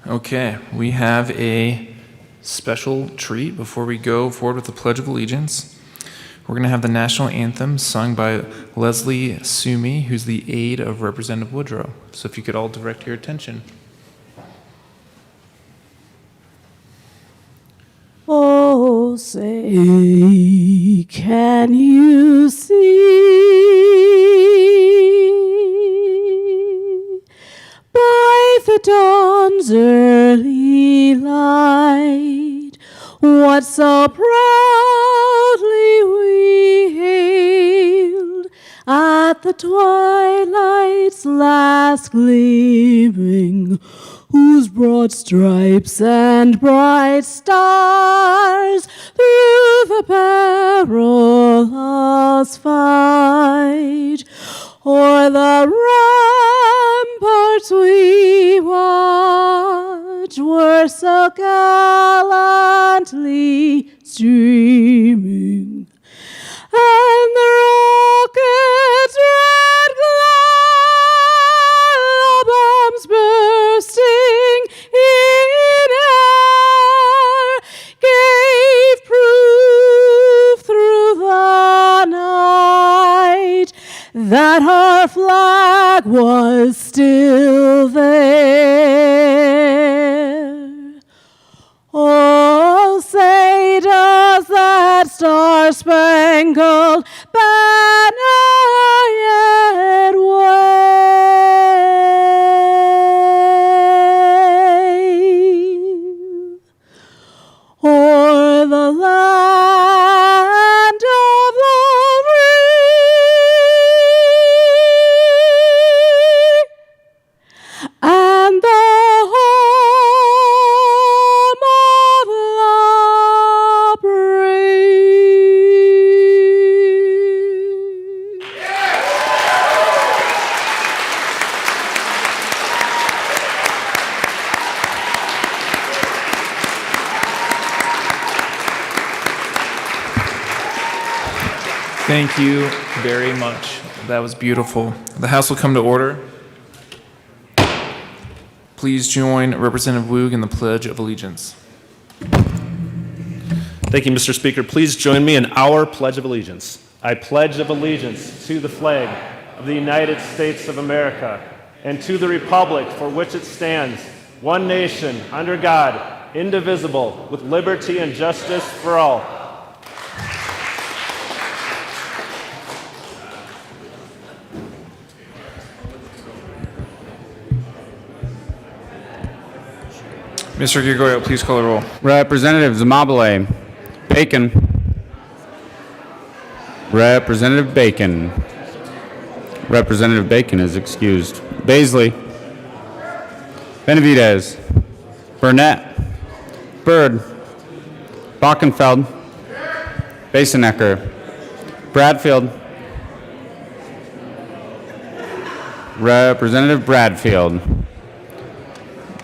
Okay, we have a special treat before we go forward with the Pledge of Allegiance. We're going to have the national anthem sung by Leslie Sumi, who's the aide of Representative Woodrow. So if you could all direct your attention. Oh, say, can you see by the dawn's early light what so proudly we hailed at the twilight's last gleaming, whose broad stripes and bright stars through the perilous fight o'er the ramparts we watched were so gallantly streaming, and the rockets' red glare, bombs bursting in air, gave proof through the night that our flag was still there. Oh, say does that star-spangled banner yet wave o'er the land of the free and the home of the brave. Thank you very much. That was beautiful. The House will come to order. Please join Representative Woog in the Pledge of Allegiance. Thank you, Mr. Speaker. Please join me in our Pledge of Allegiance. I pledge allegiance to the flag of the United States of America and to the republic for which it stands, one nation, under God, indivisible, with liberty and justice for all. Mr. Gregorio, please call the roll. Representative Zamabile. Bacon. Representative Bacon. Representative Bacon is excused. Baisley. Benavidez. Burnett. Byrd. Bockenfeld. Basenecker. Bradfield. Representative Bradfield.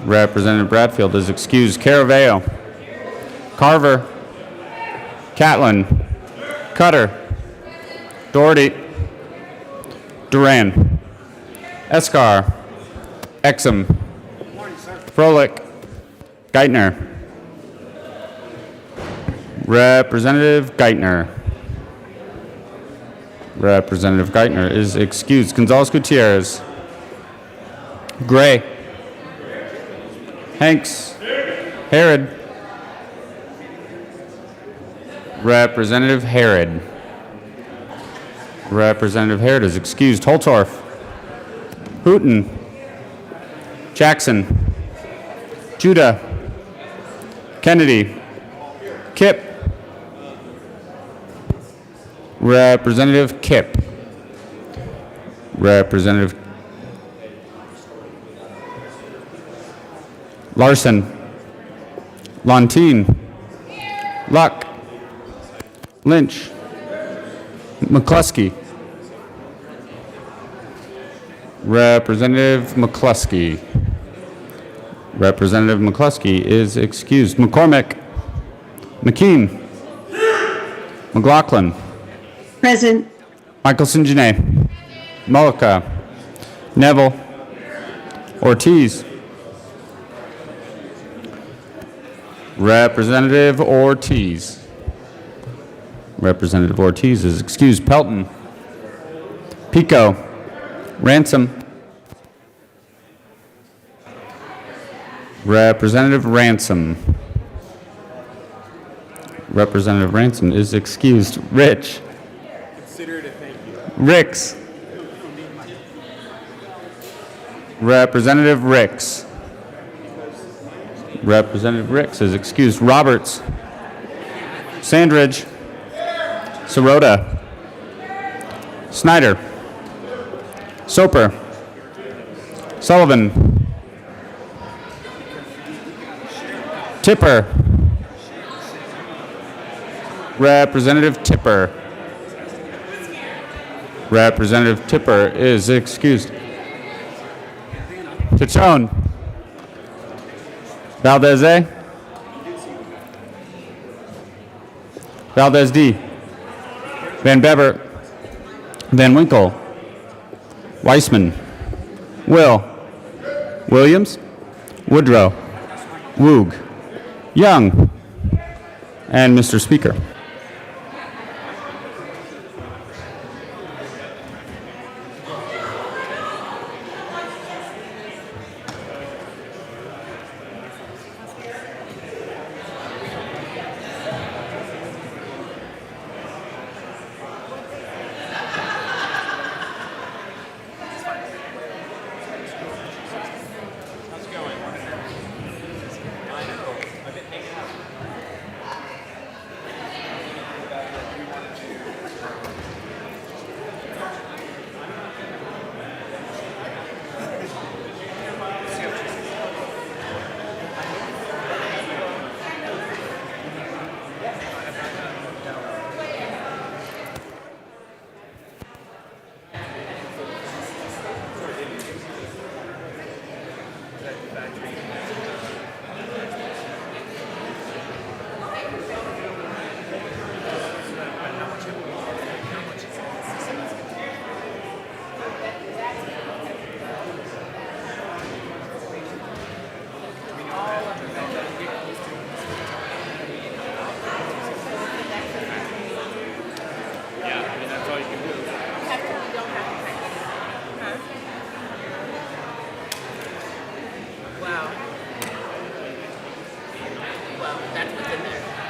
Representative Bradfield is excused. Caraveo. Carver. Catlin. Cutter. Doherty. Duran. Escar. Exum. Froelich. Geithner. Representative Geithner. Representative Geithner is excused. Gonzalez Gutierrez. Gray. Hanks. Herod. Representative Herod. Representative Herod is excused. Holtorf. Hooten. Jackson. Judah. Kennedy. Kipp. Representative Kipp. Representative Larson. Lontine. Luck. Lynch. McCluskey. Representative McCluskey. Representative McCluskey is excused. McCormick. McKean. McLaughlin. Present. Michelson Janae. Mullica. Neville. Ortiz. Representative Ortiz. Representative Ortiz is excused. Pelton. Pico. Ransom. Representative Ransom. Representative Ransom is excused. Rich. Consider it a thank you. Ricks. Representative Ricks. Representative Ricks is excused. Roberts. Sandridge. Sirota. Snyder. Soper. Sullivan. Tipper. Representative Tipper. Representative Tipper is excused. Tachon. Valdez A. Valdez D. Van Bever. Van Winkle. Weissman. Will. Williams. Woodrow. Woog. Young. And Mr. Speaker.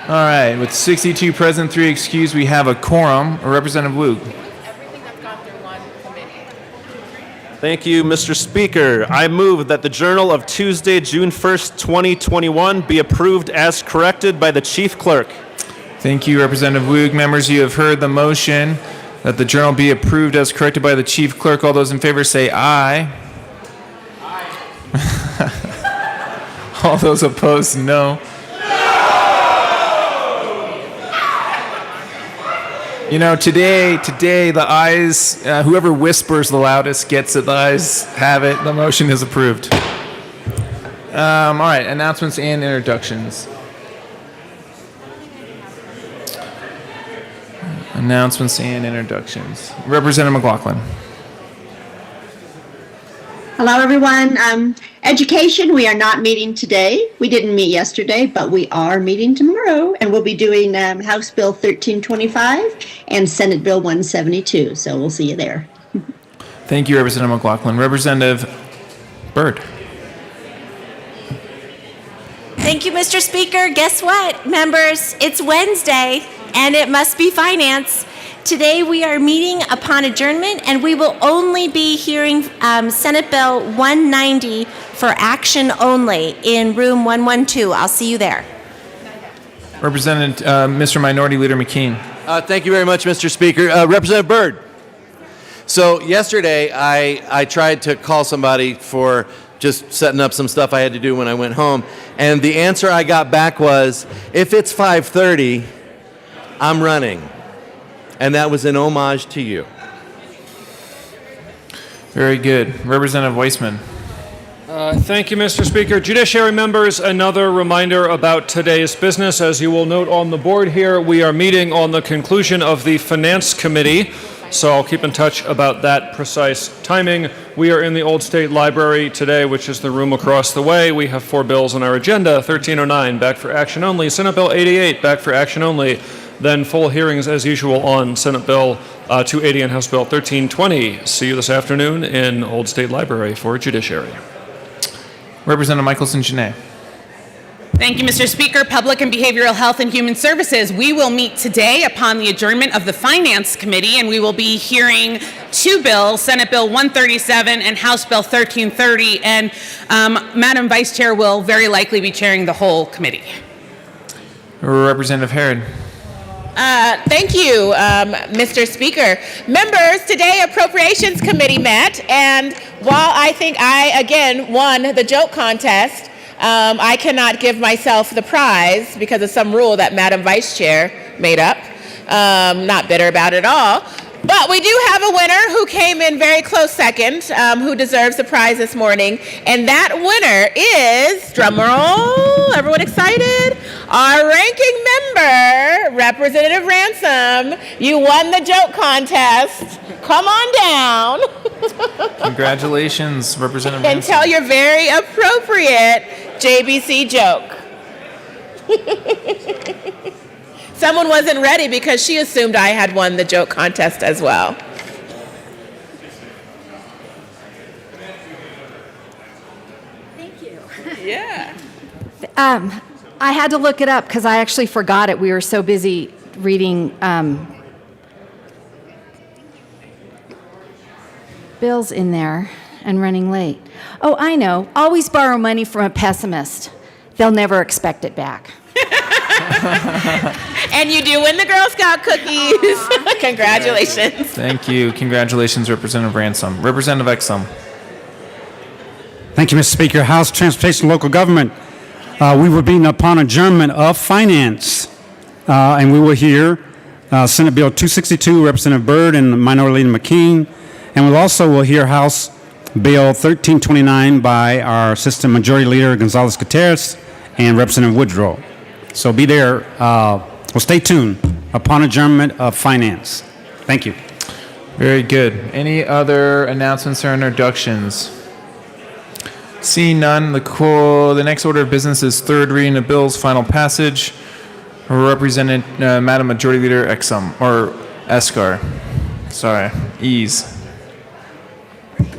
All right, with 62 present, 3 excused, we have a quorum. Representative Luke. Everything that's gone through one committee. Thank you, Mr. Speaker. I move that the Journal of Tuesday, June 1st, 2021 be approved as corrected by the Chief Clerk. Thank you, Representative Luke. Members, you have heard the motion that the journal be approved as corrected by the Chief Clerk. All those in favor say aye. Aye. All those opposed, no. You know, today, the ayes, whoever whispers the loudest gets it. The ayes have it. The motion is approved. All right, announcements and introductions. Announcements and introductions. Representative McLaughlin. Hello, everyone. Education, we are not meeting today. We didn't meet yesterday, but we are meeting tomorrow, and we'll be doing House Bill 1325 and Senate Bill 172. So we'll see you there. Thank you, Representative McLaughlin. Representative Byrd. Thank you, Mr. Speaker. Guess what, members? It's Wednesday, and it must be finance. Today we are meeting upon adjournment, and we will only be hearing Senate Bill 190 for action only in room 112. I'll see you there. Representative, Mr. Minority Leader McKean. Thank you very much, Mr. Speaker. Representative Byrd. So yesterday, I tried to call somebody for just setting up some stuff I had to do when I went home, and the answer I got back was, if it's 5:30, I'm running. And that was an homage to you. Very good. Representative Weissman. Thank you, Mr. Speaker. Judiciary members, another reminder about today's business. As you will note on the board here, we are meeting on the conclusion of the Finance Committee, so I'll keep in touch about that precise timing. We are in the Old State Library today, which is the room across the way. We have 4 bills on our agenda. 1309, back for action only. Senate Bill 88, back for action only. Then full hearings as usual on Senate Bill 280 and House Bill 1320. See you this afternoon in Old State Library for Judiciary. Representative Michelson-Jeannet. Thank you, Mr. Speaker. Public and Behavioral Health and Human Services. We will meet today upon the adjournment of the Finance Committee, and we will be hearing 2 bills, Senate Bill 137 and House Bill 1330. And Madam Vice Chair will very likely be chairing the whole committee. Representative Herod. Thank you, Mr. Speaker. Members, today Appropriations Committee met, and while I think I, again, won the joke contest, I cannot give myself the prize because of some rule that Madam Vice Chair made up. Not bitter about it at all. But we do have a winner who came in very close second, who deserves the prize this morning. And that winner is, drumroll, everyone excited? Our ranking member, Representative Ransom. You won the joke contest. Come on down. Congratulations, Representative And Ransom. tell your very appropriate JBC joke. Someone wasn't ready because she assumed I had won the joke contest as well. Thank you. Yeah. I had to look it up because I actually forgot it. We were so busy reading bills in there and running late. Oh, I know. Always borrow money from a pessimist. They'll never expect it back. And you do win the Girl Scout cookies. Congratulations. Thank you. Congratulations, Representative Ransom. Representative Exum. Thank you, Mr. Speaker. House Transportation and Local Government. We will be upon adjournment of Finance, and we will hear Senate Bill 262, Representative Byrd and Minority Leader McKean, and we'll also hear House Bill 1329 by our Assistant Majority Leader Gonzalez Gutierrez and Representative Woodrow. So be there. Well, stay tuned upon adjournment of Finance. Thank you. Very good. Any other announcements or introductions? Seeing none, the next order of business is third reading of bills, final passage. Represented Madam Majority Leader Exum, or Escar. Sorry, Ease.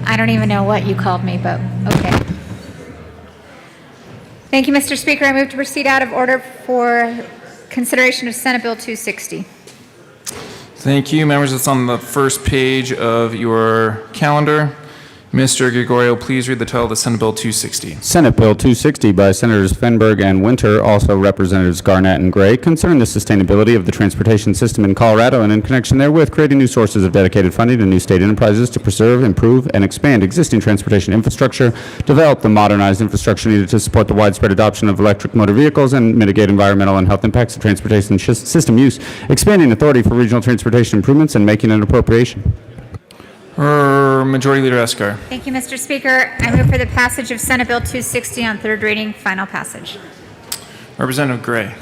I don't even know what you called me, but okay. Thank you, Mr. Speaker. I move to proceed out of order for consideration of Senate Bill 260. Thank you, members. It's on the first page of your calendar. Mr. Gregorio, please read the title of the Senate Bill 260. Senate Bill 260 by Senators Fenberg and Winter, also Representatives Garnett and Gray, concerning the sustainability of the transportation system in Colorado and in connection therewith creating new sources of dedicated funding and new state enterprises to preserve, improve, and expand existing transportation infrastructure, develop the modernized infrastructure needed to support the widespread adoption of electric motor vehicles and mitigate environmental and health impacts of transportation system use, expanding authority for regional transportation improvements, and making an appropriation. Majority Leader Escar. Thank you, Mr. Speaker. I move for the passage of Senate Bill 260 on third reading, final passage. Representative Gray.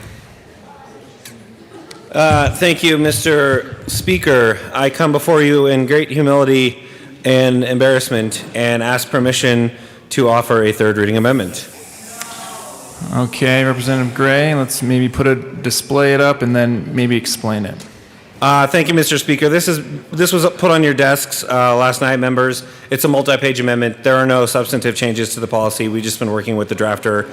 Thank you, Mr. Speaker. I come before you in great humility and embarrassment and ask permission to offer a third reading amendment. Okay, Representative Gray, let's maybe display it up and then maybe explain it. Thank you, Mr. Speaker. This was put on your desks last night, members. It's a multi-page amendment. There are no substantive changes to the policy. We've just been working with the drafter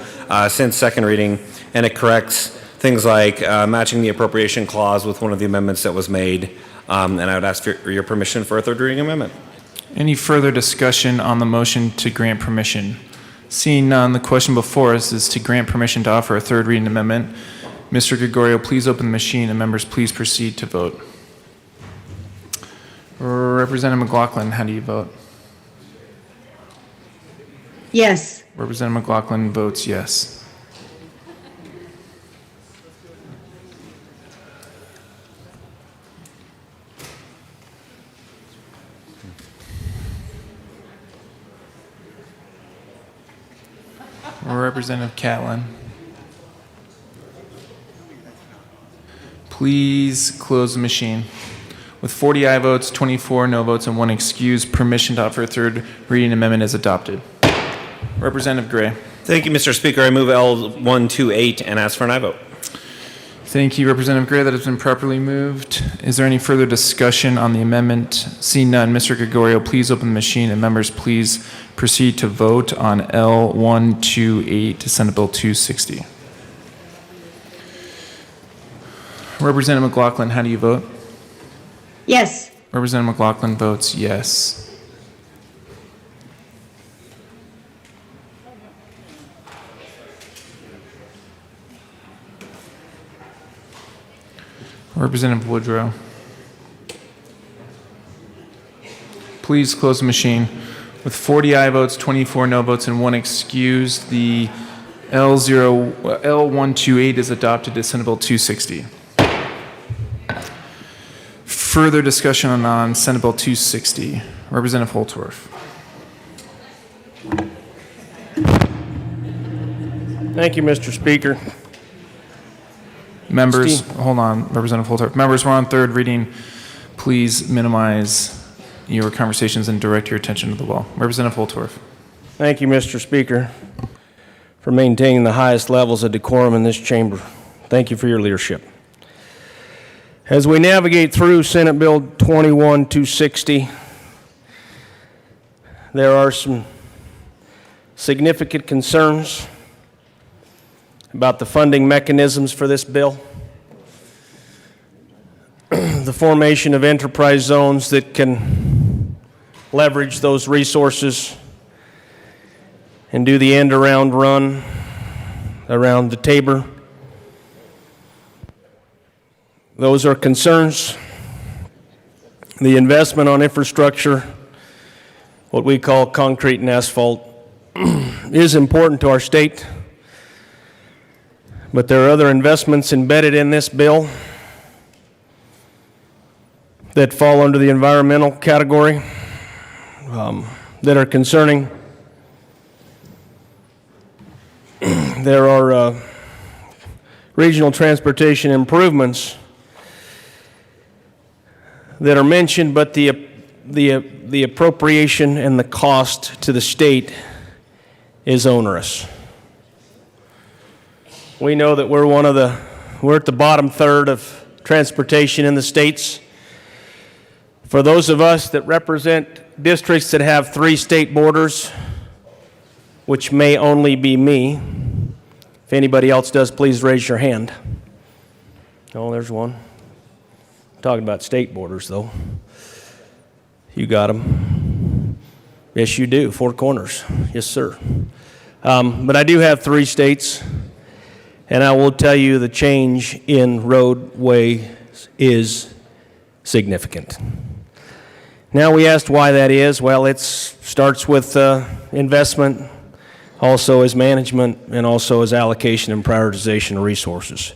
since second reading, and it corrects things like matching the appropriation clause with one of the amendments that was made. And I would ask for your permission for a third reading amendment. Any further discussion on the motion to grant permission? Seeing none, the question before us is to grant permission to offer a third reading amendment. Mr. Gregorio, please open the machine and members please proceed to vote. Representative McLaughlin, how do you vote? Yes. Representative McLaughlin votes yes. Representative Catlin. Please close the machine. With 40 aye votes, 24 no votes, and 1 excuse, permission to offer a third reading amendment is adopted. Representative Gray. Thank you, Mr. Speaker. I move L128 and ask for an aye vote. Thank you, Representative Gray. That has been properly moved. Is there any further discussion on the amendment? Seeing none, Mr. Gregorio, please open the machine, and members please proceed to vote on L128 to Senate Bill 260. Representative McLaughlin, how do you vote? Yes. Representative McLaughlin votes yes. Representative Woodrow. Please close the machine. With 40 aye votes, 24 no votes, and 1 excuse, the L128 is adopted to Senate Bill 260. Further discussion on Senate Bill 260. Representative Holtorf. Thank you, Mr. Speaker. Members, hold on, Representative Holtorf. Members, we're on third reading. Please minimize your conversations and direct your attention to the wall. Representative Holtorf. Thank you, Mr. Speaker, for maintaining the highest levels of decorum in this chamber. Thank you for your leadership. As we navigate through Senate Bill 21260, there are some significant concerns about the funding mechanisms for this bill. The formation of enterprise zones that can leverage those resources and do the end-around run around the Tabor. Those are concerns. The investment on infrastructure, what we call concrete and asphalt, is important to our state. But there are other investments embedded in this bill that fall under the environmental category that are concerning. There are regional transportation improvements that are mentioned, but the appropriation and the cost to the state is onerous. We know that we're at the bottom third of transportation in the states. For those of us that represent districts that have 3 state borders, which may only be me, if anybody else does, please raise your hand. Oh, there's one. I'm talking about state borders, though. You got them. Yes, you do. 4 corners. Yes, sir. But I do have 3 states. And I will tell you the change in roadways is significant. Now we asked why that is. Well, it starts with investment, also as management, and also as allocation and prioritization of resources.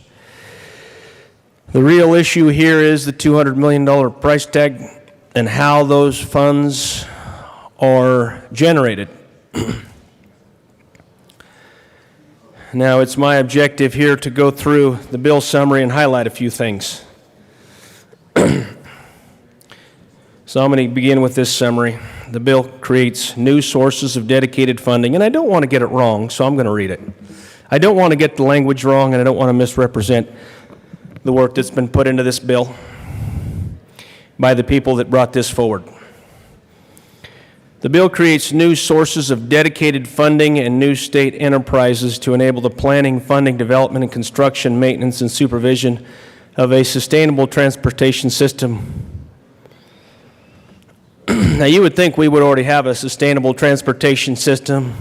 The real issue here is the $200 million price tag and how those funds are generated. Now, it's my objective here to go through the bill summary and highlight a few things. So I'm going to begin with this summary. The bill creates new sources of dedicated funding, and I don't want to get it wrong, so I'm going to read it. I don't want to get the language wrong, and I don't want to misrepresent the work that's been put into this bill by the people that brought this forward. The bill creates new sources of dedicated funding and new state enterprises to enable the planning, funding, development, and construction, maintenance, and supervision of a sustainable transportation system. Now, you would think we would already have a sustainable transportation system,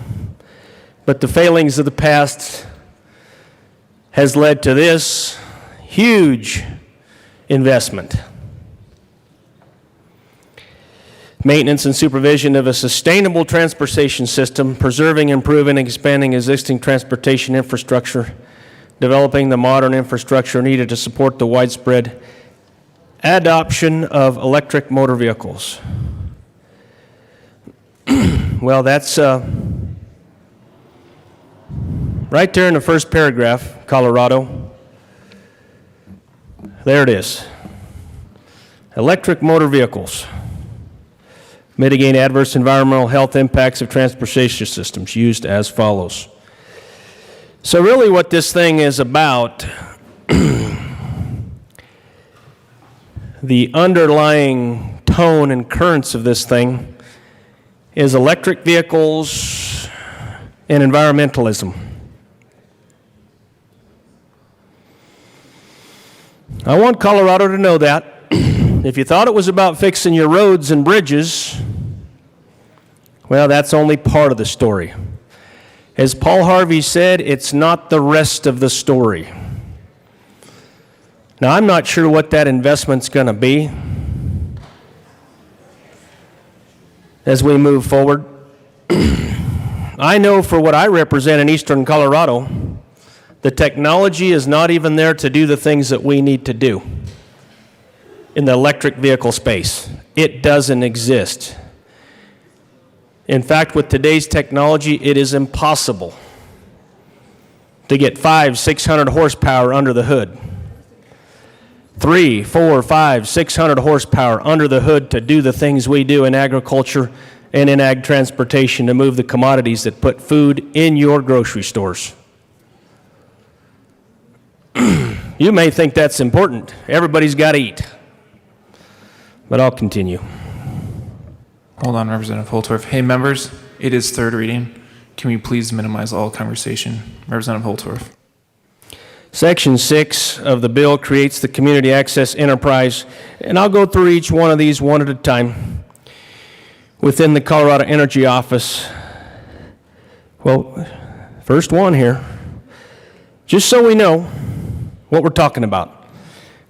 but the failings of the past has led to this huge investment. Maintenance and supervision of a sustainable transportation system, preserving, improving, and expanding existing transportation infrastructure, developing the modern infrastructure needed to support the widespread adoption of electric motor vehicles. Well, that's right there in the first paragraph, Colorado. There it is. Electric motor vehicles. Mitigate adverse environmental health impacts of transportation systems, used as follows. So really what this thing is about, the underlying tone and currents of this thing is electric vehicles and environmentalism. I want Colorado to know that. If you thought it was about fixing your roads and bridges, well, that's only part of the story. As Paul Harvey said, it's not the rest of the story. Now, I'm not sure what that investment's going to be as we move forward. I know for what I represent in eastern Colorado, the technology is not even there to do the things that we need to do in the electric vehicle space. It doesn't exist. In fact, with today's technology, it is impossible to get 500-600 horsepower under the hood. 300, 400, 500, 600 horsepower under the hood to do the things we do in agriculture and in ag transportation to move the commodities that put food in your grocery stores. You may think that's important. Everybody's got to eat. But I'll continue. Hold on, Representative Holtorf. Hey, members, it is third reading. Can we please minimize all conversation? Representative Holtorf. Section 6 of the bill creates the community access enterprise, and I'll go through each one of these one at a time. Within the Colorado Energy Office, well, first one here, just so we know what we're talking about.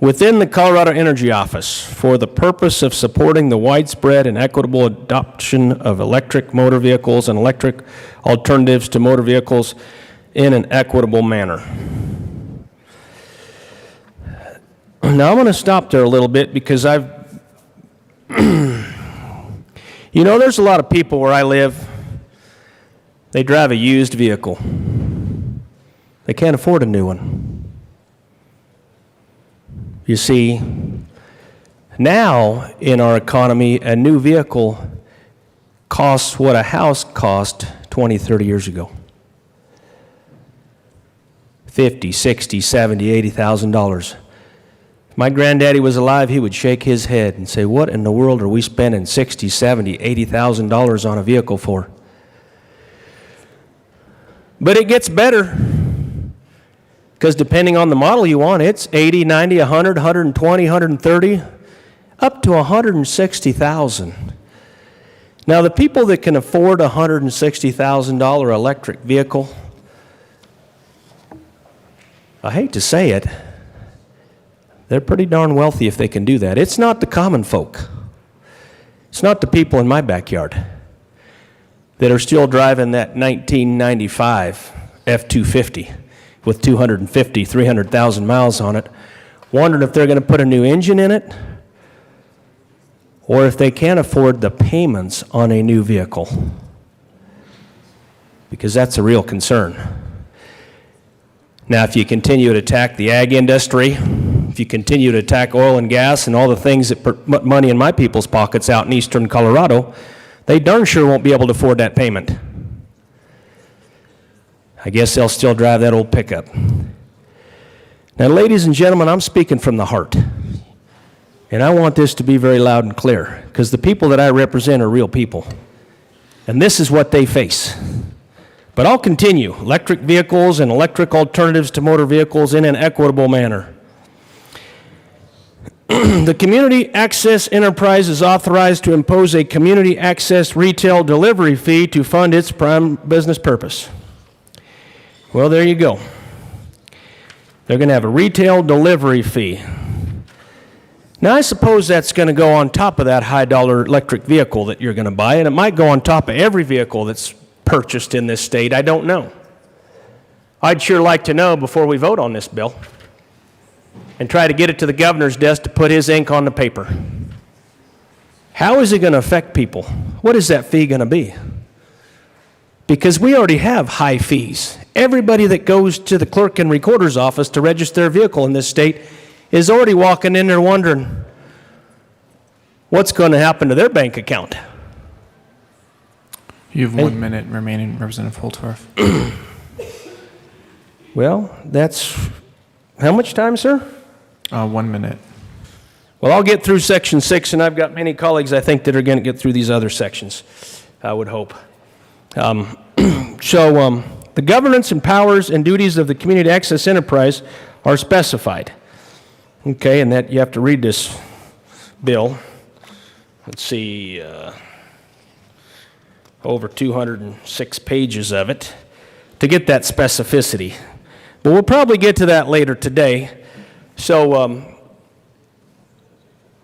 Within the Colorado Energy Office, for the purpose of supporting the widespread and equitable adoption of electric motor vehicles and electric alternatives to motor vehicles in an equitable manner. Now I'm going to stop there a little bit because you know, there's a lot of people where I live, they drive a used vehicle. They can't afford a new one. You see, now in our economy, a new vehicle costs what a house cost 20, 30 years ago. $50,000, $60,000, $70,000, $80,000. If my granddaddy was alive, he would shake his head and say, what in the world are we spending $60,000, $70,000, $80,000 on a vehicle for? But it gets better. Because depending on the model you want, it's 80, 90, 100, 120, 130, up to 160,000. Now, the people that can afford a $160,000 electric vehicle, I hate to say it, they're pretty darn wealthy if they can do that. It's not the common folk. It's not the people in my backyard that are still driving that 1995 F-250. With 250, 300,000 miles on it, wondering if they're going to put a new engine in it or if they can't afford the payments on a new vehicle. Because that's a real concern. Now, if you continue to attack the ag industry, if you continue to attack oil and gas and all the things that put money in my people's pockets out in eastern Colorado, they darn sure won't be able to afford that payment. I guess they'll still drive that old pickup. Now, ladies and gentlemen, I'm speaking from the heart. And I want this to be very loud and clear, because the people that I represent are real people. And this is what they face. But I'll continue. Electric vehicles and electric alternatives to motor vehicles in an equitable manner. The Community Access Enterprise is authorized to impose a community access retail delivery fee to fund its prime business purpose. Well, there you go. They're going to have a retail delivery fee. Now, I suppose that's going to go on top of that high-dollar electric vehicle that you're going to buy, and it might go on top of every vehicle that's purchased in this state. I don't know. I'd sure like to know before we vote on this bill and try to get it to the governor's desk to put his ink on the paper. How is it going to affect people? What is that fee going to be? Because we already have high fees. Everybody that goes to the clerk and recorder's office to register their vehicle in this state is already walking in there wondering what's going to happen to their bank account. You have 1 minute remaining, Representative Holtorf. Well, that's how much time, sir? 1 minute. Well, I'll get through Section 6, and I've got many colleagues, I think, that are going to get through these other sections, I would hope. The governance and powers and duties of the community access enterprise are specified. Okay, and that you have to read this bill. Let's see, over 206 pages of it to get that specificity. But we'll probably get to that later today. So,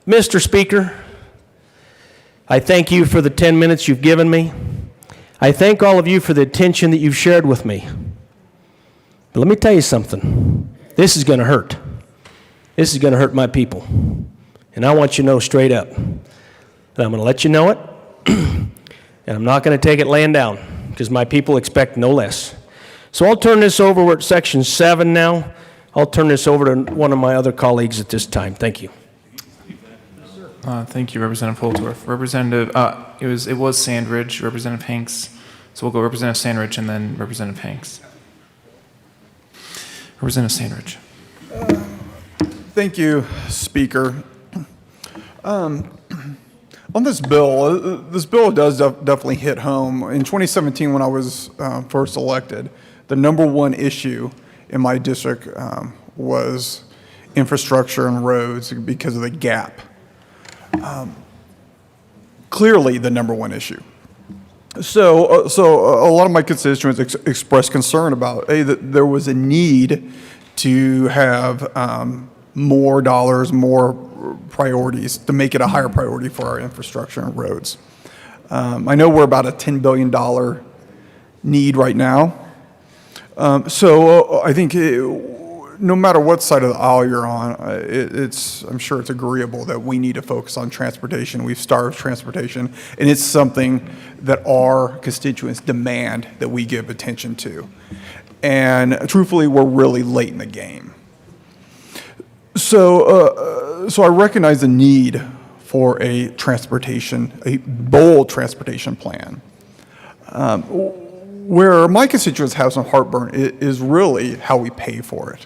Mr. Speaker, I thank you for the 10 minutes you've given me. I thank all of you for the attention that you've shared with me. But let me tell you something. This is going to hurt. This is going to hurt my people. And I want you to know straight up that I'm going to let you know it, and I'm not going to take it laying down, because my people expect no less. So I'll turn this over. We're at Section 7 now. I'll turn this over to one of my other colleagues at this time. Thank you. Thank you, Representative Holtorf. Representative, it was Sandridge, Representative Hanks. So we'll go Representative Sandridge and then Representative Hanks. Representative Sandridge. Thank you, Speaker. On this bill does definitely hit home. In 2017, when I was first elected, the number one issue in my district was infrastructure and roads because of the gap. Clearly the number one issue. So a lot of my constituents expressed concern about, that there was a need to have more dollars, more priorities to make it a higher priority for our infrastructure and roads. I know we're about a $10 billion need right now. So I think no matter what side of the aisle you're on, I'm sure it's agreeable that we need to focus on transportation. We've starved transportation, and it's something that our constituents demand that we give attention to. And truthfully, we're really late in the game. So I recognize the need for a bold transportation plan. Where my constituents have some heartburn is really how we pay for it.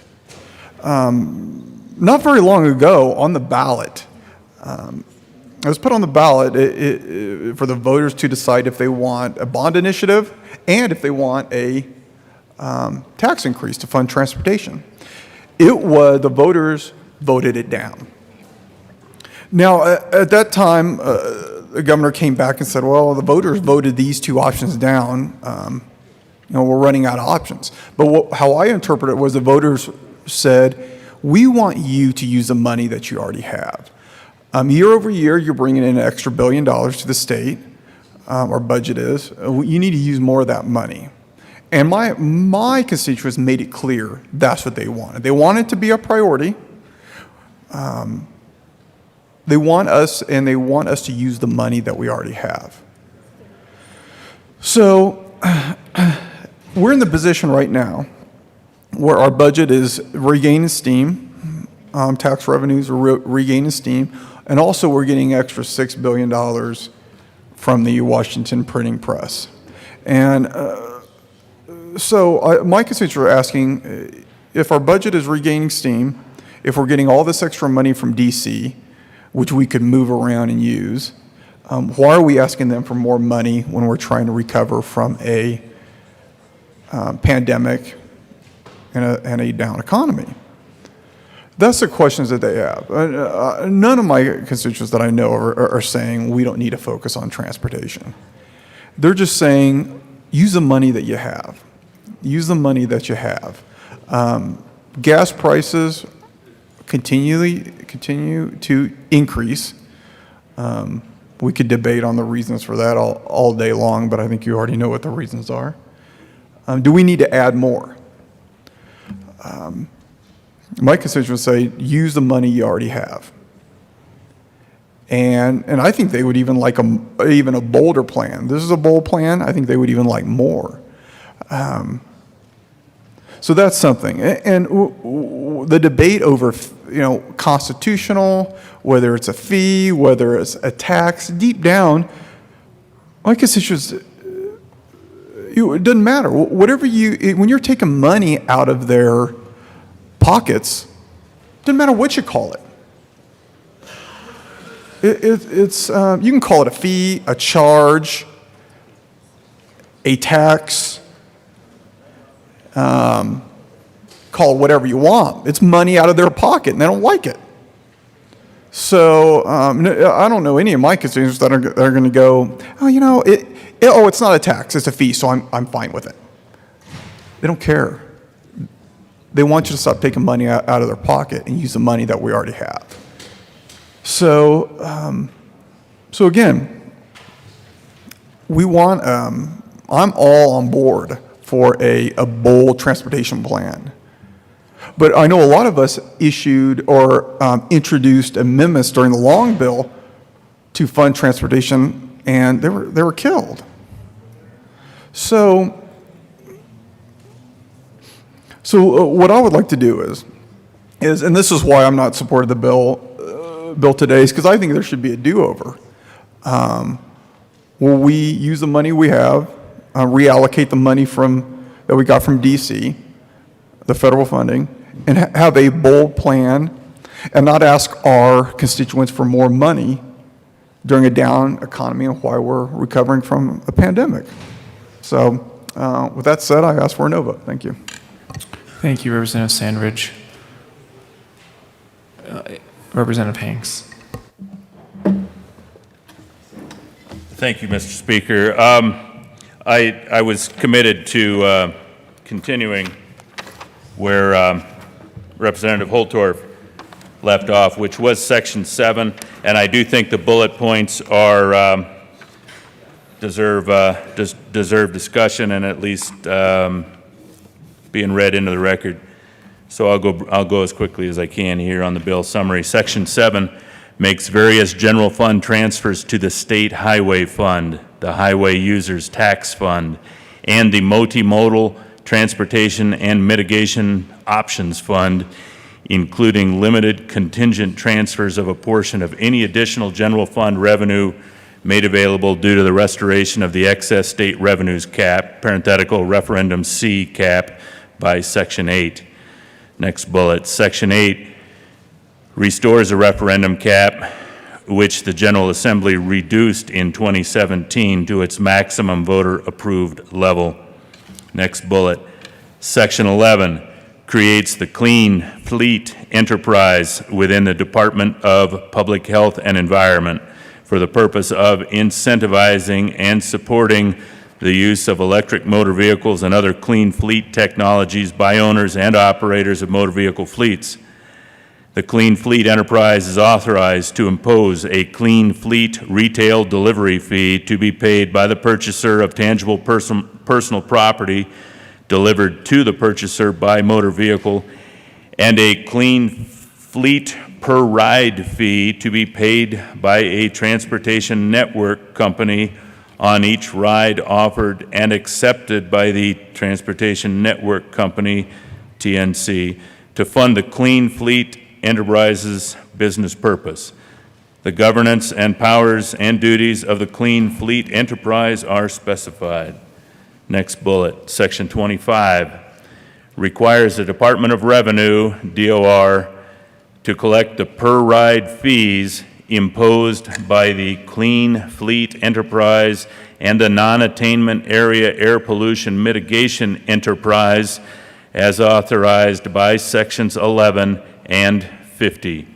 Not very long ago, on the ballot, it was put on the ballot for the voters to decide if they want a bond initiative and if they want a tax increase to fund transportation. The voters voted it down. Now, at that time, the governor came back and said, well, the voters voted these two options down. We're running out of options. But how I interpret it was the voters said, we want you to use the money that you already have. Year over year, you're bringing in an extra $1 billion to the state. Our budget is. You need to use more of that money. And my constituents made it clear that's what they wanted. They want it to be a priority. They want us to use the money that we already have. So we're in the position right now where our budget is regaining steam, tax revenues are regaining steam, and also we're getting extra $6 billion from the Washington printing press. And so my constituents are asking if our budget is regaining steam, if we're getting all this extra money from DC, which we could move around and use, why are we asking them for more money when we're trying to recover from a pandemic and a down economy? That's the questions that they have. None of my constituents that I know are saying we don't need to focus on transportation. They're just saying use the money that you have. Use the money that you have. gas prices continue to increase. We could debate on the reasons for that all day long, but I think you already know what the reasons are. Do we need to add more? My constituents say, use the money you already have. And I think they would even like even a bolder plan. This is a bold plan. I think they would even like more. So that's something. And the debate over, constitutional, whether it's a fee, whether it's a tax, deep down, my constituents, it doesn't matter. Whatever when you're taking money out of their pockets, it doesn't matter what you call it. It's you can call it a fee, a charge, a tax, call it whatever you want. It's money out of their pocket, and they don't like it. So I don't know any of my constituents that are going to go, it's not a tax, it's a fee, so I'm fine with it. They don't care. They want you to stop taking money out of their pocket and use the money that we already have. So again, we want. I'm all on board for a bold transportation plan, but I know a lot of us issued or introduced amendments during the long bill to fund transportation, and they were killed. So what I would like to do is, and this is why I'm not supporting the bill today, is because I think there should be a do-over. Will we use the money we have, reallocate the money that we got from DC, the federal funding, and have a bold plan, and not ask our constituents for more money during a down economy and while we're recovering from a pandemic. So with that said, I ask for a no vote. Thank you. Thank you, Representative Sandridge. Representative Hanks. Thank you, Mr. Speaker. I was committed to continuing where Representative Holtorf left off, which was Section 7, and I do think the bullet points are deserve discussion and at least being read into the record. So I'll go as quickly as I can here on the bill summary. Section 7 makes various general fund transfers to the State Highway Fund, the Highway Users Tax Fund, and the Multimodal Transportation and Mitigation Options Fund, including limited contingent transfers of a portion of any additional general fund revenue made available due to the restoration of the excess state revenues cap, parenthetical referendum C cap, by Section 8. Next bullet, Section 8 restores a referendum cap which the General Assembly reduced in 2017 to its maximum voter-approved level. Next bullet, Section 11 creates the Clean Fleet Enterprise within the Department of Public Health and Environment for the purpose of incentivizing and supporting the use of electric motor vehicles and other clean fleet technologies by owners and operators of motor vehicle fleets. The Clean Fleet Enterprise is authorized to impose a clean fleet retail delivery fee to be paid by the purchaser of tangible personal property delivered to the purchaser by motor vehicle, and a clean fleet per ride fee to be paid by a transportation network company on each ride offered and accepted by the Transportation Network Company, TNC, to fund the Clean Fleet Enterprise's business purpose. The governance and powers and duties of the Clean Fleet Enterprise are specified. Next bullet, Section 25, requires the Department of Revenue, DOR, to collect the per-ride fees imposed by the Clean Fleet Enterprise and the Non-Attainment Area Air Pollution Mitigation Enterprise as authorized by Sections 11 and 50.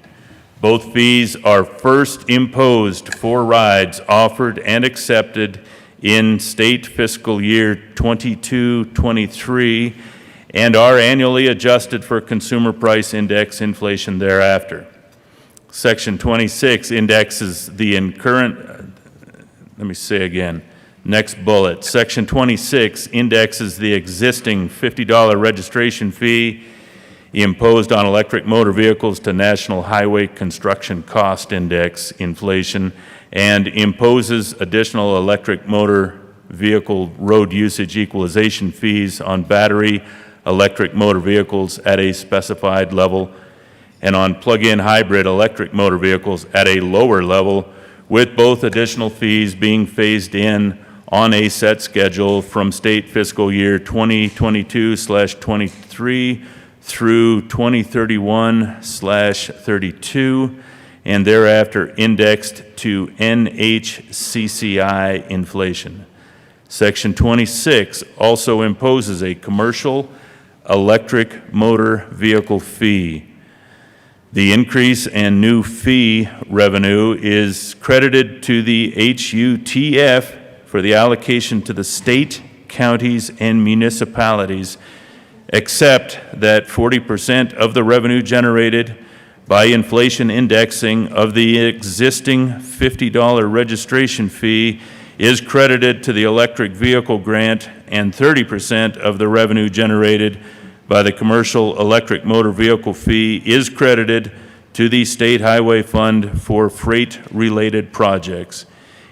Both fees are first imposed for rides offered and accepted in state fiscal year 22-23 and are annually adjusted for consumer price index inflation thereafter. Section 26 indexes the next bullet. Section 26 indexes the existing $50 registration fee imposed on electric motor vehicles to National Highway Construction Cost Index inflation and imposes additional electric motor vehicle road usage equalization fees on battery electric motor vehicles at a specified level and on plug-in hybrid electric motor vehicles at a lower level, with both additional fees being phased in on a set schedule from state fiscal year 2022/23 through 2031/32, and thereafter indexed to NHCCI inflation. Section 26 also imposes a commercial electric motor vehicle fee. The increase and new fee revenue is credited to the HUTF for the allocation to the state, counties, and municipalities, except that 40% of the revenue generated by inflation indexing of the existing $50 registration fee is credited to the electric vehicle grant, and 30% of the revenue generated by the commercial electric motor vehicle fee is credited to the State Highway Fund for freight-related projects.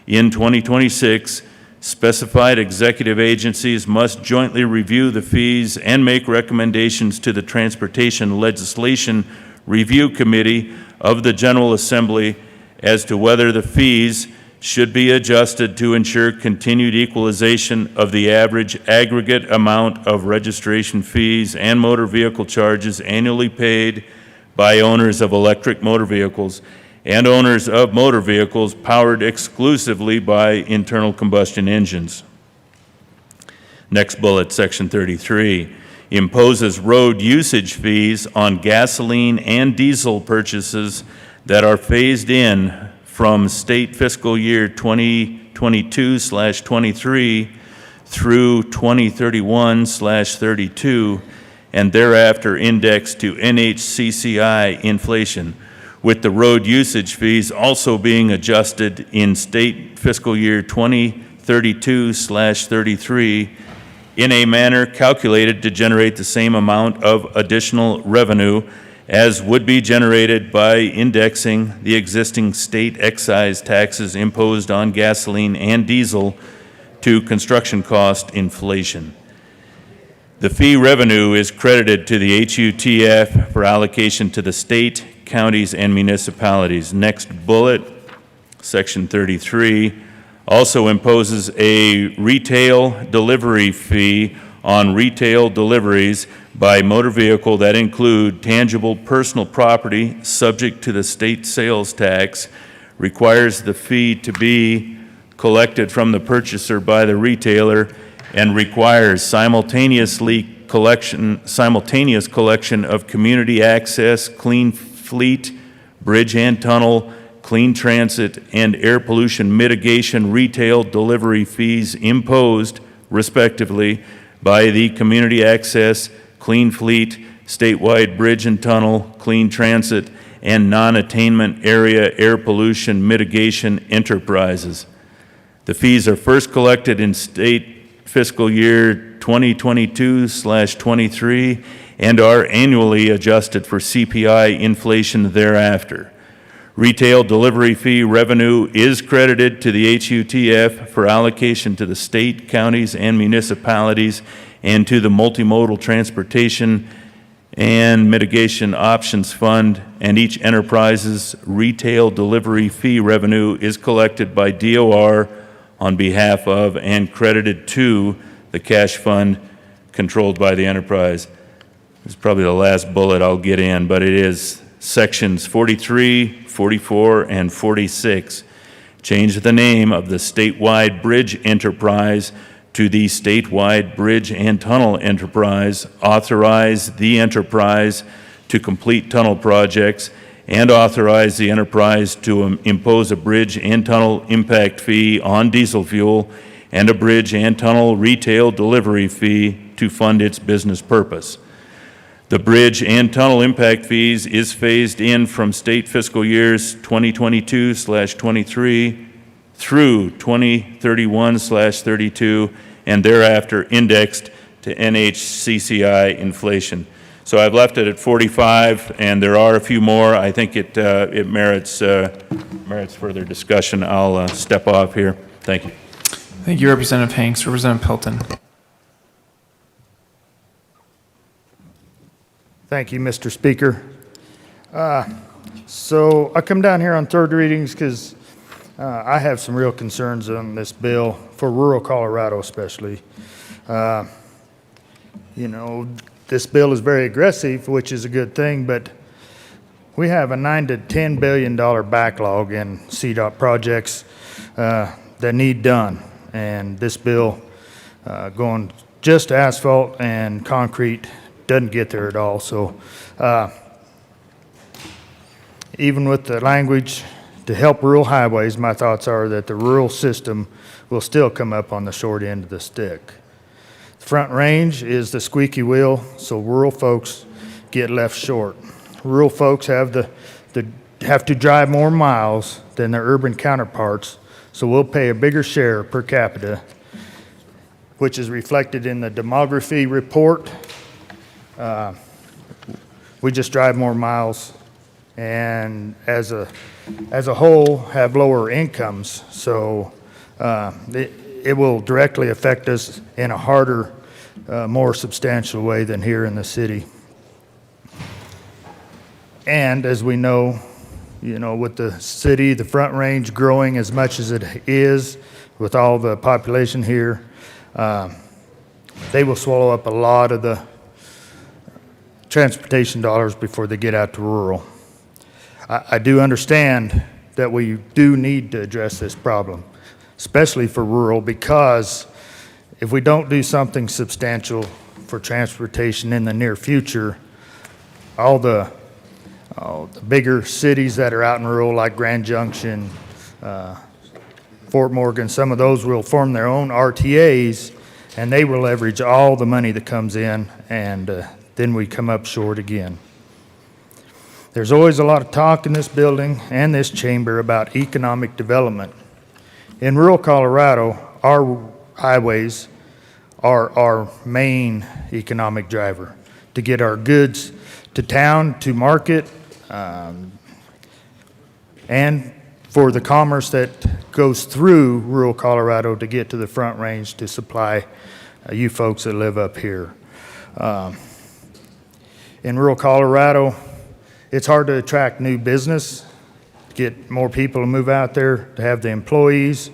In 2026, specified executive agencies must jointly review the fees and make recommendations to the Transportation Legislation Review Committee of the General Assembly as to whether the fees should be adjusted to ensure continued equalization of the average aggregate amount of registration fees and motor vehicle charges annually paid by owners of electric motor vehicles and owners of motor vehicles powered exclusively by internal combustion engines. Next bullet, Section 33, imposes road usage fees on gasoline and diesel purchases that are phased in from state fiscal year 2022/23 through 2031/32, and thereafter indexed to NHCCI inflation, with the road usage fees also being adjusted in state fiscal year 2032/33 in a manner calculated to generate the same amount of additional revenue as would be generated by indexing the existing state excise taxes imposed on gasoline and diesel to construction cost inflation. The fee revenue is credited to the HUTF for allocation to the state, counties, and municipalities. Next bullet, Section 33, also imposes a retail delivery fee on retail deliveries by motor vehicle that include tangible personal property subject to the state sales tax, requires the fee to be collected from the purchaser by the retailer, and requires simultaneous collection of community access, clean fleet, bridge and tunnel, clean transit, and air pollution mitigation retail delivery fees imposed, respectively, by the community access, clean fleet, statewide bridge and tunnel, clean transit, and non-attainment area air pollution mitigation enterprises. The fees are first collected in state fiscal year 2022/23 and are annually adjusted for CPI inflation thereafter. Retail delivery fee revenue is credited to the HUTF for allocation to the state, counties, and municipalities and to the Multimodal Transportation and Mitigation Options Fund, and each enterprise's retail delivery fee revenue is collected by DOR on behalf of and credited to the cash fund controlled by the enterprise. This is probably the last bullet I'll get in, but it is Sections 43, 44, and 46. Change the name of the statewide bridge enterprise to the statewide bridge and tunnel enterprise, authorize the enterprise to complete tunnel projects, and authorize the enterprise to impose a bridge and tunnel impact fee on diesel fuel and a bridge and tunnel retail delivery fee to fund its business purpose. The bridge and tunnel impact fees is phased in from state fiscal years 2022/23 through 2031/32 and thereafter indexed to NHCCI inflation. So I've left it at 45, and there are a few more. I think it merits further discussion. I'll step off here. Thank you. Thank you, Representative Hanks. Representative Pelton. Thank you, Mr. Speaker. So I come down here on third readings because I have some real concerns on this bill for rural Colorado especially. You know, this bill is very aggressive, which is a good thing, but we have a $9 to $10 billion backlog in CDOT projects that need done. And this bill going just to asphalt and concrete doesn't get there at all. So even with the language to help rural highways, my thoughts are that the rural system will still come up on the short end of the stick. The Front Range is the squeaky wheel, so rural folks get left short. Rural folks have to drive more miles than their urban counterparts, so we'll pay a bigger share per capita, which is reflected in the demography report. We just drive more miles, and as a whole have lower incomes, so it will directly affect us in a harder, more substantial way than here in the city. And as we know, you know, with the city, the Front Range growing as much as it is, with all the population here, they will swallow up a lot of the transportation dollars before they get out to rural. I do understand that we do need to address this problem, especially for rural, because if we don't do something substantial for transportation in the near future, all the bigger cities that are out in rural, like Grand Junction, Fort Morgan, some of those will form their own RTAs, and they will leverage all the money that comes in, and then we come up short again. There's always a lot of talk in this building and this chamber about economic development. In rural Colorado, our highways are our main economic driver to get our goods to town, to market, and for the commerce that goes through rural Colorado to get to the Front Range to supply you folks that live up here. In rural Colorado, it's hard to attract new business, get more people to move out there, to have the employees.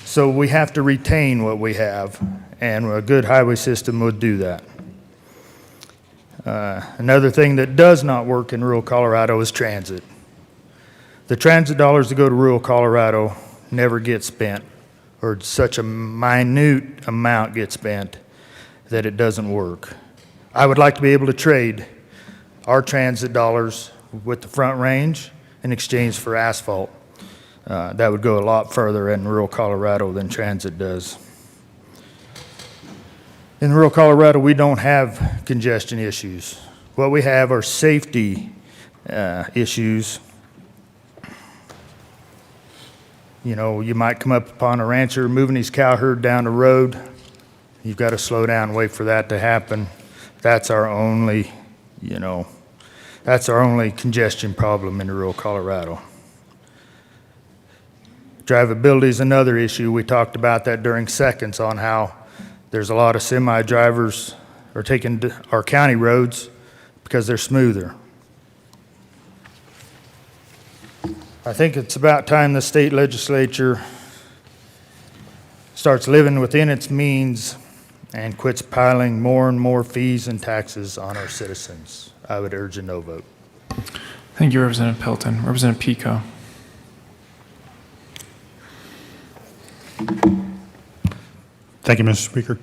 So we have to retain what we have, and a good highway system would do that. Another thing that does not work in rural Colorado is transit. The transit dollars that go to rural Colorado never get spent, or such a minute amount gets spent that it doesn't work. I would like to be able to trade our transit dollars with the Front Range in exchange for asphalt. That would go a lot further in rural Colorado than transit does. In rural Colorado, we don't have congestion issues. What we have are safety issues. You know, you might come up upon a rancher moving his cow herd down the road. You've got to slow down and wait for that to happen. That's our only, that's our only congestion problem in rural Colorado. Drivability is another issue. We talked about that during seconds on how there's a lot of semi drivers are taking our county roads because they're smoother. I think it's about time the state legislature starts living within its means and quits piling more and more fees and taxes on our citizens. I would urge a no vote. Thank you, Representative Pelton. Representative Pico. Thank you, Mr. Speaker.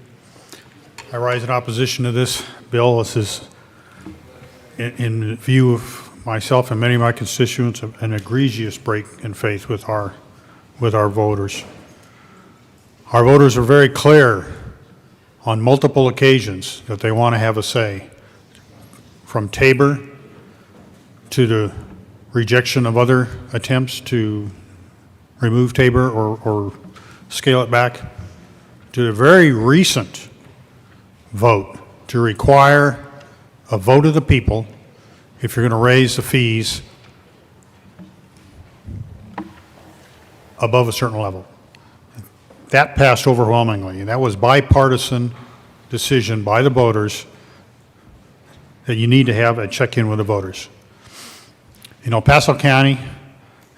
I rise in opposition to this bill. This is, in view of myself and many of my constituents, an egregious break in faith with our voters. Our voters are very clear on multiple occasions that they want to have a say, from Tabor to the rejection of other attempts to remove Tabor or scale it back, to the very recent vote to require a vote of the people if you're going to raise the fees above a certain level. That passed overwhelmingly, and that was bipartisan decision by the voters that you need to have a check-in with the voters. In El Paso County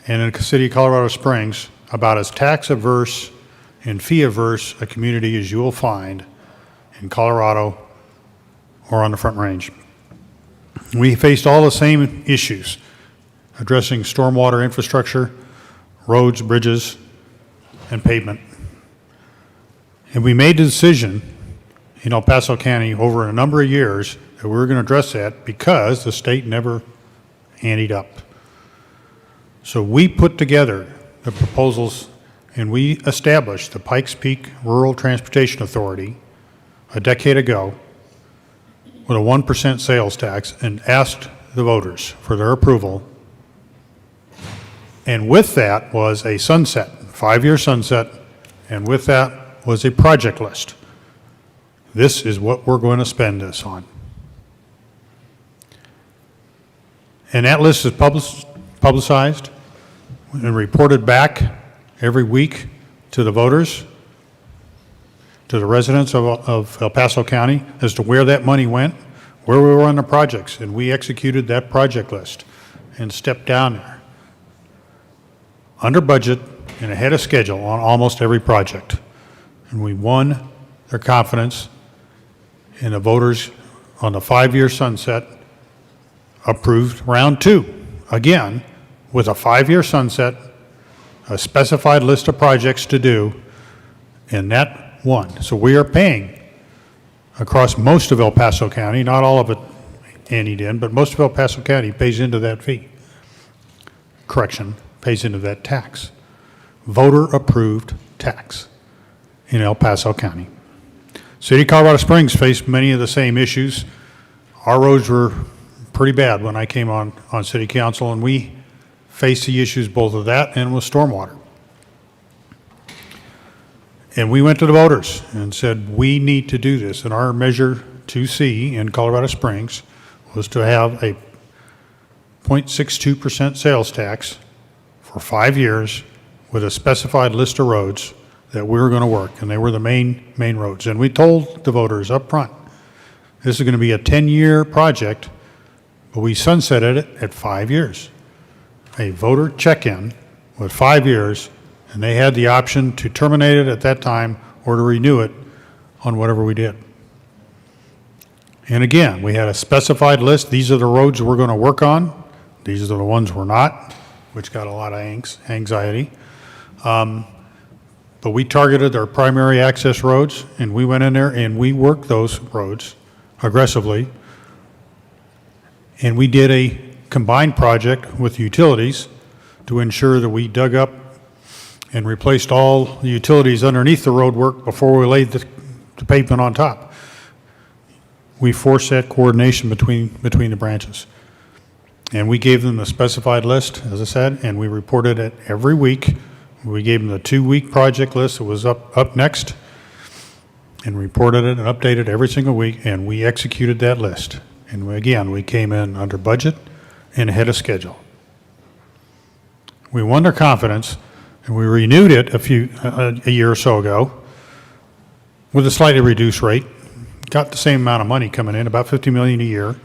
and in the city of Colorado Springs, about as tax-averse and fee-averse a community as you will find in Colorado or on the Front Range. We faced all the same issues, addressing stormwater infrastructure, roads, bridges, and pavement. And we made the decision in El Paso County over a number of years that we were going to address that because the state never anteed up. So we put together the proposals and we established the Pikes Peak Rural Transportation Authority a decade ago with a 1% sales tax and asked the voters for their approval. And with that was a sunset, 5-year sunset, and with that was a project list. This is what we're going to spend this on. And that list is publicized and reported back every week to the voters, to the residents of El Paso County as to where that money went, where we were on the projects, and we executed that project list and stepped down there under budget and ahead of schedule on almost every project. And we won their confidence, and the voters on the 5-year sunset approved round 2, again, with a 5-year sunset, a specified list of projects to do, and that won. So we are paying across most of El Paso County, not all of it anteed in, but most of El Paso County pays into that fee. Correction, pays into that tax. Voter-approved tax in El Paso County. City of Colorado Springs faced many of the same issues. Our roads were pretty bad when I came on city council, and we faced the issues both of that and with stormwater. And we went to the voters and said, we need to do this. And our measure 2C in Colorado Springs was to have a 0.62% sales tax for 5 years with a specified list of roads that we were going to work, and they were the main roads. And we told the voters up front, this is going to be a 10-year project, but we sunsetted it at 5 years. A voter check-in with 5 years, and they had the option to terminate it at that time or to renew it on whatever we did. And again, we had a specified list. These are the roads we're going to work on. These are the ones we're not, which got a lot of anxiety. But we targeted our primary access roads, and we went in there and we worked those roads aggressively. And we did a combined project with utilities to ensure that we dug up and replaced all the utilities underneath the road work before we laid the pavement on top. We forced that coordination between the branches. And we gave them the specified list, as I said, and we reported it every week. We gave them the 2-week project list that was up next, and reported it and updated every single week, and we executed that list. And we came in under budget and ahead of schedule. We won their confidence, and we renewed it a year or so ago with a slightly reduced rate. Got the same amount of money coming in, about $50 million a year,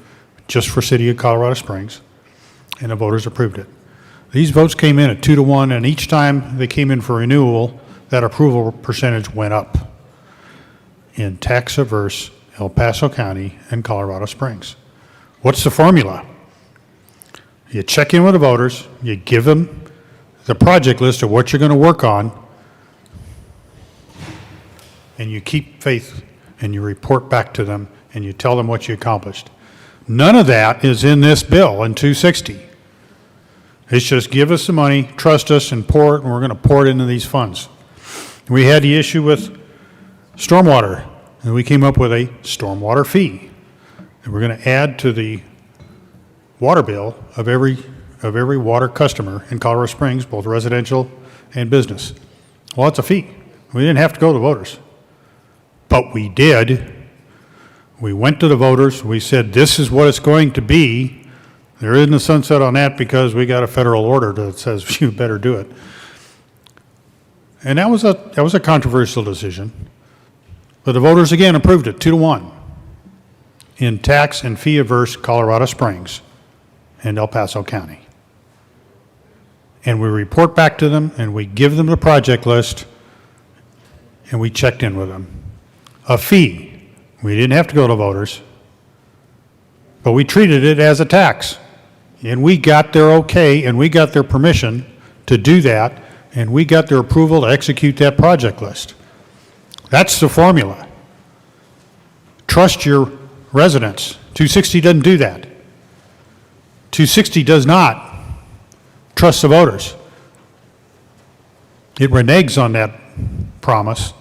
just for City of Colorado Springs, and the voters approved it. These votes came in at 2-1, and each time they came in for renewal, that approval percentage went up in tax-averse El Paso County and Colorado Springs. What's the formula? You check in with the voters, you give them the project list of what you're going to work on, and you keep faith, and you report back to them, and you tell them what you accomplished. None of that is in this bill in 260. It's just give us the money, trust us, and pour it, and we're going to pour it into these funds. We had the issue with stormwater And we came up with a stormwater fee that we're going to add to the water bill of every water customer in Colorado Springs, both residential and business. Well, it's a fee. We didn't have to go to the voters. But we did. We went to the voters. We said, this is what it's going to be. There isn't a sunset on that because we got a federal order that says you better do it. And that was a controversial decision. But the voters again approved it 2-1 in tax and fee averse Colorado Springs and El Paso County. And we report back to them and we give them the project list and we checked in with them. A fee. We didn't have to go to voters, but we treated it as a tax. And we got their okay and we got their permission to do that, and we got their approval to execute that project list. That's the formula. Trust your residents. 260 doesn't do that. 260 does not trust the voters. It reneges on that promise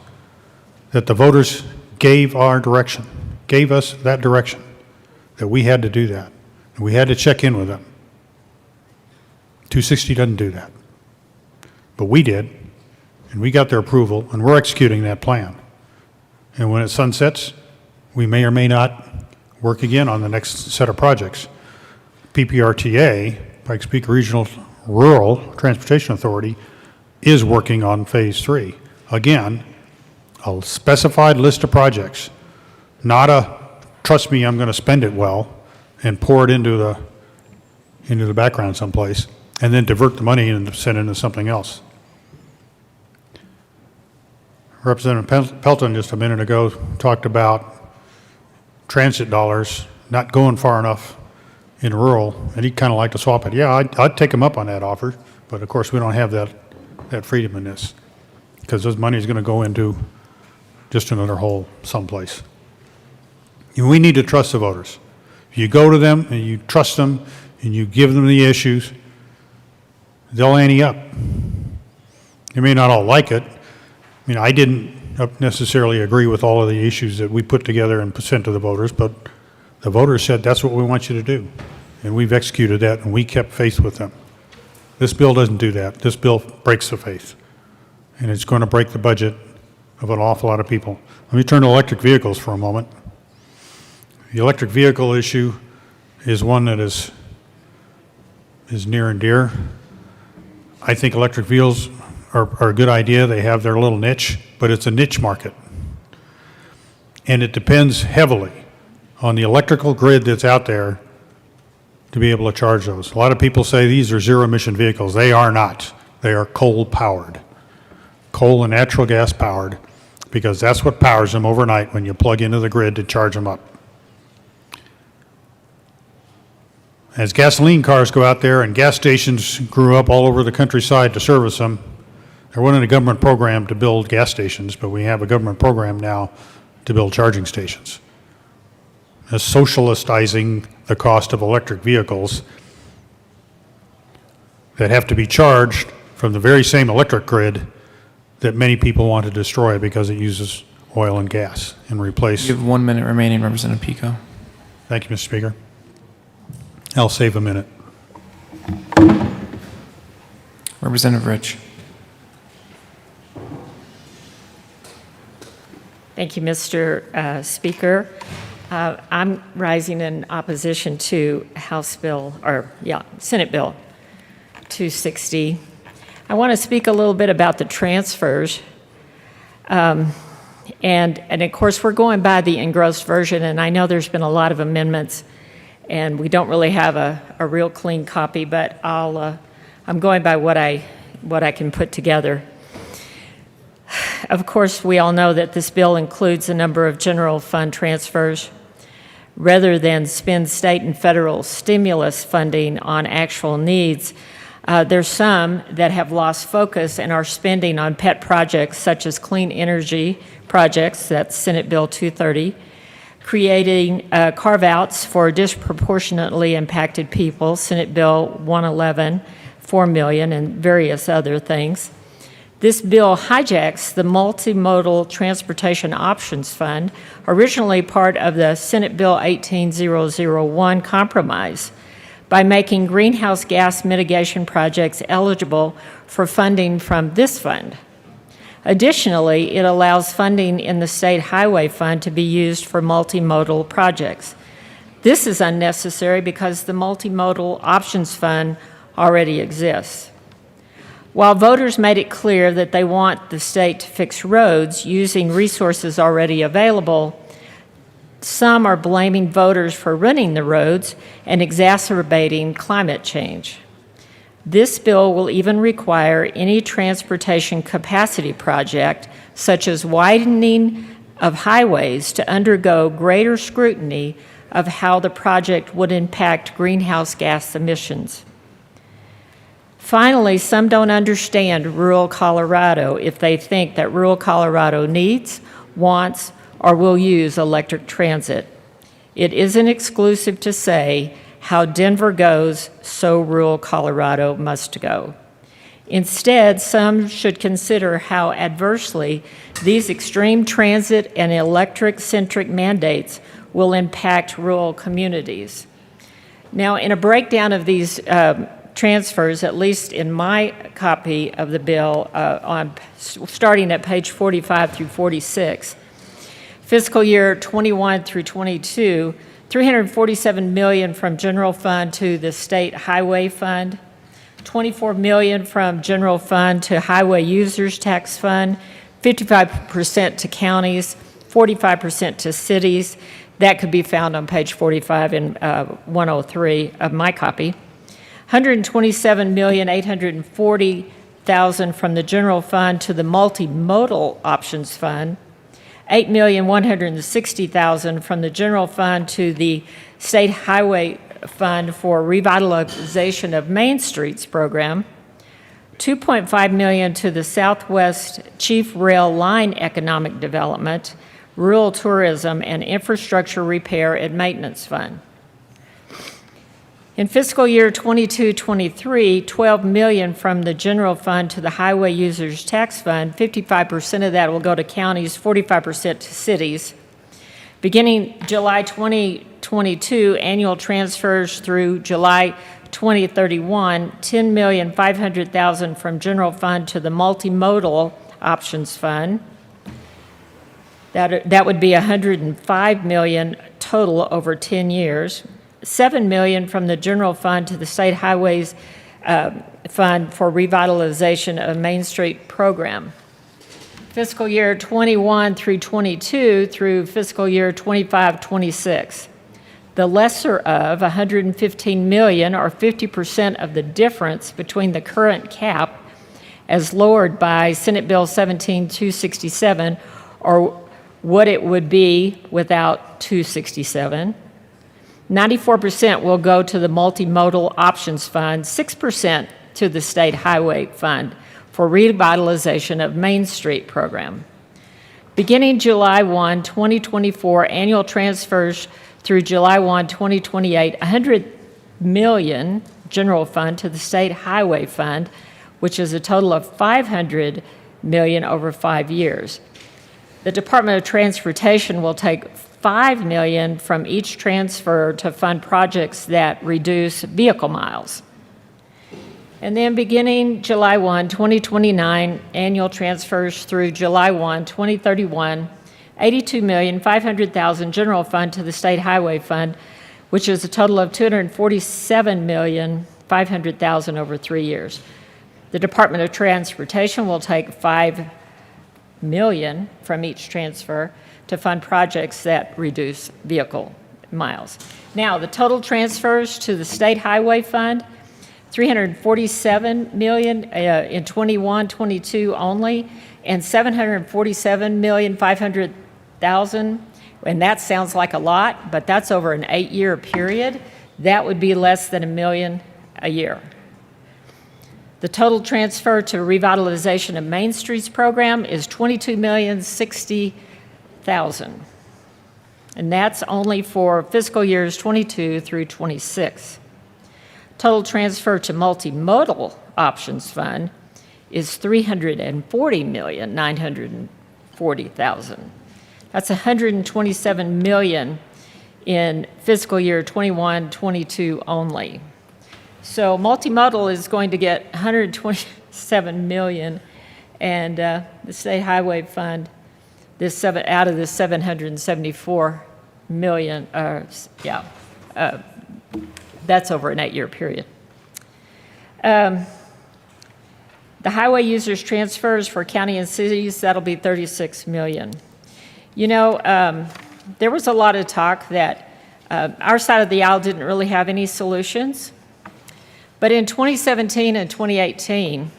that the voters gave our direction, gave us that direction, that we had to do that. And we had to check in with them. 260 doesn't do that. But we did, and we got their approval, and we're executing that plan. And when it sunsets, we may or may not work again on the next set of projects. PPRTA, Pikes Peak Regional Rural Transportation Authority, is working on Phase 3. Again, a specified list of projects, not a, trust me, I'm going to spend it well, and pour it into the background someplace, and then divert the money and send it into something else. Representative Pelton just a minute ago talked about transit dollars not going far enough in rural, and he'd kind of like to swap it. Yeah, I'd take him up on that offer, but of course we don't have that freedom in this, because this money is going to go into just another hole someplace. And we need to trust the voters. If you go to them and you trust them and you give them the issues, they'll ante up. You may not all like it. I mean, I didn't necessarily agree with all of the issues that we put together and sent to the voters, but the voters said that's what we want you to do. And we've executed that, and we kept faith with them. This bill doesn't do that. This bill breaks the faith. And it's going to break the budget of an awful lot of people. Let me turn to electric vehicles for a moment. The electric vehicle issue is one that is near and dear. I think electric vehicles are a good idea. They have their little niche, but it's a niche market. And it depends heavily on the electrical grid that's out there to be able to charge those. A lot of people say these are zero-emission vehicles. They are not. They are coal-powered. Coal and natural gas powered, because that's what powers them overnight when you plug into the grid to charge them up. As gasoline cars go out there and gas stations grew up all over the countryside to service them, there wasn't a government program to build gas stations, but we have a government program now to build charging stations. As socialistizing the cost of electric vehicles that have to be charged from the very same electric grid that many people want to destroy because it uses oil and gas and replace. You have 1 minute remaining, Representative Pico. Thank you, Mr. Speaker. I'll save a minute. Representative Rich. Thank you, Mr. Speaker. I'm rising in opposition to Senate Bill 260. I want to speak a little bit about the transfers. And of course, we're going by the engrossed version, and I know there's been a lot of amendments, and we don't really have a real clean copy, but I'm going by what I can put together. Of course, we all know that this bill includes a number of general fund transfers. Rather than spend state and federal stimulus funding on actual needs, there's some that have lost focus and are spending on pet projects such as clean energy projects, that's Senate Bill 230, creating carve-outs for disproportionately impacted people, Senate Bill 111, $4 million, and various other things. This bill hijacks the Multimodal Transportation Options Fund, originally part of the Senate Bill 18001 compromise, by making greenhouse gas mitigation projects eligible for funding from this fund. Additionally, it allows funding in the State Highway Fund to be used for multimodal projects. This is unnecessary because the Multimodal Options Fund already exists. While voters made it clear that they want the state to fix roads using resources already available, some are blaming voters for running the roads and exacerbating climate change. This bill will even require any transportation capacity project, such as widening of highways, to undergo greater scrutiny of how the project would impact greenhouse gas emissions. Finally, some don't understand rural Colorado if they think that rural Colorado needs, wants, or will use electric transit. It isn't exclusive to say, how Denver goes, so rural Colorado must go. Instead, some should consider how adversely these extreme transit and electric-centric mandates will impact rural communities. Now, in a breakdown of these transfers, at least in my copy of the bill, starting at page 45 through 46, fiscal year 21 through 22, $347 million from general fund to the state highway fund, $24 million from general fund to highway users tax fund, 55% to counties, 45% to cities. That could be found on page 45 and 103 of my copy. $127,840,000 from the general fund to the multimodal options fund, $8,160,000 from the general fund to the state highway fund for revitalization of Main Streets program, $2.5 million to the Southwest Chief Rail Line economic development, rural tourism, and infrastructure repair and maintenance fund. In fiscal year 22-23, $12 million from the general fund to the highway users tax fund. 55% of that will go to counties, 45% to cities. Beginning July 2022, annual transfers through July 2031, $10,500,000 from general fund to the multimodal options fund. That would be $105 million total over 10 years. $7 million from the general fund to the state highways fund for revitalization of Main Street program. Fiscal year 21 through 22 through fiscal year 25-26. The lesser of $115 million, or 50% of the difference between the current cap as lowered by Senate Bill 17-267, or what it would be without 267. 94% will go to the Multimodal Options Fund, 6% to the State Highway Fund for revitalization of Main Street program. Beginning July 1, 2024, annual transfers through July 1, 2028, $100 million general fund to the State Highway Fund, which is a total of $500 million over 5 years. The Department of Transportation will take $5 million from each transfer to fund projects that reduce vehicle miles. And then beginning July 1, 2029, annual transfers through July 1, 2031, $82,500,000 general fund to the State Highway Fund, which is a total of $247,500,000 over 3 years. The Department of Transportation will take $5 million from each transfer to fund projects that reduce vehicle miles. Now, the total transfers to the State Highway Fund, $347 million in 21-22 only, and $747,500,000, and that sounds like a lot, but that's over an 8-year period. That would be less than $1 million a year. The total transfer to revitalization of Main Streets program is $22,060,000, and that's only for fiscal years 22 through 26. Total transfer to Multimodal Options Fund is $340,940,000. That's $127 million in fiscal year 21-22 only. So multimodal is going to get $127 million, and the state highway fund out of this $774 million. That's over an 8-year period. The highway users transfers for county and cities, that'll be $36 million. You know, there was a lot of talk that our side of the aisle didn't really have any solutions. But in 2017 and 2018,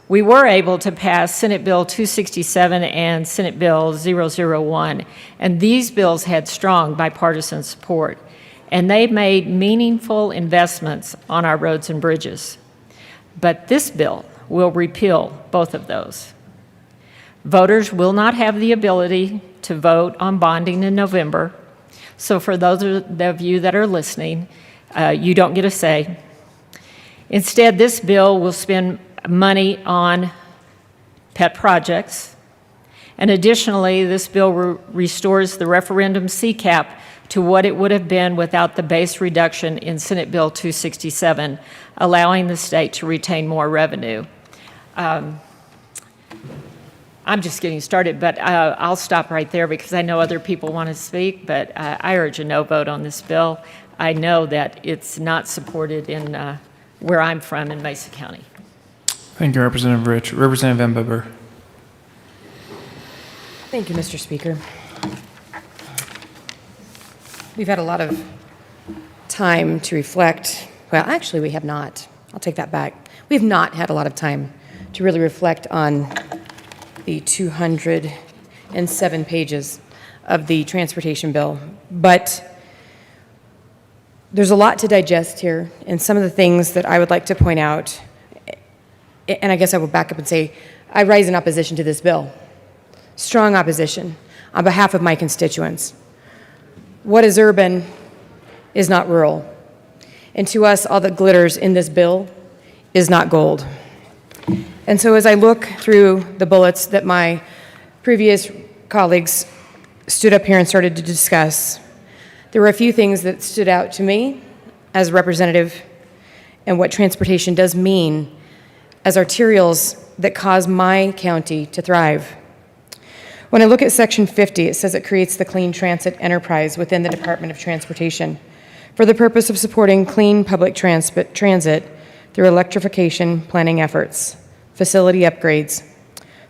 we were able to pass Senate Bill 267 and Senate Bill 001. And these bills had strong bipartisan support. And they made meaningful investments on our roads and bridges. But this bill will repeal both of those. Voters will not have the ability to vote on bonding in November. So for those of you that are listening, you don't get a say. Instead, this bill will spend money on pet projects. And additionally, this bill restores the referendum CCAP to what it would have been without the base reduction in Senate Bill 267, allowing the state to retain more revenue. I'm just getting started, but I'll stop right there because I know other people want to speak, but I urge a no vote on this bill. I know that it's not supported in where I'm from in Mesa County. Thank you, Representative Rich. Representative Van Bibber. Thank you, Mr. Speaker. We've had a lot of time to reflect. Well, actually, we have not. I'll take that back. We have not had a lot of time to really reflect on the 207 pages of the transportation bill. But there's a lot to digest here, and some of the things that I would like to point out, and I guess I will back up and say, I rise in opposition to this bill. Strong opposition on behalf of my constituents. What is urban is not rural. And to us, all that glitters in this bill is not gold. And so as I look through the bullets that my previous colleagues stood up here and started to discuss, there were a few things that stood out to me as a representative and what transportation does mean as arterials that cause my county to thrive. When I look at Section 50, it says it creates the Clean Transit Enterprise within the Department of Transportation for the purpose of supporting clean public transit through electrification planning efforts, facility upgrades,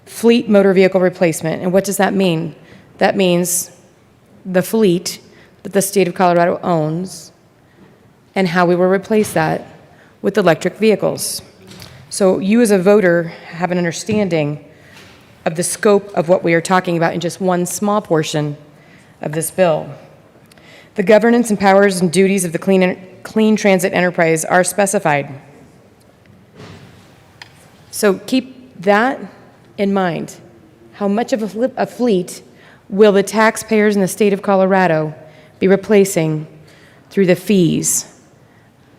fleet motor vehicle replacement. And what does that mean? That means the fleet that the state of Colorado owns and how we will replace that with electric vehicles. So you as a voter have an understanding of the scope of what we are talking about in just one small portion of this bill. The governance and powers and duties of the Clean Transit Enterprise are specified. So keep that in mind. How much of a fleet will the taxpayers in the state of Colorado be replacing through the fees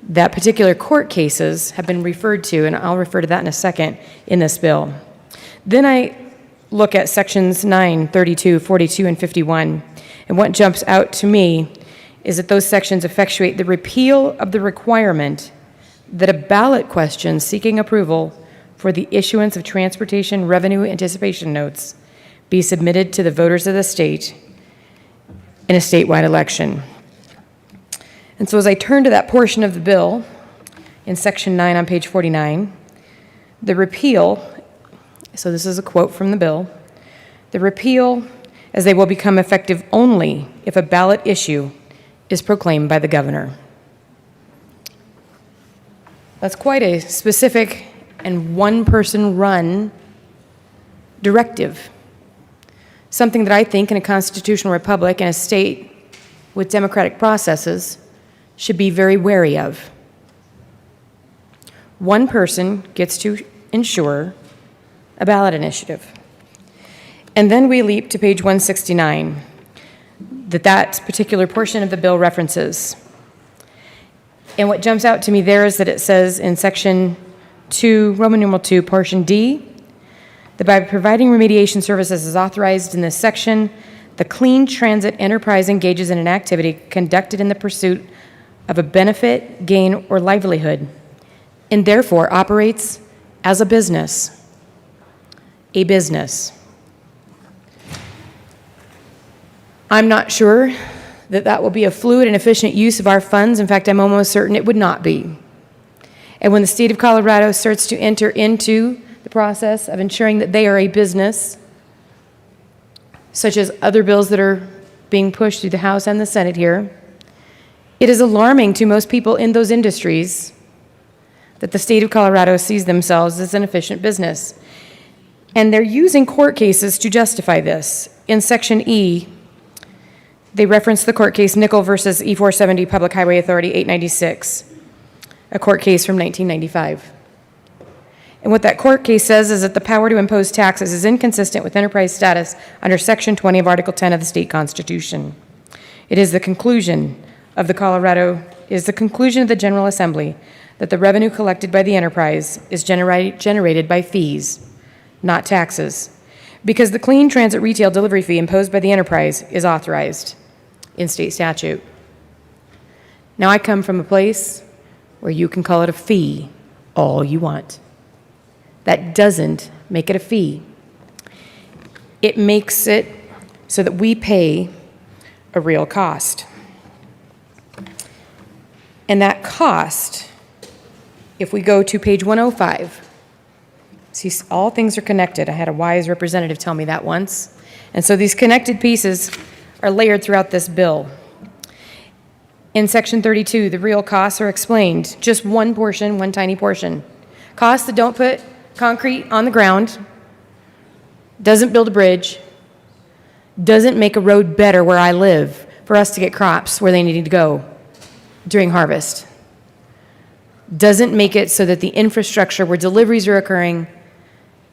that particular court cases have been referred to, and I'll refer to that in a second in this bill. Then I look at sections 9, 32, 42, and 51, and what jumps out to me is that those sections effectuate the repeal of the requirement that a ballot question seeking approval for the issuance of transportation revenue anticipation notes be submitted to the voters of the state in a statewide election. And so as I turn to that portion of the bill, in section 9 on page 49, the repeal, so this is a quote from the bill, the repeal, as they will become effective only if a ballot issue is proclaimed by the governor. That's quite a specific and one-person run directive. Something that I think in a constitutional republic and a state with democratic processes should be very wary of. One person gets to ensure a ballot initiative. And then we leap to page 169 that particular portion of the bill references. And what jumps out to me there is that it says in section to Roman numeral 2, portion D, that by providing remediation services as authorized in this section, the Clean Transit Enterprise engages in an activity conducted in the pursuit of a benefit, gain, or livelihood, and therefore operates as a business. A business. I'm not sure that that will be a fluid and efficient use of our funds. In fact, I'm almost certain it would not be. And when the state of Colorado starts to enter into the process of ensuring that they are a business, such as other bills that are being pushed through the House and the Senate here, it is alarming to most people in those industries that the state of Colorado sees themselves as an efficient business. And they're using court cases to justify this. In Section E, they reference the court case Nickel versus E470 Public Highway Authority 896, a court case from 1995. And what that court case says is that the power to impose taxes is inconsistent with enterprise status under Section 20 of Article 10 of the state constitution. It is the conclusion of the General Assembly that the revenue collected by the enterprise is generated by fees, not taxes, because the clean transit retail delivery fee imposed by the enterprise is authorized in state statute. Now, I come from a place where you can call it a fee all you want. That doesn't make it a fee. It makes it so that we pay a real cost. And that cost, if we go to page 105, see, all things are connected. I had a wise representative tell me that once. And so these connected pieces are layered throughout this bill. In Section 32, the real costs are explained. Just one portion, one tiny portion. Costs that don't put concrete on the ground, doesn't build a bridge, doesn't make a road better where I live for us to get crops where they need to go during harvest, doesn't make it so that the infrastructure where deliveries are occurring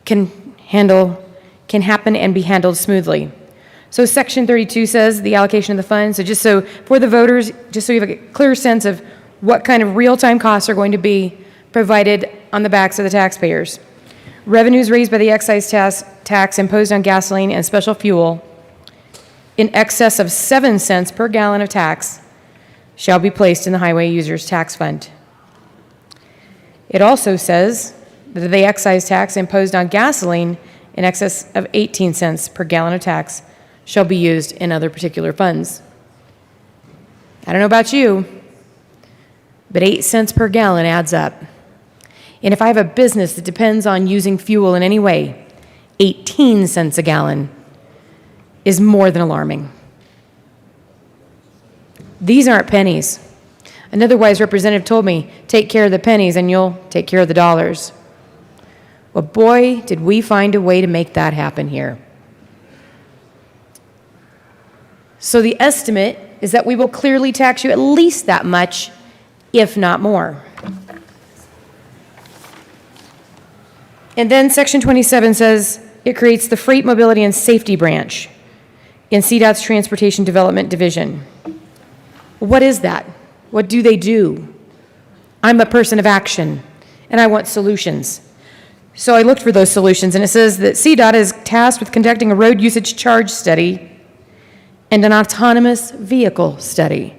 can happen and be handled smoothly. So Section 32 says the allocation of the funds, so just so for the voters, just so you have a clear sense of what kind of real-time costs are going to be provided on the backs of the taxpayers. Revenues raised by the excise tax imposed on gasoline and special fuel in excess of 7 cents per gallon of tax shall be placed in the Highway Users Tax Fund. It also says that the excise tax imposed on gasoline in excess of 18 cents per gallon of tax shall be used in other particular funds. I don't know about you, but 8 cents per gallon adds up. And if I have a business that depends on using fuel in any way, 18 cents a gallon is more than alarming. These aren't pennies. Another wise representative told me, take care of the pennies and you'll take care of the dollars. Well, boy, did we find a way to make that happen here. So the estimate is that we will clearly tax you at least that much, if not more. And then Section 27 says it creates the Freight Mobility and Safety Branch in CDOT's Transportation Development Division. What is that? What do they do? I'm a person of action, and I want solutions. So I looked for those solutions, and it says that CDOT is tasked with conducting a road usage charge study and an autonomous vehicle study.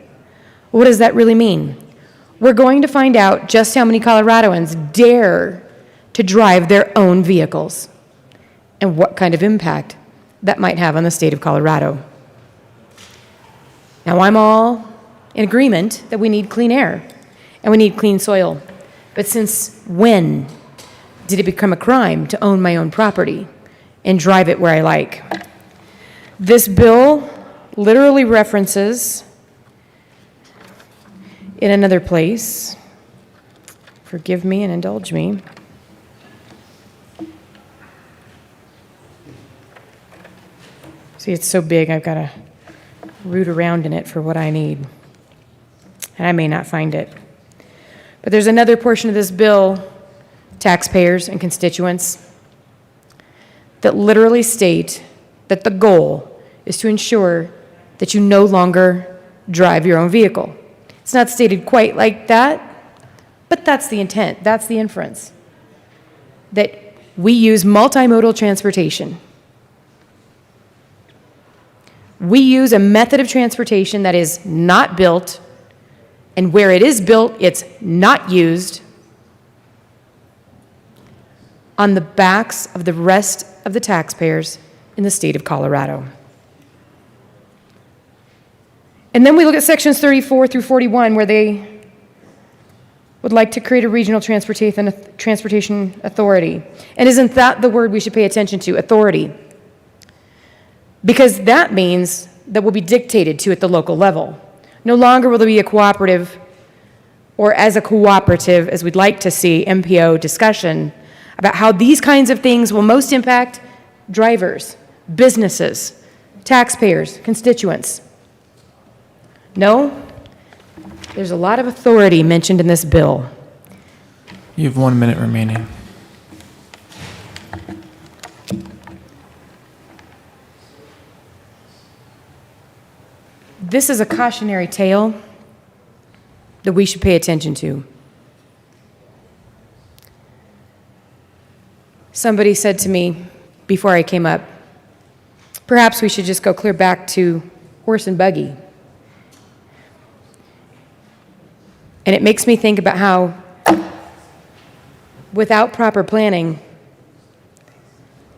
What does that really mean? We're going to find out just how many Coloradoans dare to drive their own vehicles and what kind of impact that might have on the state of Colorado. Now, I'm all in agreement that we need clean air and we need clean soil. But since when did it become a crime to own my own property and drive it where I like? This bill literally references in another place, forgive me and indulge me, see, it's so big, I've got to root around in it for what I need. And I may not find it. But there's another portion of this bill, taxpayers and constituents, that literally state that the goal is to ensure that you no longer drive your own vehicle. It's not stated quite like that, but that's the intent, that's the inference. that we use multimodal transportation. We use a method of transportation that is not built, and where it is built, it's not used, on the backs of the rest of the taxpayers in the state of Colorado. And then we look at sections 34 through 41, where they would like to create a regional transportation authority. And isn't that the word we should pay attention to, authority? Because that means that will be dictated to at the local level. No longer will there be a cooperative, or as a cooperative, as we'd like to see, MPO discussion about how these kinds of things will most impact drivers, businesses, taxpayers, constituents. No, there's a lot of authority mentioned in this bill. You have 1 minute remaining. This is a cautionary tale that we should pay attention to. Somebody said to me before I came up, perhaps we should just go clear back to horse and buggy. And it makes me think about how, without proper planning,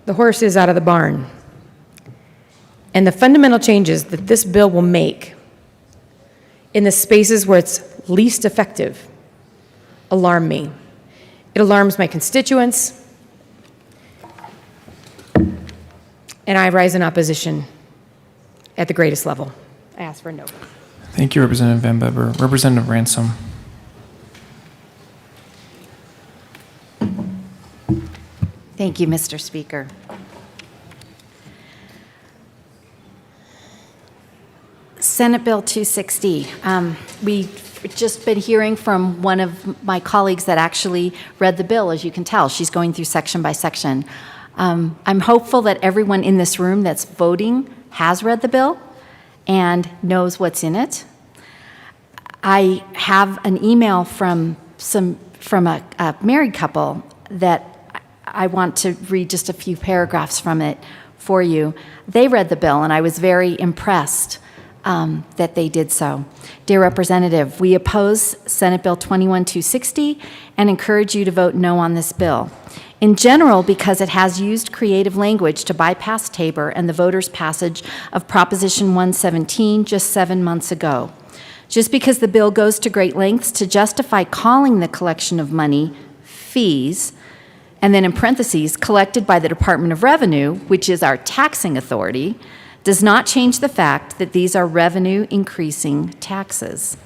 the horse is out of the barn. And the fundamental changes that this bill will make in the spaces where it's least effective alarm me. It alarms my constituents, and I rise in opposition at the greatest level. I ask for a no. Thank you, Representative Van Beber. Representative Ransom. Thank you, Mr. Speaker. Senate Bill 260. We've just been hearing from one of my colleagues that actually read the bill. As you can tell, she's going through section by section. I'm hopeful that everyone in this room that's voting has read the bill and knows what's in it. I have an email from a married couple that I want to read just a few paragraphs from it for you. They read the bill, and I was very impressed that they did so. Dear Representative, we oppose Senate Bill 21260 and encourage you to vote no on this bill. In general, because it has used creative language to bypass Tabor and the voters' passage of Proposition 117 just 7 months ago. Just because the bill goes to great lengths to justify calling the collection of money fees, and then in parentheses, collected by the Department of Revenue, which is our taxing authority, does not change the fact that these are revenue-increasing taxes.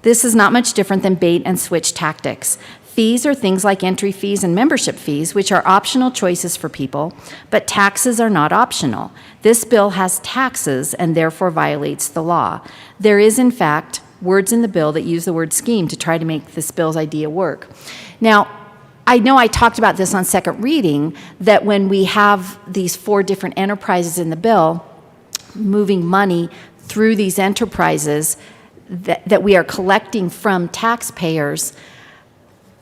This is not much different than bait-and-switch tactics. Fees are things like entry fees and membership fees, which are optional choices for people, but taxes are not optional. This bill has taxes and therefore violates the law. There is, in fact, words in the bill that use the word scheme to try to make this bill's idea work. Now, I know I talked about this on second reading, that when we have these 4 different enterprises in the bill, moving money through these enterprises that we are collecting from taxpayers,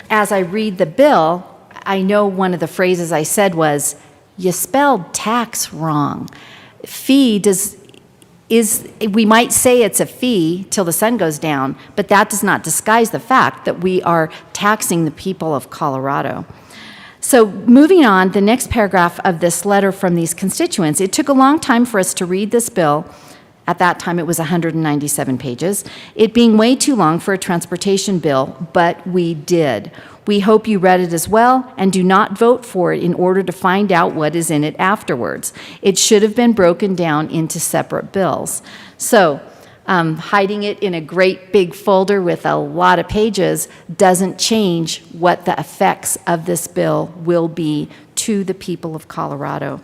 as I read the bill, I know one of the phrases I said was, you spelled tax wrong. Fee we might say it's a fee till the sun goes down, but that does not disguise the fact that we are taxing the people of Colorado. So moving on, the next paragraph of this letter from these constituents, it took a long time for us to read this bill. At that time, it was 197 pages, it being way too long for a transportation bill, but we did. We hope you read it as well and do not vote for it in order to find out what is in it afterwards. It should have been broken down into separate bills. So hiding it in a great big folder with a lot of pages doesn't change what the effects of this bill will be to the people of Colorado.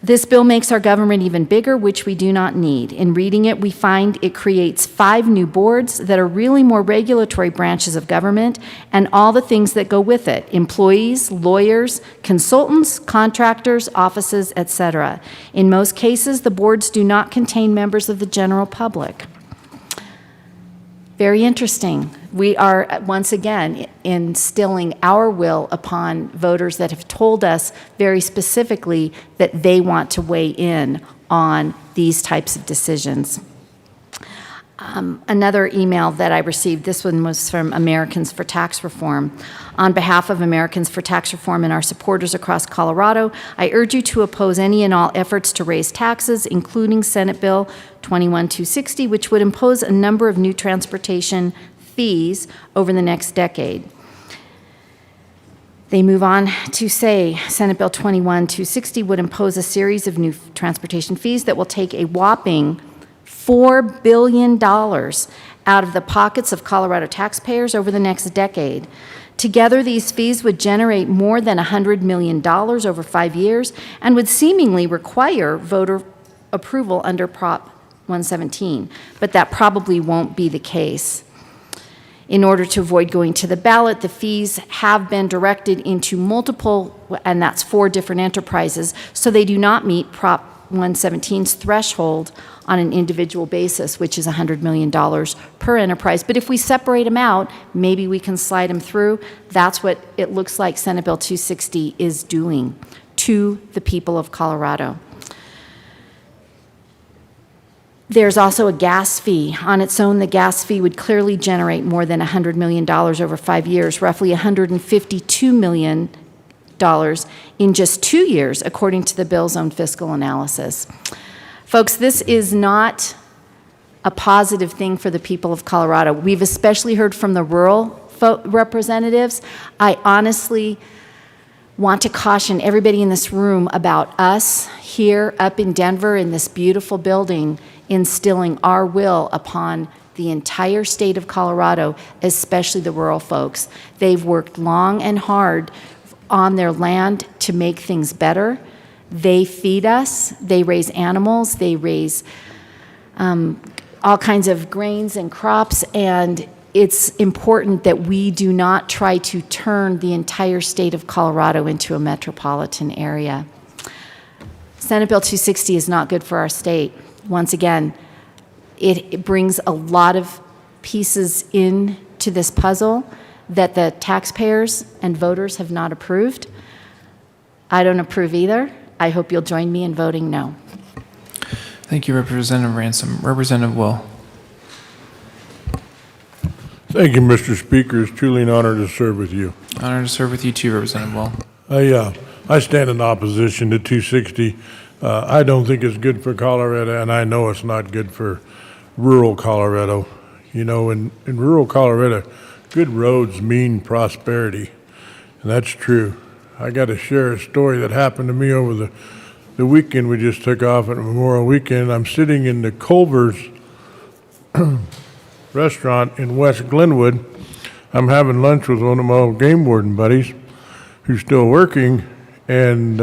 This bill makes our government even bigger, which we do not need. In reading it, we find it creates 5 new boards that are really more regulatory branches of government and all the things that go with it: employees, lawyers, consultants, contractors, offices, etc. In most cases, the boards do not contain members of the general public. Very interesting. We are, once again, instilling our will upon voters that have told us very specifically that they want to weigh in on these types of decisions. Another email that I received, this one was from Americans for Tax Reform. On behalf of Americans for Tax Reform and our supporters across Colorado, I urge you to oppose any and all efforts to raise taxes, including Senate Bill 21260, which would impose a number of new transportation fees over the next decade. They move on to say Senate Bill 21260 would impose a series of new transportation fees that will take a whopping $4 billion out of the pockets of Colorado taxpayers over the next decade. Together, these fees would generate more than $100 million over 5 years and would seemingly require voter approval under Prop 117, but that probably won't be the case. In order to avoid going to the ballot, the fees have been directed into multiple, and that's 4 different enterprises, so they do not meet Prop 117's threshold on an individual basis, which is $100 million per enterprise. But if we separate them out, maybe we can slide them through. That's what it looks like Senate Bill 260 is doing to the people of Colorado. There's also a gas fee. On its own, the gas fee would clearly generate more than $100 million over 5 years, roughly $152 million in just 2 years, according to the bill's own fiscal analysis. Folks, this is not a positive thing for the people of Colorado. We've especially heard from the rural representatives. I honestly want to caution everybody in this room about us here up in Denver in this beautiful building instilling our will upon the entire state of Colorado, especially the rural folks. They've worked long and hard on their land to make things better. They feed us, they raise animals, they raise all kinds of grains and crops, and it's important that we do not try to turn the entire state of Colorado into a metropolitan area. Senate Bill 260 is not good for our state. Once again, it brings a lot of pieces into this puzzle that the taxpayers and voters have not approved. I don't approve either. I hope you'll join me in voting no. Thank you, Representative Ransom. Representative Will. Thank you, Mr. Speaker. It's truly an honor to serve with you. Honor to serve with you too, Representative Will. I stand in opposition to 260. I don't think it's good for Colorado, and I know it's not good for rural Colorado. You know, in rural Colorado, good roads mean prosperity, and that's true. I got to share a story that happened to me over the weekend. We just took off at Memorial Weekend. I'm sitting in the Culver's restaurant in West Glenwood. I'm having lunch with one of my old game warden buddies who's still working, and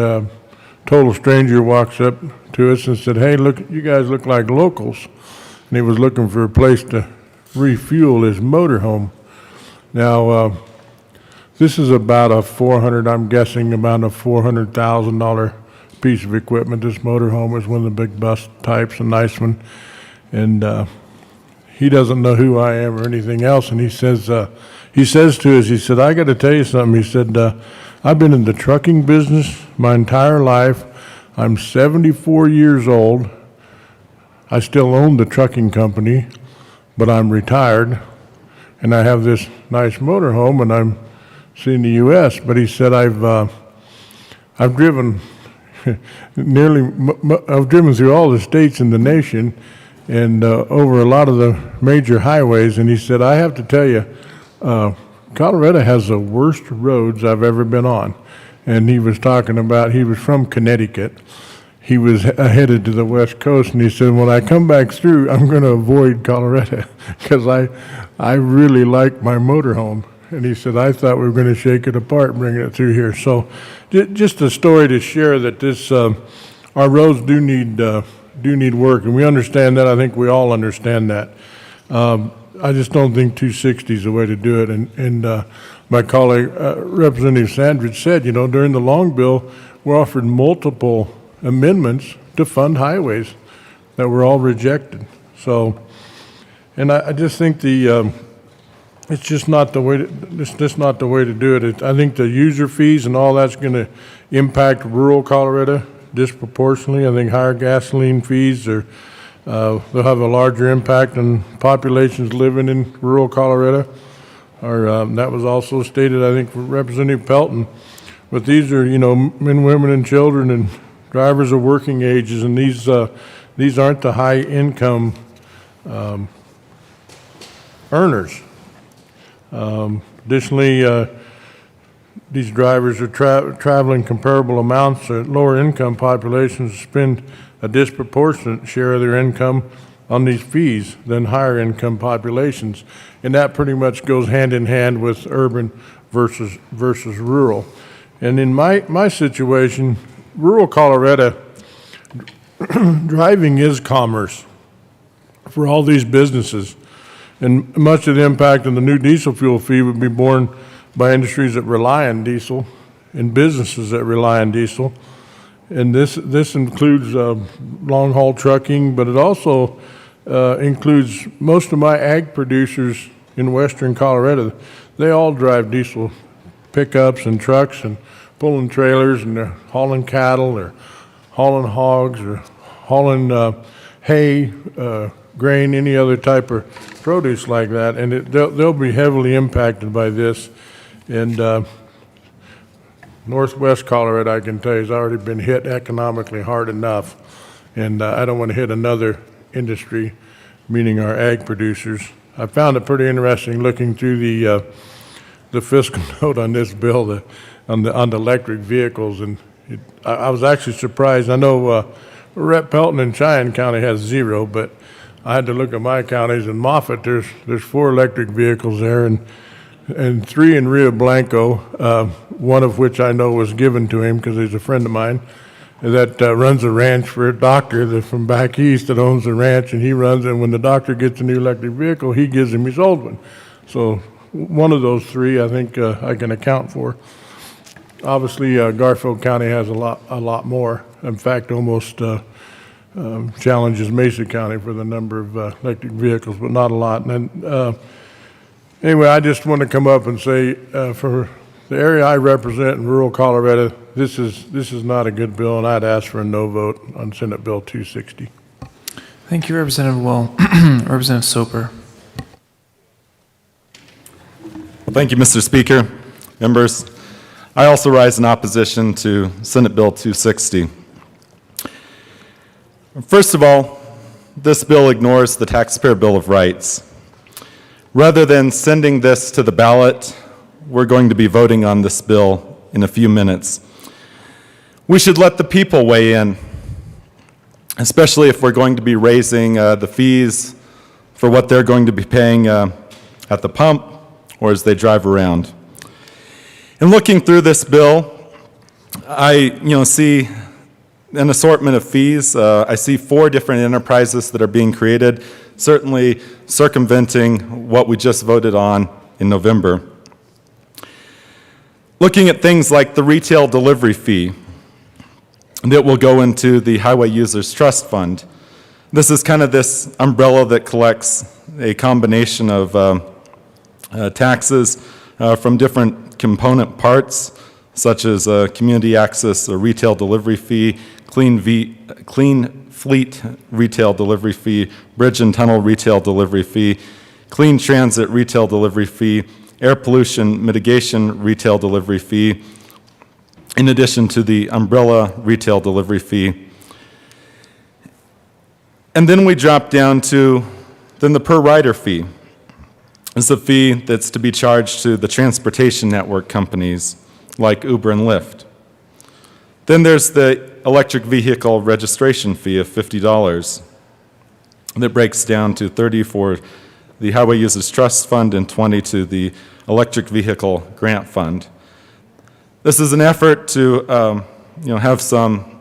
total stranger walks up to us and said, "Hey, look, you guys look like locals." And he was looking for a place to refuel his motorhome. Now, this is about I'm guessing about a $400,000 piece of equipment. This motorhome is one of the big bus types, a nice one. And he doesn't know who I am or anything else. And he says to us, he said, "I got to tell you something." He said, "I've been in the trucking business my entire life. I'm 74 years old. I still own the trucking company, but I'm retired. And I have this nice motorhome, and I'm seeing the U.S." But he said, I've driven I've driven through all the states in the nation and over a lot of the major highways. And he said, "I have to tell you, Colorado has the worst roads I've ever been on." And he was talking about, he was from Connecticut. He was headed to the West Coast, and he said, "When I come back through, I'm going to avoid Colorado because I really like my motorhome." And he said, "I thought we were going to shake it apart and bring it through here." So just a story to share that this, our roads do need work, and we understand that. I think we all understand that. I just don't think 260 is the way to do it. And my colleague, Representative Sandridge said, you know, during the long bill, we're offered multiple amendments to fund highways that were all rejected. So And I just think it's just not the way to do it. I think the user fees and all that's going to impact rural Colorado disproportionately. I think higher gasoline fees they'll have a larger impact on populations living in rural Colorado. That was also stated, I think, for Representative Pelton. But these are, men, women, and children, and drivers of working ages, and these aren't the high income earners. Additionally, these drivers are traveling comparable amounts. Lower income populations spend a disproportionate share of their income on these fees than higher income populations. And that pretty much goes hand in hand with urban versus rural. And in my situation, rural Colorado, driving is commerce for all these businesses. And much of the impact of the new diesel fuel fee would be borne by industries that rely on diesel and businesses that rely on diesel. And this includes long-haul trucking, but it also includes most of my ag producers in western Colorado. They all drive diesel pickups and trucks and pulling trailers, and they're hauling cattle, or hauling hogs, or hauling hay, grain, any other type of produce like that, and they'll be heavily impacted by this. And northwest Colorado, I can tell you, has already been hit economically hard enough, and I don't want to hit another industry, meaning our ag producers. I found it pretty interesting looking through the fiscal note on this bill, on the electric vehicles, and I was actually surprised. I know Rep. Pelton in Cheyenne County has 0, but I had to look at my counties. In Moffett, there's 4 electric vehicles there, and 3 in Rio Blanco, one of which I know was given to him because he's a friend of mine that runs a ranch for a doctor that's from back east that owns the ranch, and he runs, and when the doctor gets a new electric vehicle, he gives him his old one. So one of those 3 I think I can account for. Obviously, Garfield County has a lot more. In fact, almost challenges Mesa County for the number of electric vehicles, but not a lot. And anyway, I just want to come up and say, for the area I represent in rural Colorado, this is not a good bill, and I'd ask for a no vote on Senate Bill 260. Thank you, Representative Well. Representative Soper. Thank you, Mr. Speaker. Members, I also rise in opposition to Senate Bill 260. First of all, this bill ignores the Taxpayer Bill of Rights. Rather than sending this to the ballot, we're going to be voting on this bill in a few minutes. We should let the people weigh in, especially if we're going to be raising the fees for what they're going to be paying at the pump or as they drive around. In looking through this bill, I see an assortment of fees. I see 4 different enterprises that are being created, certainly circumventing what we just voted on in November. Looking at things like the retail delivery fee that will go into the Highway Users Trust Fund. This is kind of this umbrella that collects a combination of taxes from different component parts, such as community access, a retail delivery fee, clean fleet retail delivery fee, bridge and tunnel retail delivery fee, clean transit retail delivery fee, air pollution mitigation retail delivery fee, in addition to the umbrella retail delivery fee. And then we drop down to the per rider fee. It's a fee that's to be charged to the transportation network companies like Uber and Lyft. Then there's the electric vehicle registration fee of $50 that breaks down to $30 for the Highway Users Trust Fund and $20 to the Electric Vehicle Grant Fund. This is an effort to have some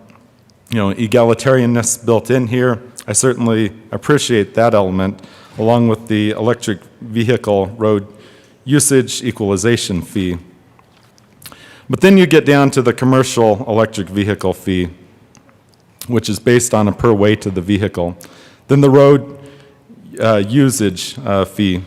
egalitarianness built in here. I certainly appreciate that element, along with the electric vehicle road usage equalization fee. But then you get down to the commercial electric vehicle fee, which is based on a per weight of the vehicle. Then the road usage fee.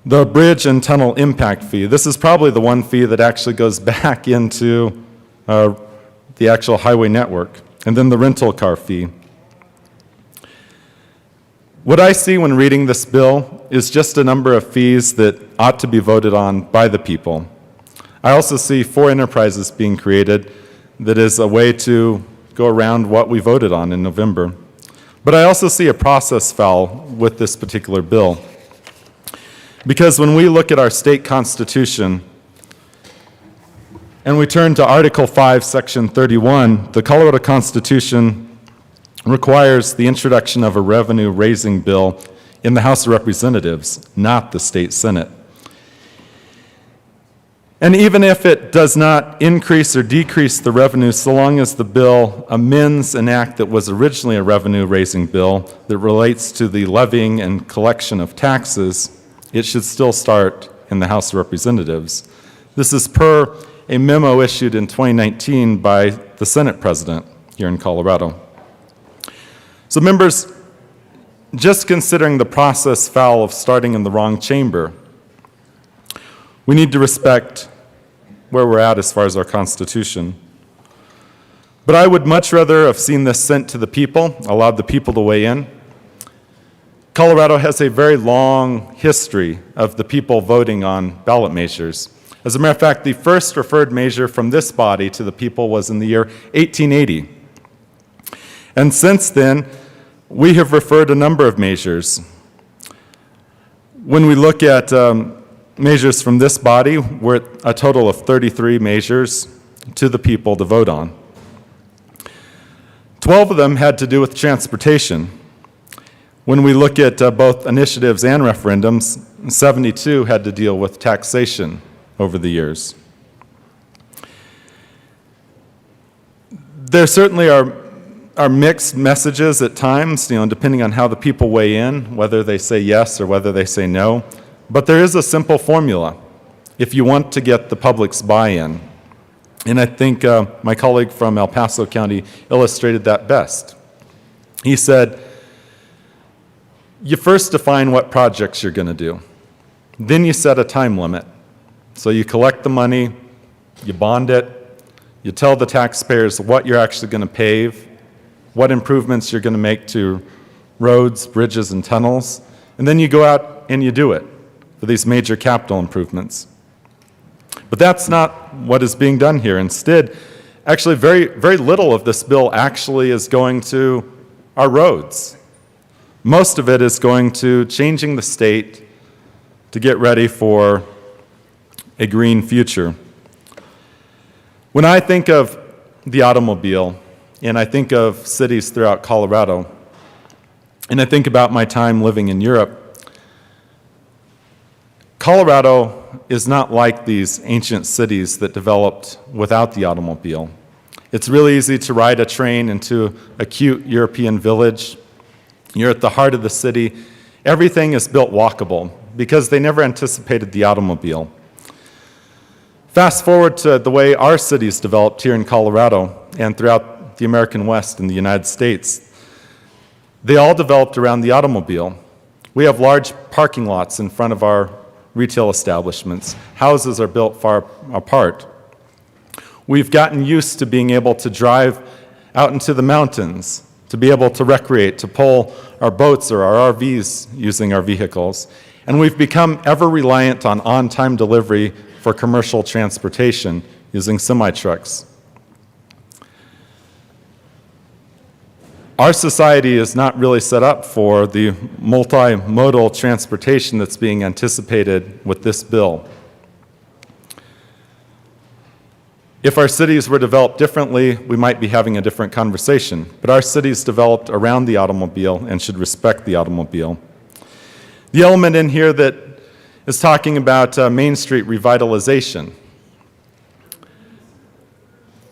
The bridge and tunnel impact fee. This is probably the one fee that actually goes back into the actual highway network. And then the rental car fee. What I see when reading this bill is just a number of fees that ought to be voted on by the people. I also see 4 enterprises being created that is a way to go around what we voted on in November. But I also see a process foul with this particular bill. Because when we look at our state constitution and we turn to Article 5, Section 31, the Colorado Constitution requires the introduction of a revenue-raising bill in the House of Representatives, not the state Senate. And even if it does not increase or decrease the revenue, so long as the bill amends an act that was originally a revenue-raising bill that relates to the levying and collection of taxes, it should still start in the House of Representatives. This is per a memo issued in 2019 by the Senate President here in Colorado. So members, just considering the process foul of starting in the wrong chamber, we need to respect where we're at as far as our Constitution. But I would much rather have seen this sent to the people, allowed the people to weigh in. Colorado has a very long history of the people voting on ballot measures. As a matter of fact, the first referred measure from this body to the people was in the year 1880. And since then, we have referred a number of measures. When we look at measures from this body, we're at a total of 33 measures to the people to vote on. 12 of them had to do with transportation. When we look at both initiatives and referendums, 72 had to deal with taxation over the years. There certainly are mixed messages at times, depending on how the people weigh in, whether they say yes or whether they say no. But there is a simple formula if you want to get the public's buy-in. And I think my colleague from El Paso County illustrated that best. He said, you first define what projects you're going to do. Then you set a time limit. So you collect the money, you bond it, you tell the taxpayers what you're actually going to pave, what improvements you're going to make to roads, bridges, and tunnels, and then you go out and you do it for these major capital improvements. But that's not what is being done here. Instead, actually very, very little of this bill actually is going to our roads. Most of it is going to changing the state to get ready for a green future. When I think of the automobile, and I think of cities throughout Colorado, and I think about my time living in Europe, Colorado is not like these ancient cities that developed without the automobile. It's really easy to ride a train into a cute European village. You're at the heart of the city. Everything is built walkable because they never anticipated the automobile. Fast forward to the way our cities developed here in Colorado and throughout the American West and the United States. They all developed around the automobile. We have large parking lots in front of our retail establishments. Houses are built far apart. We've gotten used to being able to drive out into the mountains, to be able to recreate, to pull our boats or our RVs using our vehicles. And we've become ever reliant on on-time delivery for commercial transportation using semi-trucks. Our society is not really set up for the multimodal transportation that's being anticipated with this bill. If our cities were developed differently, we might be having a different conversation. But our cities developed around the automobile and should respect the automobile. The element in here that is talking about Main Street revitalization.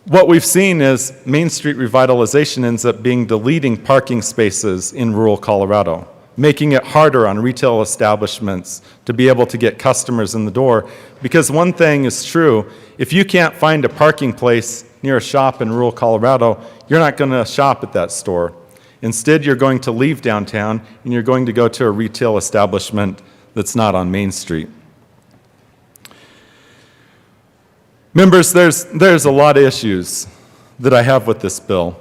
What we've seen is Main Street revitalization ends up being deleting parking spaces in rural Colorado, making it harder on retail establishments to be able to get customers in the door. Because one thing is true, if you can't find a parking place near a shop in rural Colorado, you're not going to shop at that store. Instead, you're going to leave downtown and you're going to go to a retail establishment that's not on Main Street. Members, there's a lot of issues that I have with this bill.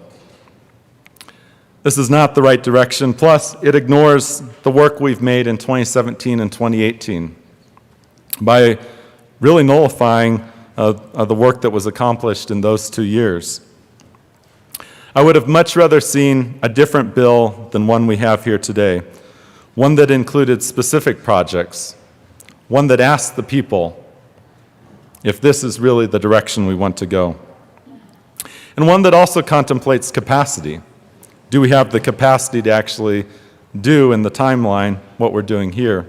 This is not the right direction. Plus, it ignores the work we've made in 2017 and 2018 by really nullifying the work that was accomplished in those 2 years. I would have much rather seen a different bill than one we have here today, one that included specific projects, one that asked the people if this is really the direction we want to go, and one that also contemplates capacity. Do we have the capacity to actually do in the timeline what we're doing here?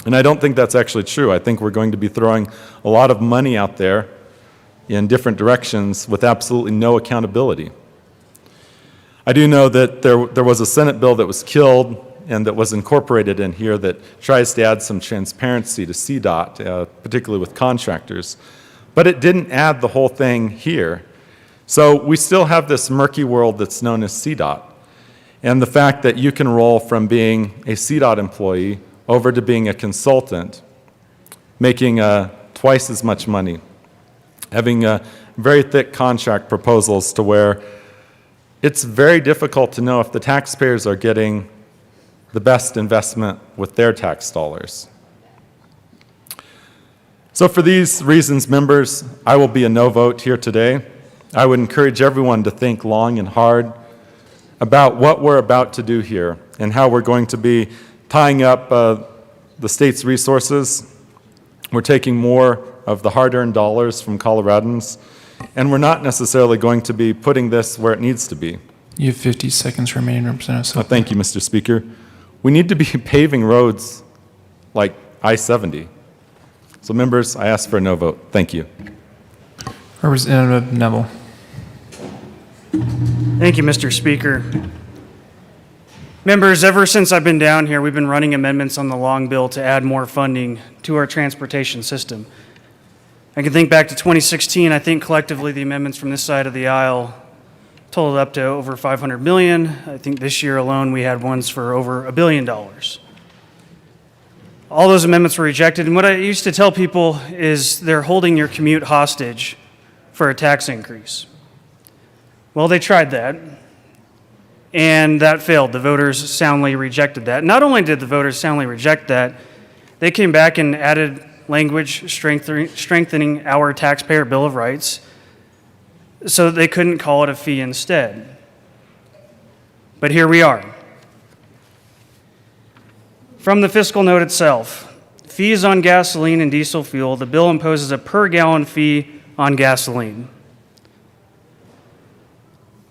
And I don't think that's actually true. I think we're going to be throwing a lot of money out there in different directions with absolutely no accountability. I do know that there was a Senate bill that was killed and that was incorporated in here that tries to add some transparency to CDOT, particularly with contractors. But it didn't add the whole thing here. So we still have this murky world that's known as CDOT. And the fact that you can roll from being a CDOT employee over to being a consultant, making twice as much money, having very thick contract proposals to where it's very difficult to know if the taxpayers are getting the best investment with their tax dollars. So for these reasons, members, I will be a no vote here today. I would encourage everyone to think long and hard about what we're about to do here and how we're going to be tying up the state's resources. We're taking more of the hard-earned dollars from Coloradans, and we're not necessarily going to be putting this where it needs to be. You have 50 seconds remaining, Representative Silva. Thank you, Mr. Speaker. We need to be paving roads like I-70. So members, I ask for a no vote. Thank you. Representative Neville. Thank you, Mr. Speaker. Members, ever since I've been down here, we've been running amendments on the long bill to add more funding to our transportation system. I can think back to 2016. I think collectively the amendments from this side of the aisle totaled up to over $500 million. I think this year alone we had ones for over $1 billion. All those amendments were rejected, and what I used to tell people is they're holding your commute hostage for a tax increase. Well, they tried that, and that failed. The voters soundly rejected that. Not only did the voters soundly reject that, they came back and added language strengthening our taxpayer Bill of Rights so that they couldn't call it a fee instead. But here we are. From the fiscal note itself, fees on gasoline and diesel fuel, the bill imposes a per gallon fee on gasoline.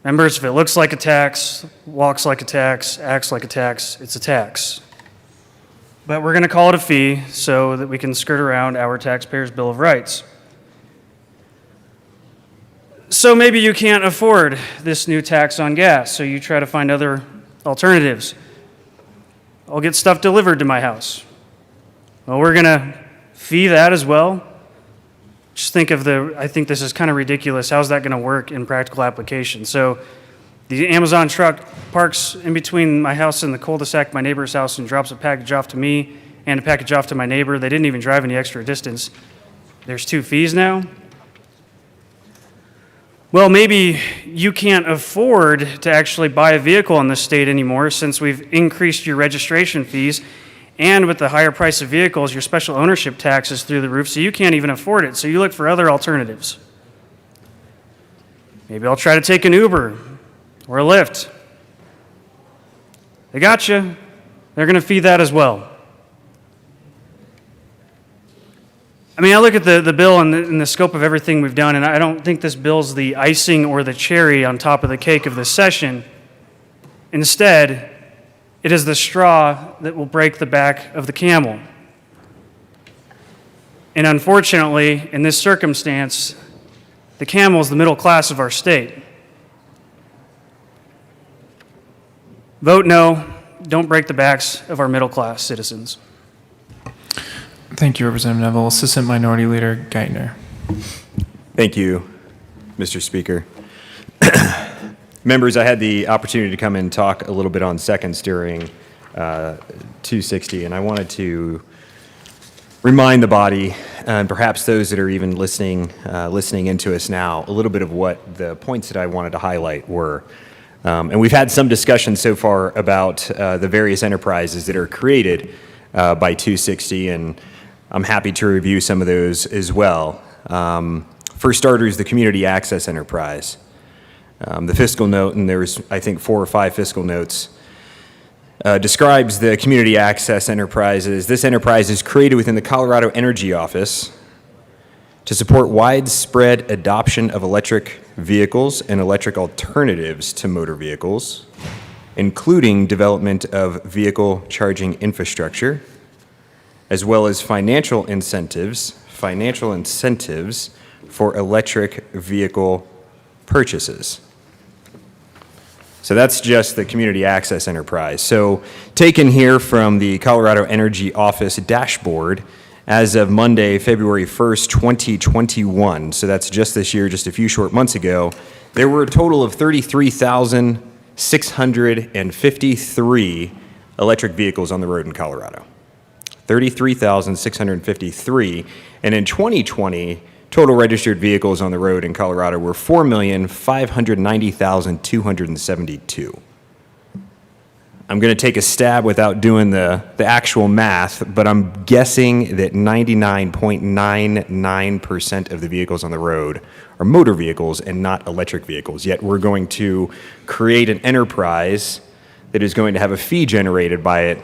Members, if it looks like a tax, walks like a tax, acts like a tax, it's a tax. But we're going to call it a fee so that we can skirt around our taxpayers' Bill of Rights. So maybe you can't afford this new tax on gas, so you try to find other alternatives. I'll get stuff delivered to my house. Well, we're going to fee that as well. Just think of I think this is kind of ridiculous. How's that going to work in practical application? So the Amazon truck parks in between my house and the cul-de-sac of my neighbor's house and drops a package off to me and a package off to my neighbor. They didn't even drive any extra distance. There's 2 fees now? Well, maybe you can't afford to actually buy a vehicle in this state anymore since we've increased your registration fees, and with the higher price of vehicles, your special ownership tax is through the roof, so you can't even afford it. So you look for other alternatives. Maybe I'll try to take an Uber or a Lyft. They got you. They're going to fee that as well. I mean, I look at the bill and the scope of everything we've done, and I don't think this bill's the icing or the cherry on top of the cake of this session. Instead, it is the straw that will break the back of the camel. And unfortunately, in this circumstance, the camel is the middle class of our state. Vote no. Don't break the backs of our middle class citizens. Thank you, Representative Neville. Assistant Minority Leader Geithner. Thank you, Mr. Speaker. Members, I had the opportunity to come and talk a little bit on seconds during 260, and I wanted to remind the body, and perhaps those that are even listening into us now, a little bit of what the points that I wanted to highlight were. And we've had some discussion so far about the various enterprises that are created by 260, and I'm happy to review some of those as well. For starters, the Community Access Enterprise. The fiscal note, and there's, I think, 4 or 5 fiscal notes, describes the Community Access Enterprises. This enterprise is created within the Colorado Energy Office to support widespread adoption of electric vehicles and electric alternatives to motor vehicles, including development of vehicle charging infrastructure, as well as financial incentives for electric vehicle purchases. So that's just the Community Access Enterprise. So taken here from the Colorado Energy Office dashboard as of Monday, February 1st, 2021, so that's just this year, just a few short months ago, there were a total of 33,653 electric vehicles on the road in Colorado. 33,653. And in 2020, total registered vehicles on the road in Colorado were 4,590,272. I'm going to take a stab without doing the actual math, but I'm guessing that 99.99% of the vehicles on the road are motor vehicles and not electric vehicles. Yet we're going to create an enterprise that is going to have a fee generated by it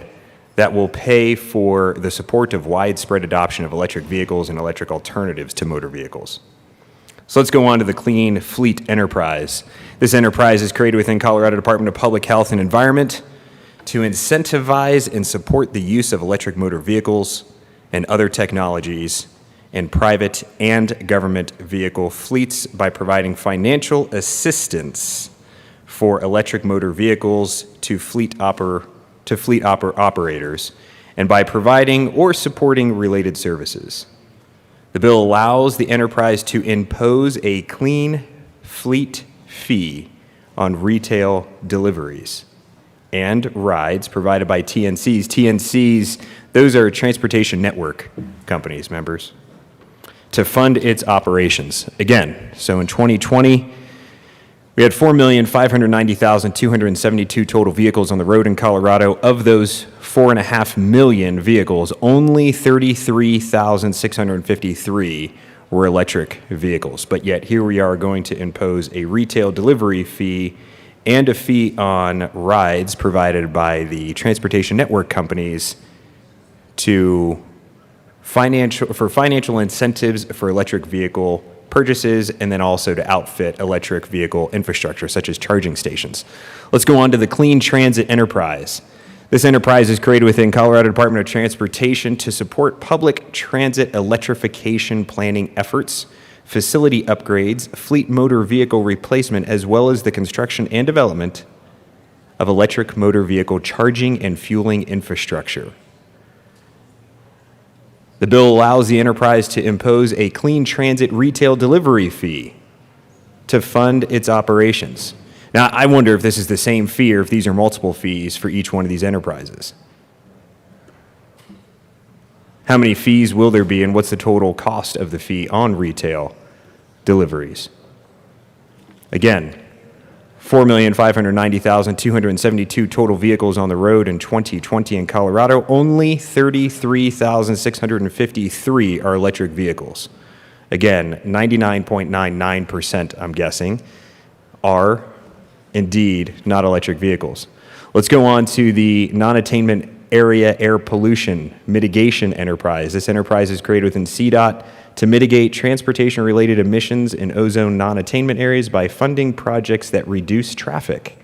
that will pay for the support of widespread adoption of electric vehicles and electric alternatives to motor vehicles. So let's go on to the Clean Fleet Enterprise. This enterprise is created within Colorado Department of Public Health and Environment to incentivize and support the use of electric motor vehicles and other technologies in private and government vehicle fleets by providing financial assistance for electric motor vehicles to fleet operators and by providing or supporting related services. The bill allows the enterprise to impose a clean fleet fee on retail deliveries and rides provided by TNCs. TNCs, those are transportation network companies, members, to fund its operations. Again, so in 2020, we had 4,590,272 total vehicles on the road in Colorado. Of those 4.5 million vehicles, only 33,653 were electric vehicles. But yet here we are going to impose a retail delivery fee and a fee on rides provided by the transportation network companies for financial incentives for electric vehicle purchases, and then also to outfit electric vehicle infrastructure, such as charging stations. Let's go on to the Clean Transit Enterprise. This enterprise is created within Colorado Department of Transportation to support public transit electrification planning efforts, facility upgrades, fleet motor vehicle replacement, as well as the construction and development of electric motor vehicle charging and fueling infrastructure. The bill allows the enterprise to impose a clean transit retail delivery fee to fund its operations. Now, I wonder if this is the same fee or if these are multiple fees for each one of these enterprises. How many fees will there be, and what's the total cost of the fee on retail deliveries? Again, 4,590,272 total vehicles on the road in 2020 in Colorado. Only 33,653 are electric vehicles. Again, 99.99%, I'm guessing, are indeed not electric vehicles. Let's go on to the non-attainment area air pollution mitigation enterprise. This enterprise is created within CDOT to mitigate transportation-related emissions in ozone non-attainment areas by funding projects that reduce traffic.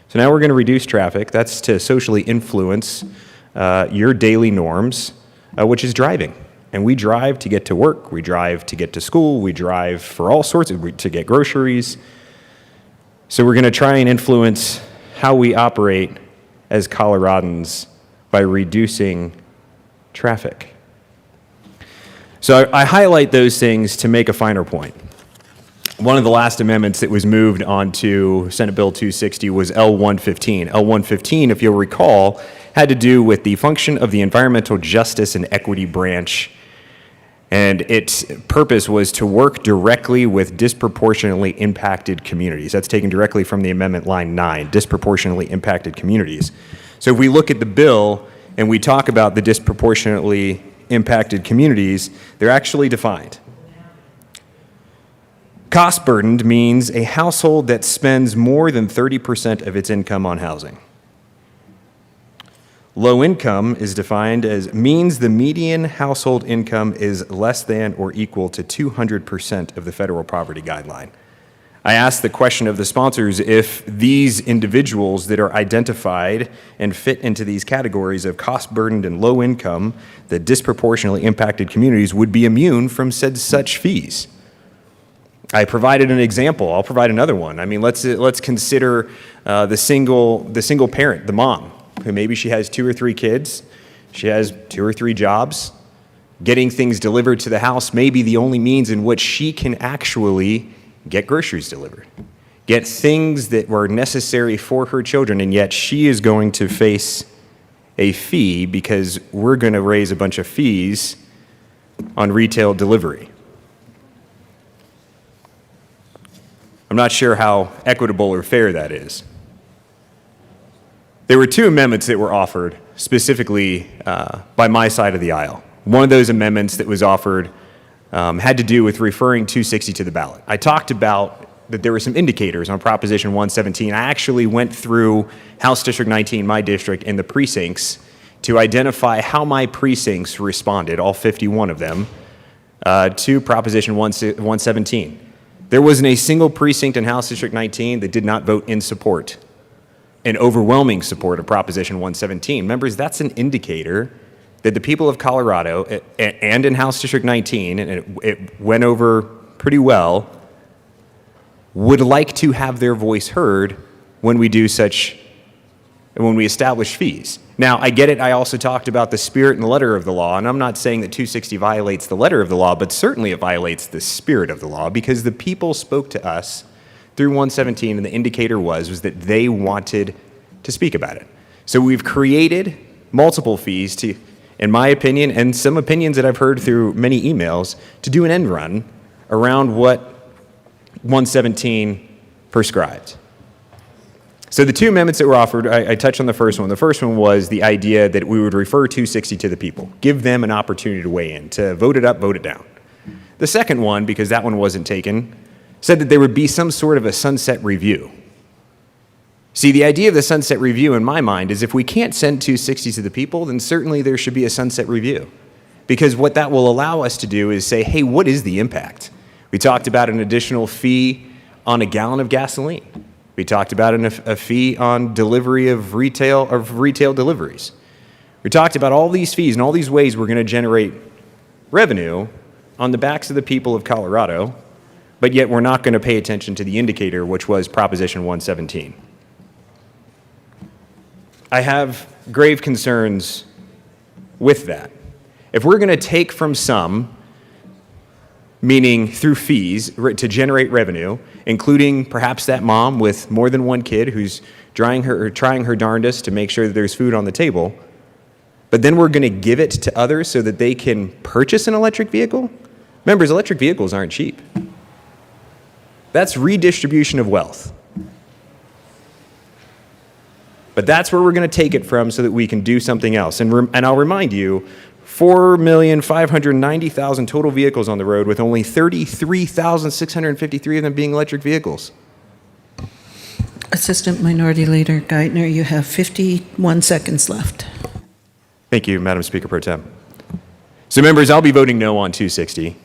So now we're going to reduce traffic. That's to socially influence your daily norms, which is driving. And we drive to get to work, we drive to get to school, we drive for all sorts of, to get groceries. So we're going to try and influence how we operate as Coloradans by reducing traffic. So I highlight those things to make a finer point. One of the last amendments that was moved onto Senate Bill 260 was L115. L115, if you'll recall, had to do with the function of the Environmental Justice and Equity Branch, and its purpose was to work directly with disproportionately impacted communities. That's taken directly from the amendment line 9, disproportionately impacted communities. So if we look at the bill and we talk about the disproportionately impacted communities, they're actually defined. Cost burdened means a household that spends more than 30% of its income on housing. Low income is defined as means the median household income is less than or equal to 200% of the federal poverty guideline. I asked the question of the sponsors if these individuals that are identified and fit into these categories of cost burdened and low income, the disproportionately impacted communities, would be immune from such fees. I provided an example. I'll provide another one. I mean, let's consider the single parent, the mom, who maybe she has 2 or 3 kids, she has 2 or 3 jobs. Getting things delivered to the house may be the only means in which she can actually get groceries delivered, get things that were necessary for her children, and yet she is going to face a fee because we're going to raise a bunch of fees on retail delivery. I'm not sure how equitable or fair that is. There were 2 amendments that were offered specifically by my side of the aisle. One of those amendments that was offered had to do with referring 260 to the ballot. I talked about that there were some indicators on Proposition 117. I actually went through House District 19, my district, and the precincts to identify how my precincts responded, all 51 of them, to Proposition 117. There wasn't a single precinct in House District 19 that did not vote in support, in overwhelming support of Proposition 117. Members, that's an indicator that the people of Colorado, and in House District 19, and it went over pretty well, would like to have their voice heard when we establish fees. Now, I get it. I also talked about the spirit and the letter of the law, and I'm not saying that 260 violates the letter of the law, but certainly it violates the spirit of the law because the people spoke to us through 117, and the indicator was that they wanted to speak about it. So we've created multiple fees to, in my opinion, and some opinions that I've heard through many emails, to do an end run around what 117 prescribed. So the 2 amendments that were offered, I touched on the first one. The first one was the idea that we would refer 260 to the people, give them an opportunity to weigh in, to vote it up, vote it down. The second one, because that one wasn't taken, said that there would be some sort of a sunset review. See, the idea of the sunset review in my mind is if we can't send 260 to the people, then certainly there should be a sunset review. Because what that will allow us to do is say, hey, what is the impact? We talked about an additional fee on a gallon of gasoline. We talked about a fee on delivery of retail deliveries. We talked about all these fees and all these ways we're going to generate revenue on the backs of the people of Colorado, but yet we're not going to pay attention to the indicator, which was Proposition 117. I have grave concerns with that. If we're going to take from some, meaning through fees to generate revenue, including perhaps that mom with more than one kid who's trying her darndest to make sure that there's food on the table, but then we're going to give it to others so that they can purchase an electric vehicle? Members, electric vehicles aren't cheap. That's redistribution of wealth. But that's where we're going to take it from so that we can do something else. And I'll remind you, 4,590,000 total vehicles on the road, with only 33,653 of them being electric vehicles. Assistant Minority Leader Geithner, you have 51 seconds left. Thank you, Madam Speaker Pro Tem. So members, I'll be voting no on 260.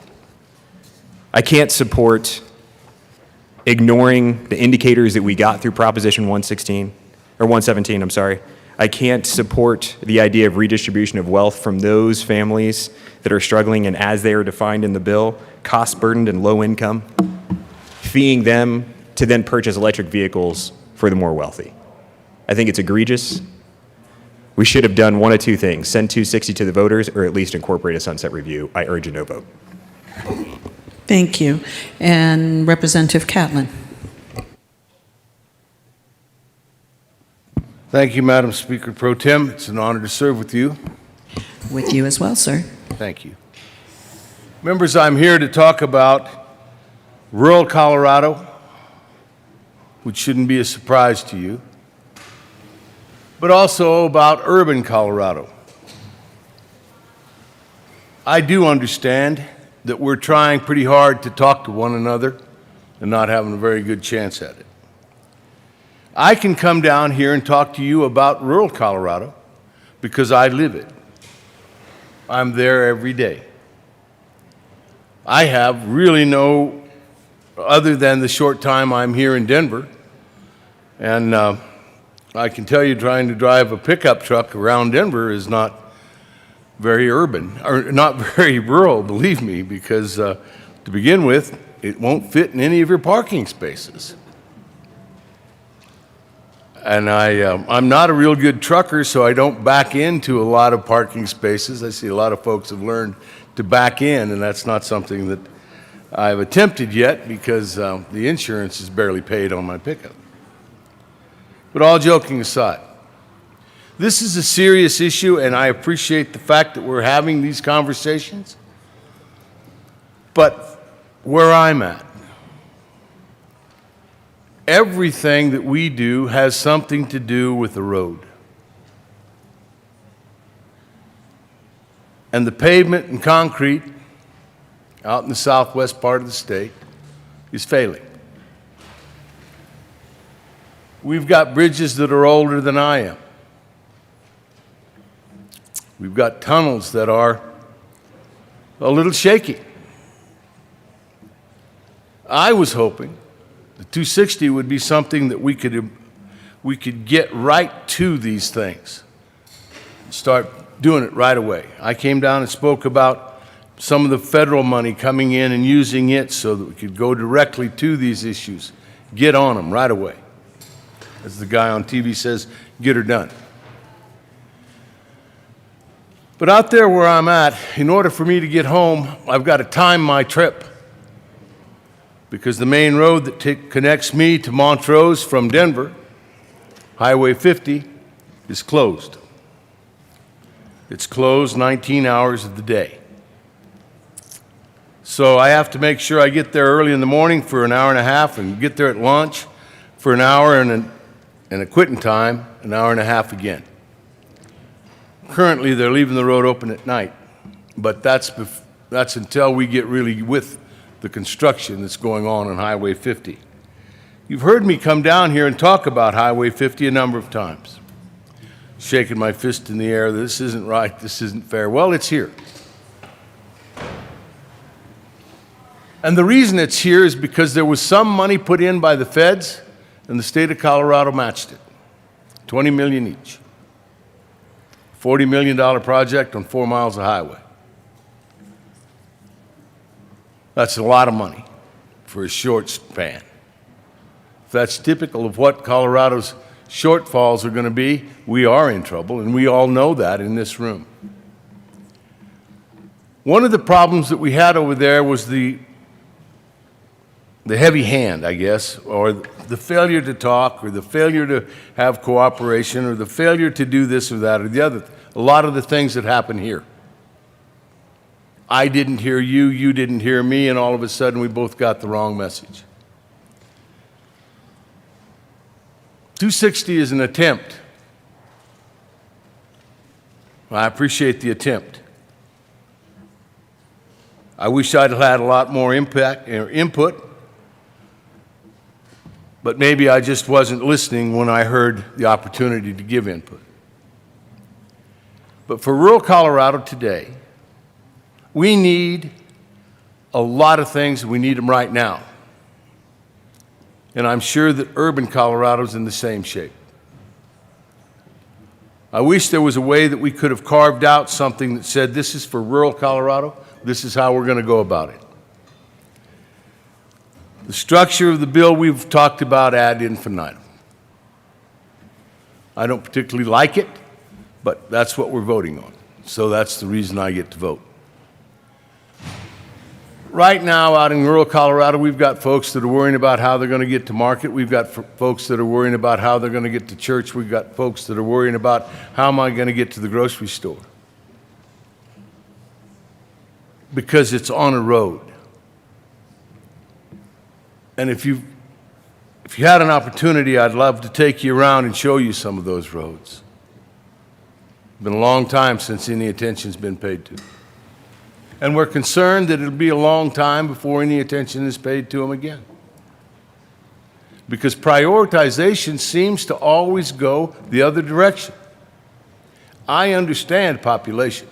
I can't support ignoring the indicators that we got through Proposition 117, I'm sorry. I can't support the idea of redistribution of wealth from those families that are struggling and, as they are defined in the bill, cost burdened and low income, feeing them to then purchase electric vehicles for the more wealthy. I think it's egregious. We should have done one of 2 things: send 260 to the voters, or at least incorporate a sunset review. I urge a no vote. Thank you. And Representative Catlin. Thank you, Madam Speaker Pro Tem. It's an honor to serve with you. With you as well, sir. Thank you. Members, I'm here to talk about rural Colorado, which shouldn't be a surprise to you, but also about urban Colorado. I do understand that we're trying pretty hard to talk to one another and not having a very good chance at it. I can come down here and talk to you about rural Colorado because I live it. I'm there every day. I have really no, other than the short time I'm here in Denver, and I can tell you trying to drive a pickup truck around Denver is not very urban, or not very rural, believe me, because to begin with, it won't fit in any of your parking spaces. And I'm not a real good trucker, so I don't back into a lot of parking spaces. I see a lot of folks have learned to back in, and that's not something that I've attempted yet because the insurance is barely paid on my pickup. But all joking aside, this is a serious issue, and I appreciate the fact that we're having these conversations. But where I'm at, everything that we do has something to do with the road. And the pavement and concrete out in the southwest part of the state is failing. We've got bridges that are older than I am. We've got tunnels that are a little shaky. I was hoping the 260 would be something that we could get right to these things, start doing it right away. I came down and spoke about some of the federal money coming in and using it so that we could go directly to these issues, get on them right away. As the guy on TV says, get her done. But out there where I'm at, in order for me to get home, I've got to time my trip because the main road that connects me to Montrose from Denver, Highway 50, is closed. It's closed 19 hours of the day. So I have to make sure I get there early in the morning for an hour and a half and get there at lunch for an hour and a quitting time, an hour and a half again. Currently, they're leaving the road open at night, but that's until we get really with the construction that's going on Highway 50. You've heard me come down here and talk about Highway 50 a number of times, shaking my fist in the air, this isn't right, this isn't fair. Well, it's here. And the reason it's here is because there was some money put in by the feds, and the state of Colorado matched it, $20 million each. $40 million project on 4 miles of highway. That's a lot of money for a short span. If that's typical of what Colorado's shortfalls are going to be, we are in trouble, and we all know that in this room. One of the problems that we had over there was the heavy hand, I guess, or the failure to talk, or the failure to have cooperation, or the failure to do this or that or the other. A lot of the things that happen here. I didn't hear you, you didn't hear me, and all of a sudden we both got the wrong message. 260 is an attempt. I appreciate the attempt. I wish I'd had a lot more impact or input, but maybe I just wasn't listening when I heard the opportunity to give input. But for rural Colorado today, we need a lot of things, and we need them right now. And I'm sure that urban Colorado's in the same shape. I wish there was a way that we could have carved out something that said, this is for rural Colorado, this is how we're going to go about it. The structure of the bill we've talked about ad infinitum. I don't particularly like it, but that's what we're voting on. So that's the reason I get to vote. Right now, out in rural Colorado, we've got folks that are worrying about how they're going to get to market. We've got folks that are worrying about how they're going to get to church. We've got folks that are worrying about how am I going to get to the grocery store? Because it's on a road. And if you had an opportunity, I'd love to take you around and show you some of those roads. It's been a long time since any attention's been paid to. And we're concerned that it'll be a long time before any attention is paid to them again. Because prioritization seems to always go the other direction. I understand population,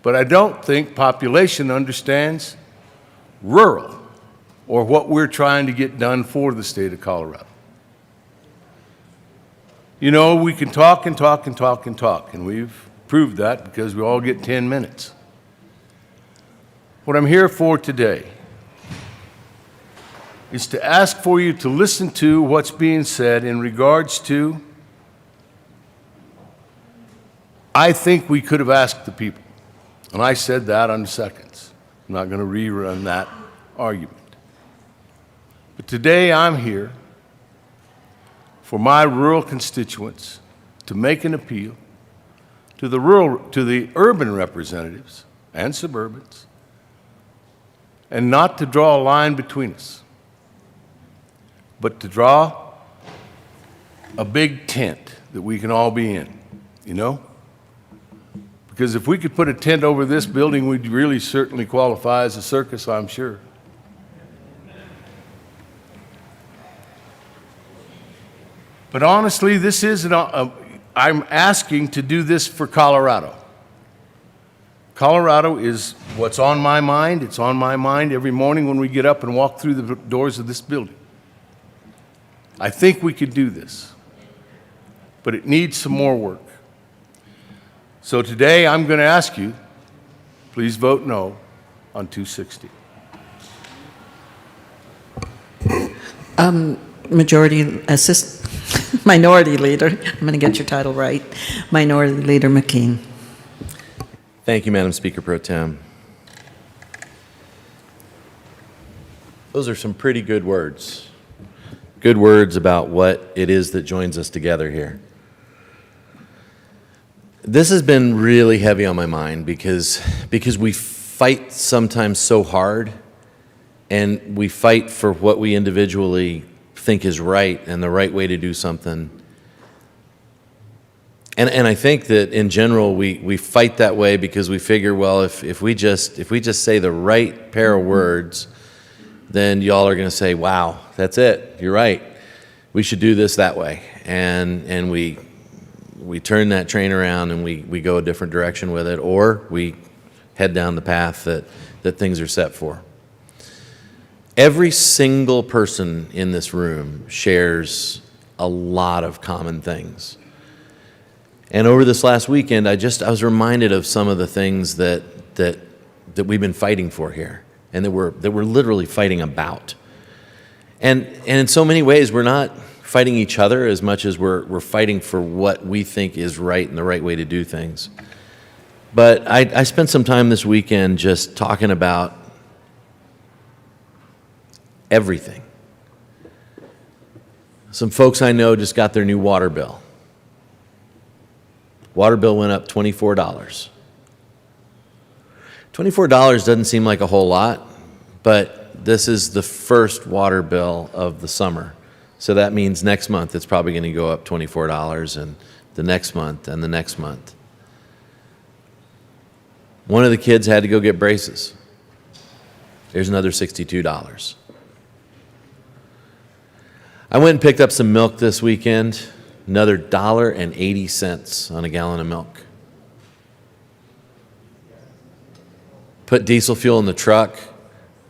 but I don't think population understands rural or what we're trying to get done for the state of Colorado. You know, we can talk and talk and talk and talk, and we've proved that because we all get 10 minutes. What I'm here for today is to ask for you to listen to what's being said in regards to, I think we could have asked the people. And I said that under seconds. I'm not going to rerun that argument. But today I'm here for my rural constituents to make an appeal to the urban representatives and suburbans, and not to draw a line between us, but to draw a big tent that we can all be in, you know? Because if we could put a tent over this building, we'd really certainly qualify as a circus, I'm sure. But honestly, this isn't, I'm asking to do this for Colorado. Colorado is what's on my mind. It's on my mind every morning when we get up and walk through the doors of this building. I think we could do this, but it needs some more work. So today I'm going to ask you, please vote no on 260. Minority Leader, I'm going to get your title right, Minority Leader McKean. Thank you, Madam Speaker Pro Tem. Those are some pretty good words. Good words about what it is that joins us together here. This has been really heavy on my mind because we fight sometimes so hard, and we fight for what we individually think is right and the right way to do something. And I think that in general we fight that way because we figure, well, if we just say the right pair of words, then y'all are going to say, wow, that's it, you're right, we should do this that way. And we turn that train around and we go a different direction with it, or we head down the path that things are set for. Every single person in this room shares a lot of common things. And over this last weekend, I was reminded of some of the things that we've been fighting for here, and that we're literally fighting about. And in so many ways, we're not fighting each other as much as we're fighting for what we think is right and the right way to do things. But I spent some time this weekend just talking about everything. Some folks I know just got their new water bill. Water bill went up $24. $24 doesn't seem like a whole lot, but this is the first water bill of the summer. So that means next month it's probably going to go up $24, and the next month and the next month. One of the kids had to go get braces. There's another $62. I went and picked up some milk this weekend. Another $1.80 on a gallon of milk. Put diesel fuel in the truck.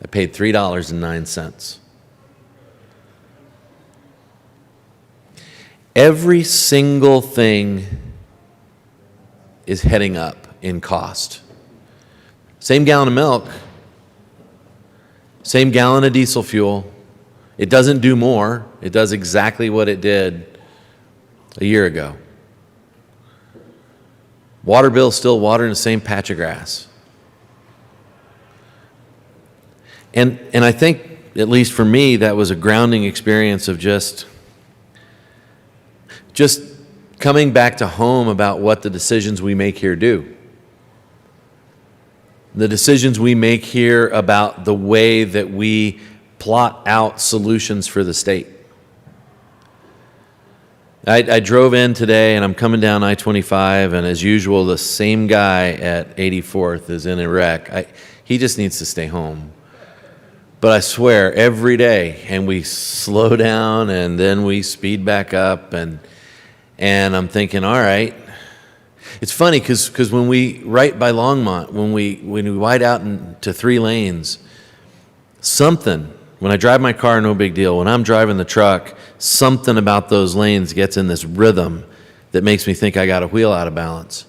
I paid $3.09. Every single thing is heading up in cost. Same gallon of milk, same gallon of diesel fuel. It doesn't do more. It does exactly what it did a year ago. Water bill, still water in the same patch of grass. And I think, at least for me, that was a grounding experience of just coming back to home about what the decisions we make here do. The decisions we make here about the way that we plot out solutions for the state. I drove in today and I'm coming down I-25, and as usual, the same guy at 84th is in a wreck. He just needs to stay home. But I swear, every day, and we slow down and then we speed back up, and I'm thinking, all right. It's funny because when we, right by Longmont, when we wide out into 3 lanes, when I drive my car, no big deal. When I'm driving the truck, something about those lanes gets in this rhythm that makes me think I got a wheel out of balance.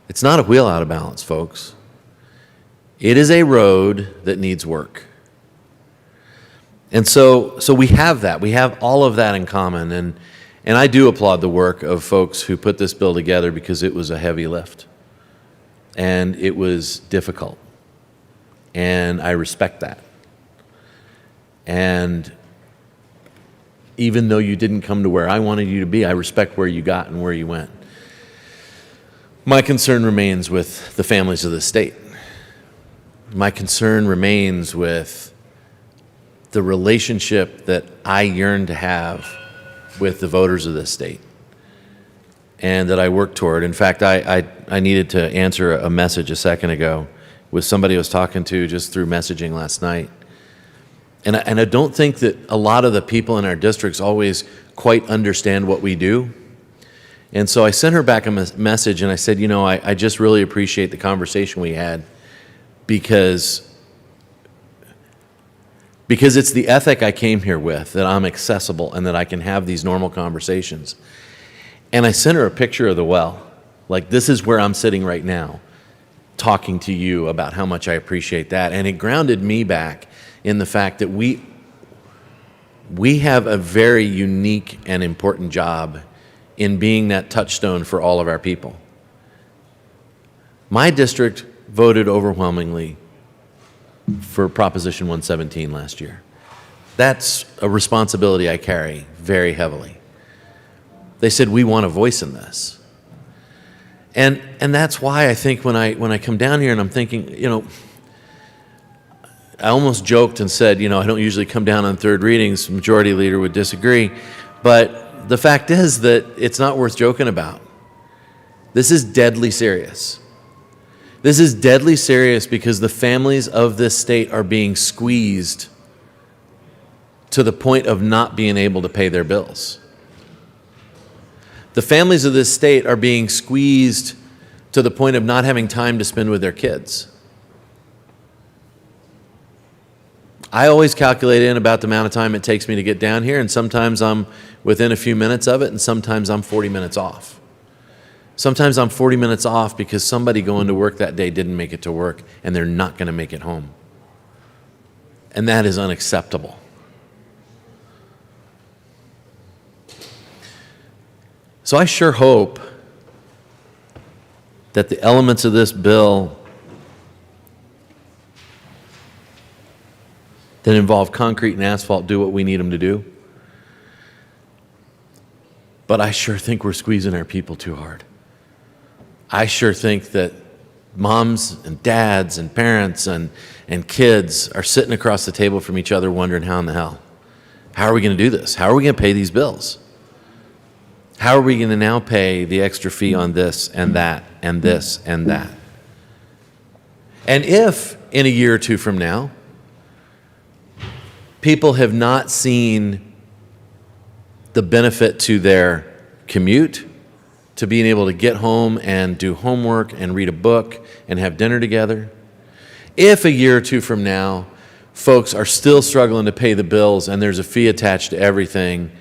It's not a wheel out of balance, folks. It is a road that needs work. And so we have that. We have all of that in common. And I do applaud the work of folks who put this bill together, because it was a heavy lift. And it was difficult. And I respect that. And even though you didn't come to where I wanted you to be, I respect where you got and where you went. My concern remains with the families of the state. My concern remains with the relationship that I yearn to have with the voters of this state, and that I work toward. In fact, I needed to answer a message a second ago with somebody I was talking to just through messaging last night. And I don't think that a lot of the people in our districts always quite understand what we do. And so I sent her back a message and I said, I just really appreciate the conversation we had, because it's the ethic I came here with, that I'm accessible and that I can have these normal conversations. And I sent her a picture of the well. Like, this is where I'm sitting right now, talking to you about how much I appreciate that. And it grounded me back in the fact that we have a very unique and important job in being that touchstone for all of our people. My district voted overwhelmingly for Proposition 117 last year. That's a responsibility I carry very heavily. They said, we want a voice in this. And that's why I think when I come down here and I'm thinking, I almost joked and said, I don't usually come down on third readings. Majority Leader would disagree. But the fact is that it's not worth joking about. This is deadly serious. This is deadly serious because the families of this state are being squeezed to the point of not being able to pay their bills. The families of this state are being squeezed to the point of not having time to spend with their kids. I always calculate in about the amount of time it takes me to get down here, and sometimes I'm within a few minutes of it, and sometimes I'm 40 minutes off. Sometimes I'm 40 minutes off because somebody going to work that day didn't make it to work, and they're not going to make it home. And that is unacceptable. So I sure hope that the elements of this bill that involve concrete and asphalt do what we need them to do. But I sure think we're squeezing our people too hard. I sure think that moms and dads and parents and kids are sitting across the table from each other wondering how in the hell. How are we going to do this? How are we going to pay these bills? How are we going to now pay the extra fee on this and that and this and that? And if in a year or two from now, people have not seen the benefit to their commute, to being able to get home and do homework and read a book and have dinner together, if a year or two from now, folks are still struggling to pay the bills and there's a fee attached to everything,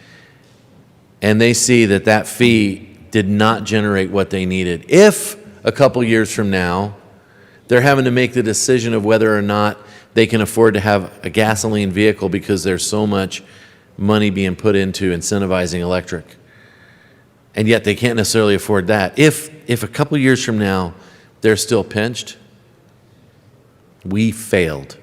and they see that that fee did not generate what they needed, if a couple years from now, they're having to make the decision of whether or not they can afford to have a gasoline vehicle because there's so much money being put into incentivizing electric, and yet they can't necessarily afford that. If a couple years from now they're still pinched, we failed.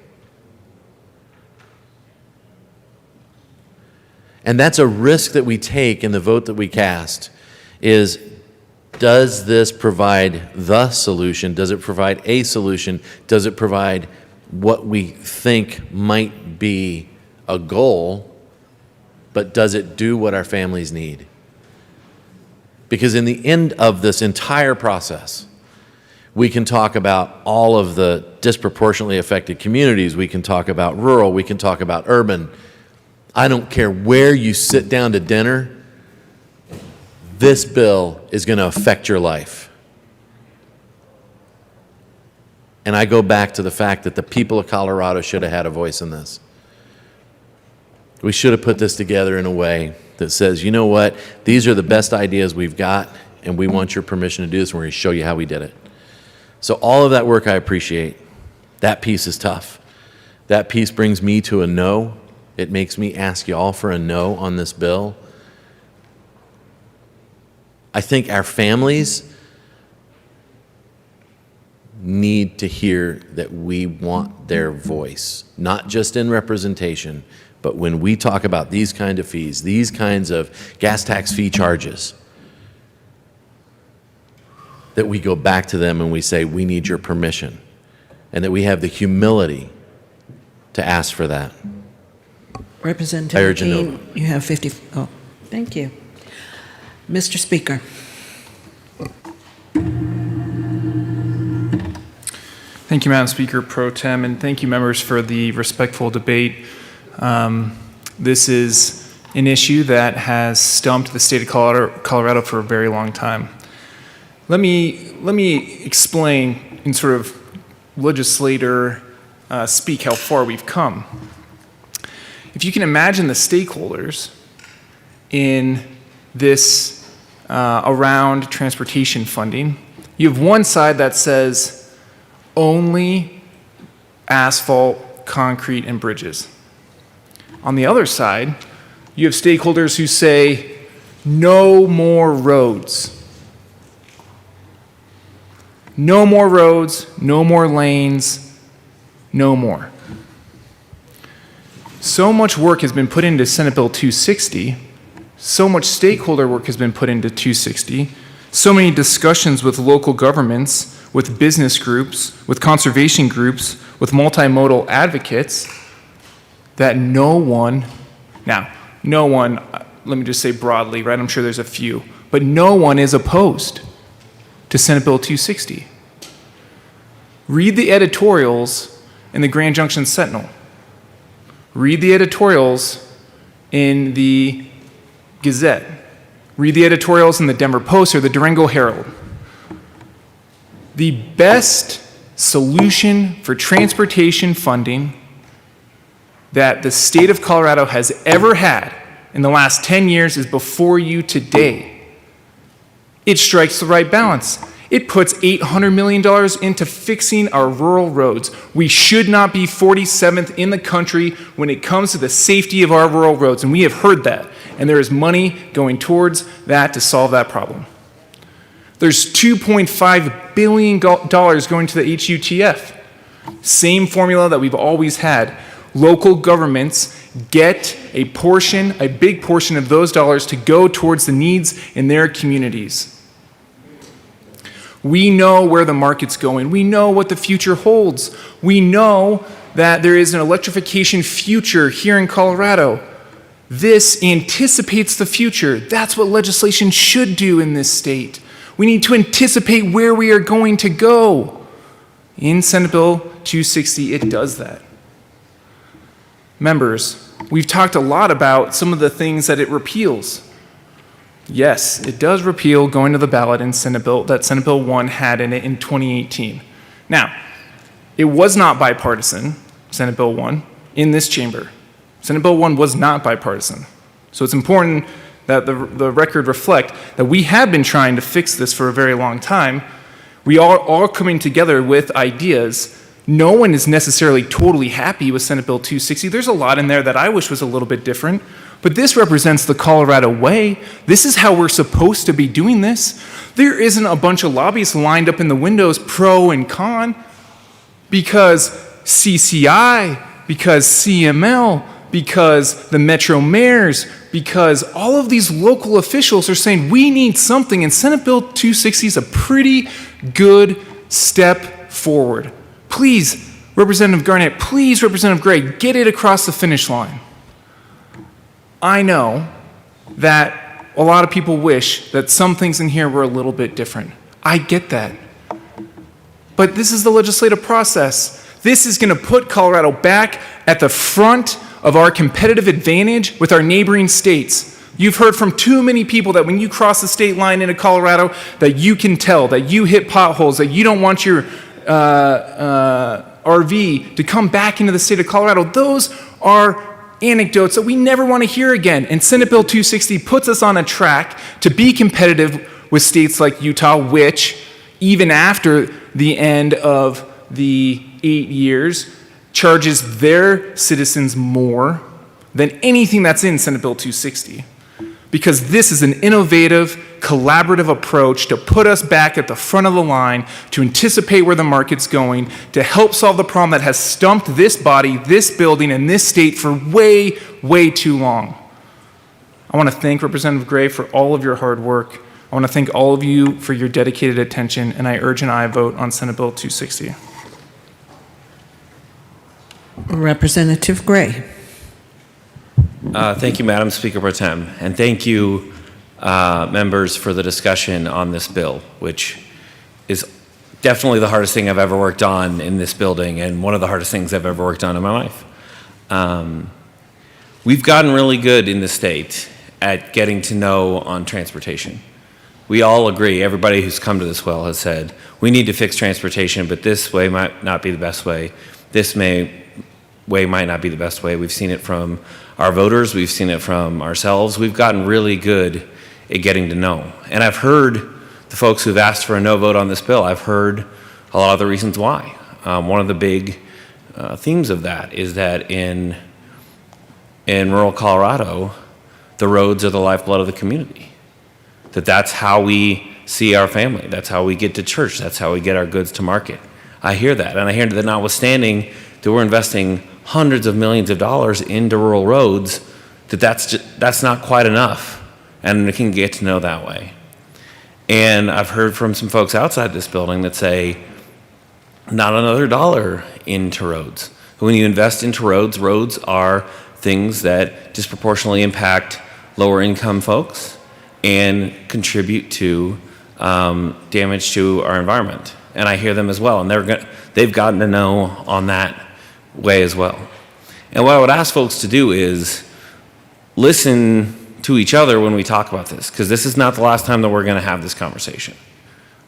And that's a risk that we take in the vote that we cast, is does this provide the solution? Does it provide a solution? Does it provide what we think might be a goal, but does it do what our families need? Because in the end of this entire process, we can talk about all of the disproportionately affected communities. We can talk about rural. We can talk about urban. I don't care where you sit down to dinner, this bill is going to affect your life. And I go back to the fact that the people of Colorado should have had a voice in this. We should have put this together in a way that says, you know what, these are the best ideas we've got, and we want your permission to do this, and we're going to show you how we did it. So all of that work I appreciate. That piece is tough. That piece brings me to a no. It makes me ask you all for a no on this bill. I think our families need to hear that we want their voice, not just in representation, but when we talk about these kind of fees, these kinds of gas tax fee charges, that we go back to them and we say, we need your permission, and that we have the humility to ask for that. Representative urge a no. Dean, you have 50. Oh, thank you. Mr. Speaker. Thank you, Madam Speaker Pro Tem, and thank you, members, for the respectful debate. This is an issue that has stumped the state of Colorado for a very long time. Let me explain in sort of legislator speak how far we've come. If you can imagine the stakeholders in this around transportation funding, you have one side that says only asphalt, concrete, and bridges. On the other side, you have stakeholders who say no more roads. No more roads, no more lanes, no more. So much work has been put into Senate Bill 260, so much stakeholder work has been put into 260, so many discussions with local governments, with business groups, with conservation groups, with multimodal advocates, that no one, let me just say broadly, right? I'm sure there's a few, but no one is opposed to Senate Bill 260. Read the editorials in the Grand Junction Sentinel. Read the editorials in the Gazette. Read the editorials in the Denver Post or the Durango Herald. The best solution for transportation funding that the state of Colorado has ever had in the last 10 years is before you today. It strikes the right balance. It puts $800 million into fixing our rural roads. We should not be 47th in the country when it comes to the safety of our rural roads, and we have heard that. And there is money going towards that to solve that problem. There's $2.5 billion going to the HUTF. Same formula that we've always had. Local governments get a big portion of those dollars to go towards the needs in their communities. We know where the market's going. We know what the future holds. We know that there is an electrification future here in Colorado. This anticipates the future. That's what legislation should do in this state. We need to anticipate where we are going to go. In Senate Bill 260, it does that. Members, we've talked a lot about some of the things that it repeals. Yes, it does repeal going to the ballot in Senate Bill, that Senate Bill 1 had in it in 2018. Now, it was not bipartisan, Senate Bill 1, in this chamber. Senate Bill 1 was not bipartisan. So it's important that the record reflect that we have been trying to fix this for a very long time. We are all coming together with ideas. No one is necessarily totally happy with Senate Bill 260. There's a lot in there that I wish was a little bit different. But this represents the Colorado way. This is how we're supposed to be doing this. There isn't a bunch of lobbyists lined up in the windows, pro and con, because CCI, because CML, because the Metro mayors, because all of these local officials are saying we need something, and Senate Bill 260 is a pretty good step forward. Please, Representative Garnett, please, Representative Gray, get it across the finish line. I know that a lot of people wish that some things in here were a little bit different. I get that. But this is the legislative process. This is going to put Colorado back at the front of our competitive advantage with our neighboring states. You've heard from too many people that when you cross the state line into Colorado, that you can tell, that you hit potholes, that you don't want your RV to come back into the state of Colorado. Those are anecdotes that we never want to hear again. And Senate Bill 260 puts us on a track to be competitive with states like Utah, which, even after the end of the 8 years, charges their citizens more than anything that's in Senate Bill 260. Because this is an innovative, collaborative approach to put us back at the front of the line, to anticipate where the market's going, to help solve the problem that has stumped this body, this building, and this state for way, way too long. I want to thank Representative Gray for all of your hard work. I want to thank all of you for your dedicated attention, and I urge an aye vote on Senate Bill 260. Representative Gray. Thank you, Madam Speaker Pro Tem, and thank you, members, for the discussion on this bill, which is definitely the hardest thing I've ever worked on in this building and one of the hardest things I've ever worked on in my life. We've gotten really good in the state at getting to know on transportation. We all agree, everybody who's come to this well has said, we need to fix transportation, but this way might not be the best way. This way might not be the best way. We've seen it from our voters. We've seen it from ourselves. We've gotten really good at getting to know. And I've heard the folks who've asked for a no vote on this bill. I've heard a lot of the reasons why. One of the big themes of that is that in rural Colorado, the roads are the lifeblood of the community. That's how we see our family. That's how we get to church. That's how we get our goods to market. I hear that. And I hear that notwithstanding that we're investing hundreds of millions of dollars into rural roads, that's not quite enough. And we can get to know that way. And I've heard from some folks outside this building that say, not another dollar into roads. When you invest into roads, roads are things that disproportionately impact lower income folks and contribute to damage to our environment. And I hear them as well, and they've gotten to know on that way as well. And what I would ask folks to do is listen to each other when we talk about this, because this is not the last time that we're going to have this conversation.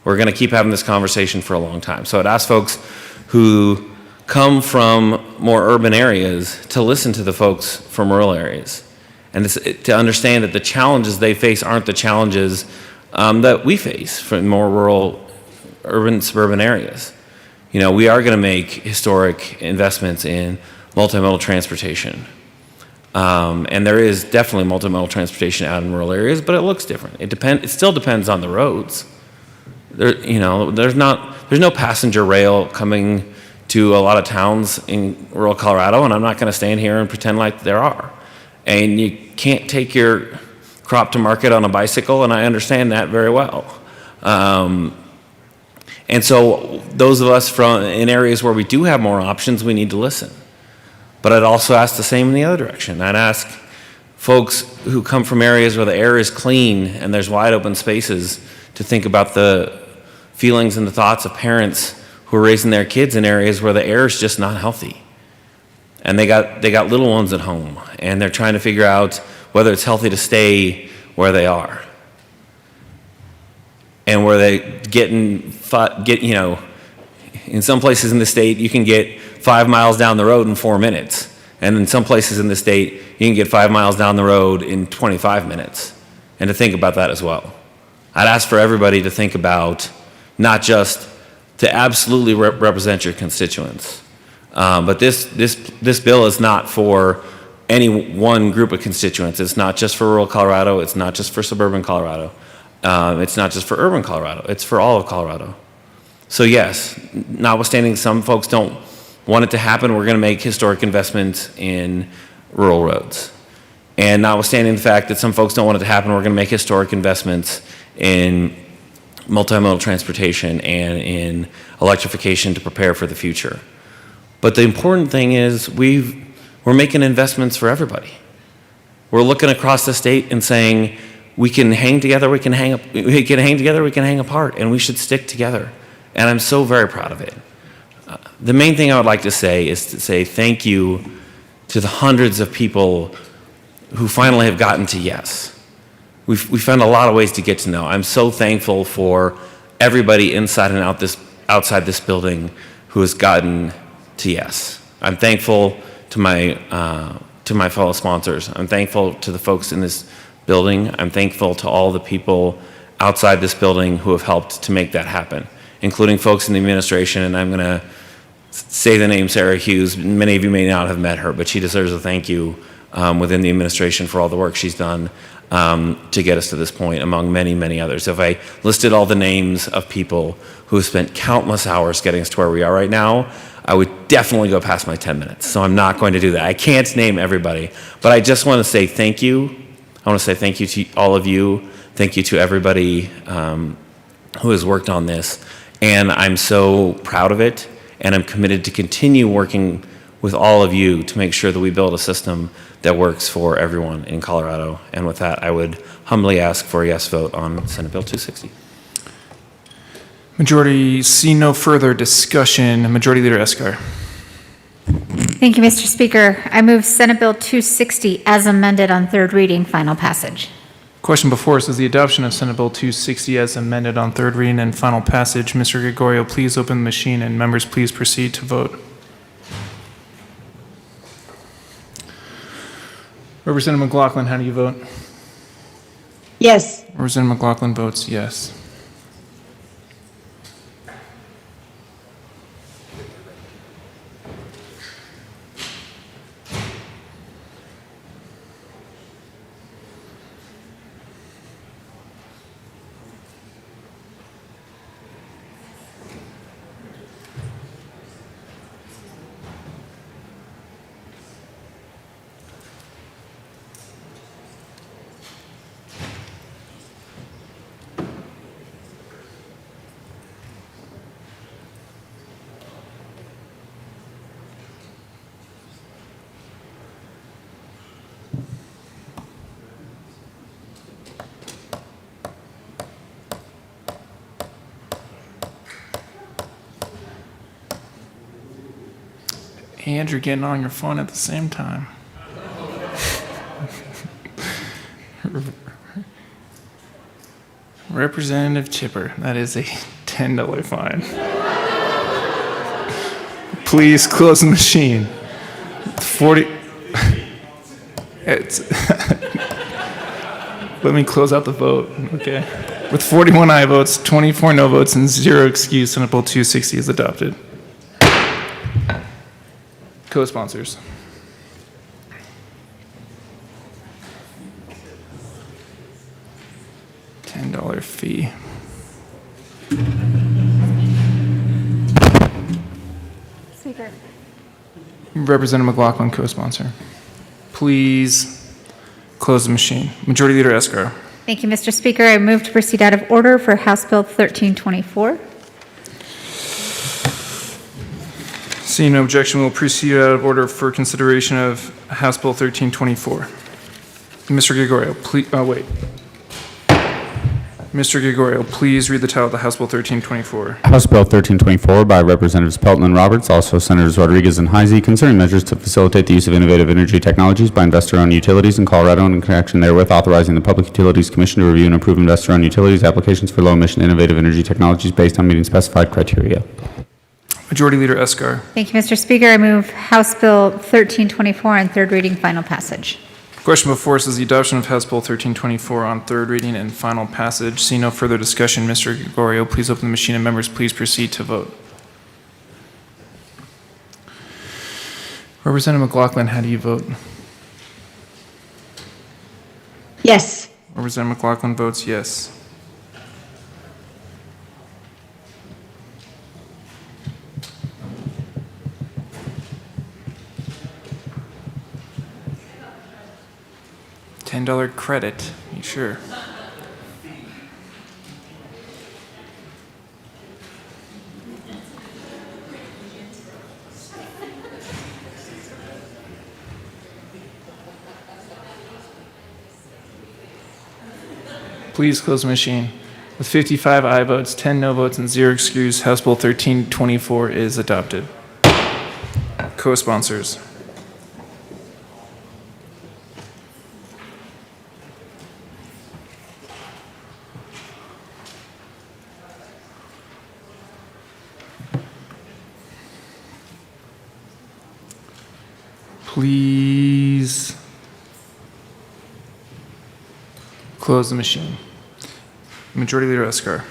We're going to keep having this conversation for a long time. So I'd ask folks who come from more urban areas to listen to the folks from rural areas, and to understand that the challenges they face aren't the challenges that we face from more rural, urban, suburban areas. You know, we are going to make historic investments in multimodal transportation. And there is definitely multimodal transportation out in rural areas, but it looks different. It still depends on the roads. There's no passenger rail coming to a lot of towns in rural Colorado, and I'm not going to stand here and pretend like there are. And you can't take your crop to market on a bicycle, and I understand that very well. And so those of us in areas where we do have more options, we need to listen. But I'd also ask the same in the other direction. I'd ask folks who come from areas where the air is clean and there's wide open spaces to think about the feelings and the thoughts of parents who are raising their kids in areas where the air is just not healthy. And they got little ones at home, and they're trying to figure out whether it's healthy to stay where they are. And where they in some places in the state, you can get 5 miles down the road in 4 minutes. And in some places in the state, you can get 5 miles down the road in 25 minutes. And to think about that as well. I'd ask for everybody to think about not just to absolutely represent your constituents, but this bill is not for any one group of constituents. It's not just for rural Colorado. It's not just for suburban Colorado. It's not just for urban Colorado. It's for all of Colorado. So yes, notwithstanding some folks don't want it to happen, we're going to make historic investments in rural roads. And notwithstanding the fact that some folks don't want it to happen, we're going to make historic investments in multimodal transportation and in electrification to prepare for the future. But the important thing is we're making investments for everybody. We're looking across the state and saying we can hang together, we can hang apart, and we should stick together. And I'm so very proud of it. The main thing I would like to say is to say thank you to the hundreds of people who finally have gotten to yes. We found a lot of ways to get to no. I'm so thankful for everybody inside and outside this building who has gotten to yes. I'm thankful to my fellow sponsors. I'm thankful to the folks in this building. I'm thankful to all the people outside this building who have helped to make that happen, including folks in the administration, and I'm going to say the name Sarah Hughes. Many of you may not have met her, but she deserves a thank you within the administration for all the work she's done to get us to this point, among many, many others. If I listed all the names of people who have spent countless hours getting us to where we are right now, I would definitely go past my 10 minutes. So I'm not going to do that. I can't name everybody, but I just want to say thank you. I want to say thank you to all of you. Thank you to everybody who has worked on this. And I'm so proud of it. And I'm committed to continue working with all of you to make sure that we build a system that works for everyone in Colorado. And with that, I would humbly ask for a yes vote on Senate Bill 260. Majority, see no further discussion. Majority Leader Escar. Thank you, Mr. Speaker. I move Senate Bill 260 as amended on third reading, final passage. Question before us is the adoption of Senate Bill 260 as amended on third reading and final passage. Mr. Gregorio, please open the machine, and members, please proceed to vote. Representative McLaughlin, how do you vote? Yes. Representative McLaughlin votes yes. And you're getting on your phone at the same time. Representative Chipper, that is a $10 fine. Please close the machine. 40. It's Let me close out the vote, okay? With 41 aye votes, 24 no votes, and 0 excused, Senate Bill 260 is adopted. Co-sponsors. $10 fee. Speaker. Representative McLaughlin, co-sponsor. Please close the machine. Majority Leader Escar. Thank you, Mr. Speaker. I move to proceed out of order for House Bill 1324. Seeing no objection, we'll proceed out of order for consideration of House Bill 1324. Mr. Gregorio, please, wait. Mr. Gregorio, please read the title of the House Bill 1324. House Bill 1324 by Representatives Pelton and Roberts, also Senators Rodriguez and Heisey, concerning measures to facilitate the use of innovative energy technologies by investor-owned utilities in Colorado and in connection therewith authorizing the Public Utilities Commission to review and approve investor-owned utilities applications for low-emission innovative energy technologies based on meeting specified criteria. Majority Leader Escar. Thank you, Mr. Speaker. I move House Bill 1324 on third reading, final passage. Question before us is the adoption of House Bill 1324 on third reading and final passage. See no further discussion. Mr. Gregorio, please open the machine, and members, please proceed to vote. Representative McLaughlin, how do you vote? Yes. Representative McLaughlin votes yes. $10 credit. You sure? Please close the machine. With 55 aye votes, 10 no votes, and 0 excused, House Bill 1324 is adopted. Co-sponsors. Please close the machine. Majority Leader Eskar.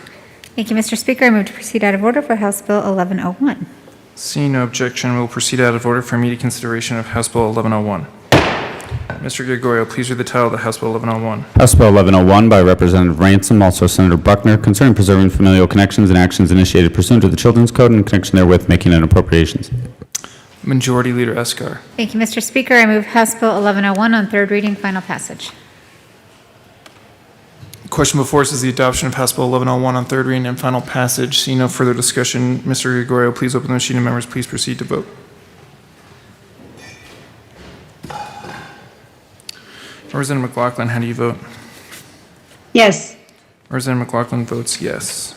Thank you, Mr. Speaker. I move to proceed out of order for House Bill 1101. Seeing no objection, we'll proceed out of order for immediate consideration of House Bill 1101. Mr. Gregorio, please read the title of the House Bill 1101. House Bill 1101 by Representative Ransom, also Senator Buckner, concerning preserving familial connections and actions initiated pursuant to the Children's Code and in connection therewith making an appropriations. Majority Leader Eskar. Thank you, Mr. Speaker. I move House Bill 1101 on third reading, final passage. The question before us is the adoption of House Bill 1101 on third reading and final passage. Seeing no further discussion, Mr. Gregorio, please open the machine and members, please proceed to vote. Representative McLaughlin, how do you vote? Yes. Representative McLaughlin votes yes.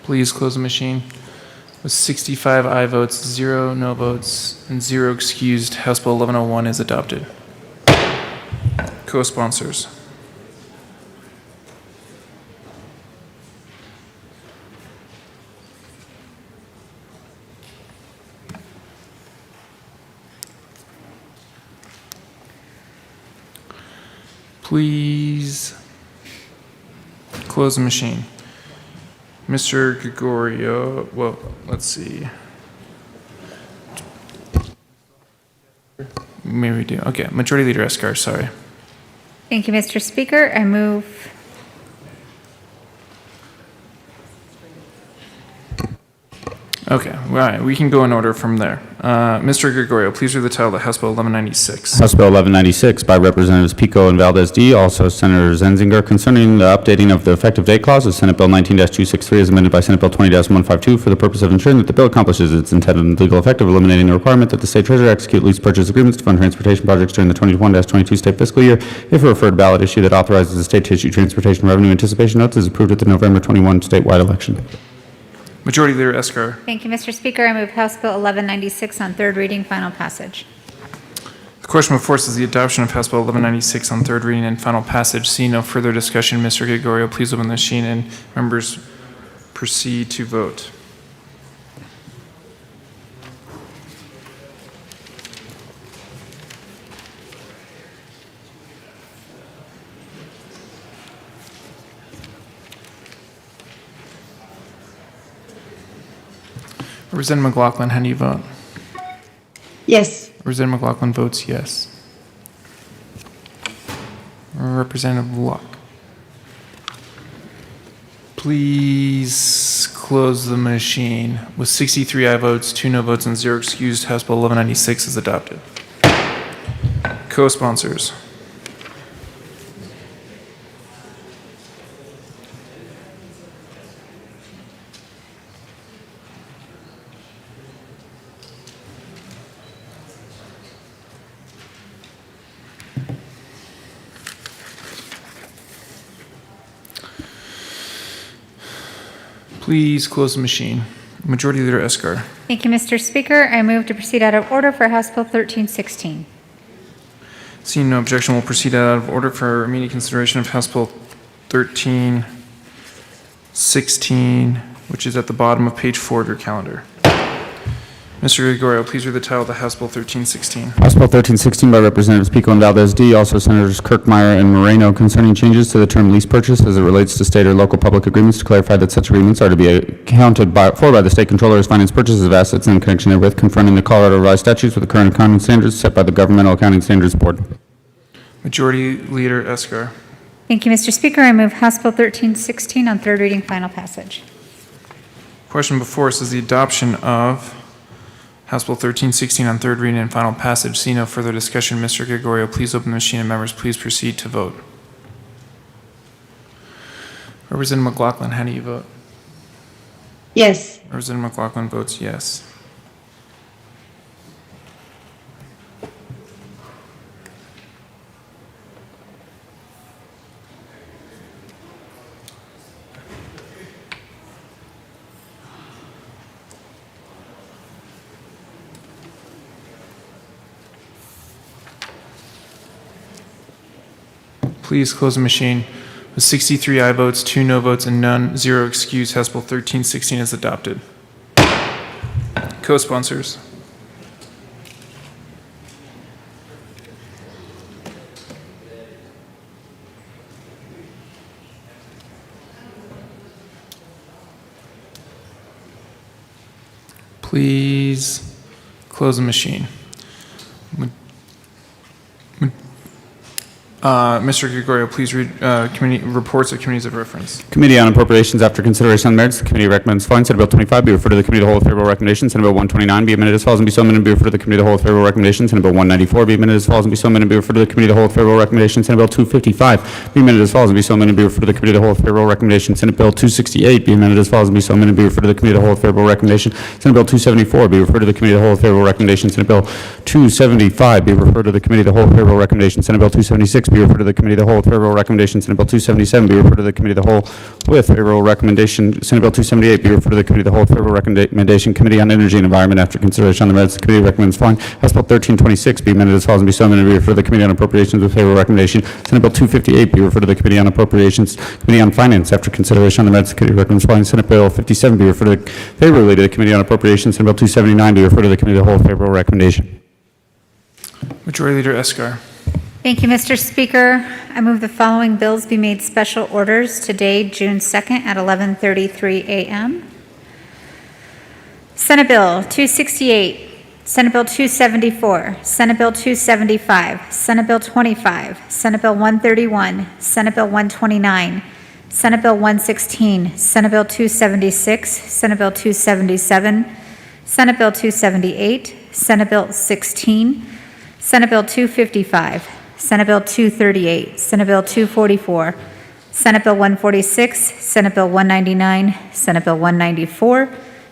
Please close the machine. With 65 aye votes, 0 no votes, and 0 excused, House Bill 1101 is adopted. Co-sponsors. Please close the machine. Mr. Gregorio, well, let's see. Maybe we do. Okay, Majority Leader Eskar, sorry. Thank you, Mr. Speaker. I move Okay, all right, we can go in order from there. Mr. Gregorio, please read the title of House Bill 1196. House Bill 1196 by Representatives Pico and Valdez D., also Senator Zenzinger, concerning the updating of the effective date clause of Senate Bill 19-263 as amended by Senate Bill 20-152 for the purpose of ensuring that the bill accomplishes its intended legal effect of eliminating the requirement that the state treasurer execute lease purchase agreements to fund transportation projects during the 21-22 state fiscal year if a referred ballot issue that authorizes the state to issue transportation revenue anticipation notes is approved at the November 21 statewide election. Majority Leader Eskar. Thank you, Mr. Speaker. I move House Bill 1196 on third reading, final passage. The question before us is the adoption of House Bill 1196 on third reading and final passage. Seeing no further discussion, Mr. Gregorio, please open the machine and members proceed to vote. Representative McLaughlin, how do you vote? Yes. Representative McLaughlin votes yes. Representative Luck. Please close the machine. With 63 aye votes, 2 no votes, and 0 excused, House Bill 1196 is adopted. Co-sponsors. Please close the machine. Majority Leader Eskar. Thank you, Mr. Speaker. I move to proceed out of order for House Bill 1316. Seeing no objection, we'll proceed out of order for immediate consideration of House Bill 1316, which is at the bottom of page 4 of your calendar. Mr. Gregorio, please read the title of the House Bill 1316. House Bill 1316 by Representatives Pico and Valdez D., also Senators Kirkmeyer and Moreno, concerning changes to the term lease purchase as it relates to state or local public agreements to clarify that such agreements are to be accounted for by the state controller as finance purchases of assets and in connection therewith confronting the Colorado Revised Statutes with the current accounting standards set by the Governmental Accounting Standards Board. Majority Leader Eskar. Thank you, Mr. Speaker. I move House Bill 1316 on third reading, final passage. Question before us is the adoption of House Bill 1316 on third reading and final passage. See no further discussion. Mr. Gregorio, please open the machine and members, please proceed to vote. Representative McLaughlin, how do you vote? Yes. Representative McLaughlin votes yes. Please close the machine. With 63 aye votes, 2 no votes, and none, 0 excused, House Bill 1316 is adopted. Co-sponsors. Please close the machine. Mr. Gregorio, please read committee reports of committees of reference. Committee on Appropriations, after consideration on the merits, the committee recommends following. Senate Bill 25 be referred to the Committee of the Whole with favorable recommendation. Senate Bill 129 be amended as follows and be so amended and be referred to the Committee of the Whole with favorable recommendation. Senate Bill 194 be amended as follows and be so amended and be referred to the Committee of the Whole with favorable recommendation. Senate Bill 255 be amended as follows and be so amended and be referred to the Committee of the Whole with favorable recommendation. Senate Bill 268 be amended as follows and be so amended and be referred to the Committee of the Whole with favorable recommendation. Senate Bill 274 be referred to the Committee of the Whole with favorable recommendation. Senate Bill 275 be referred to the Committee of the Whole with favorable recommendation. Senate Bill 276 be referred to the Committee of the Whole with favorable recommendation. Senate Bill 277 be referred to the Committee of the Whole with favorable recommendation. Senate Bill 278 be referred to the Committee of the Whole with favorable recommendation. Committee on Energy and Environment, after consideration on the merits, the committee recommends following. House Bill 1326 be amended as follows and be so amended and be referred to the Committee on Appropriations with favorable recommendation. Senate Bill 258 be referred to the Committee on Appropriations. Committee on Finance, after consideration on the merits, the committee recommends following. Senate Bill 57 be referred to favorably to the Committee on Appropriations. Senate Bill 279 be referred to the Committee of the Whole with favorable recommendation. Majority Leader Escar. Thank you, Mr. Speaker. I move the following bills be made special orders today, June 2nd at 11:33 a.m. Senate Bill 268, Senate Bill 274, Senate Bill 275, Senate Bill 25, Senate Bill 131, Senate Bill 129, Senate Bill 116, Senate Bill 276, Senate Bill 277, Senate Bill 278, Senate Bill 16, Senate Bill 255, Senate Bill 238, Senate Bill 244, Senate Bill 146, Senate Bill 199, Senate Bill 194,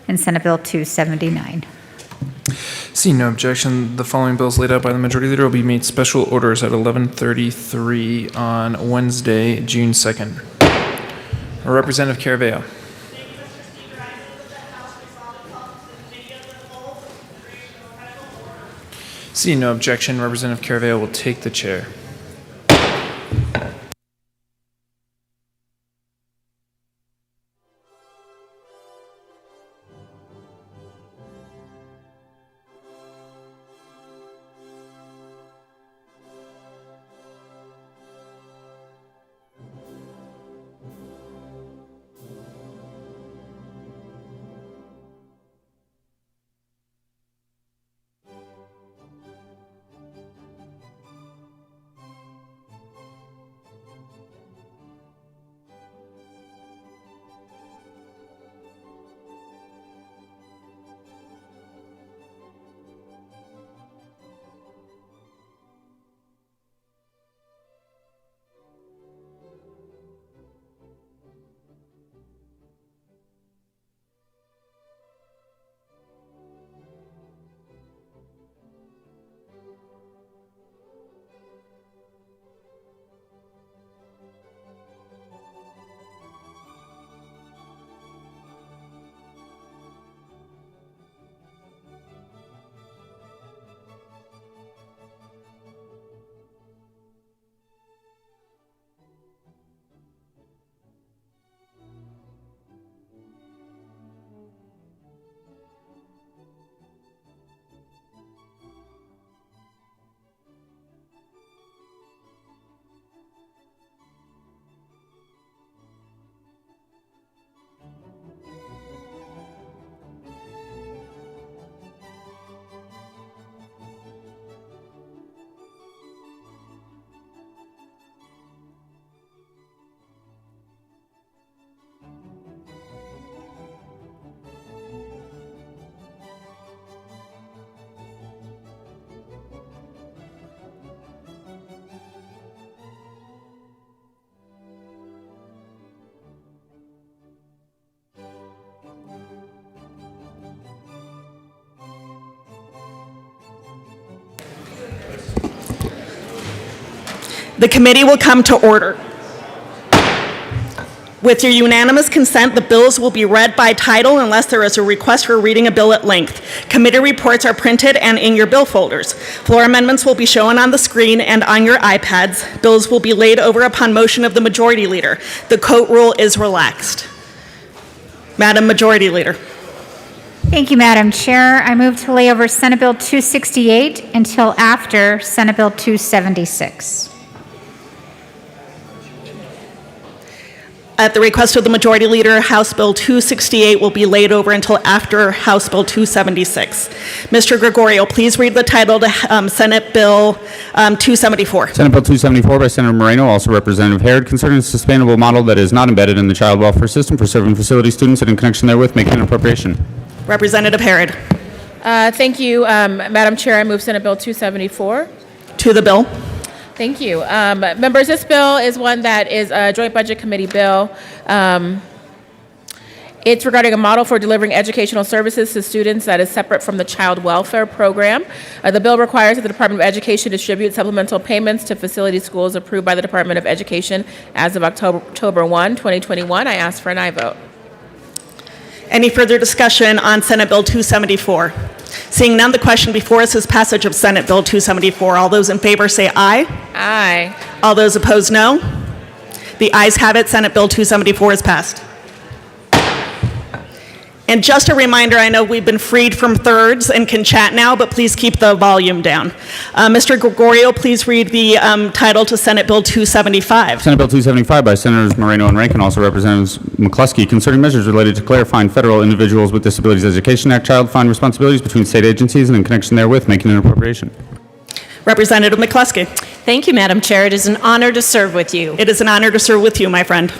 and Senate Bill 279. Seeing no objection, the following bills laid out by the Majority Leader will be made special orders at 11:33 on Wednesday, June 2nd. Representative Caraveo. Seeing no objection, Representative Caraveo will take the chair. The committee will come to order. With your unanimous consent, the bills will be read by title unless there is a request for reading a bill at length. Committee reports are printed and in your bill folders. Floor amendments will be shown on the screen and on your iPads. Bills will be laid over upon motion of the Majority Leader. The coat rule is relaxed. Madam Majority Leader. Thank you, Madam Chair. I move to lay over Senate Bill 268 until after Senate Bill 276. At the request of the Majority Leader, House Bill 268 will be laid over until after House Bill 276. Mr. Gregorio, please read the title to Senate Bill 274. Senate Bill 274 by Senator Moreno, also Representative Harrod, concerning a sustainable model that is not embedded in the child welfare system for serving facility students and in connection therewith making an appropriation. Representative Harrod. Thank you, Madam Chair. I move Senate Bill 274. To the bill. Thank you. Members, this bill is one that is a Joint Budget Committee bill. It's regarding a model for delivering educational services to students that is separate from the child welfare program. The bill requires that the Department of Education distribute supplemental payments to facility schools approved by the Department of Education as of October 1, 2021. I ask for an aye vote. Any further discussion on Senate Bill 274? Seeing none, the question before us is passage of Senate Bill 274. All those in favor say aye. Aye. All those opposed, no. The ayes have it. Senate Bill 274 is passed. And just a reminder, I know we've been freed from thirds and can chat now, but please keep the volume down. Mr. Gregorio, please read the title to Senate Bill 275. Senate Bill 275 by Senators Moreno and Rankin, also Representatives McCluskey, concerning measures related to clarifying federal Individuals with Disabilities Education Act child find responsibilities between state agencies and in connection therewith making an appropriation. Representative McCluskey. Thank you, Madam Chair. It is an honor to serve with you. It is an honor to serve with you, my friend.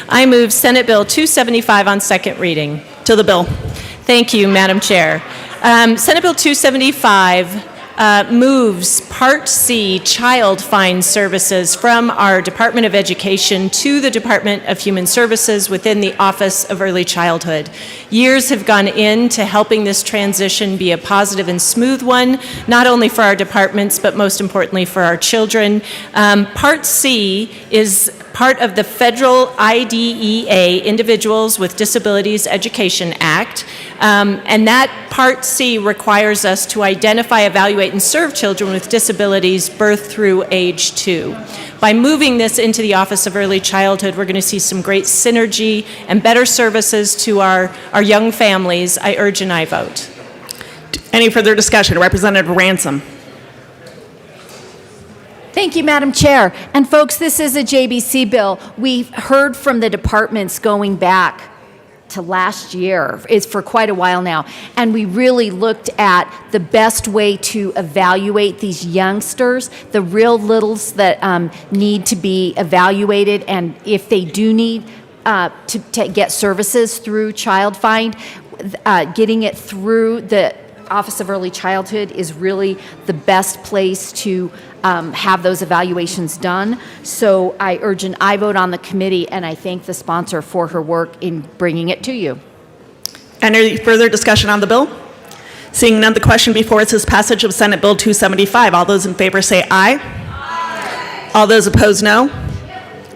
I move Senate Bill 275 on second reading. To the bill. Thank you, Madam Chair. Senate Bill 275 moves Part C child find services from our Department of Education to the Department of Human Services within the Office of Early Childhood. Years have gone into helping this transition be a positive and smooth one, not only for our departments, but most importantly for our children. Part C is part of the federal IDEA, Individuals with Disabilities Education Act, and that Part C requires us to identify, evaluate, and serve children with disabilities birth through age 2. By moving this into the Office of Early Childhood, we're going to see some great synergy and better services to our young families. I urge an aye vote. Any further discussion? Representative Ransom. Thank you, Madam Chair. And folks, this is a JBC bill. We've heard from the departments going back to last year. It's for quite a while now. And we really looked at the best way to evaluate these youngsters, the real littles that need to be evaluated, and if they do need to get services through Child Find, getting it through the Office of Early Childhood is really the best place to have those evaluations done. So I urge an aye vote on the committee, and I thank the sponsor for her work in bringing it to you. Any further discussion on the bill? Seeing none, the question before us is passage of Senate Bill 275. All those in favor say aye. Aye. All those opposed, no.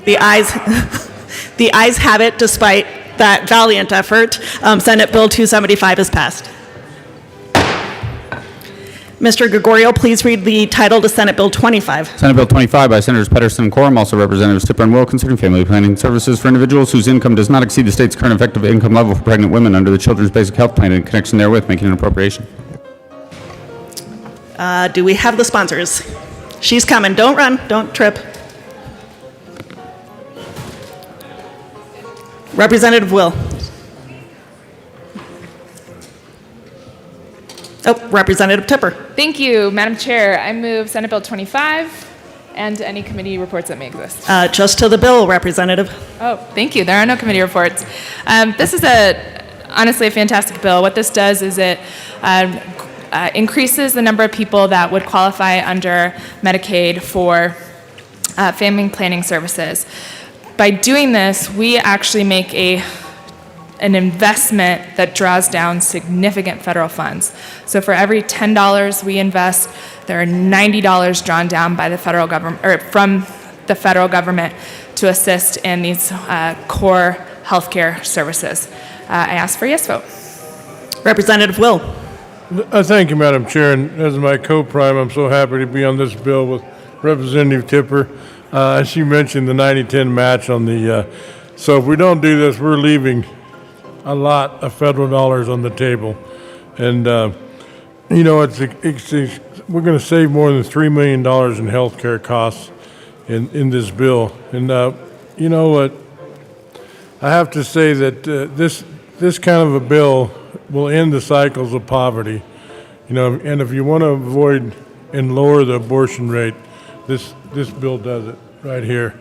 The ayes, the ayes have it. Despite that valiant effort, Senate Bill 275 is passed. Mr. Gregorio, please read the title to Senate Bill 25. Senate Bill 25 by Senators Pedersen and Quorum, also Representatives Tipper and Will, concerning family planning services for individuals whose income does not exceed the state's current effective income level for pregnant women under the Children's Basic Health Plan and in connection therewith making an appropriation. Do we have the sponsors? She's coming. Don't run. Don't trip. Representative Will. Oh, Representative Tipper. Thank you, Madam Chair. I move Senate Bill 25 and any committee reports that may exist. Just to the bill, Representative. Oh, thank you. There are no committee reports. This is honestly a fantastic bill. What this does is it increases the number of people that would qualify under Medicaid for family planning services. By doing this, we actually make an investment that draws down significant federal funds. So for every $10 we invest, there are $90 drawn down by the federal government, or from the federal government to assist in these core healthcare services. I ask for a yes vote. Representative Will. Thank you, Madam Chair, and as my co-prime, I'm so happy to be on this bill with Representative Tipper. She mentioned the 90-10 match on the, so if we don't do this, we're leaving a lot of federal dollars on the table. And, you know, we're going to save more than $3 million in health care costs in this bill. And, you know what? I have to say that this kind of a bill will end the cycles of poverty. You know, and if you want to avoid and lower the abortion rate, this bill does it right here.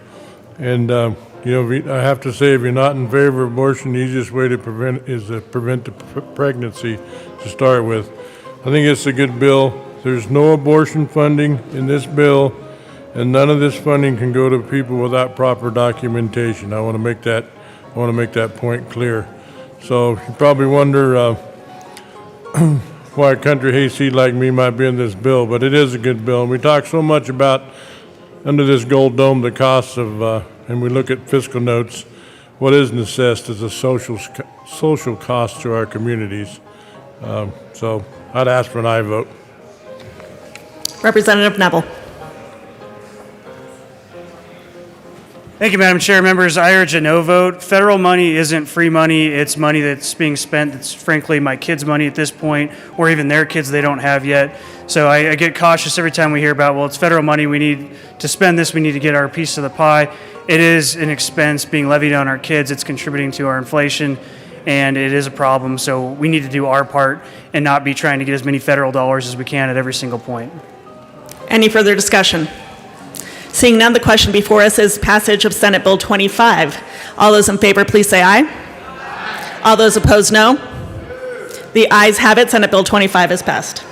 And, you know, I have to say, if you're not in favor of abortion, the easiest way to prevent is to prevent the pregnancy to start with. I think it's a good bill. There's no abortion funding in this bill, and none of this funding can go to people without proper documentation. I want to make that point clear. So you probably wonder why a country hayseed like me might be in this bill, but it is a good bill. And we talk so much about, under this gold dome, the costs of, and we look at fiscal notes, what isn't assessed is a social cost to our communities. So I'd ask for an aye vote. Representative Neville. Thank you, Madam Chair. Members, I urge a no vote. Federal money isn't free money. It's money that's being spent. It's frankly my kids' money at this point, or even their kids they don't have yet. So I get cautious every time we hear about, well, it's federal money. We need to spend this. We need to get our piece of the pie. It is an expense being levied on our kids. It's contributing to our inflation, and it is a problem. So we need to do our part and not be trying to get as many federal dollars as we can at every single point. Any further discussion? Seeing none, the question before us is passage of Senate Bill 25. All those in favor, please say aye. Aye. All those opposed, no. The ayes have it. Senate Bill 25 is passed.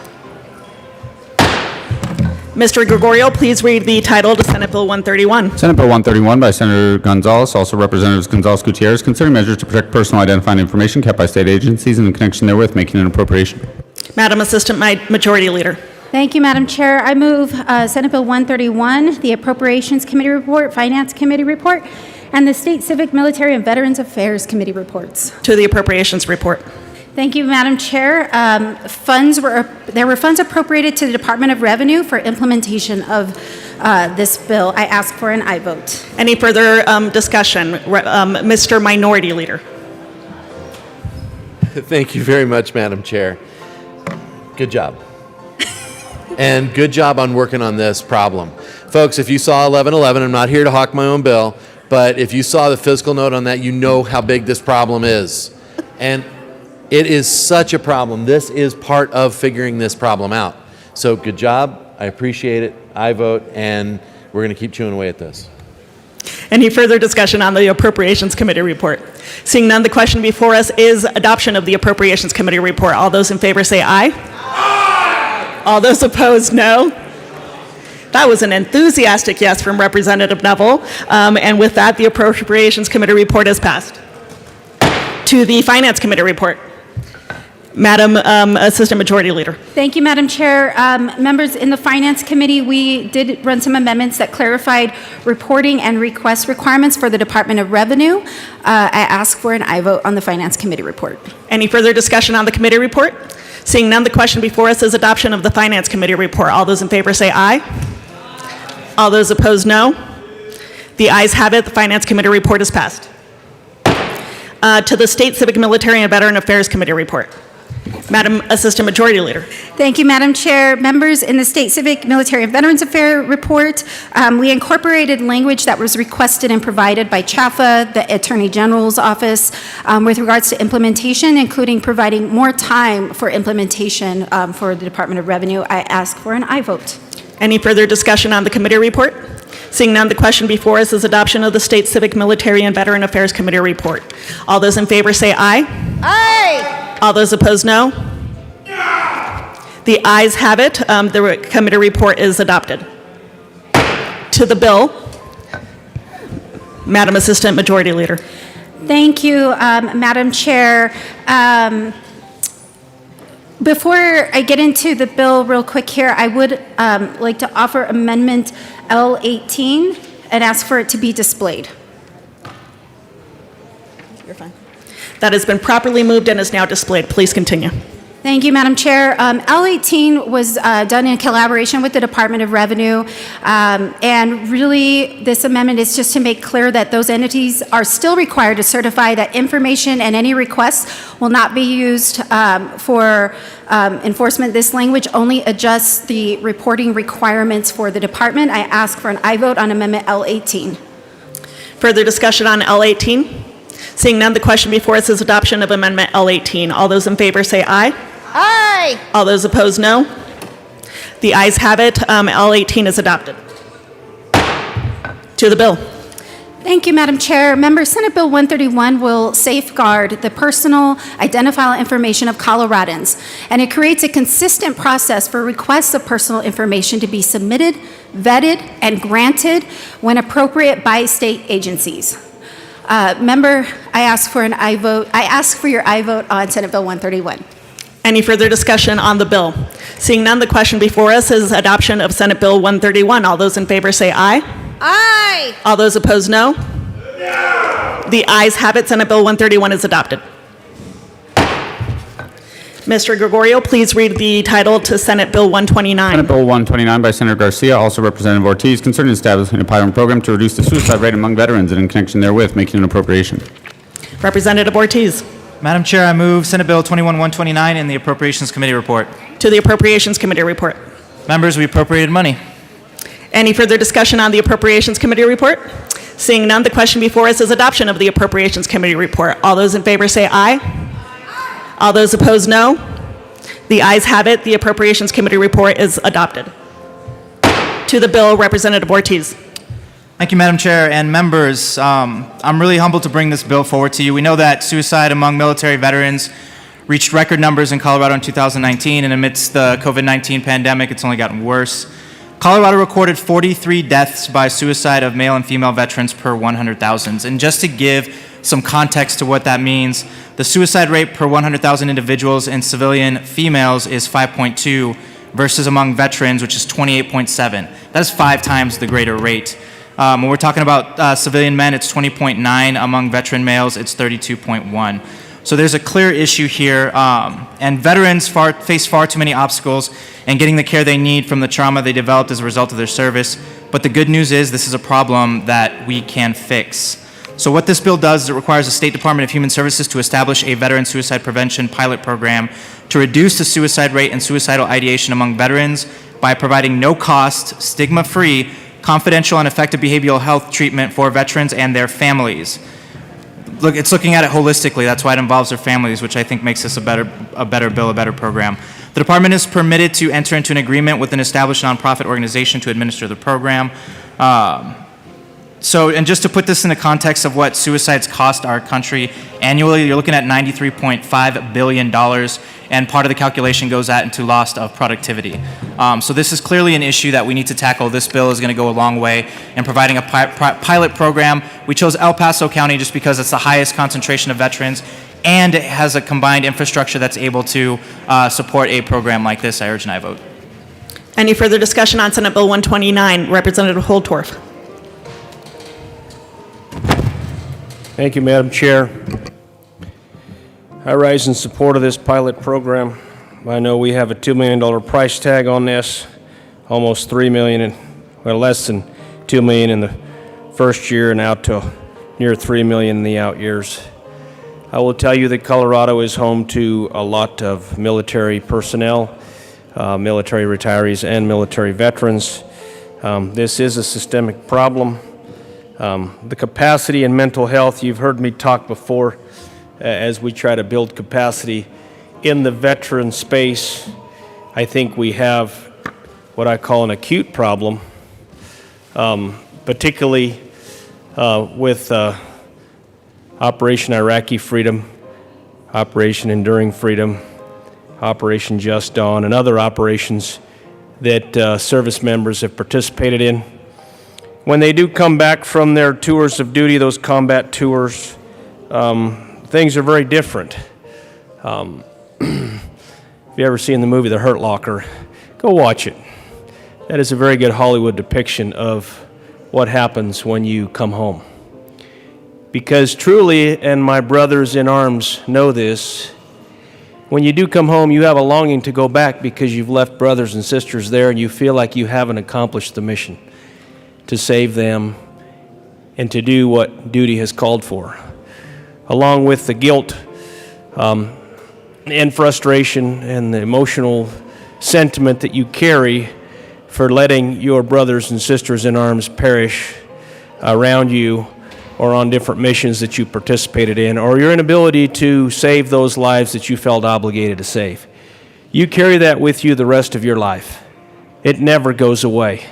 Mr. Gregorio, please read the title to Senate Bill 131. Senate Bill 131 by Senator Gonzalez, also Representatives Gonzalez Gutierrez, concerning measures to protect personal identifying information kept by state agencies and in connection therewith making an appropriation. Madam Assistant Majority Leader. Thank you, Madam Chair. I move Senate Bill 131, the Appropriations Committee report, Finance Committee report, and the State Civic, Military, and Veterans Affairs Committee reports. To the Appropriations report. Thank you, Madam Chair. There were funds appropriated to the Department of Revenue for implementation of this bill. I ask for an aye vote. Any further discussion? Mr. Minority Leader. Thank you very much, Madam Chair. Good job. And good job on working on this problem. Folks, if you saw 1111, I'm not here to hawk my own bill, but if you saw the fiscal note on that, you know how big this problem is. And it is such a problem. This is part of figuring this problem out. So good job. I appreciate it. I vote, and we're going to keep chewing away at this. Any further discussion on the Appropriations Committee report? Seeing none, the question before us is adoption of the Appropriations Committee report. All those in favor say aye. Aye. All those opposed, no. That was an enthusiastic yes from Representative Neville. And with that, the Appropriations Committee report is passed. To the Finance Committee report. Madam Assistant Majority Leader. Thank you, Madam Chair. Members, in the Finance Committee, we did run some amendments that clarified reporting and request requirements for the Department of Revenue. I ask for an aye vote on the Finance Committee report. Any further discussion on the committee report? Seeing none, the question before us is adoption of the Finance Committee report. All those in favor say aye. All those opposed, no. The ayes have it. The Finance Committee report is passed. To the State Civic, Military, and Veteran Affairs Committee report. Madam Assistant Majority Leader. Thank you, Madam Chair. Members, in the State Civic, Military, and Veterans Affairs report, we incorporated language that was requested and provided by CHAFA, the Attorney General's Office, with regards to implementation, including providing more time for implementation for the Department of Revenue. I ask for an aye vote. Any further discussion on the committee report? Seeing none, the question before us is adoption of the State Civic, Military, and Veteran Affairs Committee report. All those in favor say aye. Aye. All those opposed, no. The ayes have it. The committee report is adopted. To the bill, Madam Assistant Majority Leader. Thank you, Madam Chair. Before I get into the bill real quick here, I would like to offer Amendment L18. and ask for it to be displayed. You're fine. That has been properly moved and is now displayed. Please continue. Thank you, Madam Chair. L18 was done in collaboration with the Department of Revenue, and really this amendment is just to make clear that those entities are still required to certify that information and any requests will not be used for enforcement. This language only adjusts the reporting requirements for the department. I ask for an aye vote on Amendment L18. Further discussion on L18? Seeing none, the question before us is adoption of Amendment L18. All those in favor say aye. Aye. All those opposed, no. The ayes have it. L18 is adopted. To the bill. Thank you, Madam Chair. Members, Senate Bill 131 will safeguard the personal identifiable information of Coloradans, and it creates a consistent process for requests of personal information to be submitted, vetted, and granted when appropriate by state agencies. Member, I ask for an aye vote. I ask for your aye vote on Senate Bill 131. Any further discussion on the bill? Seeing none, the question before us is adoption of Senate Bill 131. All those in favor say aye. Aye. All those opposed, no. The ayes have it. Senate Bill 131 is adopted. Mr. Gregorio, please read the title to Senate Bill 129. Senate Bill 129 by Senator Garcia, also Representative Ortiz, concerning establishing a pilot program to reduce the suicide rate among veterans and in connection therewith making an appropriation. Representative Ortiz. Madam Chair, I move Senate Bill 21-129 in the Appropriations Committee report. To the Appropriations Committee report. Members, we appropriated money. Any further discussion on the Appropriations Committee report? Seeing none, the question before us is adoption of the Appropriations Committee report. All those in favor say aye. All those opposed, no. The ayes have it. The Appropriations Committee report is adopted. To the bill, Representative Ortiz. Thank you, Madam Chair and members. I'm really humbled to bring this bill forward to you. We know that suicide among military veterans reached record numbers in Colorado in 2019, and amidst the COVID-19 pandemic, it's only gotten worse. Colorado recorded 43 deaths by suicide of male and female veterans per 100,000. And just to give some context to what that means, the suicide rate per 100,000 individuals in civilian females is 5.2 versus among veterans, which is 28.7. That is 5 times the greater rate. When we're talking about civilian men, it's 20.9. Among veteran males, it's 32.1. So there's a clear issue here, and veterans face far too many obstacles in getting the care they need from the trauma they developed as a result of their service. But the good news is this is a problem that we can fix. So what this bill does is it requires the State Department of Human Services to establish a veteran suicide prevention pilot program to reduce the suicide rate and suicidal ideation among veterans by providing no-cost, stigma-free, confidential and effective behavioral health treatment for veterans and their families. Look, it's looking at it holistically. That's why it involves their families, which I think makes this a better bill, a better program. The department is permitted to enter into an agreement with an established nonprofit organization to administer the program. And just to put this in the context of what suicides cost our country annually, you're looking at $93.5 billion, and part of the calculation goes into loss of productivity. So this is clearly an issue that we need to tackle. This bill is going to go a long way in providing a pilot program. We chose El Paso County just because it's the highest concentration of veterans, and it has a combined infrastructure that's able to support a program like this. I urge an aye vote. Any further discussion on Senate Bill 129? Representative Holtorf. Thank you, Madam Chair. I rise in support of this pilot program. I know we have a $2 million price tag on this, almost $3 million, less than $2 million in the first year and out to near $3 million in the out years. I will tell you that Colorado is home to a lot of military personnel, military retirees, and military veterans. This is a systemic problem. The capacity in mental health, you've heard me talk before as we try to build capacity in the veteran space. I think we have what I call an acute problem, particularly with Operation Iraqi Freedom, Operation Enduring Freedom, Operation Just Dawn, and other operations that service members have participated in. When they do come back from their tours of duty, those combat tours, things are very different. If you ever seen the movie The Hurt Locker, go watch it. That is a very good Hollywood depiction of what happens when you come home. Because truly, and my brothers in arms know this, when you do come home, you have a longing to go back because you've left brothers and sisters there and you feel like you haven't accomplished the mission to save them and to do what duty has called for. Along with the guilt and frustration and the emotional sentiment that you carry for letting your brothers and sisters in arms perish around you or on different missions that you participated in, or your inability to save those lives that you felt obligated to save. You carry that with you the rest of your life. It never goes away.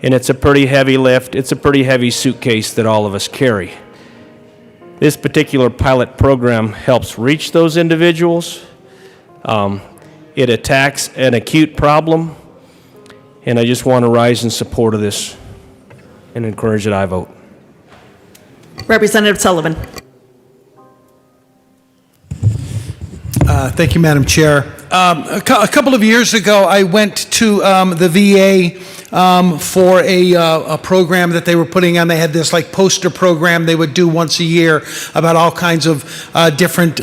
And it's a pretty heavy lift. It's a pretty heavy suitcase that all of us carry. This particular pilot program helps reach those individuals. It attacks an acute problem. And I just want to rise in support of this and encourage that I vote. Representative Sullivan. Thank you, Madam Chair. A couple of years ago, I went to the VA for a program that they were putting on. They had this like poster program they would do once a year about all kinds of different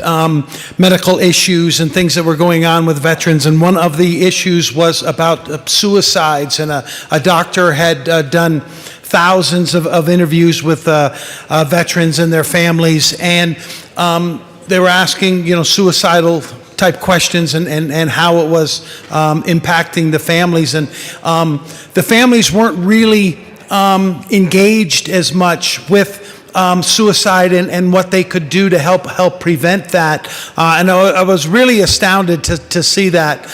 medical issues and things that were going on with veterans. And one of the issues was about suicides. And a doctor had done thousands of interviews with veterans and their families, and they were asking, suicidal type questions and how it was impacting the families. And the families weren't really engaged as much with suicide and what they could do to help prevent that. And I was really astounded to see that.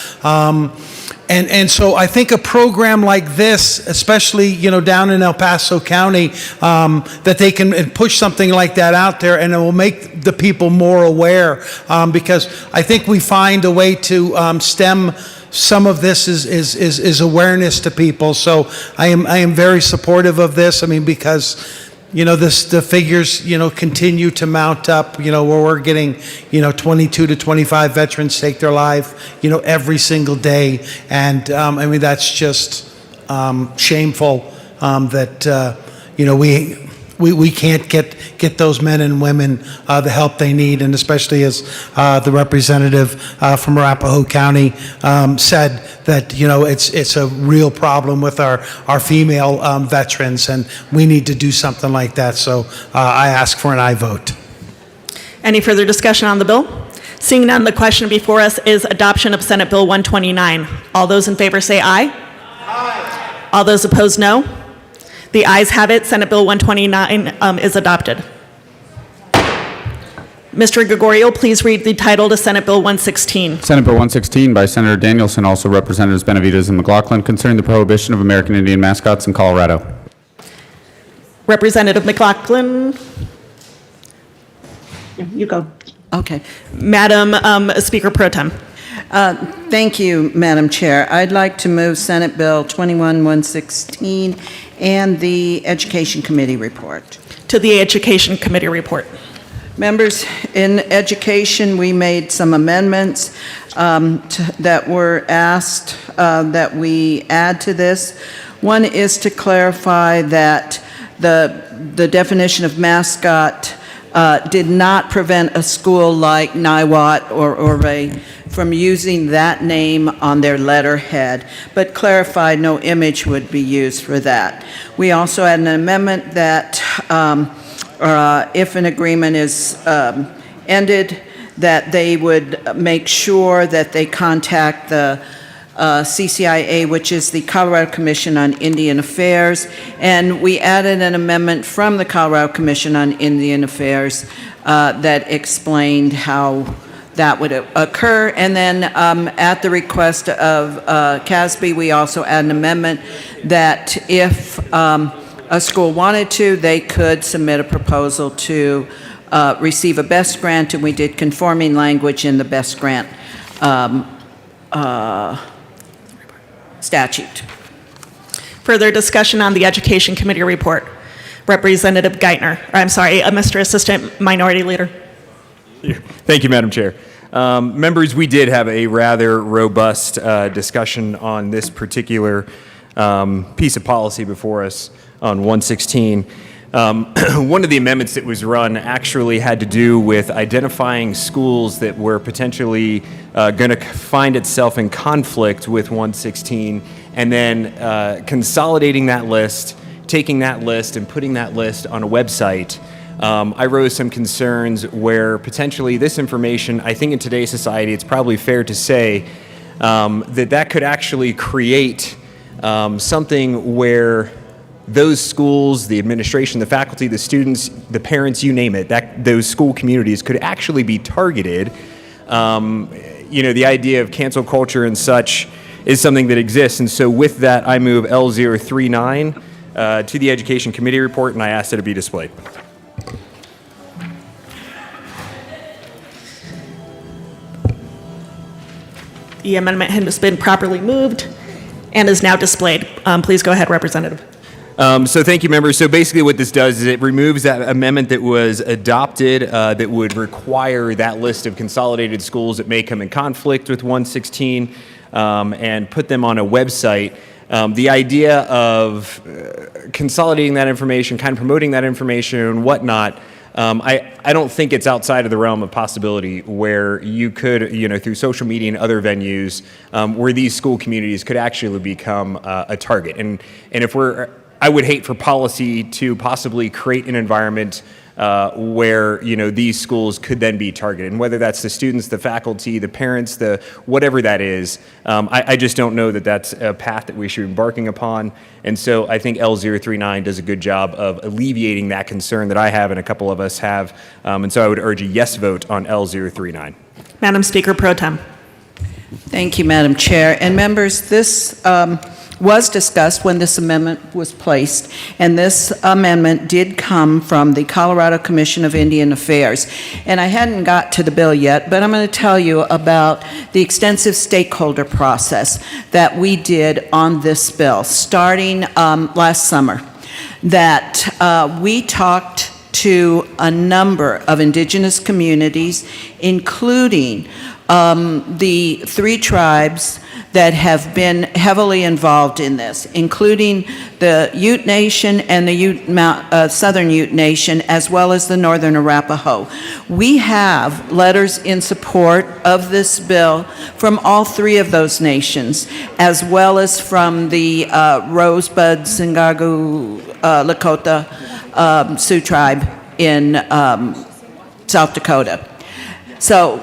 And so I think a program like this, especially, down in El Paso County, that they can push something like that out there, and it will make the people more aware, because I think we find a way to stem some of this is awareness to people. So I am very supportive of this. I mean, because the figures, continue to mount up, where we're getting, 22 to 25 veterans take their life, every single day. And, that's just shameful that, we can't get those men and women the help they need. And especially as the representative from Arapahoe County said, that it's a real problem with our female veterans, and we need to do something like that. So I ask for an aye vote. Any further discussion on the bill? Seeing none, the question before us is adoption of Senate Bill 129. All those in favor say aye. Aye. All those opposed, no. The ayes have it. Senate Bill 129 is adopted. Mr. Gregorio, please read the title to Senate Bill 116. Senate Bill 116 by Senator Danielson, also Representatives Benavides and McLaughlin, concerning the prohibition of American Indian mascots in Colorado. Representative McLaughlin. You go. Okay. Madam Speaker Pro Tem. Thank you, Madam Chair. I'd like to move Senate Bill 21-116 and the Education Committee report. To the Education Committee report. Members, in education, we made some amendments that were asked that we add to this. One is to clarify that the definition of mascot did not prevent a school like Niwot or Ouray from using that name on their letterhead, but clarified no image would be used for that. We also had an amendment that if an agreement is ended, that they would make sure that they contact the CCIA, which is the Colorado Commission on Indian Affairs, and we added an amendment from the Colorado Commission on Indian Affairs that explained how that would occur. And then at the request of CASB, we also add an amendment that if a school wanted to, they could submit a proposal to receive a BEST grant, and we did conforming language in the BEST grant statute. Further discussion on the Education Committee report. Representative Geithner, Mr. Assistant Minority Leader. Thank you, Madam Chair. Members, we did have a rather robust discussion on this particular piece of policy before us. 116. One of the amendments that was run actually had to do with identifying schools that were potentially going to find itself in conflict with 116, and then consolidating that list, taking that list and putting that list on a website. I raised some concerns where potentially this information, I think in today's society, it's probably fair to say that could actually create something where those schools, the administration, the faculty, the students, the parents, you name it, those school communities could actually be targeted. The idea of cancel culture and such is something that exists. And so with that, I move L039 to the Education Committee report, and I ask that it be displayed. The amendment has been properly moved and is now displayed. Please go ahead, Representative. So thank you, members. So basically what this does is it removes that amendment that was adopted that would require that list of consolidated schools that may come in conflict with 116 and put them on a website. The idea of consolidating that information, kind of promoting that information and whatnot, I don't think it's outside of the realm of possibility where you could, through social media and other venues, where these school communities could actually become a target. And if I would hate for policy to possibly create an environment where these schools could then be targeted, and whether that's the students, the faculty, the parents, the whatever that is, I just don't know that that's a path that we should be embarking upon. And so I think L039 does a good job of alleviating that concern that I have and a couple of us have. And so I would urge a yes vote on L039. Madam Speaker Pro Tem. Thank you, Madam Chair. And members, this was discussed when this amendment was placed, and this amendment did come from the Colorado Commission of Indian Affairs. And I hadn't got to the bill yet, but I'm going to tell you about the extensive stakeholder process that we did on this bill, starting last summer, that we talked to a number of indigenous communities, including the 3 tribes that have been heavily involved in this, including the Ute Nation and the Southern Ute Nation, as well as the Northern Arapaho. We have letters in support of this bill from all 3 of those nations, as well as from the Rosebud, Singagu, Lakota, Sioux tribe in South Dakota. So,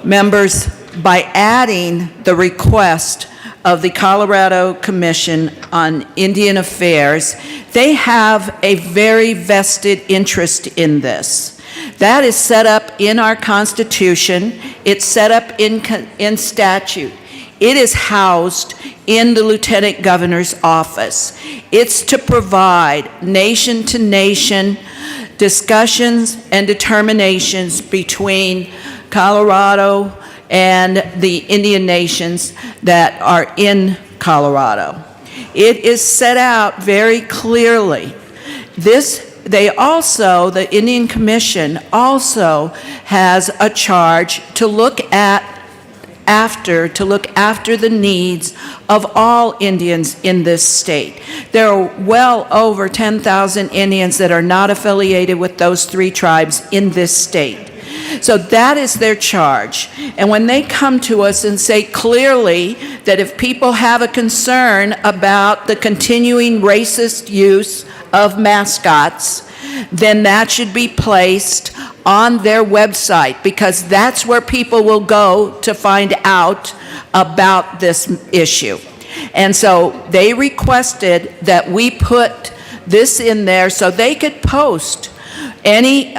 members, by adding the request of the Colorado Commission on Indian Affairs, they have a very vested interest in this. That is set up in our Constitution. It's set up in statute. It is housed in the Lieutenant Governor's office. It's to provide nation-to-nation discussions and determinations between Colorado and the Indian nations that are in Colorado. It is set out very clearly. The Indian Commission also has a charge to look after the needs of all Indians in this state. There are well over 10,000 Indians that are not affiliated with those 3 tribes in this state. So that is their charge. And when they come to us and say clearly that if people have a concern about the continuing racist use of mascots, then that should be placed on their website, because that's where people will go to find out about this issue. And so they requested that we put this in there so they could post any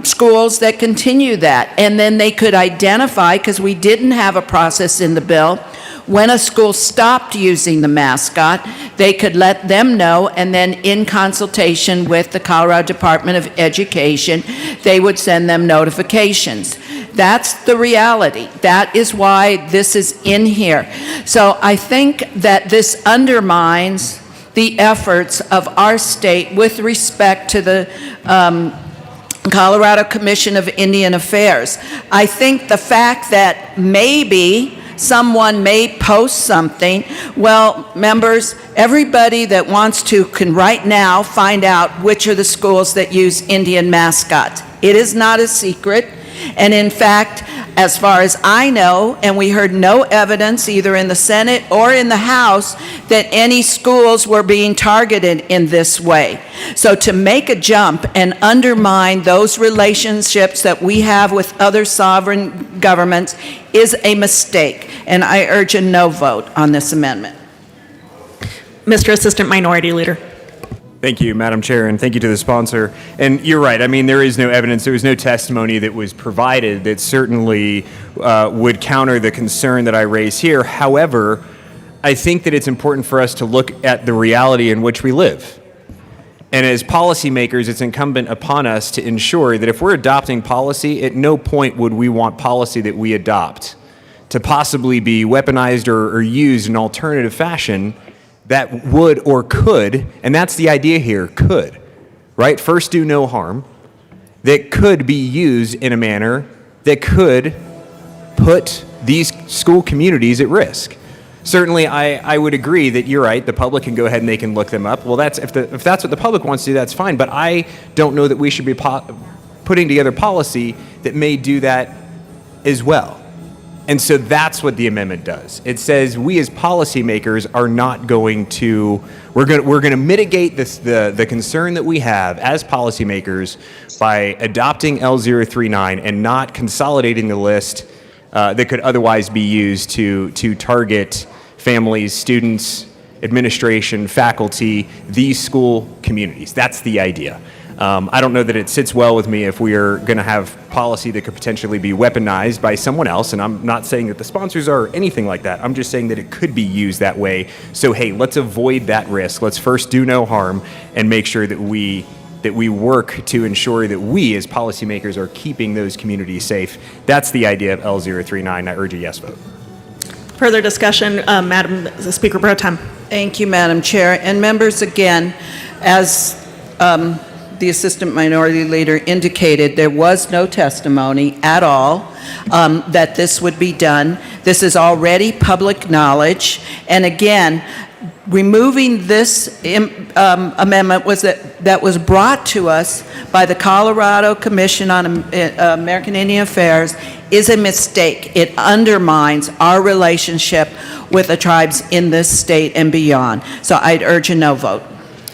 schools that continue that. And then they could identify, because we didn't have a process in the bill, when a school stopped using the mascot, they could let them know, and then in consultation with the Colorado Department of Education, they would send them notifications. That's the reality. That is why this is in here. So I think that this undermines the efforts of our state with respect to the Colorado Commission of Indian Affairs. I think the fact that maybe someone may post something. Well, members, everybody that wants to can right now find out which are the schools that use Indian mascots. It is not a secret. And in fact, as far as I know, and we heard no evidence either in the Senate or in the House that any schools were being targeted in this way. So to make a jump and undermine those relationships that we have with other sovereign governments is a mistake. And I urge a no vote on this amendment. Mr. Assistant Minority Leader. Thank you, Madam Chair, and thank you to the sponsor. And you're right. I mean, there is no evidence, there was no testimony that was provided that certainly would counter the concern that I raise here. However, I think that it's important for us to look at the reality in which we live. And as policymakers, it's incumbent upon us to ensure that if we're adopting policy, at no point would we want policy that we adopt to possibly be weaponized or used in alternative fashion that would or could, and that's the idea here, could, right? First, do no harm, that could be used in a manner that could put these school communities at risk. Certainly, I would agree that you're right, the public can go ahead and they can look them up. Well, that's if that's what the public wants to do, that's fine, but I don't know that we should be putting together policy that may do that as well. And so that's what the amendment does. It says we as policymakers are not going to, we're going to mitigate the concern that we have as policymakers by adopting L039 and not consolidating the list that could otherwise be used to target families, students, administration, faculty, these school communities. That's the idea. I don't know that it sits well with me if we are going to have policy that could potentially be weaponized by someone else, and I'm not saying that the sponsors are or anything like that. I'm just saying that it could be used that way. So, hey, let's avoid that risk. Let's first do no harm and make sure that we work to ensure that we as policymakers are keeping those communities safe. That's the idea of L039. I urge a yes vote. Further discussion, Madam Speaker Pro Tem. Thank you, Madam Chair. And members, again, as the Assistant Minority Leader indicated, there was no testimony at all that this would be done. This is already public knowledge. And again, removing this amendment that was brought to us by the Colorado Commission on American Indian Affairs is a mistake. It undermines our relationship with the tribes in this state and beyond. So I'd urge a no vote.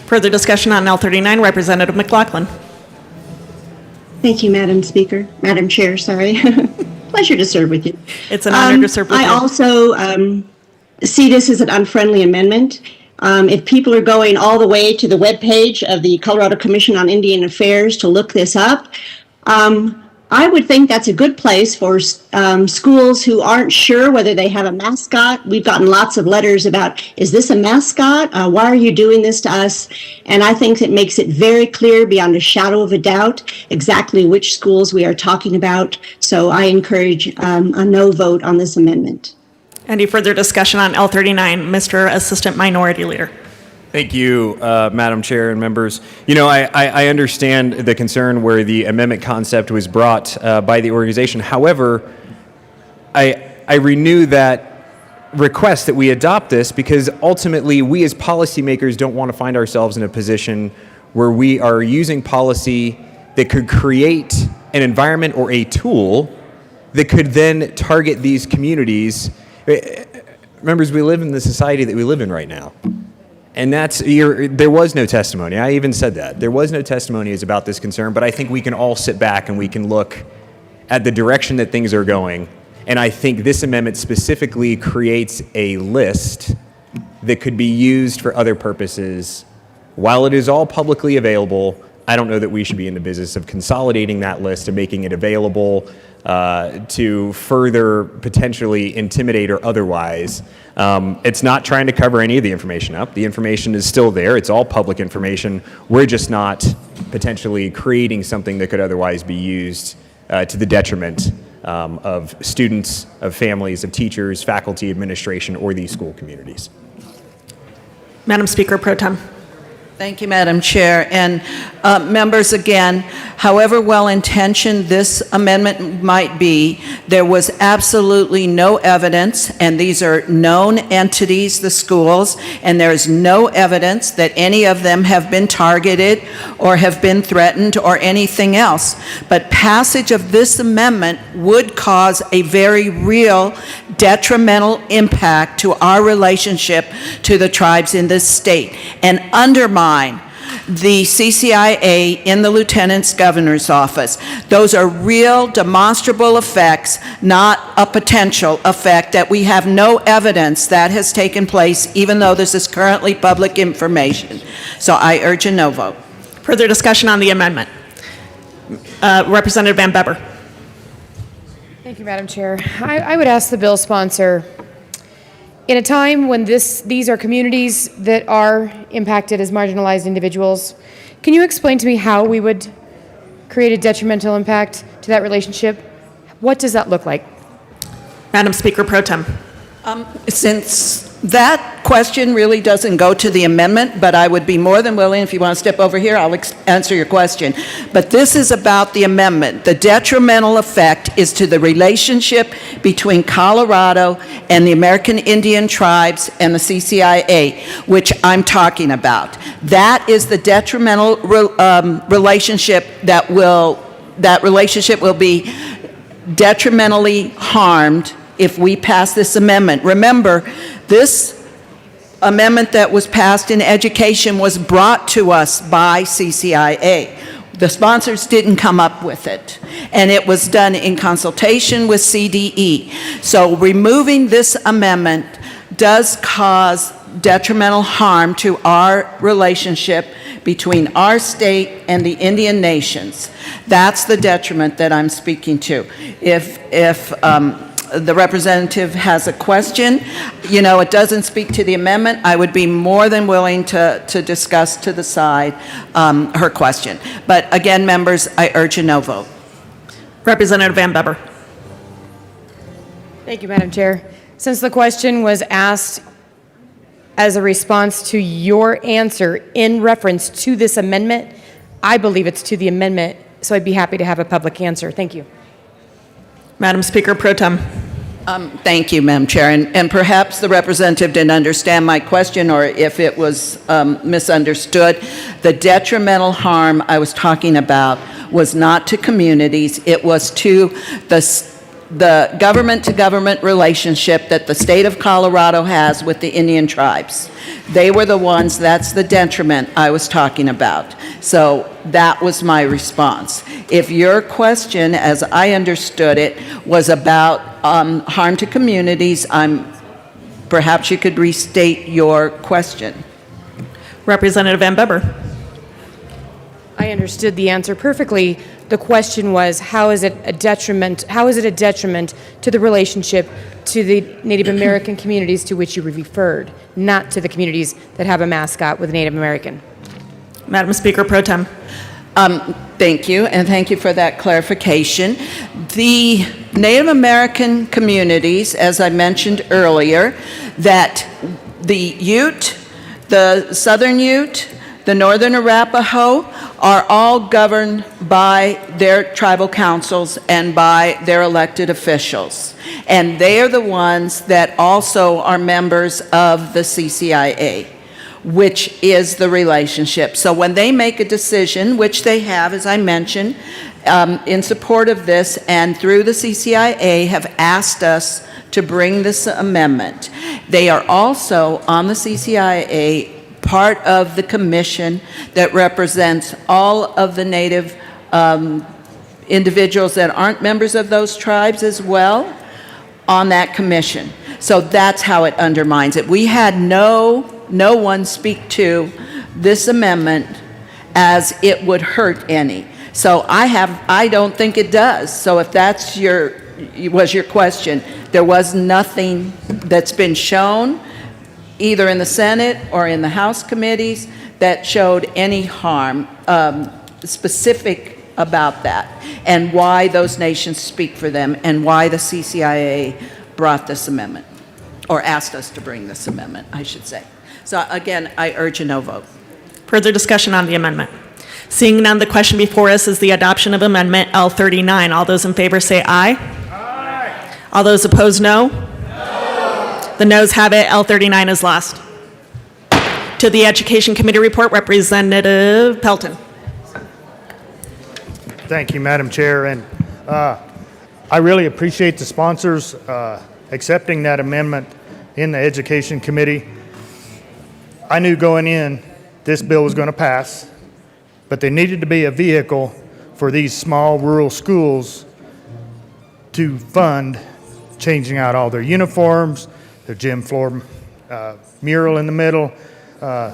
Further discussion on L39, Representative McLaughlin. Thank you, Madam Speaker. Madam Chair, sorry. Pleasure to serve with you. It's an honor to serve with you. I also see this as an unfriendly amendment. If people are going all the way to the webpage of the Colorado Commission on Indian Affairs to look this up, I would think that's a good place for schools who aren't sure whether they have a mascot. We've gotten lots of letters about, is this a mascot? Why are you doing this to us? And I think it makes it very clear beyond a shadow of a doubt exactly which schools we are talking about. So I encourage a no vote on this amendment. Any further discussion on L39, Mr. Assistant Minority Leader? Thank you, Madam Chair and members. You know, I understand the concern where the amendment concept was brought by the organization. However, I renew that request that we adopt this because ultimately we as policymakers don't want to find ourselves in a position where we are using policy that could create an environment or a tool that could then target these communities. Members, we live in the society that we live in right now. And there was no testimony. I even said that. There was no testimony about this concern, but I think we can all sit back and we can look at the direction that things are going. And I think this amendment specifically creates a list that could be used for other purposes. While it is all publicly available, I don't know that we should be in the business of consolidating that list and making it available to further potentially intimidate or otherwise. It's not trying to cover any of the information up. The information is still there. It's all public information. We're just not potentially creating something that could otherwise be used to the detriment of students, of families, of teachers, faculty, administration, or these school communities. Madam Speaker Pro Tem. Thank you, Madam Chair. And members, again, however well-intentioned this amendment might be, there was absolutely no evidence, and these are known entities, the schools, and there is no evidence that any of them have been targeted or have been threatened or anything else. But passage of this amendment would cause a very real detrimental impact to our relationship to the tribes in this state and undermine the CCIA in the Lieutenant's Governor's office. Those are real demonstrable effects, not a potential effect that we have no evidence that has taken place, even though this is currently public information. So I urge a no vote. Further discussion on the amendment. Representative Van Beber. Thank you, Madam Chair. I would ask the bill sponsor, in a time when these are communities that are impacted as marginalized individuals, can you explain to me how we would create a detrimental impact to that relationship? What does that look like? Madam Speaker Pro Tem. Since that question really doesn't go to the amendment, but I would be more than willing, if you want to step over here, I'll answer your question. But this is about the amendment. The detrimental effect is to the relationship between Colorado and the American Indian tribes and the CCIA, which I'm talking about. That is the detrimental relationship that relationship will be detrimentally harmed if we pass this amendment. Remember, this amendment that was passed in education was brought to us by CCIA. The sponsors didn't come up with it, and it was done in consultation with CDE. So removing this amendment does cause detrimental harm to our relationship between our state and the Indian nations. That's the detriment that I'm speaking to. If the representative has a question, it doesn't speak to the amendment, I would be more than willing to discuss to the side her question. But again, members, I urge a no vote. Representative Van Beber. Thank you, Madam Chair. Since the question was asked as a response to your answer in reference to this amendment, I believe it's to the amendment, so I'd be happy to have a public answer. Thank you. Madam Speaker Pro Tem. Thank you, Madam Chair. And perhaps the representative didn't understand my question, or if it was misunderstood. The detrimental harm I was talking about was not to communities. It was to the government-to-government relationship that the state of Colorado has with the Indian tribes. They were the ones, that's the detriment I was talking about. So that was my response. If your question, as I understood it, was about harm to communities, perhaps you could restate your question. Representative Van Beber. I understood the answer perfectly. The question was, how is it a detriment to the relationship to the Native American communities to which you referred, not to the communities that have a mascot with Native American? Madam Speaker Pro Tem. Thank you, and thank you for that clarification. The Native American communities, as I mentioned earlier, that the Ute, the Southern Ute, the Northern Arapaho are all governed by their tribal councils and by their elected officials. And they are the ones that also are members of the CCIA, which is the relationship. So when they make a decision, which they have, as I mentioned, in support of this and through the CCIA have asked us to bring this amendment. They are also on the CCIA part of the commission that represents all of the Native individuals that aren't members of those tribes as well on that commission. So that's how it undermines it. We had no one speak to this amendment as it would hurt any. So I don't think it does. So if that's was your question, there was nothing that's been shown either in the Senate or in the House committees that showed any harm specific about that, and why those nations speak for them, and why the CCIA brought this amendment, or asked us to bring this amendment, I should say. So again, I urge a no vote. Further discussion on the amendment? Seeing none, the question before us is the adoption of Amendment L39. All those in favor say aye. Aye. All those opposed, no. No. The noes have it. L39 is lost. To the Education Committee report, Representative Pelton. Thank you, Madam Chair, and I really appreciate the sponsors accepting that amendment in the Education Committee. I knew going in this bill was going to pass, but there needed to be a vehicle for these small rural schools to fund changing out all their uniforms, their gym floor mural in the middle,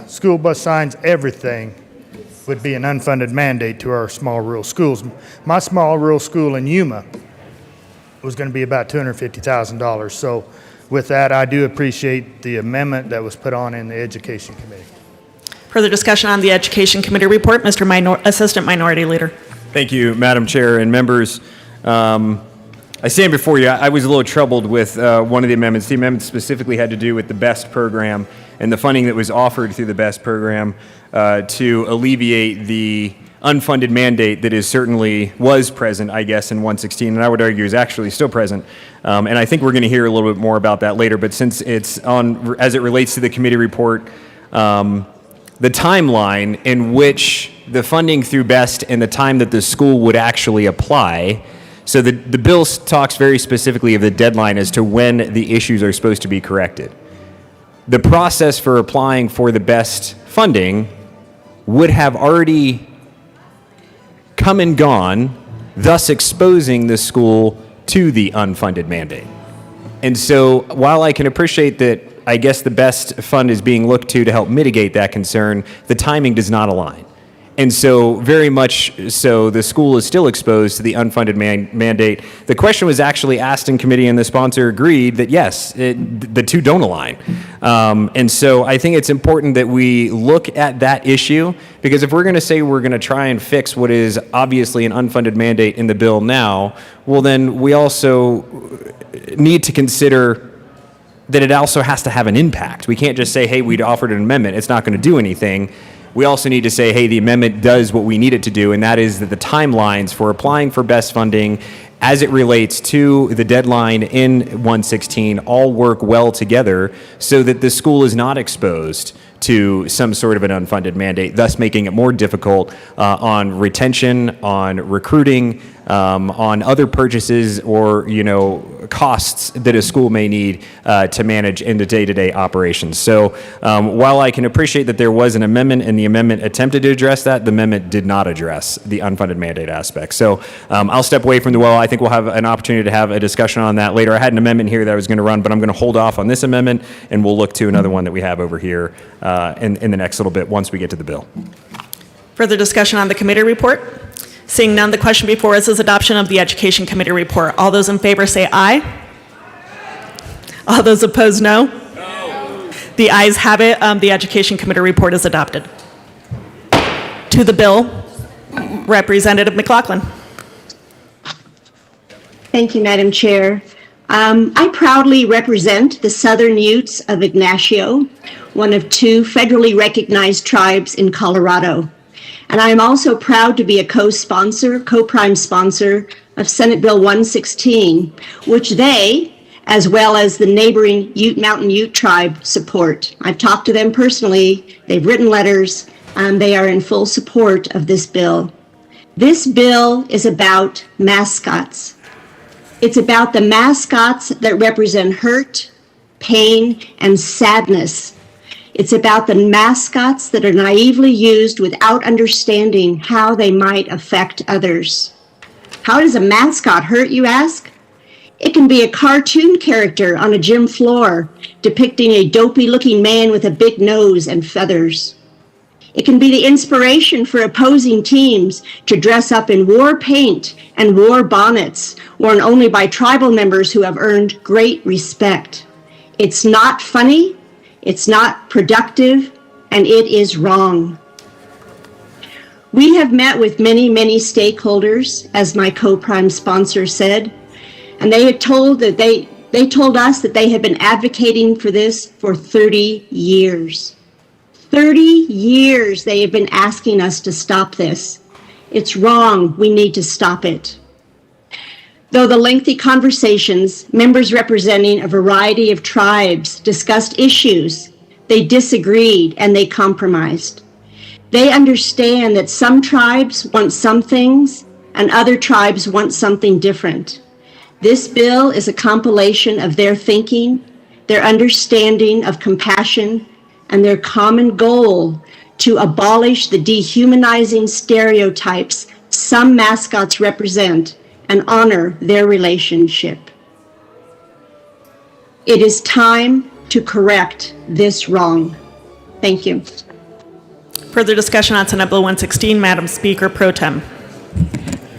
school bus signs, everything would be an unfunded mandate to our small rural schools. My small rural school in Yuma was going to be about $250,000. So with that, I do appreciate the amendment that was put on in the Education Committee. Further discussion on the Education Committee report, Mr. Assistant Minority Leader. Thank you, Madam Chair and members. I stand before you. I was a little troubled with one of the amendments. The amendment specifically had to do with the BEST program and the funding that was offered through the BEST program to alleviate the unfunded mandate that was present, I guess, in 116, and I would argue is actually still present. And I think we're going to hear a little bit more about that later. But since it's on, as it relates to the committee report, the timeline in which the funding through BEST and the time that the school would actually apply. So the bill talks very specifically of the deadline as to when the issues are supposed to be corrected. The process for applying for the BEST funding would have already come and gone, thus exposing the school to the unfunded mandate. And so while I can appreciate that, I guess the BEST fund is being looked to help mitigate that concern, the timing does not align. And so very much so, the school is still exposed to the unfunded mandate. The question was actually asked in committee, and the sponsor agreed that yes, the two don't align. And so I think it's important that we look at that issue, because if we're going to say we're going to try and fix what is obviously an unfunded mandate in the bill now, well, then we also need to consider that it also has to have an impact. We can't just say, hey, we'd offered an amendment, it's not going to do anything. We also need to say, hey, the amendment does what we need it to do, and that is that the timelines for applying for BEST funding as it relates to the deadline in 116 all work well together so that the school is not exposed to some sort of an unfunded mandate, thus making it more difficult on retention, on recruiting, on other purchases or, costs that a school may need to manage in the day-to-day operations. So while I can appreciate that there was an amendment and the amendment attempted to address that, the amendment did not address the unfunded mandate aspect. So I'll step away from the well. I think we'll have an opportunity to have a discussion on that later. I had an amendment here that I was going to run, but I'm going to hold off on this amendment, and we'll look to another one that we have over here in the next little bit once we get to the bill. Further discussion on the committee report? Seeing none, the question before us is adoption of the Education Committee report. All those in favor say aye. All those opposed, no. No. The ayes have it. The Education Committee report is adopted. To the bill, Representative McLaughlin. Thank you, Madam Chair. I proudly represent the Southern Utes of Ignacio, one of two federally recognized tribes in Colorado. And I am also proud to be a co-prime sponsor of Senate Bill 116, which they, as well as the neighboring Mountain Ute tribe, support. I've talked to them personally. They've written letters. They are in full support of this bill. This bill is about mascots. It's about the mascots that represent hurt, pain, and sadness. It's about the mascots that are naively used without understanding how they might affect others. How does a mascot hurt, you ask? It can be a cartoon character on a gym floor depicting a dopey-looking man with a big nose and feathers. It can be the inspiration for opposing teams to dress up in war paint and war bonnets, worn only by tribal members who have earned great respect. It's not funny, it's not productive, and it is wrong. We have met with many, many stakeholders, as my co-prime sponsor said, and they told us that they have been advocating for this for 30 years. 30 years they have been asking us to stop this. It's wrong. We need to stop it. Though the lengthy conversations, members representing a variety of tribes discussed issues, they disagreed and they compromised. They understand that some tribes want some things and other tribes want something different. This bill is a compilation of their thinking, their understanding of compassion, and their common goal to abolish the dehumanizing stereotypes some mascots represent and honor their relationship. It is time to correct this wrong. Thank you. Further discussion on Senate Bill 116, Madam Speaker Pro Tem.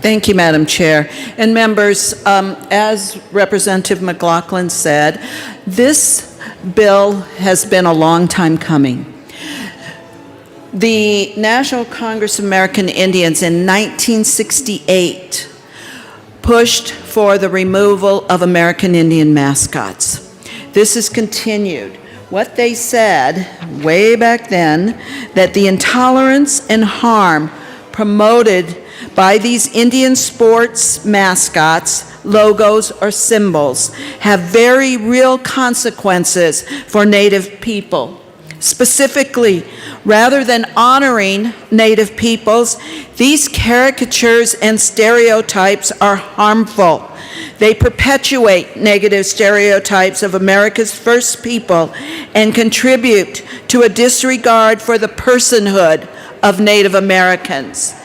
Thank you, Madam Chair. And members, as Representative McLaughlin said, this bill has been a long time coming. The National Congress of American Indians in 1968 pushed for the removal of American Indian mascots. This has continued. What they said way back then, that the intolerance and harm promoted by these Indian sports mascots, logos, or symbols have very real consequences for Native people. Specifically, rather than honoring Native peoples, these caricatures and stereotypes are harmful. They perpetuate negative stereotypes of America's first people and contribute to a disregard for the personhood of Native Americans.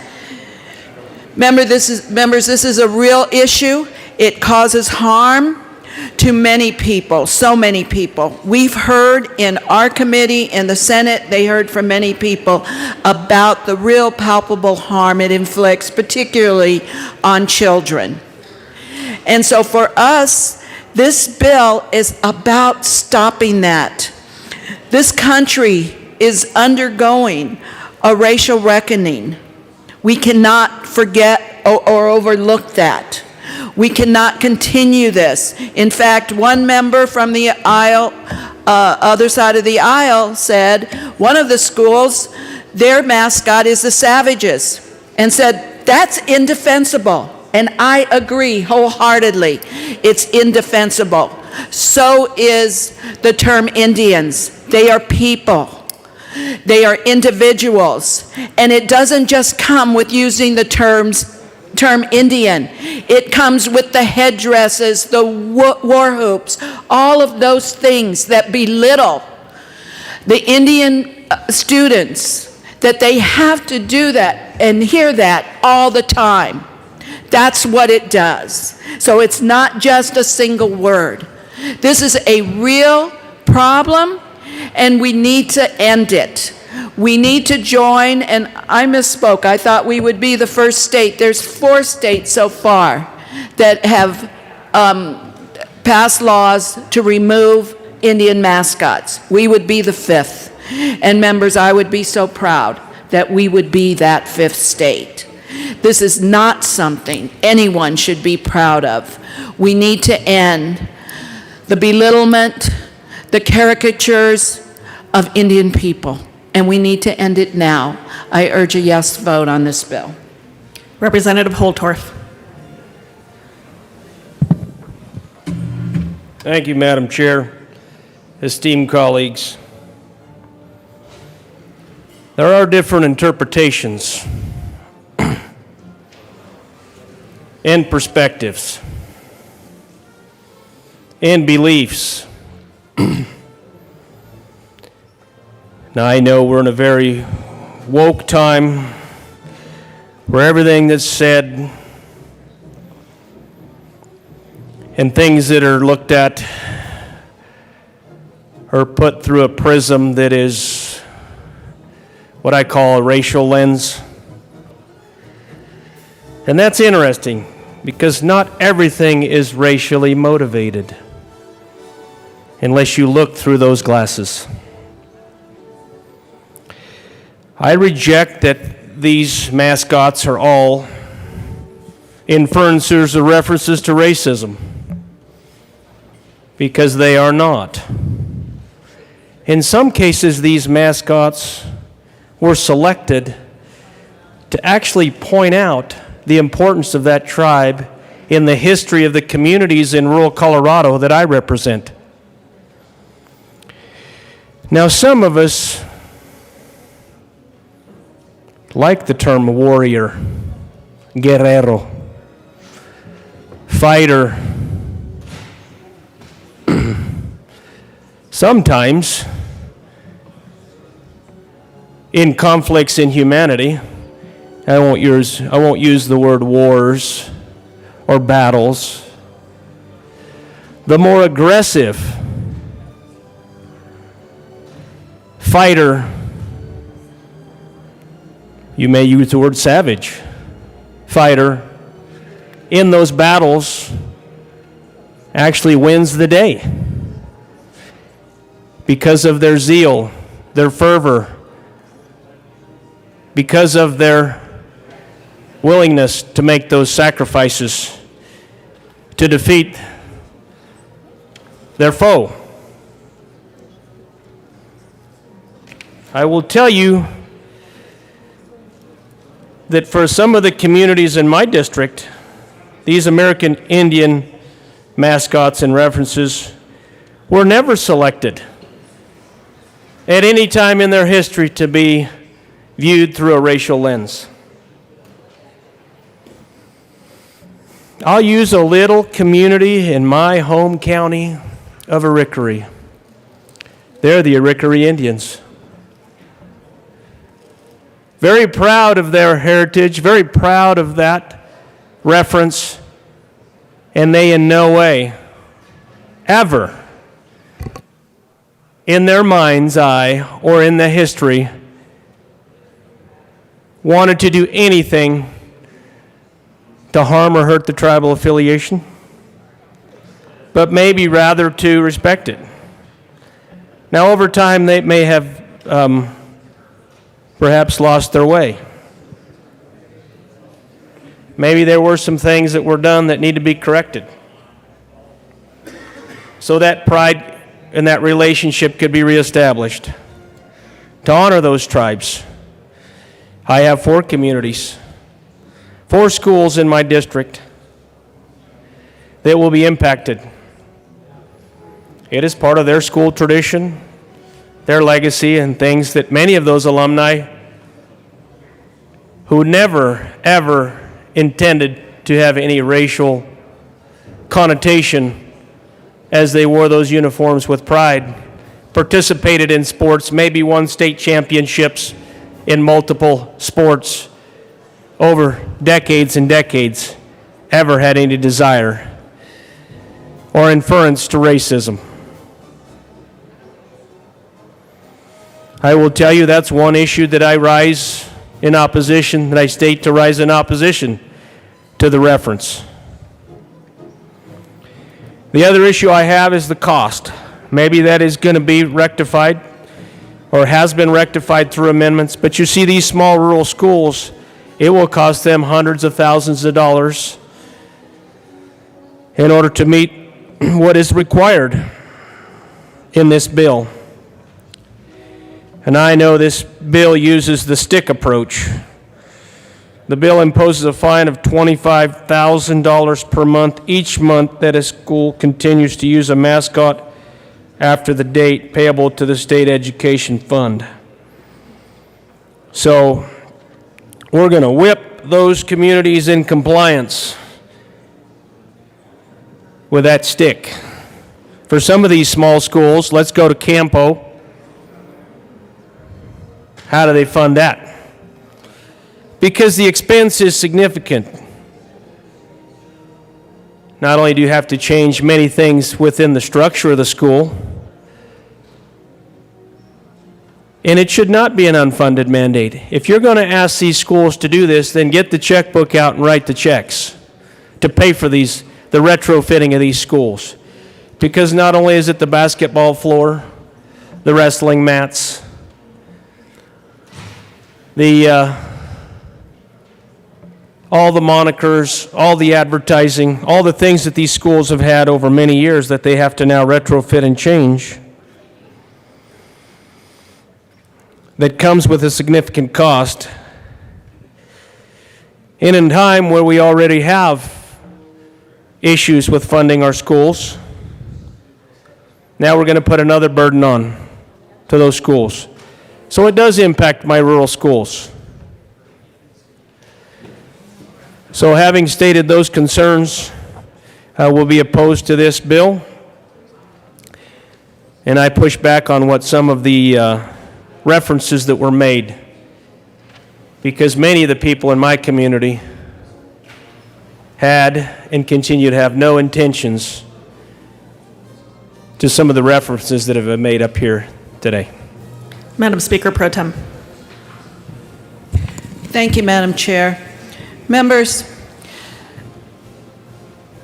Members, this is a real issue. It causes harm to many people, so many people. We've heard in our committee, in the Senate, they heard from many people about the real palpable harm it inflicts, particularly on children. And so for us, this bill is about stopping that. This country is undergoing a racial reckoning. We cannot forget or overlook that. We cannot continue this. In fact, one member from the aisle, other side of the aisle, said one of the schools, their mascot is the Savages, and said that's indefensible. And I agree wholeheartedly. It's indefensible. So is the term Indians. They are people. They are individuals. And it doesn't just come with using the term Indian. It comes with the headdresses, the war hoops, all of those things that belittle the Indian students, that they have to do that and hear that all the time. That's what it does. So it's not just a single word. This is a real problem, and we need to end it. We need to join, and I misspoke. I thought we would be the first state. There's 4 states so far that have passed laws to remove Indian mascots. We would be the 5th. And members, I would be so proud that we would be that 5th state. This is not something anyone should be proud of. We need to end the belittlement, the caricatures of Indian people, and we need to end it now. I urge a yes vote on this bill. Representative Holtorf. Thank you, Madam Chair. Esteemed colleagues, there are different interpretations and perspectives and beliefs. Now, I know we're in a very woke time where everything that's said and things that are looked at are put through a prism that is what I call a racial lens. And that's interesting because not everything is racially motivated unless you look through those glasses. I reject that these mascots are all inferences or references to racism, because they are not. In some cases, these mascots were selected to actually point out the importance of that tribe in the history of the communities in rural Colorado that I represent. Now, some of us like the term warrior, guerrero, fighter. Sometimes, in conflicts in humanity, I won't use the word wars or battles. The more aggressive fighter, you may use the word savage, fighter, in those battles actually wins the day because of their zeal, their fervor, because of their willingness to make those sacrifices to defeat their foe. I will tell you that for some of the communities in my district, these American Indian mascots and references were never selected at any time in their history to be viewed through a racial lens. I'll use a little community in my home county of Arickaree. They're the Arickaree Indians. Very proud of their heritage, very proud of that reference, and they in no way, ever, in their mind's eye or in the history, wanted to do anything to harm or hurt the tribal affiliation, but maybe rather to respect it. Now, over time, they may have perhaps lost their way. Maybe there were some things that were done that need to be corrected, so that pride and that relationship could be reestablished. To honor those tribes, I have 4 communities, 4 schools in my district that will be impacted. It is part of their school tradition, their legacy, and things that many of those alumni who never, ever intended to have any racial connotation as they wore those uniforms with pride, participated in sports, maybe won state championships in multiple sports over decades and decades, ever had any desire or inference to racism. I will tell you that's one issue that I rise in opposition, that I state to rise in opposition to the reference. The other issue I have is the cost. Maybe that is going to be rectified or has been rectified through amendments, but you see these small rural schools, it will cost them hundreds of thousands of dollars in order to meet what is required in this bill. And I know this bill uses the stick approach. The bill imposes a fine of $25,000 per month each month that a school continues to use a mascot after the date, payable to the state education fund. So we're going to whip those communities in compliance with that stick. For some of these small schools, let's go to Campo. How do they fund that? Because the expense is significant. Not only do you have to change many things within the structure of the school, and it should not be an unfunded mandate. If you're going to ask these schools to do this, then get the checkbook out and write the checks to pay for the retrofitting of these schools. Because not only is it the basketball floor, the wrestling mats, all the monikers, all the advertising, all the things that these schools have had over many years that they have to now retrofit and change. that comes with a significant cost in a time where we already have issues with funding our schools. Now we're going to put another burden on to those schools. So it does impact my rural schools. So having stated those concerns, I will be opposed to this bill. And I push back on what some of the references that were made, because many of the people in my community had and continue to have no intentions to some of the references that have been made up here today. Madam Speaker Pro Tem. Thank you, Madam Chair. Members,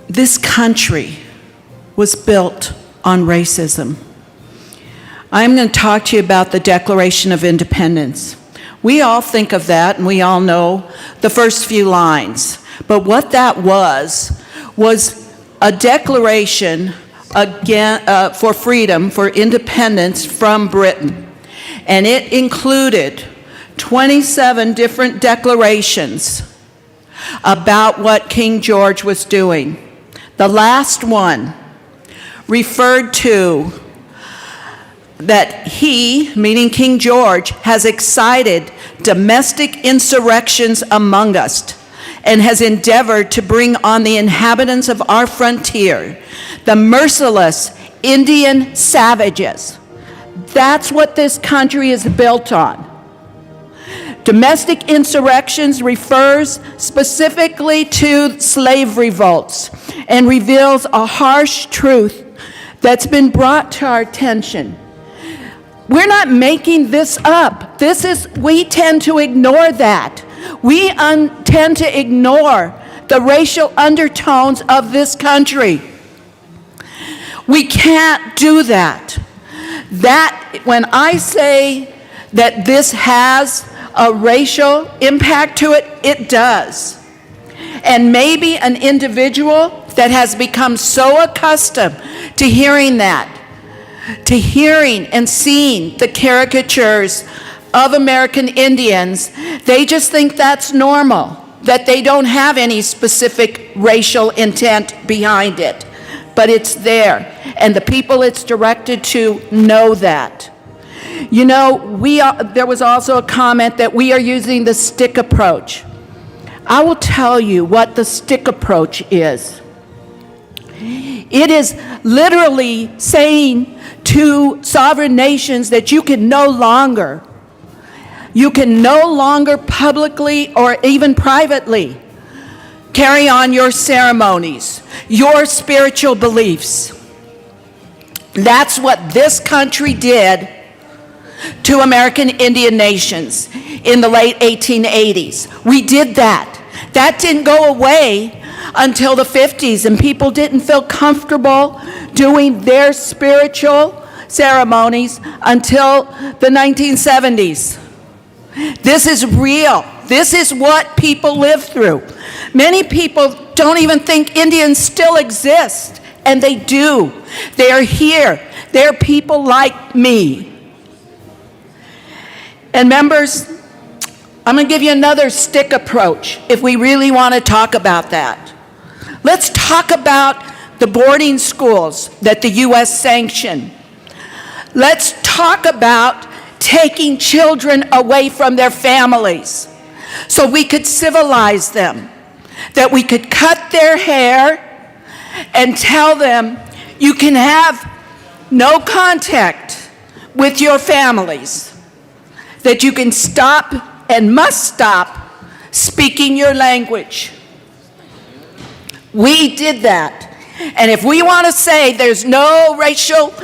this country was built on racism. I'm going to talk to you about the Declaration of Independence. We all think of that, and we all know the first few lines. But what that was a declaration again, for freedom, for independence from Britain. And it included 27 different declarations about what King George was doing. The last one referred to that he, meaning King George, has excited domestic insurrections among us and has endeavored to bring on the inhabitants of our frontier the merciless Indian savages. That's what this country is built on. Domestic insurrections refers specifically to slave revolts and reveals a harsh truth that's been brought to our attention. We're not making this up. We tend to ignore that. We tend to ignore the racial undertones of this country. We can't do that. When I say that this has a racial impact to it, it does. And maybe an individual that has become so accustomed to hearing that, to hearing and seeing the caricatures of American Indians, they just think that's normal, that they don't have any specific racial intent behind it. But it's there, and the people it's directed to know that. You know, there was also a comment that we are using the stick approach. I will tell you what the stick approach is. It is literally saying to sovereign nations that you can no longer publicly or even privately carry on your ceremonies, your spiritual beliefs. That's what this country did to American Indian nations in the late 1880s. We did that. That didn't go away until the 50s, and people didn't feel comfortable doing their spiritual ceremonies until the 1970s. This is real. This is what people live through. Many people don't even think Indians still exist, and they do. They are here. They're people like me. And members, I'm going to give you another stick approach if we really want to talk about that. Let's talk about the boarding schools that the U.S. sanctioned. Let's talk about taking children away from their families so we could civilize them, that we could cut their hair and tell them you can have no contact with your families, that you can stop and must stop speaking your language. We did that. And if we want to say there's no racial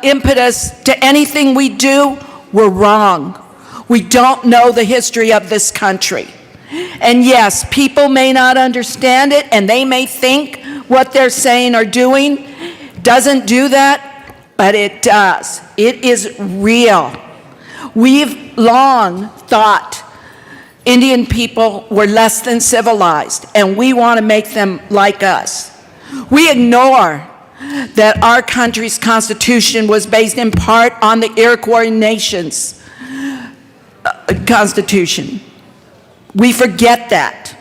impetus to anything we do, we're wrong. We don't know the history of this country. And yes, people may not understand it, and they may think what they're saying or doing doesn't do that, but it does. It is real. We've long thought Indian people were less than civilized, and we want to make them like us. We ignore that our country's Constitution was based in part on the Iroquois Nation's Constitution. We forget that.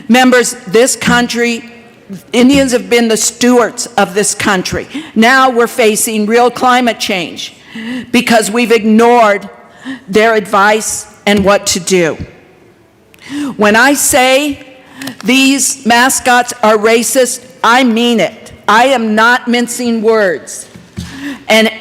Members, this country, Indians have been the stewards of this country. Now we're facing real climate change because we've ignored their advice and what to do. When I say these mascots are racist, I mean it. I am not mincing words. And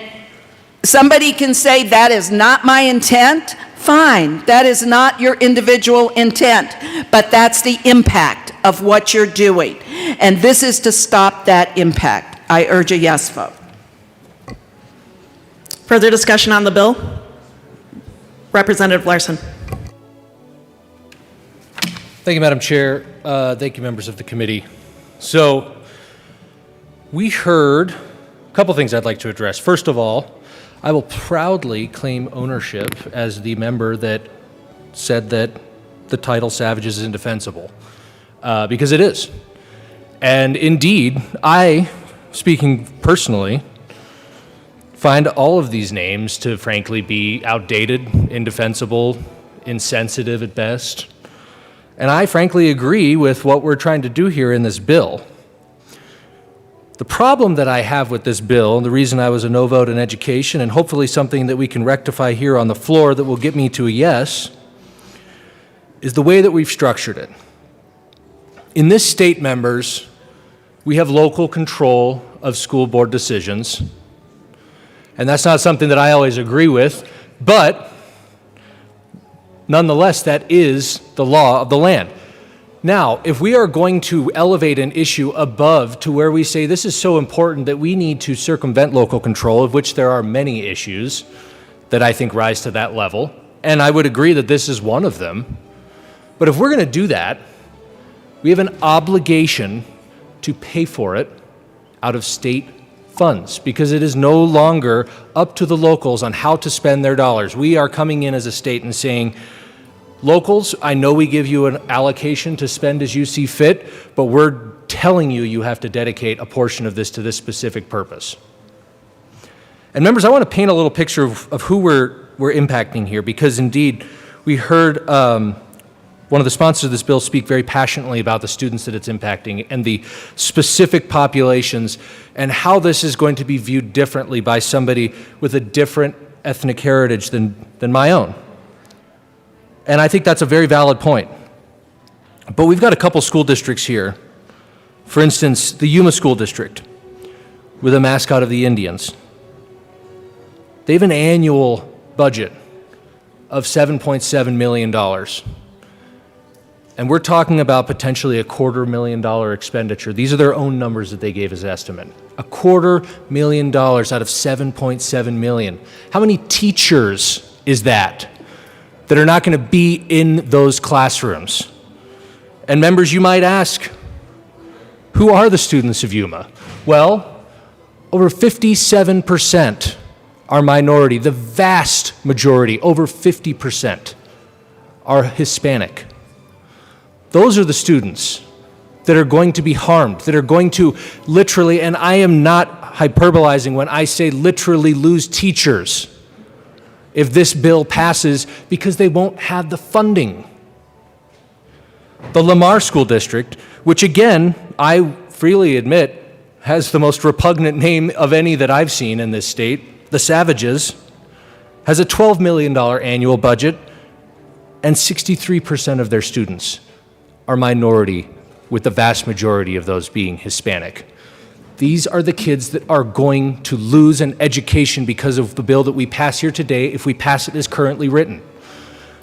somebody can say that is not my intent. Fine, that is not your individual intent, but that's the impact of what you're doing. And this is to stop that impact. I urge a yes vote. Further discussion on the bill? Representative Larson. Thank you, Madam Chair. Thank you, members of the committee. So, we heard a couple things I'd like to address. First of all, I will proudly claim ownership as the member that said that the title Savages is indefensible, because it is. And indeed, I, speaking personally, find all of these names to frankly be outdated, indefensible, insensitive at best. And I frankly agree with what we're trying to do here in this bill. The problem that I have with this bill, and the reason I was a no vote in education, and hopefully something that we can rectify here on the floor that will get me to a yes, is the way that we've structured it. In this state, members, we have local control of school board decisions, and that's not something that I always agree with, but nonetheless, that is the law of the land. Now, if we are going to elevate an issue above to where we say this is so important that we need to circumvent local control, of which there are many issues that I think rise to that level, and I would agree that this is one of them, but if we're going to do that, we have an obligation to pay for it out of state funds, because it is no longer up to the locals on how to spend their dollars. We are coming in as a state and saying, locals, I know we give you an allocation to spend as you see fit, but we're telling you you have to dedicate a portion of this to this specific purpose. And members, I want to paint a little picture of who we're impacting here, because indeed, we heard one of the sponsors of this bill speak very passionately about the students that it's impacting and the specific populations and how this is going to be viewed differently by somebody with a different ethnic heritage than my own. And I think that's a very valid point. But we've got a couple school districts here. For instance, the Yuma School District, with a mascot of the Indians. They have an annual budget of $7.7 million. And we're talking about potentially $250,000 expenditure. These are their own numbers that they gave as estimate. $250,000 out of $7.7 million. How many teachers is that are not going to be in those classrooms? And members, you might ask, who are the students of Yuma? Well, over 57% are minority. The vast majority, over 50%, are Hispanic. Those are the students that are going to be harmed, that are going to literally, and I am not hyperbolizing when I say literally lose teachers if this bill passes, because they won't have the funding. The Lamar School District, which again, I freely admit, has the most repugnant name of any that I've seen in this state, the Savages, has a $12 million annual budget, and 63% of their students are minority, with the vast majority of those being Hispanic. These are the kids that are going to lose an education because of the bill that we pass here today, if we pass it as currently written.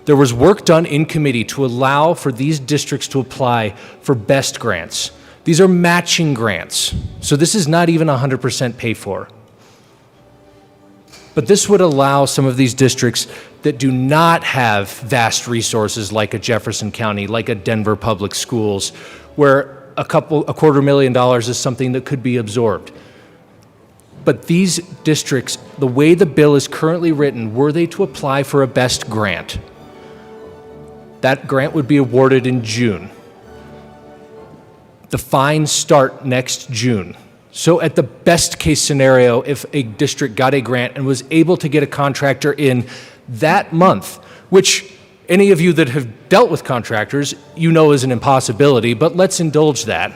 There was work done in committee to allow for these districts to apply for BEST grants. These are matching grants, so this is not even 100% paid for. But this would allow some of these districts that do not have vast resources like a Jefferson County, like a Denver Public Schools, where $250,000 is something that could be absorbed. But these districts, the way the bill is currently written, were they to apply for a BEST grant, that grant would be awarded in June. The fines start next June. So at the best case scenario, if a district got a grant and was able to get a contractor in that month, which any of you that have dealt with contractors, you know is an impossibility, but let's indulge that.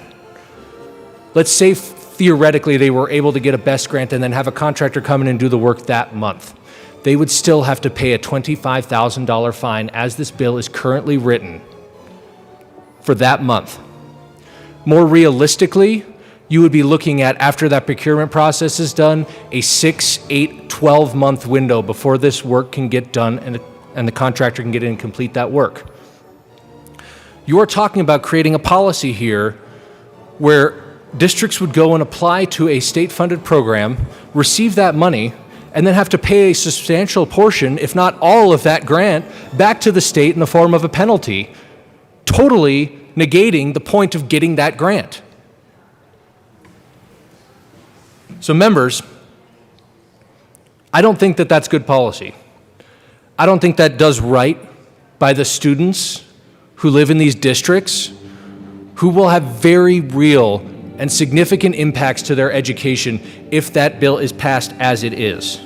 Let's say theoretically they were able to get a best grant and then have a contractor come in and do the work that month. They would still have to pay a $25,000 fine as this bill is currently written for that month. More realistically, you would be looking at, after that procurement process is done, a 6, 8, 12-month window before this work can get done and the contractor can get in and complete that work. You are talking about creating a policy here where districts would go and apply to a state-funded program, receive that money, and then have to pay a substantial portion, if not all of that grant, back to the state in the form of a penalty, totally negating the point of getting that grant. So members, I don't think that that's good policy. I don't think that does right by the students who live in these districts, who will have very real and significant impacts to their education if that bill is passed as it is.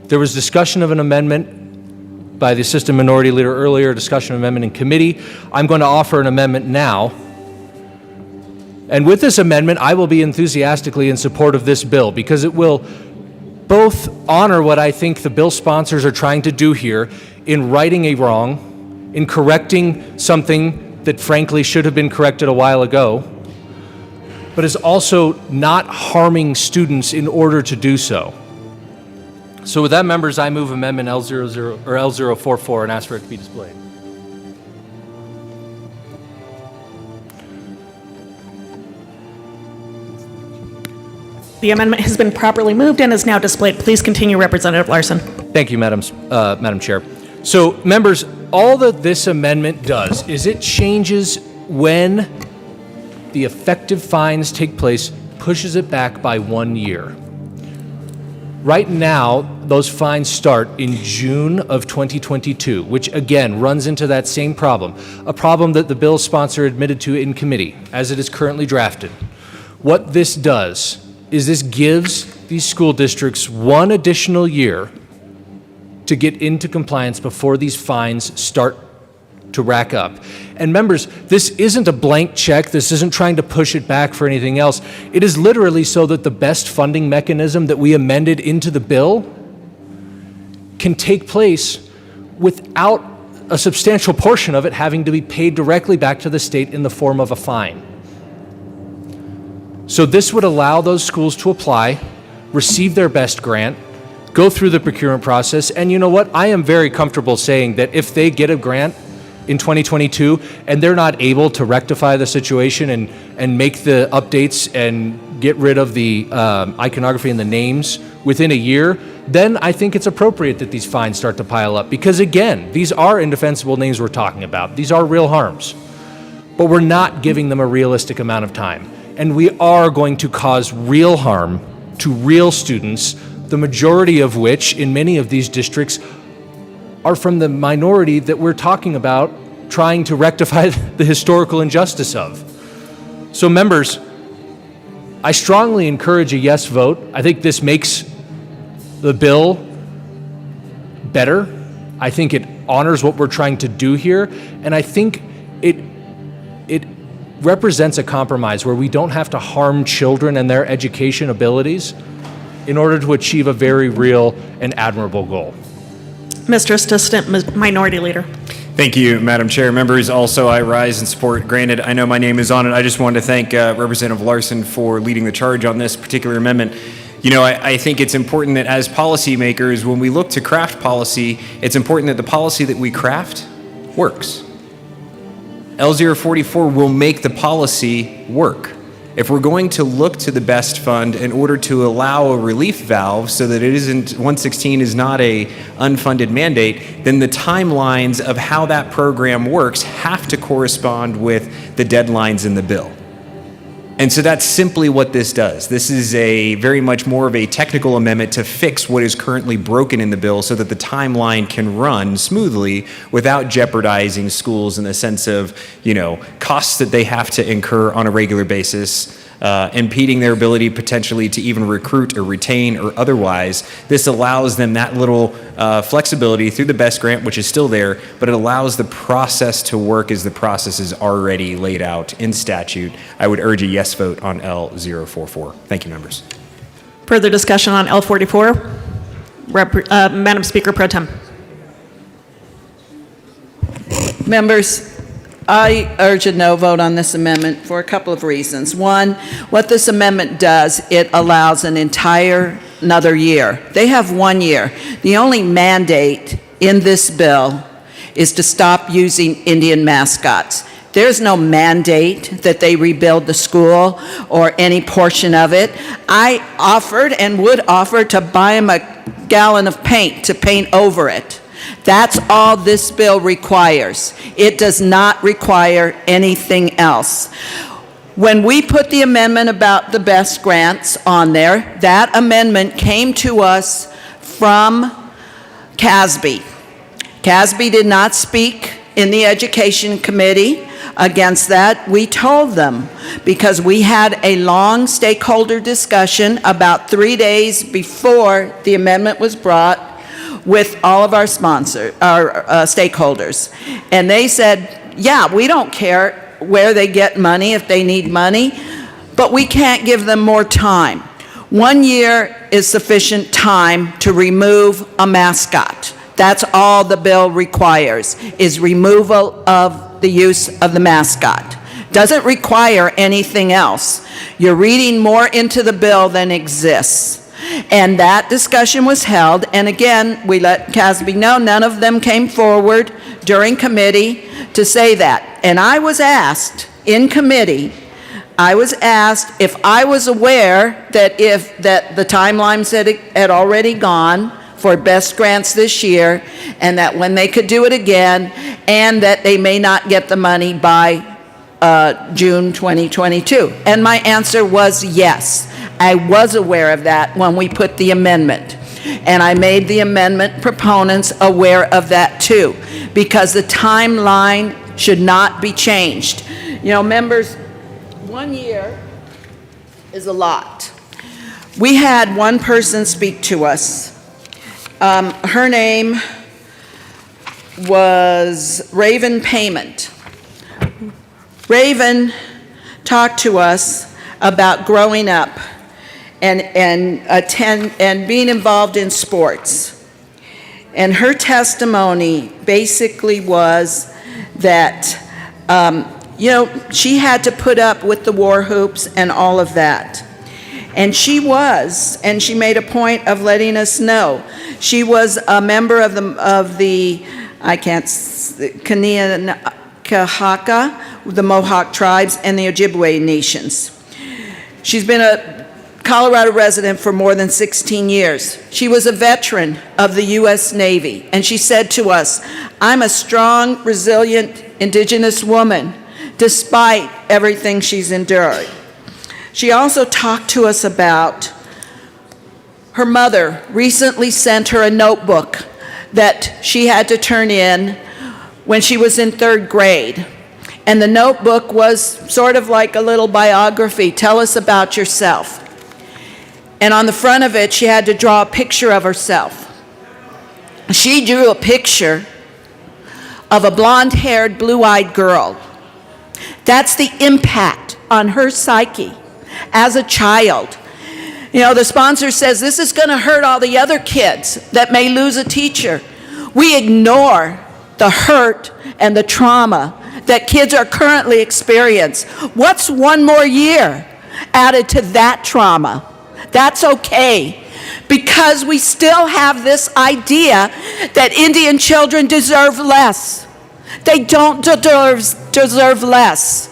There was discussion of an amendment by the Assistant Minority Leader earlier, discussion of amendment in committee. I'm going to offer an amendment now. And with this amendment, I will be enthusiastically in support of this bill because it will both honor what I think the bill sponsors are trying to do here in righting a wrong, in correcting something that frankly should have been corrected a while ago, but is also not harming students in order to do so. So with that, members, I move amendment L00 or L044 and ask for it to be displayed. The amendment has been properly moved and is now displayed. Please continue, Representative Larson. Thank you, Madam Chair. So, members, all that this amendment does is it changes when the effective fines take place, pushes it back by 1 year. Right now, those fines start in June of 2022, which again runs into that same problem, a problem that the bill sponsor admitted to in committee as it is currently drafted. What this does is this gives these school districts 1 additional year to get into compliance before these fines start to rack up. And members, this isn't a blank check. This isn't trying to push it back for anything else. It is literally so that the best funding mechanism that we amended into the bill can take place without a substantial portion of it having to be paid directly back to the state in the form of a fine. So this would allow those schools to apply, receive their best grant, go through the procurement process, and you know what? I am very comfortable saying that if they get a grant in 2022 and they're not able to rectify the situation and make the updates and get rid of the iconography and the names within a year, then I think it's appropriate that these fines start to pile up. Because again, these are indefensible names we're talking about. These are real harms. But we're not giving them a realistic amount of time. And we are going to cause real harm to real students, the majority of which in many of these districts are from the minority that we're talking about trying to rectify the historical injustice of. So members, I strongly encourage a yes vote. I think this makes the bill better. I think it honors what we're trying to do here. And I think it represents a compromise where we don't have to harm children and their education abilities in order to achieve a very real and admirable goal. Mr. Assistant Minority Leader. Thank you, Madam Chair. Members, also I rise in support. Granted, I know my name is on it. I just wanted to thank Representative Larson for leading the charge on this particular amendment. You know, I think it's important that as policymakers, when we look to craft policy, it's important that the policy that we craft works. L044 will make the policy work. If we're going to look to the best fund in order to allow a relief valve so that it isn't, 116 is not a unfunded mandate, then the timelines of how that program works have to correspond with the deadlines in the bill. And so that's simply what this does. This is a very much more of a technical amendment to fix what is currently broken in the bill so that the timeline can run smoothly without jeopardizing schools in the sense of, you know, costs that they have to incur on a regular basis impeding their ability potentially to even recruit or retain or otherwise. This allows them that little flexibility through the BEST grant, which is still there, but it allows the process to work as the process is already laid out in statute. I would urge a yes vote on L044. Thank you, members. Further discussion on L44? Madam Speaker Pro Tem. Members, I urge a no vote on this amendment for a couple of reasons. One, what this amendment does, it allows another year. They have 1 year. The only mandate in this bill is to stop using Indian mascots. There's no mandate that they rebuild the school or any portion of it. I offered and would offer to buy them a gallon of paint to paint over it. That's all this bill requires. It does not require anything else. When we put the amendment about the BEST grants on there, that amendment came to us from CASB. CASB did not speak in the Education Committee against that. We told them, because we had a long stakeholder discussion about 3 days before the amendment was brought with all of our stakeholders. And they said, yeah, we don't care where they get money if they need money, but we can't give them more time. 1 year is sufficient time to remove a mascot. That's all the bill requires, is removal of the use of the mascot. Doesn't require anything else. You're reading more into the bill than exists. And that discussion was held, and again, we let CASB know, none of them came forward during committee to say that. And I was asked in committee, if I was aware that the timelines had already gone for BEST grants this year, and that when they could do it again, and that they may not get the money by June 2022. And my answer was yes. I was aware of that when we put the amendment. And I made the amendment proponents aware of that too, because the timeline should not be changed. You know, members, 1 year is a lot. We had one person speak to us. Her name was Raven Payment. Raven talked to us about growing up and being involved in sports. And her testimony basically was that, she had to put up with the war hoops and all of that. And she made a point of letting us know. She was a member of the Kanekahaka, the Mohawk tribes, and the Ojibwe nations. She's been a Colorado resident for more than 16 years. She was a veteran of the U.S. Navy, and she said to us, I'm a strong, resilient Indigenous woman, despite everything she's endured. She also talked to us about her mother recently sent her a notebook that she had to turn in when she was in 3rd grade. And the notebook was sort of like a little biography. Tell us about yourself. And on the front of it, she had to draw a picture of herself. She drew a picture of a blonde-haired, blue-eyed girl. That's the impact on her psyche as a child. You know, the sponsor says this is going to hurt all the other kids that may lose a teacher. We ignore the hurt and the trauma that kids are currently experiencing. What's 1 more year added to that trauma? That's okay, because we still have this idea that Indian children deserve less. They don't deserve less.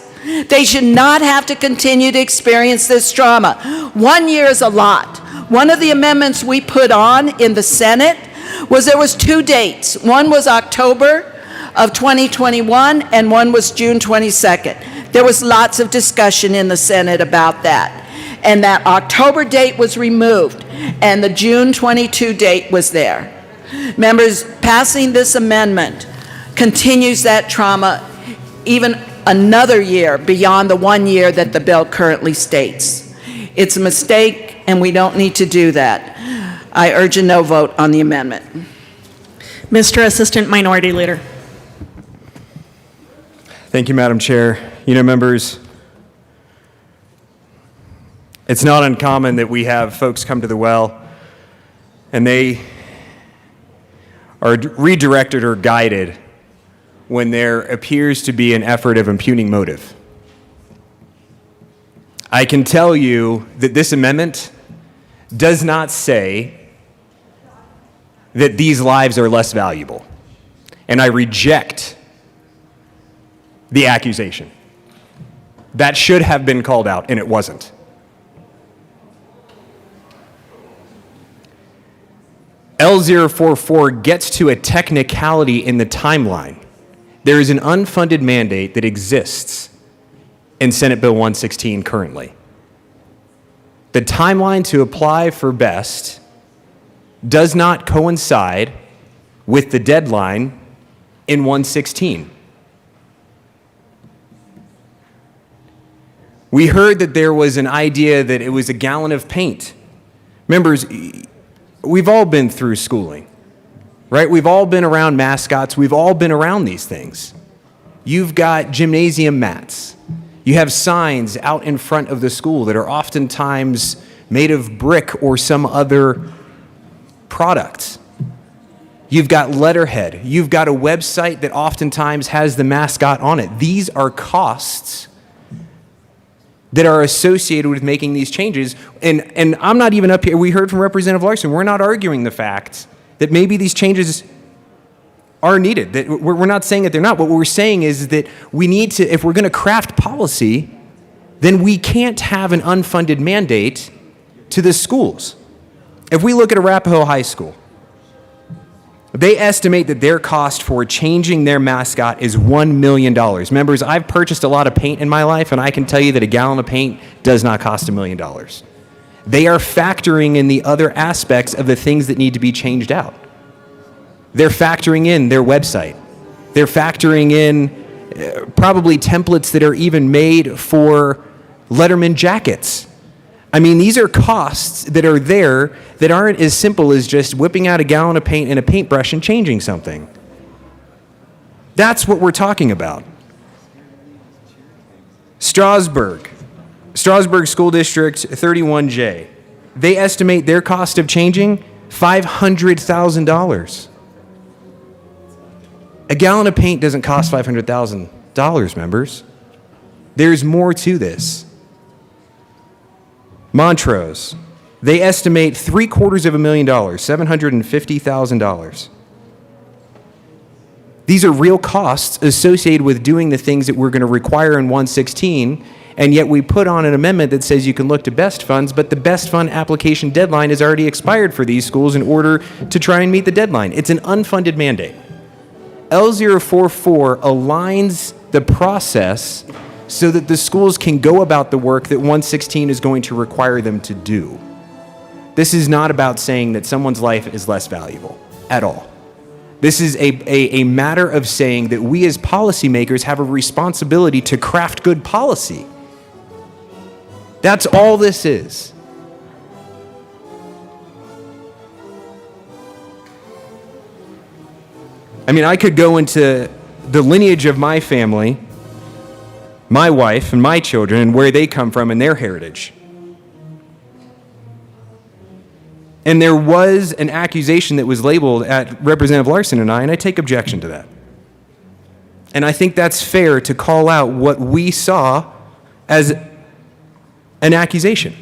They should not have to continue to experience this trauma. 1 year is a lot. One of the amendments we put on in the Senate was there was 2 dates. One was October of 2021 and one was June 22nd. There was lots of discussion in the Senate about that. And that October date was removed and the June 22 date was there. Members, passing this amendment continues that trauma even another year beyond the 1 year that the bill currently states. It's a mistake, and we don't need to do that. I urge a no vote on the amendment. Mr. Assistant Minority Leader. Thank you, Madam Chair. You know, members, it's not uncommon that we have folks come to the well and they are redirected or guided when there appears to be an effort of impugning motive. I can tell you that this amendment does not say that these lives are less valuable, and I reject the accusation. That should have been called out, and it wasn't. L044 gets to a technicality in the timeline. There is an unfunded mandate that exists in Senate Bill 116 currently. The timeline to apply for BEST does not coincide with the deadline in 116. We heard that there was an idea that it was a gallon of paint. Members, we've all been through schooling, right? We've all been around mascots. We've all been around these things. You've got gymnasium mats. You have signs out in front of the school that are oftentimes made of brick or some other product. You've got letterhead. You've got a website that oftentimes has the mascot on it. These are costs that are associated with making these changes. And I'm not even up here. We heard from Representative Larson. We're not arguing the fact that maybe these changes are needed. That we're not saying that they're not. What we're saying is that we need to, if we're going to craft policy, then we can't have an unfunded mandate to the schools. If we look at Arapahoe High School, they estimate that their cost for changing their mascot is $1 million. Members, I've purchased a lot of paint in my life, and I can tell you that a gallon of paint does not cost $1 million. They are factoring in the other aspects of the things that need to be changed out. They're factoring in their website. They're factoring in probably templates that are even made for Letterman jackets. I mean, these are costs that are there that aren't as simple as just whipping out a gallon of paint and a paintbrush and changing something. That's what we're talking about. Strasburg School District 31J, they estimate their cost of changing $500,000. A gallon of paint doesn't cost $500,000, members. There's more to this. Montrose, they estimate $750,000, $750,000. These are real costs associated with doing the things that we're going to require in 116, and yet we put on an amendment that says you can look to BEST funds, but the BEST fund application deadline is already expired for these schools in order to try and meet the deadline. It's an unfunded mandate. L044 aligns the process so that the schools can go about the work that 116 is going to require them to do. This is not about saying that someone's life is less valuable at all. This is a matter of saying that we as policymakers have a responsibility to craft good policy. That's all this is. I mean, I could go into the lineage of my family, my wife and my children, and where they come from and their heritage. And there was an accusation that was labeled at Representative Larson and I take objection to that. And I think that's fair to call out what we saw as an accusation.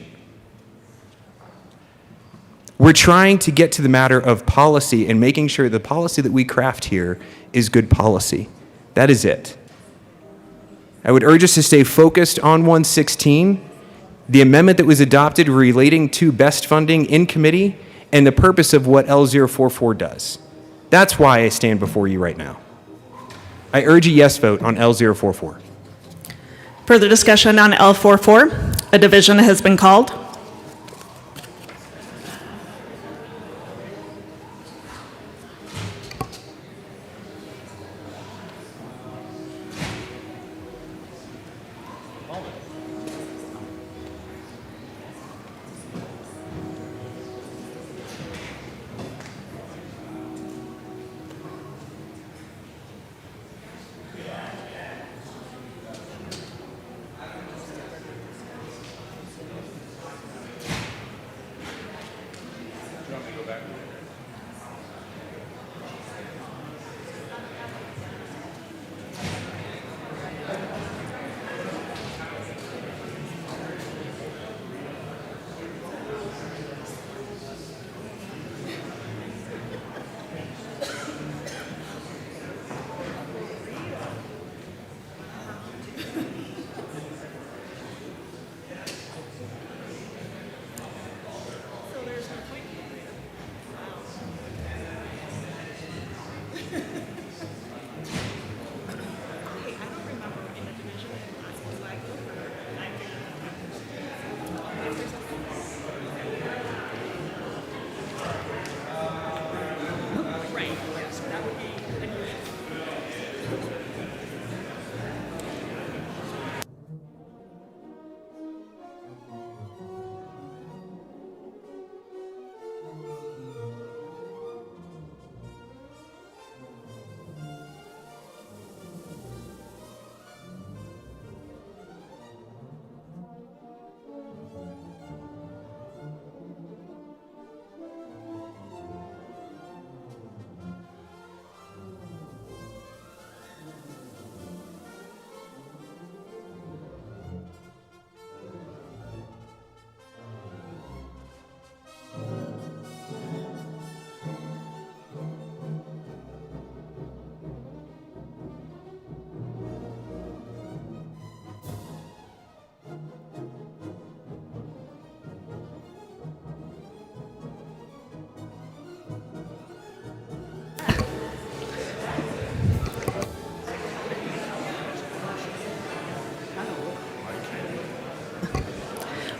We're trying to get to the matter of policy and making sure the policy that we craft here is good policy. That is it. I would urge us to stay focused on 116, the amendment that was adopted relating to BEST funding in committee, and the purpose of what L044 does. That's why I stand before you right now. I urge a yes vote on L044. Further discussion on L44. A division has been called.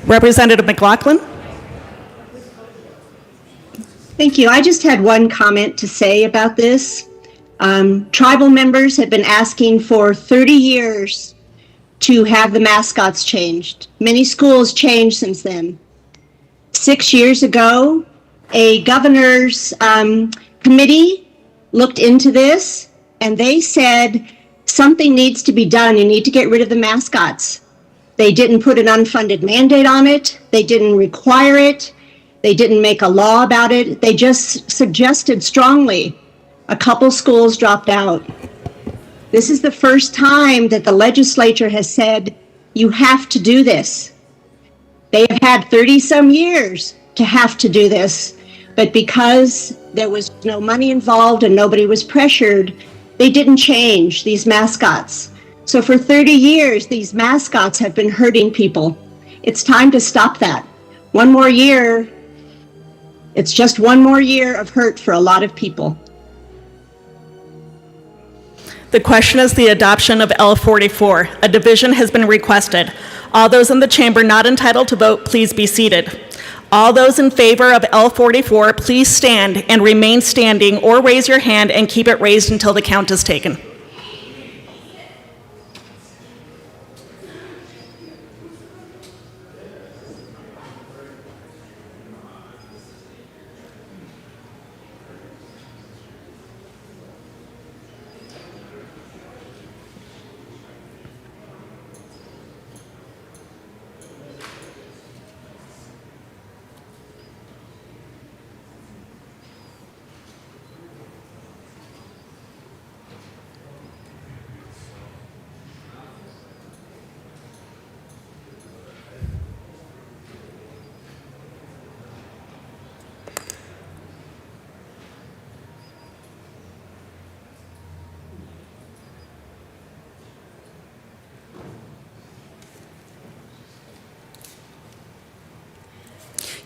Representative McLaughlin. Thank you. I just had one comment to say about this. Tribal members have been asking for 30 years to have the mascots changed. Many schools changed since then. 6 years ago, a governor's committee looked into this, and they said something needs to be done. You need to get rid of the mascots. They didn't put an unfunded mandate on it. They didn't require it. They didn't make a law about it. They just suggested strongly. A couple schools dropped out. This is the first time that the legislature has said, you have to do this. They have had 30-some years to have to do this, but because there was no money involved and nobody was pressured, they didn't change these mascots. So for 30 years, these mascots have been hurting people. It's time to stop that. One more year, it's just one more year of hurt for a lot of people. The question is the adoption of L44. A division has been requested. All those in the chamber not entitled to vote, please be seated. All those in favor of L44, please stand and remain standing or raise your hand and keep it raised until the count is taken.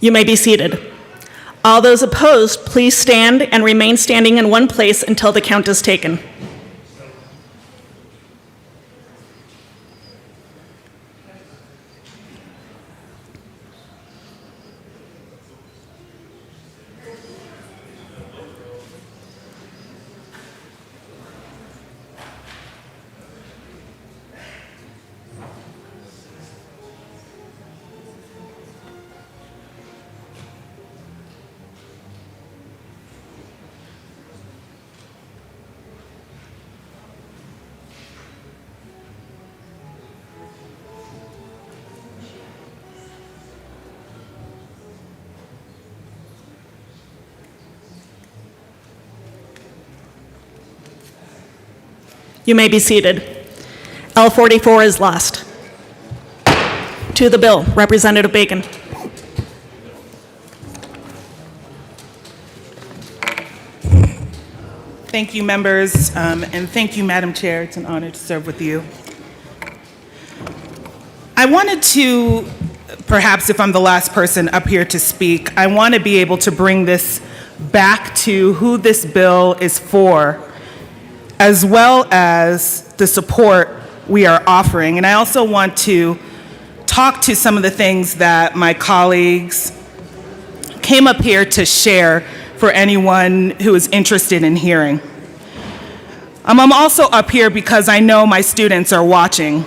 You may be seated. All those opposed, please stand and remain standing in one place until the count is taken. You may be seated. L44 is lost. To the bill, Representative Bacon. Thank you, members, and thank you, Madam Chair. It's an honor to serve with you. I wanted to, perhaps if I'm the last person up here to speak, I want to be able to bring this back to who this bill is for, as well as the support we are offering. And I also want to talk to some of the things that my colleagues came up here to share for anyone who is interested in hearing. I'm also up here because I know my students are watching.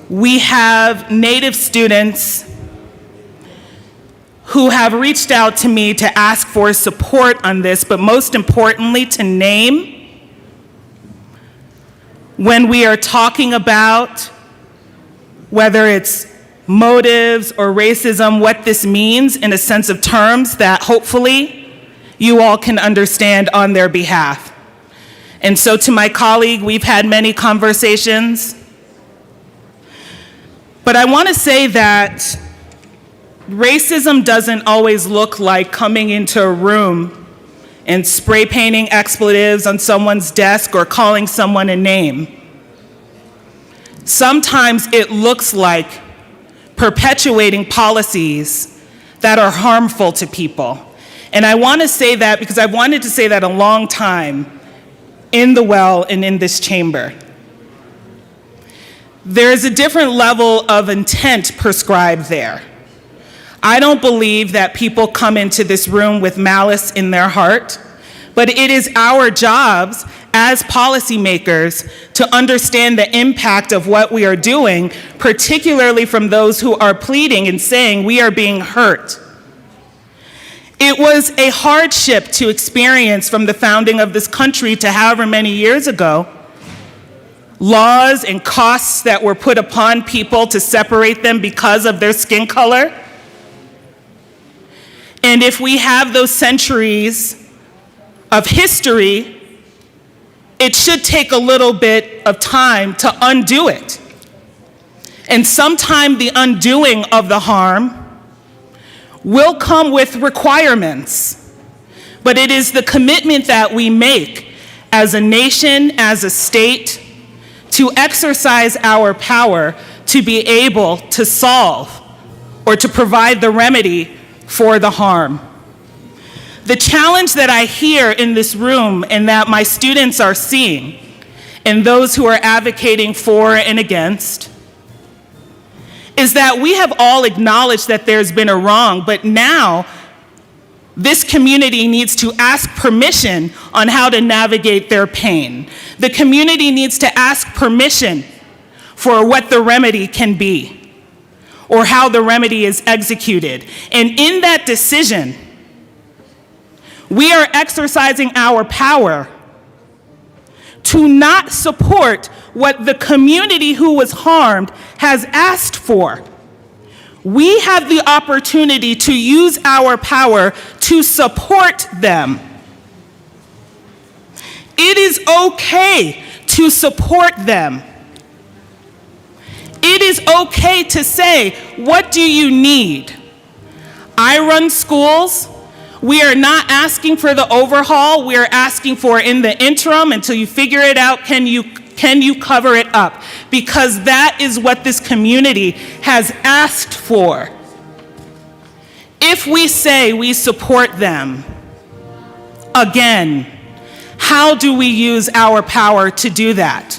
We have Native students who have reached out to me to ask for support on this, but most importantly, to name when we are talking about whether it's motives or racism, what this means in a sense of terms that hopefully you all can understand on their behalf. And so to my colleague, we've had many conversations, but I want to say that racism doesn't always look like coming into a room and spray painting expletives on someone's desk or calling someone a name. Sometimes it looks like perpetuating policies that are harmful to people. And I want to say that because I've wanted to say that a long time in the well and in this chamber. There is a different level of intent prescribed there. I don't believe that people come into this room with malice in their heart, but it is our jobs as policymakers to understand the impact of what we are doing, particularly from those who are pleading and saying we are being hurt. It was a hardship to experience from the founding of this country to however many years ago. Laws and costs that were put upon people to separate them because of their skin color. And if we have those centuries of history, it should take a little bit of time to undo it. And sometime the undoing of the harm will come with requirements. But it is the commitment that we make as a nation, as a state, to exercise our power to be able to solve or to provide the remedy for the harm. The challenge that I hear in this room and that my students are seeing, and those who are advocating for and against, is that we have all acknowledged that there's been a wrong, but now this community needs to ask permission on how to navigate their pain. The community needs to ask permission for what the remedy can be or how the remedy is executed. And in that decision, we are exercising our power to not support what the community who was harmed has asked for. We have the opportunity to use our power to support them. It is okay to support them. It is okay to say, what do you need? I run schools. We are not asking for the overhaul. We are asking for in the interim until you figure it out, can you cover it up? Because that is what this community has asked for. If we say we support them, again, how do we use our power to do that?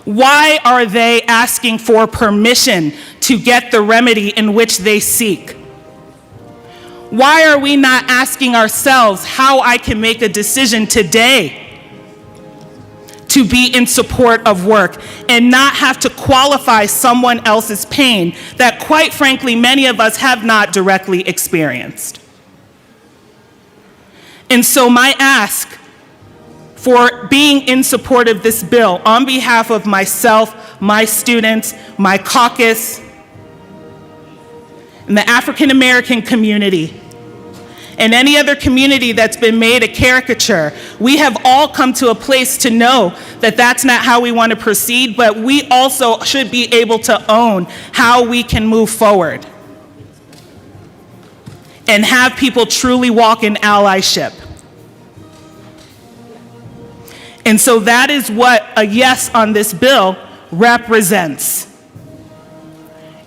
Why are they asking for permission to get the remedy in which they seek? Why are we not asking ourselves how I can make a decision today to be in support of work and not have to qualify someone else's pain that, quite frankly, many of us have not directly experienced? And so my ask for being in support of this bill on behalf of myself, my students, my caucus, and the African American community and any other community that's been made a caricature. We have all come to a place to know that that's not how we want to proceed, but we also should be able to own how we can move forward and have people truly walk in allyship. And so that is what a yes on this bill represents.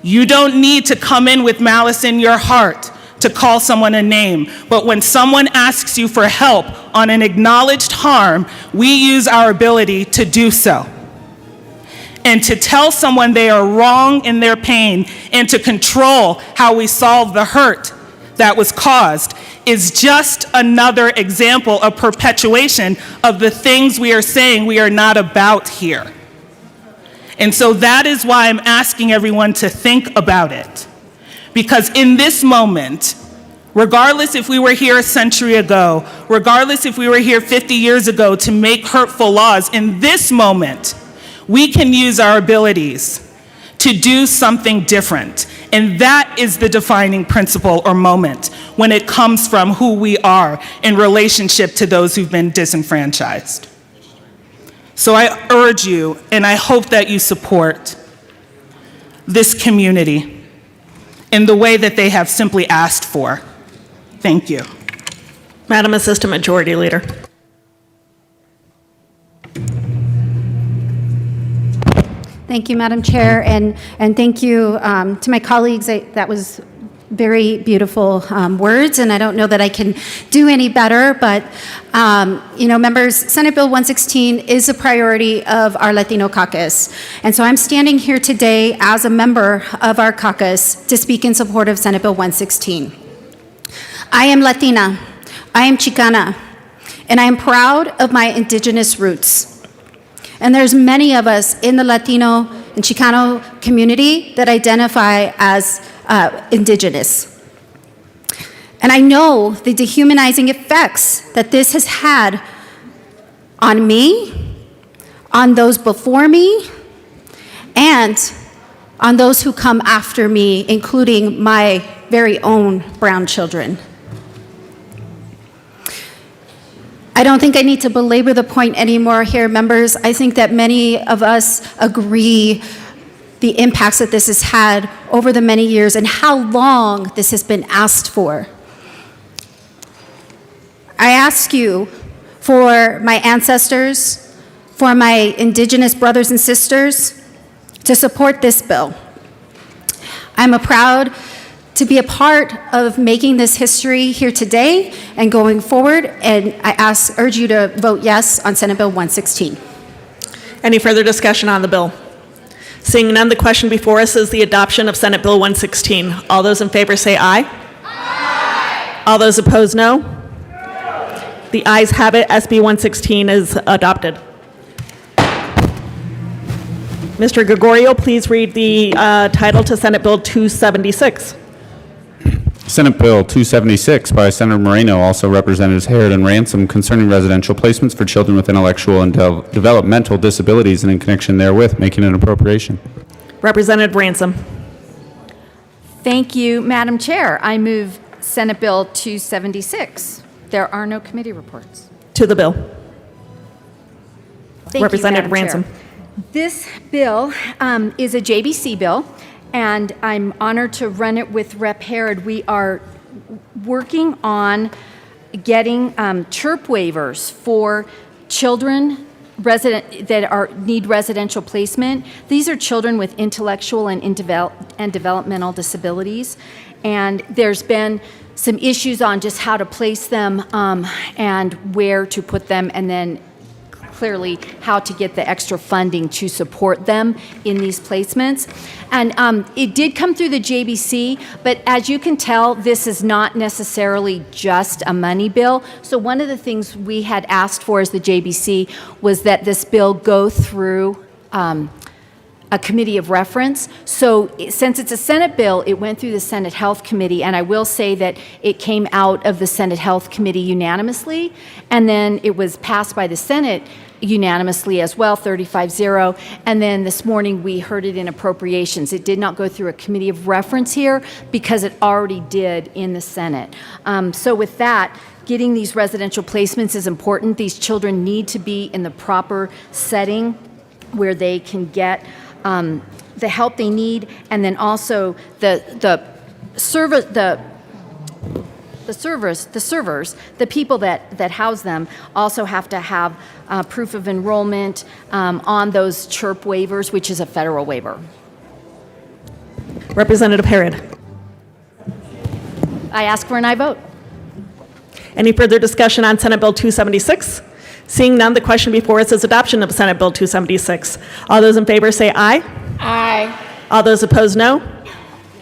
You don't need to come in with malice in your heart to call someone a name, but when someone asks you for help on an acknowledged harm, we use our ability to do so. And to tell someone they are wrong in their pain and to control how we solve the hurt that was caused is just another example of perpetuation of the things we are saying we are not about here. And so that is why I'm asking everyone to think about it. Because in this moment, regardless if we were here a century ago, regardless if we were here 50 years ago to make hurtful laws, in this moment, we can use our abilities to do something different. And that is the defining principle or moment when it comes from who we are in relationship to those who've been disenfranchised. So I urge you, and I hope that you support this community in the way that they have simply asked for. Thank you. Madam Assistant Majority Leader. Thank you, Madam Chair, and thank you to my colleagues. That was very beautiful words, and I don't know that I can do any better, but members, Senate Bill 116 is a priority of our Latino caucus, and so I'm standing here today as a member of our caucus to speak in support of Senate Bill 116. I am Latina, I am Chicana, and I am proud of my indigenous roots. And there's many of us in the Latino and Chicano community that identify as indigenous. And I know the dehumanizing effects that this has had on me, on those before me, and on those who come after me, including my very own brown children. I don't think I need to belabor the point anymore here, members. I think that many of us agree the impacts that this has had over the many years and how long this has been asked for. I ask you, for my ancestors, for my indigenous brothers and sisters, to support this bill. I'm proud to be a part of making this history here today and going forward, and I urge you to vote yes on Senate Bill 116. Any further discussion on the bill? Seeing none, the question before us is the adoption of Senate Bill 116. All those in favor say aye. Aye. All those opposed, no. The ayes have it. SB 116 is adopted. Mr. Gregorio, please read the title to Senate Bill 276. Senate Bill 276 by Senator Moreno, also Representatives Harrod and Ransom, concerning residential placements for children with intellectual and developmental disabilities and in connection therewith, making an appropriation. Representative Ransom. Thank you, Madam Chair. I move Senate Bill 276. There are no committee reports. To the bill. Thank Representative you, Madam Ransom. Chair. This bill is a JBC bill, and I'm honored to run it with Rep. Harrod. We are working on getting CHIRP waivers for children that need residential placement. These are children with intellectual and developmental disabilities, and there's been some issues on just how to place them and where to put them, and then clearly how to get the extra funding to support them in these placements. And it did come through the JBC, but as you can tell, this is not necessarily just a money bill. So one of the things we had asked for as the JBC was that this bill go through a committee of reference. So since it's a Senate bill, it went through the Senate Health Committee, and I will say that it came out of the Senate Health Committee unanimously, and then it was passed by the Senate unanimously as well, 35-0, and then this morning we heard it in appropriations. It did not go through a committee of reference here because it already did in the Senate. So with that, getting these residential placements is important. These children need to be in the proper setting where they can get the help they need, and then also the servers, the people that house them also have to have proof of enrollment on those CHIRP waivers, which is a federal waiver. Representative Herod. I ask for an aye vote. Any further discussion on Senate Bill 276? Seeing none, the question before us is adoption of Senate Bill 276. All those in favor say aye. Aye. All those opposed, no.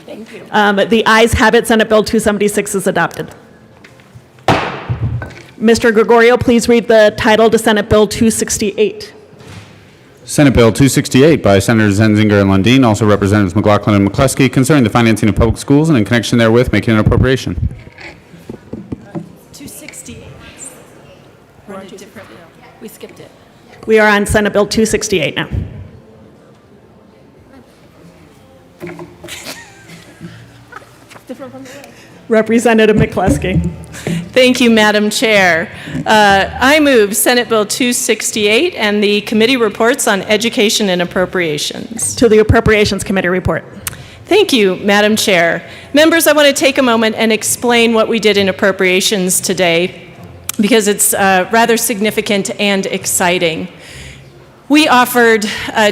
Thank you. The ayes have it. Senate Bill 276 is adopted. Mr. Gregorio, please read the title to Senate Bill 268. Senate Bill 268 by Senators Zenzinger and Lundin, also Representatives McLaughlin and McCluskey, concerning the financing of public schools and in connection therewith making an appropriation. 268. We're on a different bill. We skipped it. We are on Senate Bill 268 now. Representative McCluskey. Thank you, Madam Chair. I move Senate Bill 268 and the committee reports on education and appropriations. To the Appropriations Committee report. Thank you, Madam Chair. Members, I want to take a moment and explain what we did in appropriations today, because it's rather significant and exciting. We offered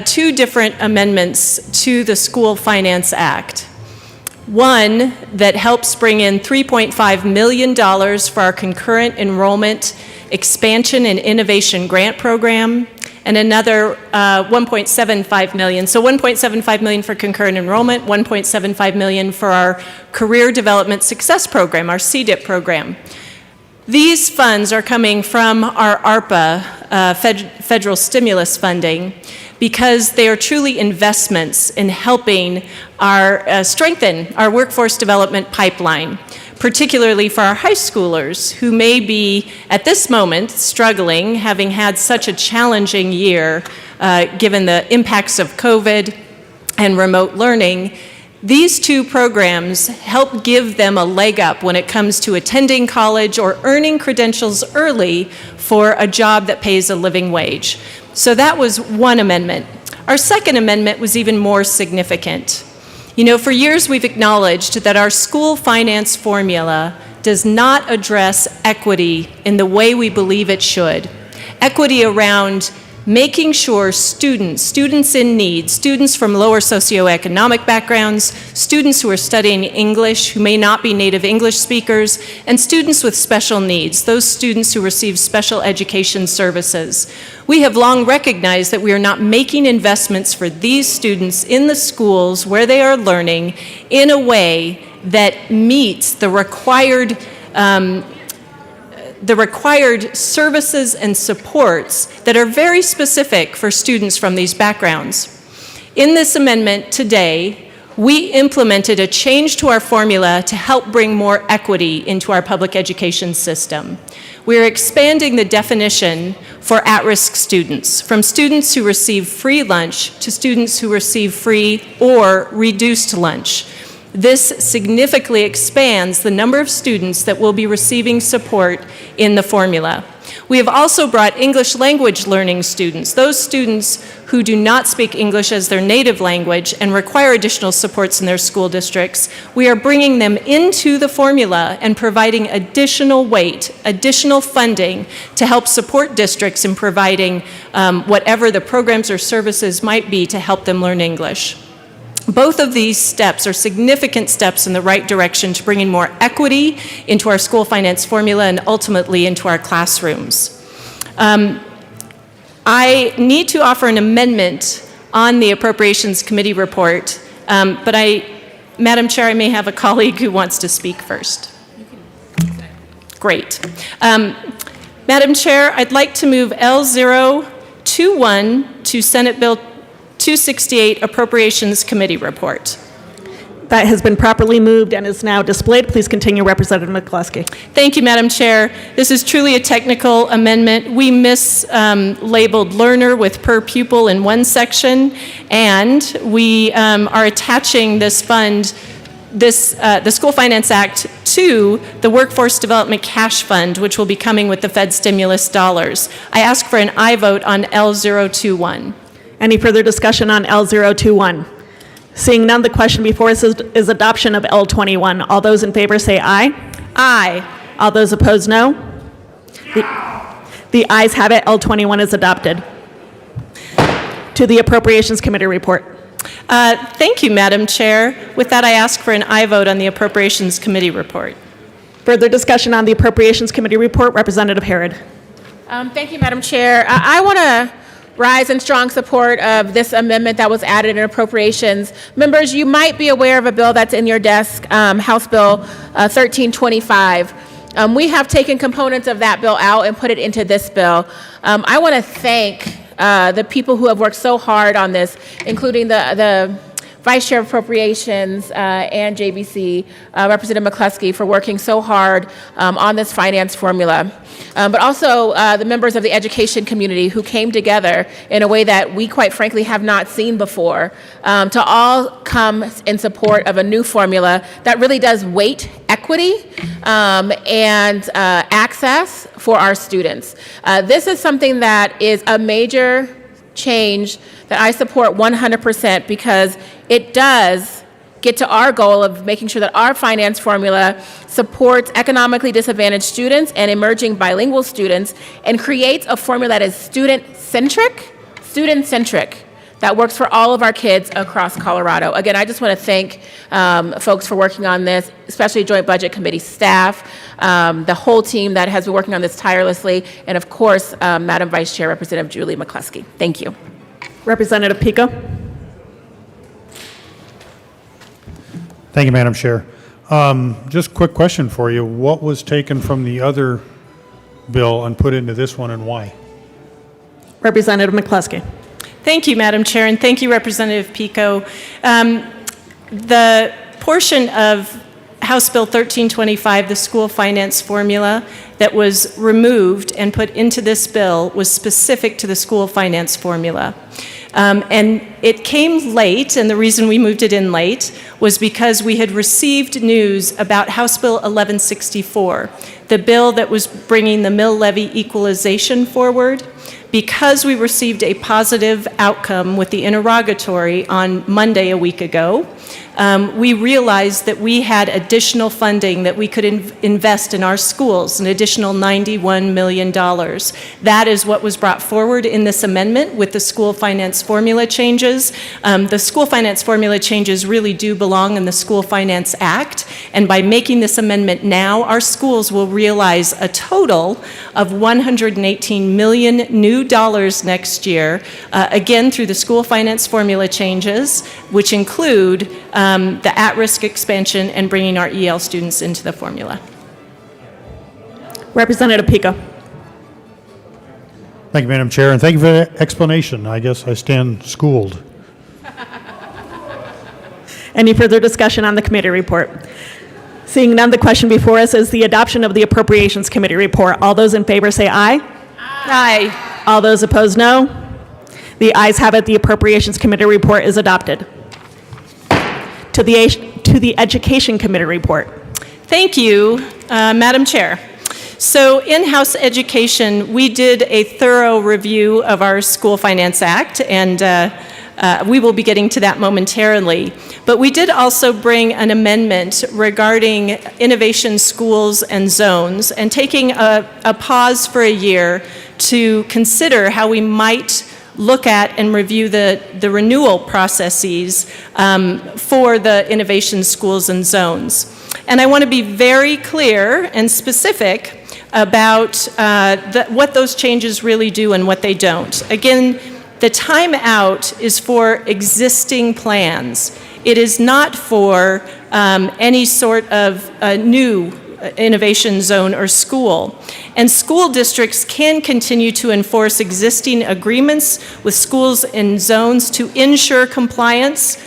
two different amendments to the School Finance Act. One that helps bring in $3.5 million for our concurrent enrollment expansion and innovation grant program, and another $1.75 million. So $1.75 million for concurrent enrollment, $1.75 million for our Career Development Success Program, our CDIP program. These funds are coming from our ARPA, federal stimulus funding, because they are truly investments in helping our strengthen our workforce development pipeline, particularly for our high schoolers who may be at this moment struggling, having had such a challenging year given the impacts of COVID and remote learning. These two programs help give them a leg up when it comes to attending college or earning credentials early for a job that pays a living wage. So that was one amendment. Our second amendment was even more significant. You know, for years we've acknowledged that our school finance formula does not address equity in the way we believe it should. Equity around making sure students in need, students from lower socioeconomic backgrounds, students who are studying English who may not be native English speakers, and students with special needs, those students who receive special education services. We have long recognized that we are not making investments for these students in the schools where they are learning in a way that meets the required services and supports that are very specific for students from these backgrounds. In this amendment today, we implemented a change to our formula to help bring more equity into our public education system. We're expanding the definition for at-risk students, from students who receive free lunch to students who receive free or reduced lunch. This significantly expands the number of students that will be receiving support in the formula. We have also brought English language learning students, those students who do not speak English as their native language and require additional supports in their school districts. We are bringing them into the formula and providing additional weight, additional funding to help support districts in providing whatever the programs or services might be to help them learn English. Both of these steps are significant steps in the right direction to bringing more equity into our school finance formula and ultimately into our classrooms. I need to offer an amendment on the Appropriations Committee report, but Madam Chair, I may have a colleague who wants to speak first. Great. Madam Chair, I'd like to move L021 to Senate Bill 268 Appropriations Committee Report. That has been properly moved and is now displayed. Please continue, Representative McCluskey. Thank you, Madam Chair. This is truly a technical amendment. We mislabeled learner with per pupil in one section, and we are attaching this fund, the School Finance Act, to the Workforce Development Cash Fund, which will be coming with the Fed stimulus dollars. I ask for an aye vote on L021. Any further discussion on L021? Seeing none, the question before us is adoption of L21. All those in favor say aye. Aye. All those opposed, no. The ayes have it. L21 is adopted. To the Appropriations Committee report. Thank you, Madam Chair. With that, I ask for an aye vote on the Appropriations Committee report. Further discussion on the Appropriations Committee report. Representative Herod. Thank you, Madam Chair. I want to rise in strong support of this amendment that was added in appropriations. Members, you might be aware of a bill that's in your desk, House Bill 1325. We have taken components of that bill out and put it into this bill. I want to thank the people who have worked so hard on this, including the Vice Chair of Appropriations and JBC, Representative McCluskey, for working so hard on this finance formula. But also the members of the education community who came together in a way that we, quite frankly, have not seen before, to all come in support of a new formula that really does weight equity and access for our students. This is something that is a major change that I support 100% because it does get to our goal of making sure that our finance formula supports economically disadvantaged students and emerging bilingual students and creates a formula that is student-centric, that works for all of our kids across Colorado. Again, I just want to thank folks for working on this, especially Joint Budget Committee staff, the whole team that has been working on this tirelessly, and of course, Madam Vice Chair, Representative Julie McCluskey. Thank you. Representative Pico. Thank you, Madam Chair. Just a quick question for you. What was taken from the other bill and put into this one, and why? Representative McCluskey. Thank you, Madam Chair, and thank you, Representative Pico. The portion of House Bill 1325, the school finance formula, that was removed and put into this bill was specific to the school finance formula. And it came late, and the reason we moved it in late was because we had received news about House Bill 1164, the bill that was bringing the mill levy equalization forward. Because we received a positive outcome with the interrogatory on Monday a week ago, we realized that we had additional funding that we could invest in our schools, an additional $91 million. That is what was brought forward in this amendment with the school finance formula changes. The school finance formula changes really do belong in the School Finance Act, and by making this amendment now, our schools will realize a total of $118 million new dollars next year, again through the school finance formula changes, which include the at-risk expansion and bringing our EL students into the formula. Representative Pico. Thank you, Madam Chair, and thank you for the explanation. I guess I stand schooled. Any further discussion on the committee report? Seeing none, the question before us is the adoption of the Appropriations Committee report. All those in favor say aye. Aye. All those opposed, no. The ayes have it. The Appropriations Committee report is adopted. To the Education Committee report. Thank you, Madam Chair. So in House Education, we did a thorough review of our School Finance Act, and we will be getting to that momentarily. But we did also bring an amendment regarding innovation schools and zones, and taking a pause for a year to consider how we might look at and review the renewal processes for the innovation schools and zones. And I want to be very clear and specific about what those changes really do and what they don't. Again, the time out is for existing plans. It is not for any sort of new innovation zone or school. And school districts can continue to enforce existing agreements with schools and zones to ensure compliance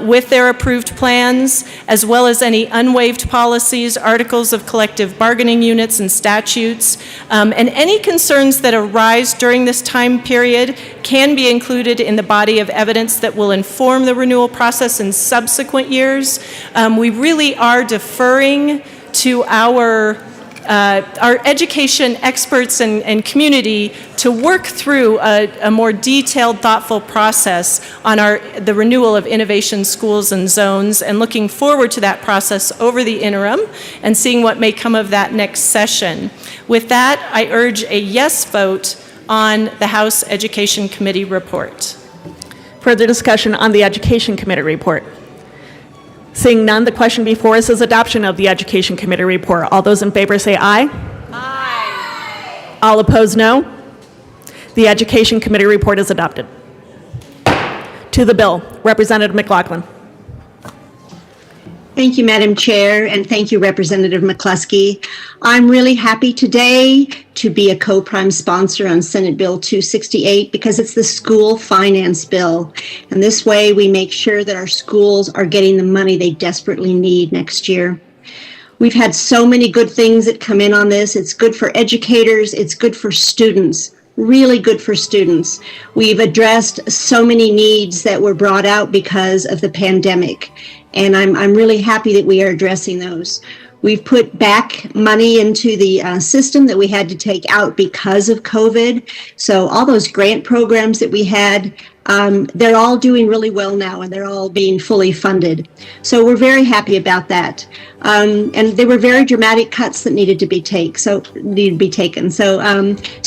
with their approved plans, as well as any unwaived policies, articles of collective bargaining units and statutes. And any concerns that arise during this time period can be included in the body of evidence that will inform the renewal process in subsequent years. We really are deferring to our education experts and community to work through a more detailed, thoughtful process on the renewal of innovation schools and zones, and looking forward to that process over the interim and seeing what may come of that next session. With that, I urge a yes vote on the House Education Committee report. Further discussion on the Education Committee report? Seeing none, the question before us is adoption of the Education Committee report. All those in favor say aye. Aye. All opposed, no. The Education Committee report is adopted. To the bill, Representative McLaughlin. Thank you, Madam Chair, and thank you, Representative McCluskey. I'm really happy today to be a co-prime sponsor on Senate Bill 268 because it's the school finance bill. And this way we make sure that our schools are getting the money they desperately need next year. We've had so many good things that come in on this. It's good for educators, it's good for students. Really good for students. We've addressed so many needs that were brought out because of the pandemic, and I'm really happy that we are addressing those. We've put back money into the system that we had to take out because of COVID. So all those grant programs that we had, they're all doing really well now, and they're all being fully funded. So we're very happy about that. And there were very dramatic cuts that needed to be taken. So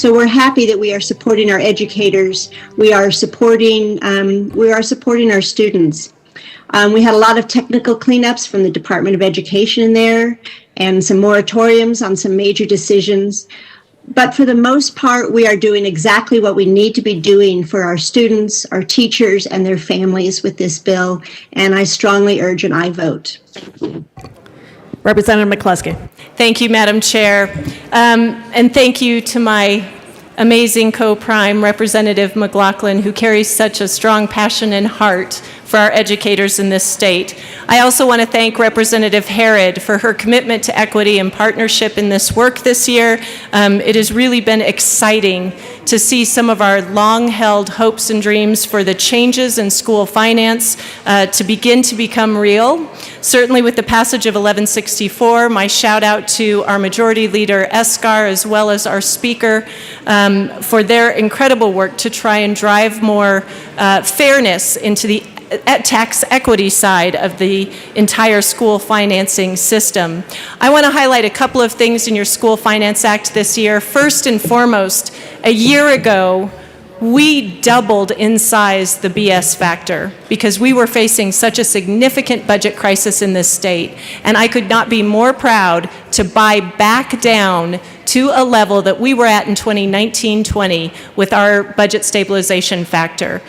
we're happy that we are supporting our educators. We are supporting our students. We had a lot of technical cleanups from the Department of Education in there, and some moratoriums on some major decisions. But for the most part, we are doing exactly what we need to be doing for our students, our teachers, and their families with this bill. And I strongly urge an aye vote. Representative McCluskey. Thank you, Madam Chair. And thank you to my amazing co-prime, Representative McLaughlin, who carries such a strong passion and heart for our educators in this state. I also want to thank Representative Herod for her commitment to equity and partnership in this work this year. It has really been exciting to see some of our long-held hopes and dreams for the changes in school finance to begin to become real. Certainly with the passage of 1164, my shout out to our Majority Leader Escar as well as our Speaker for their incredible work to try and drive more fairness into the tax equity side of the entire school financing system. I want to highlight a couple of things in your School Finance Act this year. First and foremost, a year ago, we doubled in size the BS factor because we were facing such a significant budget crisis in this state. And I could not be more proud to buy back down to a level that we were at in 2019-20 with our budget stabilization factor.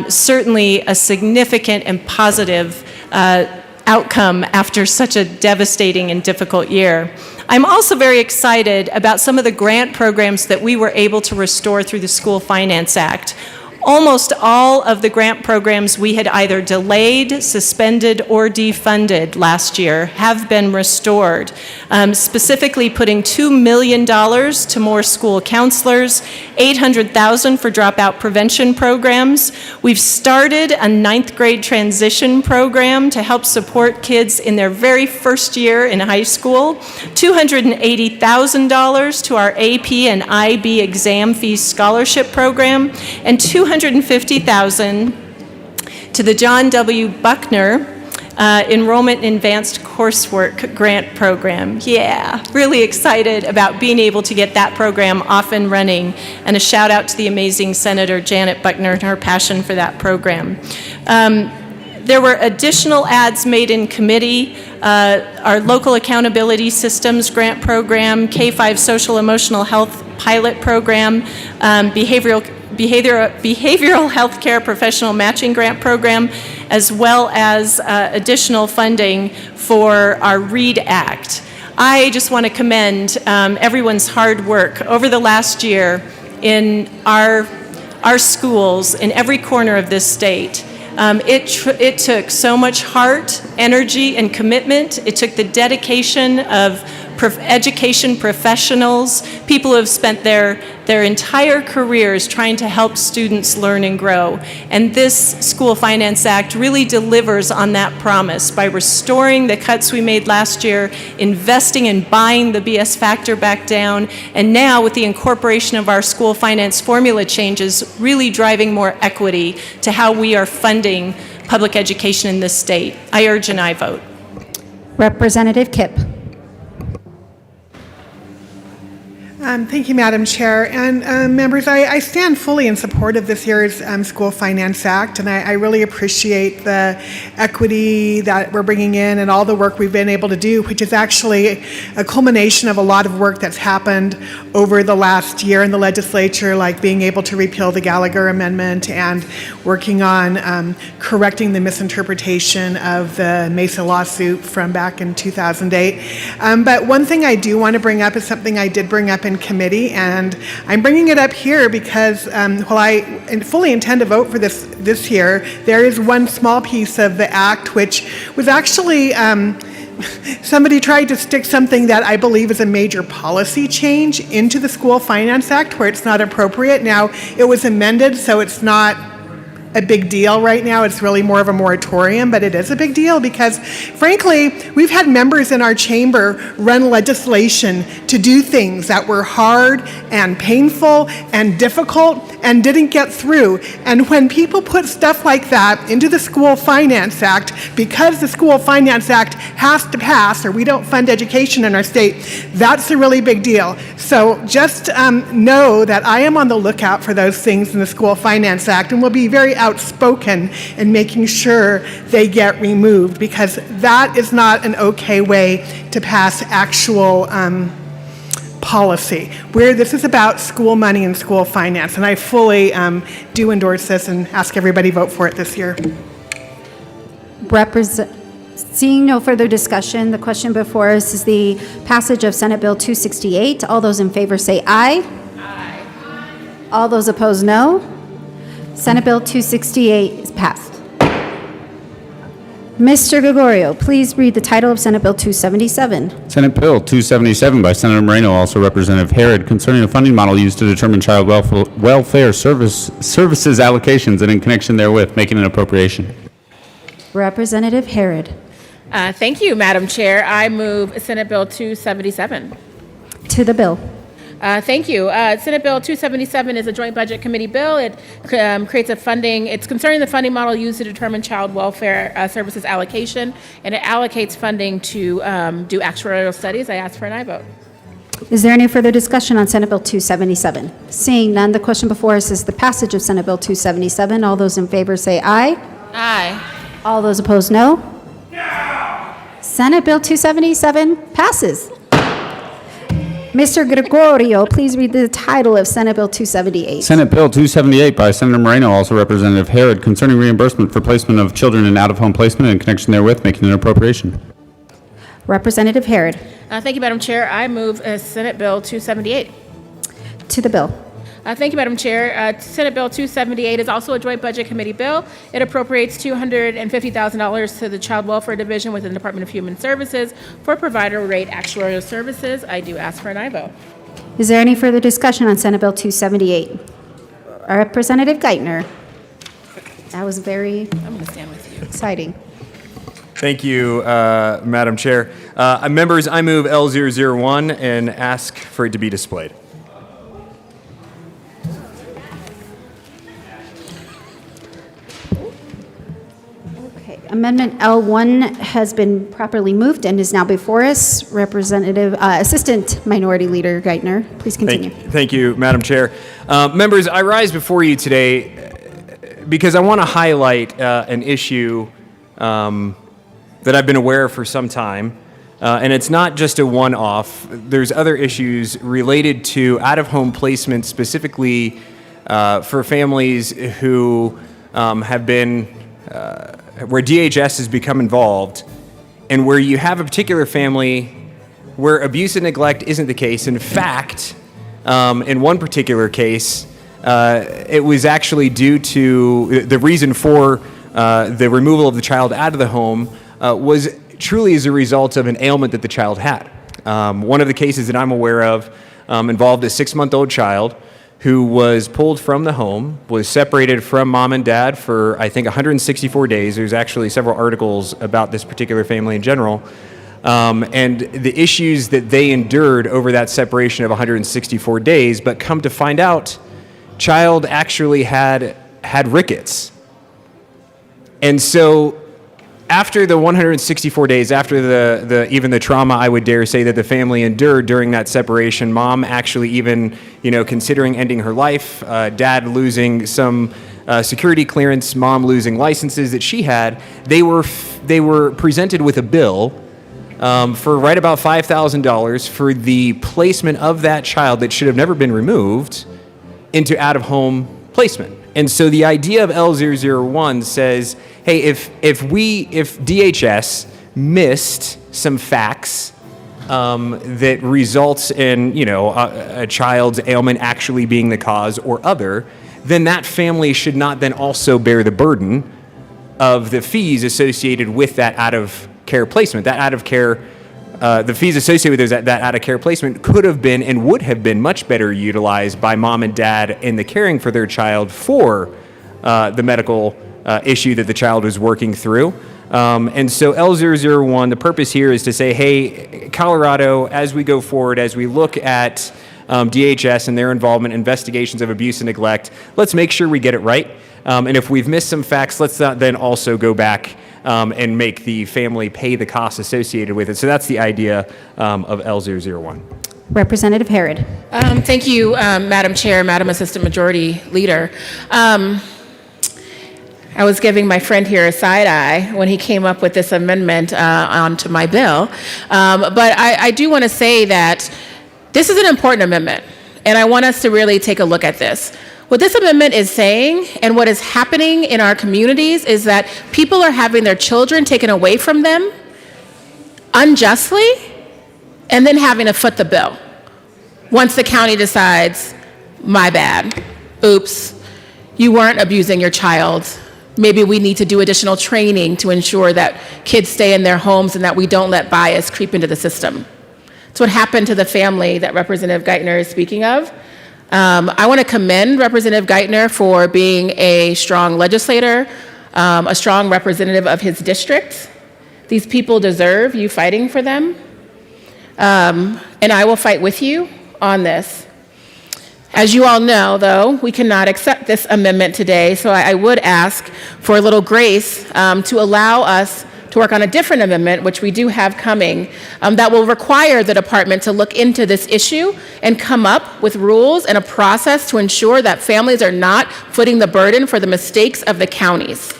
Certainly a significant and positive outcome after such a devastating and difficult year. I'm also very excited about some of the grant programs that we were able to restore through the School Finance Act. Almost all of the grant programs we had either delayed, suspended, or defunded last year have been restored, specifically putting $2 million to more school counselors, $800,000 for dropout prevention programs. We've started a 9th grade transition program to help support kids in their very first year in high school, $280,000 to our AP and IB exam fees scholarship program, and $250,000 to the John W. Buckner Enrollment in Advanced Coursework Grant Program. Yeah, really excited about being able to get that program off and running, and a shout out to the amazing Senator Janet Buckner and her passion for that program. There were additional ads made in committee. Our Local Accountability Systems Grant Program, K-5 Social Emotional Health Pilot Program, Behavioral Health Care Professional Matching Grant Program, as well as additional funding for our READ Act. I just want to commend everyone's hard work over the last year in our schools in every corner of this state. It took so much heart, energy, and commitment. It took the dedication of education professionals, people who have spent their entire careers trying to help students learn and grow. And this School Finance Act really delivers on that promise by restoring the cuts we made last year, investing in buying the BS factor back down, and now with the incorporation of our school finance formula changes, really driving more equity to how we are funding public education in this state. I urge an aye vote. Representative Kipp. Thank you, Madam Chair. And members, I stand fully in support of this year's School Finance Act, and I really appreciate the equity that we're bringing in and all the work we've been able to do, which is actually a culmination of a lot of work that's happened over the last year in the legislature, like being able to repeal the Gallagher Amendment and working on correcting the misinterpretation of the Mesa lawsuit from back in 2008. But one thing I do want to bring up is something I did bring up in committee, and I'm bringing it up here because while I fully intend to vote for this year, there is one small piece of the act which was actually somebody tried to stick something that I believe is a major policy change into the School Finance Act where it's not appropriate. Now, it was amended, so it's not a big deal right now. It's really more of a moratorium, but it is a big deal because, frankly, we've had members in our chamber run legislation to do things that were hard and painful and difficult and didn't get through. And when people put stuff like that into the School Finance Act, because the School Finance Act has to pass or we don't fund education in our state, that's a really big deal. So just know that I am on the lookout for those things in the School Finance Act and will be very outspoken in making sure they get removed, because that is not an okay way to pass actual policy. Where this is about school money and school finance, and I fully do endorse this and ask everybody vote for it this year. Seeing no further discussion, the question before us is the passage of Senate Bill 268. All those in favor say aye. Aye. All those opposed, no. Senate Bill 268 is passed. Mr. Gregorio, please read the title of Senate Bill 277. Senate Bill 277 by Senator Moreno, also Representative Herod, concerning a funding model used to determine child welfare services allocations and in connection therewith making an appropriation. Representative Herod. Thank you, Madam Chair. I move Senate Bill 277. To the bill. Thank you. Senate Bill 277 is a joint budget committee bill. It creates a funding, it's concerning the funding model used to determine child welfare services allocation, and it allocates funding to do actuarial studies. I ask for an aye vote. Is there any further discussion on Senate Bill 277? Seeing none, the question before us is the passage of Senate Bill 277. All those in favor say aye. Aye. All those opposed, no. Senate Bill 277 passes. Mr. Gregorio, please read the title of Senate Bill 278. Senate Bill 278 by Senator Moreno, also Representative Herod, concerning reimbursement for placement of children in out-of-home placement and in connection therewith making an appropriation. Representative Herod. Thank you, Madam Chair. I move Senate Bill 278. To the bill. Thank you, Madam Chair. Senate Bill 278 is also a joint budget committee bill. It appropriates $250,000 to the Child Welfare Division within the Department of Human Services for provider rate actuarial services. I do ask for an aye vote. Is there any further discussion on Senate Bill 278? Representative Geithner. That was very exciting. Thank you, Madam Chair. Members, I move L001 and ask for it to be displayed. Amendment L1 has been properly moved and is now before us. Assistant Minority Leader Geithner, please continue. Thank you, Madam Chair. Members, I rise before you today because I want to highlight an issue that I've been aware of for some time, and it's not just a one-off. There's other issues related to out-of-home placement, specifically for families who have been where DHS has become involved, and where you have a particular family where abuse and neglect isn't the case. In fact, in one particular case, it was actually due to the reason for the removal of the child out of the home was truly as a result of an ailment that the child had. One of the cases that I'm aware of involved a 6-month-old child who was pulled from the home, was separated from mom and dad for, I think, 164 days. There's actually several articles about this particular family in general. And the issues that they endured over that separation of 164 days, but come to find out, child actually had rickets. And so after the 164 days, after even the trauma, I would dare say, that the family endured during that separation, mom actually even, considering ending her life, dad losing some security clearance, mom losing licenses that she had, they were presented with a bill for right about $5,000 for the placement of that child that should have never been removed into out-of-home placement. And so the idea of L001 says, hey, if DHS missed some facts that results in, a child's ailment actually being the cause or other, then that family should not then also bear the burden of the fees associated with that out-of-care placement. That out-of-care, the fees associated with that out-of-care placement could have been and would have been much better utilized by mom and dad in the caring for their child for the medical issue that the child was working through. And so L001, the purpose here is to say, hey, Colorado, as we go forward, as we look at DHS and their involvement in investigations of abuse and neglect, let's make sure we get it right. And if we've missed some facts, let's not then also go back and make the family pay the costs associated with it. So that's the idea of L001. Representative Herod. Thank you, Madam Chair, Madam Assistant Majority Leader. I was giving my friend here a side eye when he came up with this amendment onto my bill. But I do want to say that this is an important amendment, and I want us to really take a look at this. What this amendment is saying and what is happening in our communities is that people are having their children taken away from them unjustly and then having to foot the bill once the county decides, my bad, oops, you weren't abusing your child. Maybe we need to do additional training to ensure that kids stay in their homes and that we don't let bias creep into the system. It's what happened to the family that Representative Geithner is speaking of. I want to commend Representative Geithner for being a strong legislator, a strong representative of his district. These people deserve you fighting for them. And I will fight with you on this. As you all know, though, we cannot accept this amendment today, so I would ask for a little grace to allow us to work on a different amendment, which we do have coming, that will require the department to look into this issue and come up with rules and a process to ensure that families are not footing the burden for the mistakes of the counties.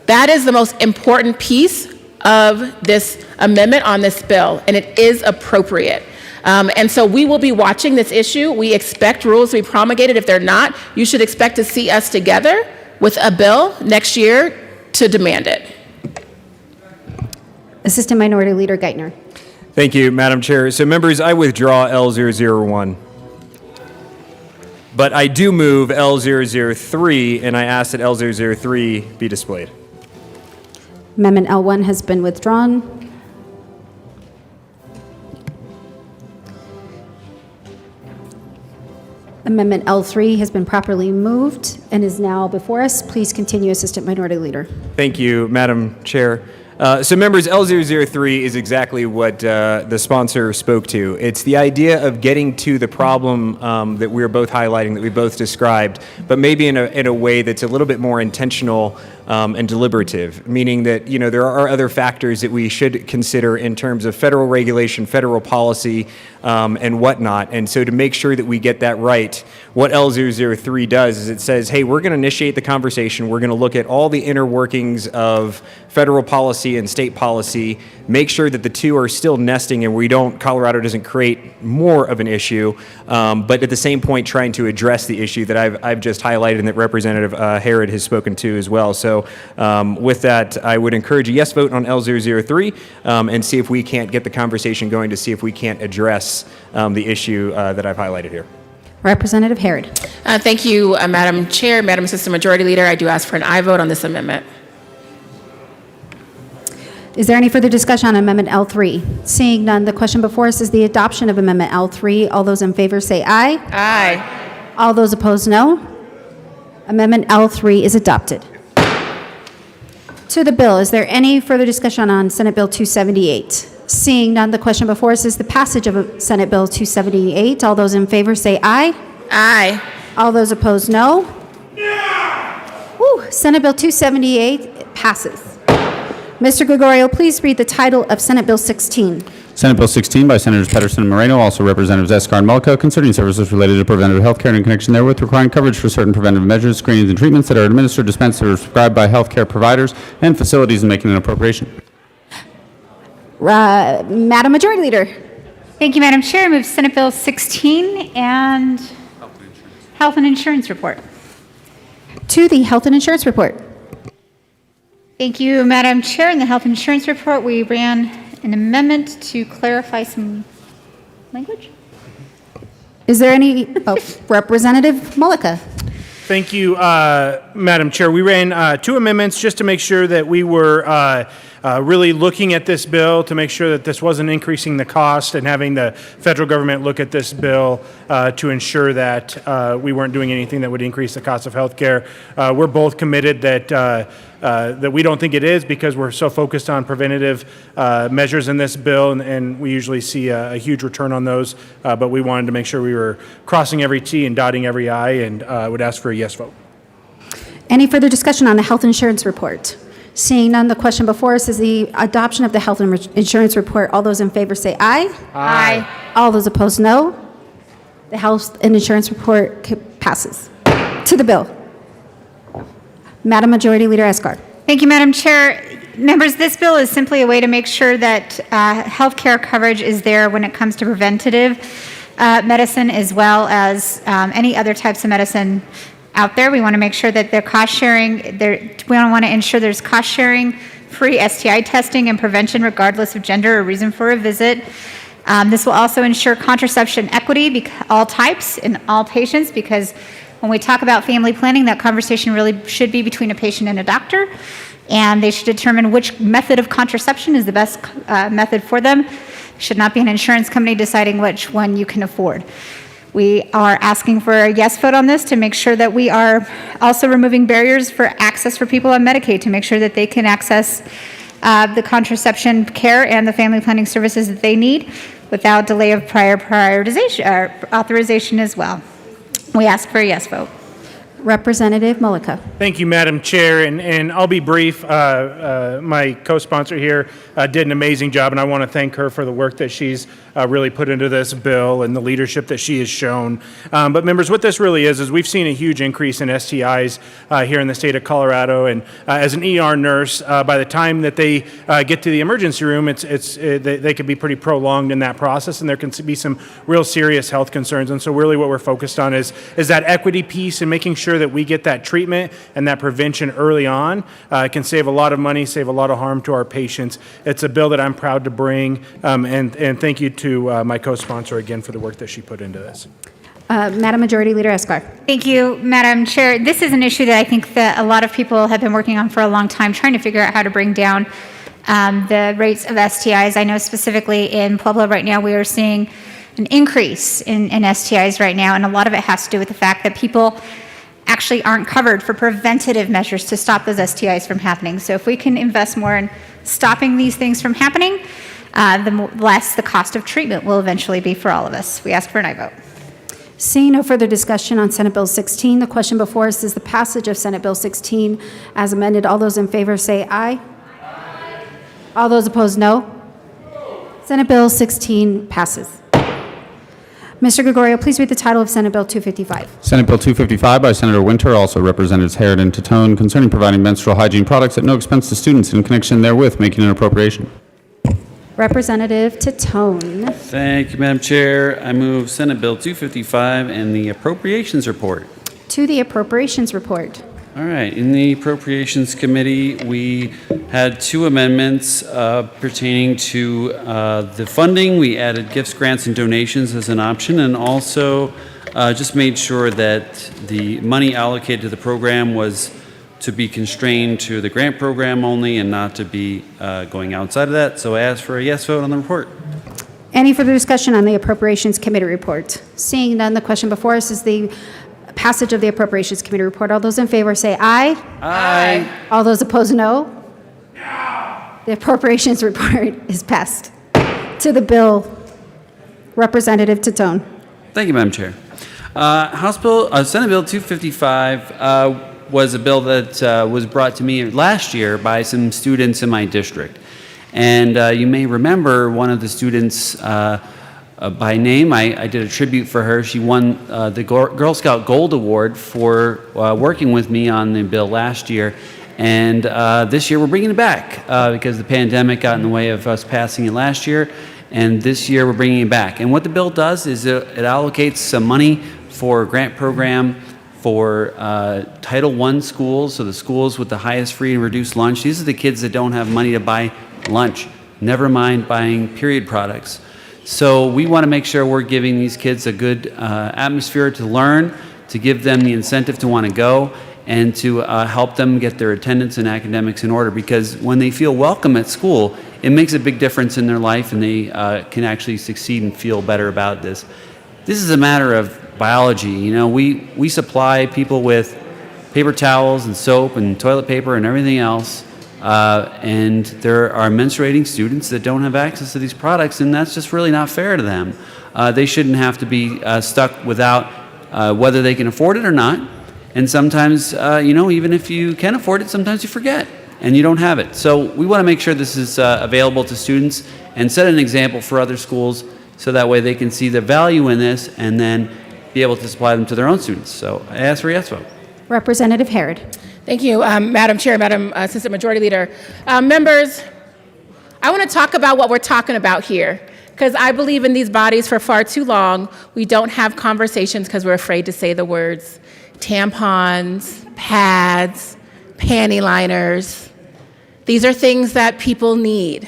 That is the most important piece of this amendment on this bill, and it is appropriate. And so we will be watching this issue. We expect rules to be promulgated. If they're not, you should expect to see us together with a bill next year to demand it. Assistant Minority Leader Geithner. Thank you, Madam Chair. So members, I withdraw L001. But I do move L003, and I ask that L003 be displayed. Amendment L1 has been withdrawn. Amendment L3 has been properly moved and is now before us. Please continue, Assistant Minority Leader. Thank you, Madam Chair. So members, L003 is exactly what the sponsor spoke to. It's the idea of getting to the problem that we're both highlighting, that we both described, but maybe in a way that's a little bit more intentional and deliberative, meaning that, there are other factors that we should consider in terms of federal regulation, federal policy, and whatnot. And so to make sure that we get that right, what L003 does is it says, hey, we're going to initiate the conversation. We're going to look at all the inner workings of federal policy and state policy, make sure that the two are still nesting and Colorado doesn't create more of an issue, but at the same point trying to address the issue that I've just highlighted and that Representative Herod has spoken to as well. So So with that, I would encourage a yes vote on L003 and see if we can't get the conversation going to see if we can't address the issue that I've highlighted here. Representative Harrod. Thank you, Madam Chair, Madam Assistant Majority Leader. I do ask for an aye vote on this amendment. Is there any further discussion on Amendment L3? Seeing none, the question before us is the adoption of Amendment L3. All those in favor say aye. Aye. All those opposed, no. Amendment L3 is adopted. To the bill, is there any further discussion on Senate Bill 278? Seeing none, the question before us is the passage of Senate Bill 278. All those in favor say aye. Aye. All those opposed, no. Woo, Senate Bill 278 passes. Mr. Gregorio, please read the title of Senate Bill 16. Senate Bill 16 by Senators Pedersen and Moreno, also Representatives Escar and Mullica, concerning services related to preventative health care and in connection therewith requiring coverage for certain preventive measures, screenings, and treatments that are administered, dispensed, or prescribed by health care providers and facilities and making an appropriation. Madam Majority Leader. Thank you, Madam Chair. I move Senate Bill 16 and Health and Insurance Report. To the Health and Insurance Report. Thank you, Madam Chair. In the Health Insurance Report, we ran an amendment to clarify some language. Is there any, Representative Mullica? Thank you, Madam Chair. We ran two amendments just to make sure that we were really looking at this bill to make sure that this wasn't increasing the cost and having the federal government look at this bill to ensure that we weren't doing anything that would increase the cost of health care. We're both committed that we don't think it is because we're so focused on preventative measures in this bill, and we usually see a huge return on those, but we wanted to make sure we were crossing every T and dotting every I, and would ask for a yes vote. Any further discussion on the Health Insurance Report? Seeing none, the question before us is the adoption of the Health Insurance Report. All those in favor say aye. Aye. All those opposed, no. The Health and Insurance Report passes. To the bill. Madam Majority Leader Escar. Thank you, Madam Chair. Members, this bill is simply a way to make sure that health care coverage is there when it comes to preventative medicine as well as any other types of medicine out there. We want to make sure that they're cost sharing. We want to ensure there's cost sharing, free STI testing and prevention regardless of gender or reason for a visit. This will also ensure contraception equity, all types in all patients, because when we talk about family planning, that conversation really should be between a patient and a doctor, and they should determine which method of contraception is the best method for them. It should not be an insurance company deciding which one you can afford. We are asking for a yes vote on this to make sure that we are also removing barriers for access for people on Medicaid to make sure that they can access the contraception care and the family planning services that they need without delay of prior prioritization or authorization as well. We ask for a yes vote. Representative Mullica. Thank you, Madam Chair, and I'll be brief. My co-sponsor here did an amazing job, and I want to thank her for the work that she's really put into this bill and the leadership that she has shown. But members, what this really is we've seen a huge increase in STIs here in the state of Colorado, and as an ER nurse, by the time that they get to the emergency room, they could be pretty prolonged in that process, and there can be some real serious health concerns. And so really what we're focused on is that equity piece and making sure that we get that treatment and that prevention early on. It can save a lot of money, save a lot of harm to our patients. It's a bill that I'm proud to bring, and thank you to my co-sponsor again for the work that she put into this. Madam Majority Leader Escar. Thank you, Madam Chair. This is an issue that I think that a lot of people have been working on for a long time, trying to figure out how to bring down the rates of STIs. I know specifically in Pueblo right now we are seeing an increase in STIs right now, and a lot of it has to do with the fact that people actually aren't covered for preventative measures to stop those STIs from happening. So if we can invest more in stopping these things from happening, the less the cost of treatment will eventually be for all of us. We ask for an aye vote. Seeing no further discussion on Senate Bill 16, the question before us is the passage of Senate Bill 16 as amended. All those in favor say aye. Aye. All those opposed, no. Senate Bill 16 passes. Mr. Gregorio, please read the title of Senate Bill 255. Senate Bill 255 by Senator Winter, also Representatives Harrod and Titone, concerning providing menstrual hygiene products at no expense to students in connection therewith, making an appropriation. Representative Titone. Thank you, Madam Chair. I move Senate Bill 255 and the Appropriations Report. To the Appropriations Report. All right, in the Appropriations Committee, we had 2 amendments pertaining to the funding. We added gifts, grants, and donations as an option, and also just made sure that the money allocated to the program was to be constrained to the grant program only and not to be going outside of that. So I ask for a yes vote on the report. Any further discussion on the Appropriations Committee report? Seeing none, the question before us is the passage of the Appropriations Committee report. All those in favor say aye. Aye. All those opposed, no. The Appropriations report is passed. To the bill, Representative Titone. Thank you, Madam Chair. Senate Bill 255 was a bill that was brought to me last year by some students in my district. And you may remember one of the students by name. I did a tribute for her. She won the Girl Scout Gold Award for working with me on the bill last year. And this year we're bringing it back because the pandemic got in the way of us passing it last year. And this year we're bringing it back. And what the bill does is it allocates some money for a grant program for Title I schools, so the schools with the highest free and reduced lunch. These are the kids that don't have money to buy lunch, never mind buying period products. So we want to make sure we're giving these kids a good atmosphere to learn, to give them the incentive to want to go, and to help them get their attendance and academics in order, because when they feel welcome at school, it makes a big difference in their life, and they can actually succeed and feel better about this. This is a matter of biology. You know, we supply people with paper towels and soap and toilet paper and everything else, and there are menstruating students that don't have access to these products, and that's just really not fair to them. They shouldn't have to be stuck without whether they can afford it or not. And sometimes, you know, even if you can afford it, sometimes you forget and you don't have it. So we want to make sure this is available to students and set an example for other schools so that way they can see the value in this and then be able to supply them to their own students. So I ask for a yes vote. Representative Harrod. Thank you, Madam Chair, Madam Assistant Majority Leader. Members, I want to talk about what we're talking about here, because I believe in these bodies for far too long. We don't have conversations because we're afraid to say the words tampons, pads, panty liners. These are things that people need.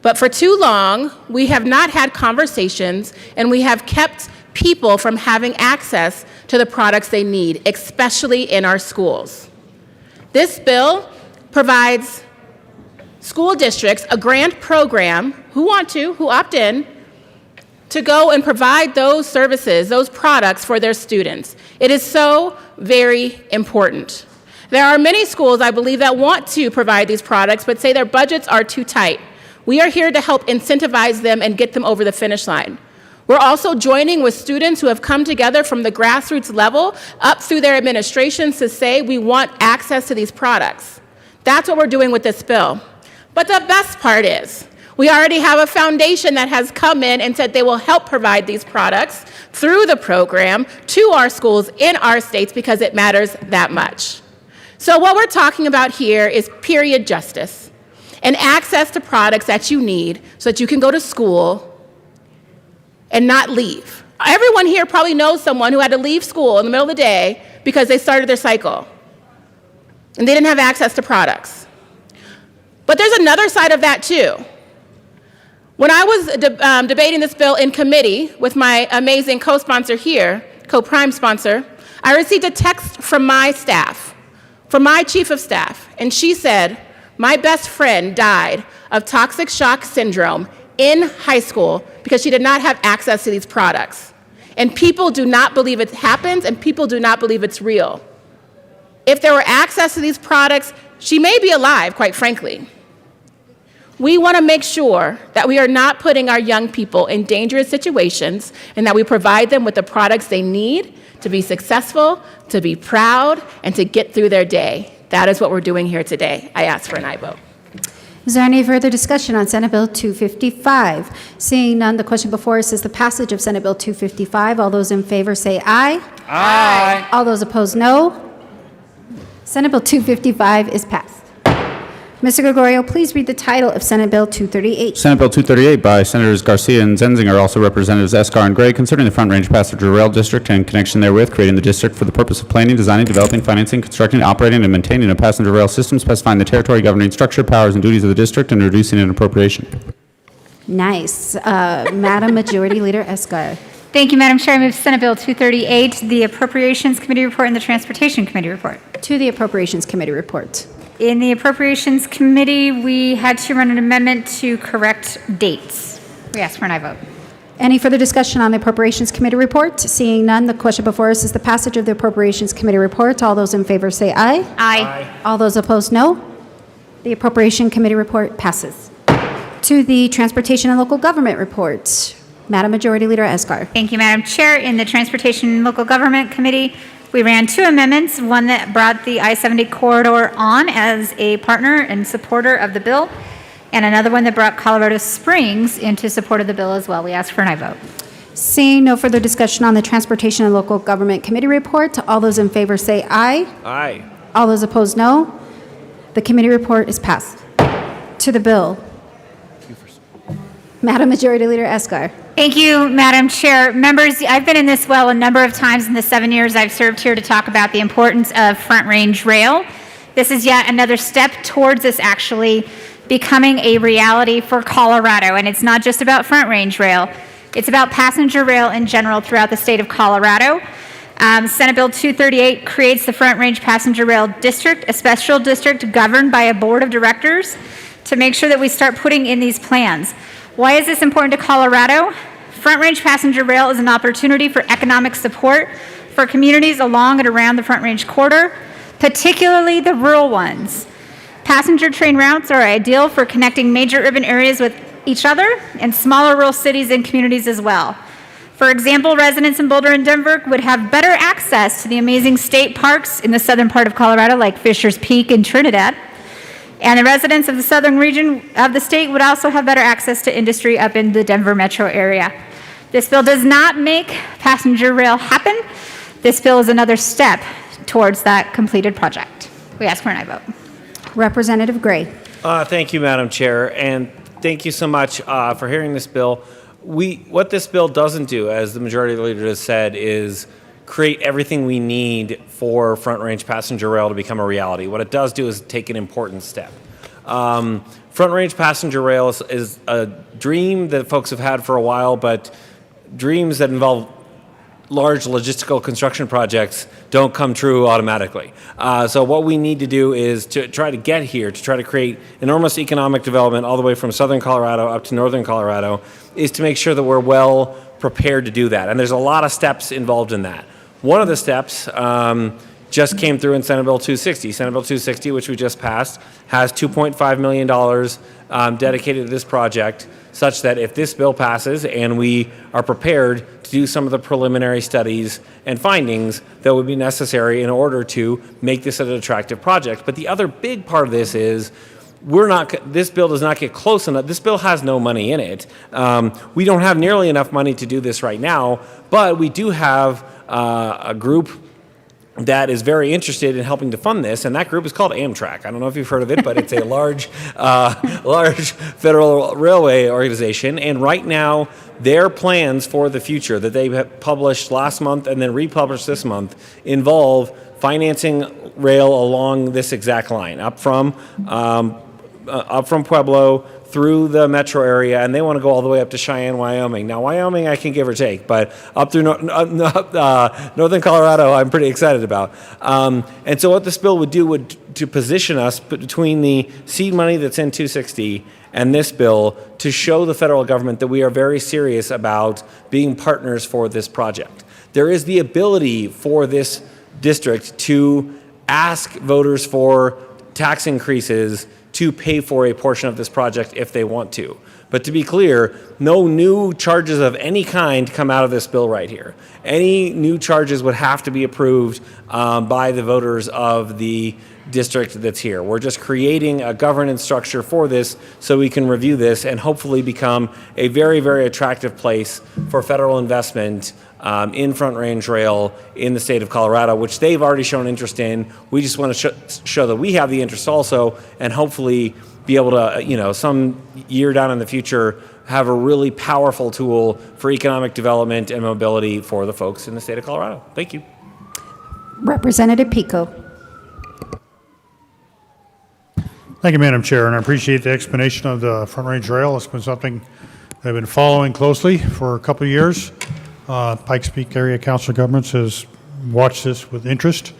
But for too long, we have not had conversations, and we have kept people from having access to the products they need, especially in our schools. This bill provides school districts a grant program, who opt in, to go and provide those services, those products for their students. It is so very important. There are many schools, I believe, that want to provide these products, but say their budgets are too tight. We are here to help incentivize them and get them over the finish line. We're also joining with students who have come together from the grassroots level up through their administrations to say we want access to these products. That's what we're doing with this bill. But the best part is we already have a foundation that has come in and said they will help provide these products through the program to our schools in our states because it matters that much. So what we're talking about here is period justice and access to products that you need so that you can go to school and not leave. Everyone here probably knows someone who had to leave school in the middle of the day because they started their cycle and they didn't have access to products. But there's another side of that too. When I was debating this bill in committee with my amazing co-sponsor here, co-prime sponsor, I received a text from my staff, from my chief of staff, and she said, my best friend died of toxic shock syndrome in high school because she did not have access to these products. And people do not believe it happens, and people do not believe it's real. If there were access to these products, she may be alive, quite frankly. We want to make sure that we are not putting our young people in dangerous situations and that we provide them with the products they need to be successful, to be proud, and to get through their day. That is what we're doing here today. I ask for an aye vote. Is there any further discussion on Senate Bill 255? Seeing none, the question before us is the passage of Senate Bill 255. All those in favor say aye. Aye. All those opposed, no. Senate Bill 255 is passed. Mr. Gregorio, please read the title of Senate Bill 238. Senate Bill 238 by Senators Garcia and Zenzinger, also Representatives Escar and Gray, concerning the Front Range Passenger Rail District and in connection therewith, creating the district for the purpose of planning, designing, developing, financing, constructing, operating, and maintaining a passenger rail system, specifying the territory, governing structure, powers, and duties of the district, and reducing an appropriation. Nice. Madam Majority Leader Escar. Thank you, Madam Chair. I move Senate Bill 238, the Appropriations Committee report and the Transportation Committee report. To the Appropriations Committee report. In the Appropriations Committee, we had to run an amendment to correct dates. We ask for an aye vote. Any further discussion on the Appropriations Committee report? Seeing none, the question before us is the passage of the Appropriations Committee report. All those in favor say aye. Aye. All those opposed, no. The Appropriation Committee report passes. To the Transportation and Local Government report. Madam Majority Leader Escar. Thank you, Madam Chair. In the Transportation and Local Government Committee, we ran two amendments, one that brought the I-70 corridor on as a partner and supporter of the bill, and another one that brought Colorado Springs into support of the bill as well. We ask for an aye vote. Seeing no further discussion on the Transportation and Local Government Committee report, all those in favor say aye. Aye. All those opposed, no. The committee report is passed. To the bill. Madam Majority Leader Escar. Thank you, Madam Chair. Members, I've been in this well a number of times in the 7 years I've served here to talk about the importance of Front Range Rail. This is yet another step towards this actually becoming a reality for Colorado. And it's not just about Front Range Rail. It's about passenger rail in general throughout the state of Colorado. Senate Bill 238 creates the Front Range Passenger Rail District, a special district governed by a board of directors to make sure that we start putting in these plans. Why is this important to Colorado? Front Range Passenger Rail is an opportunity for economic support for communities along and around the Front Range corridor, particularly the rural ones. Passenger train routes are ideal for connecting major urban areas with each other and smaller rural cities and communities as well. For example, residents in Boulder and Denver would have better access to the amazing state parks in the southern part of Colorado, like Fisher's Peak and Trinidad. And the residents of the southern region of the state would also have better access to industry up in the Denver metro area. This bill does not make passenger rail happen. This bill is another step towards that completed project. We ask for an aye vote. Representative Gray. Thank you, Madam Chair, and thank you so much for hearing this bill. What this bill doesn't do, as the Majority Leader has said, is create everything we need for Front Range Passenger Rail to become a reality. What it does do is take an important step. Front Range Passenger Rail is a dream that folks have had for a while, but dreams that involve large logistical construction projects don't come true automatically. So what we need to do is to try to get here, to try to create enormous economic development all the way from southern Colorado up to northern Colorado, is to make sure that we're well prepared to do that. And there's a lot of steps involved in that. One of the steps just came through in Senate Bill 260. Senate Bill 260, which we just passed, has $2.5 million dedicated to this project, such that if this bill passes and we are prepared to do some of the preliminary studies and findings that would be necessary in order to make this an attractive project. But the other big part of this is this bill does not get close enough. This bill has no money in it. We don't have nearly enough money to do this right now, but we do have a group that is very interested in helping to fund this, and that group is called Amtrak. I don't know if you've heard of it, but it's a large federal railway organization, and right now their plans for the future that they published last month and then republished this month involve financing rail along this exact line, up from Pueblo through the metro area, and they want to go all the way up to Cheyenne, Wyoming. Now, Wyoming I can give or take, but up through northern Colorado, I'm pretty excited about. And so what this bill would do would to position us between the seed money that's in 260 and this bill to show the federal government that we are very serious about being partners for this project. There is the ability for this district to ask voters for tax increases to pay for a portion of this project if they want to. But to be clear, no new charges of any kind come out of this bill right here. Any new charges would have to be approved by the voters of the district that's here. We're just creating a governance structure for this so we can review this and hopefully become a very, very attractive place for federal investment in Front Range Rail in the state of Colorado, which they've already shown interest in. We just want to show that we have the interest also, and hopefully be able to, some year down in the future, have a really powerful tool for economic development and mobility for the folks in the state of Colorado. Thank you. Representative Pico. Thank you, Madam Chair, and I appreciate the explanation of the Front Range Rail. It's been something I've been following closely for a couple of years. Pikes Peak Area Council of Governments has watched this with interest.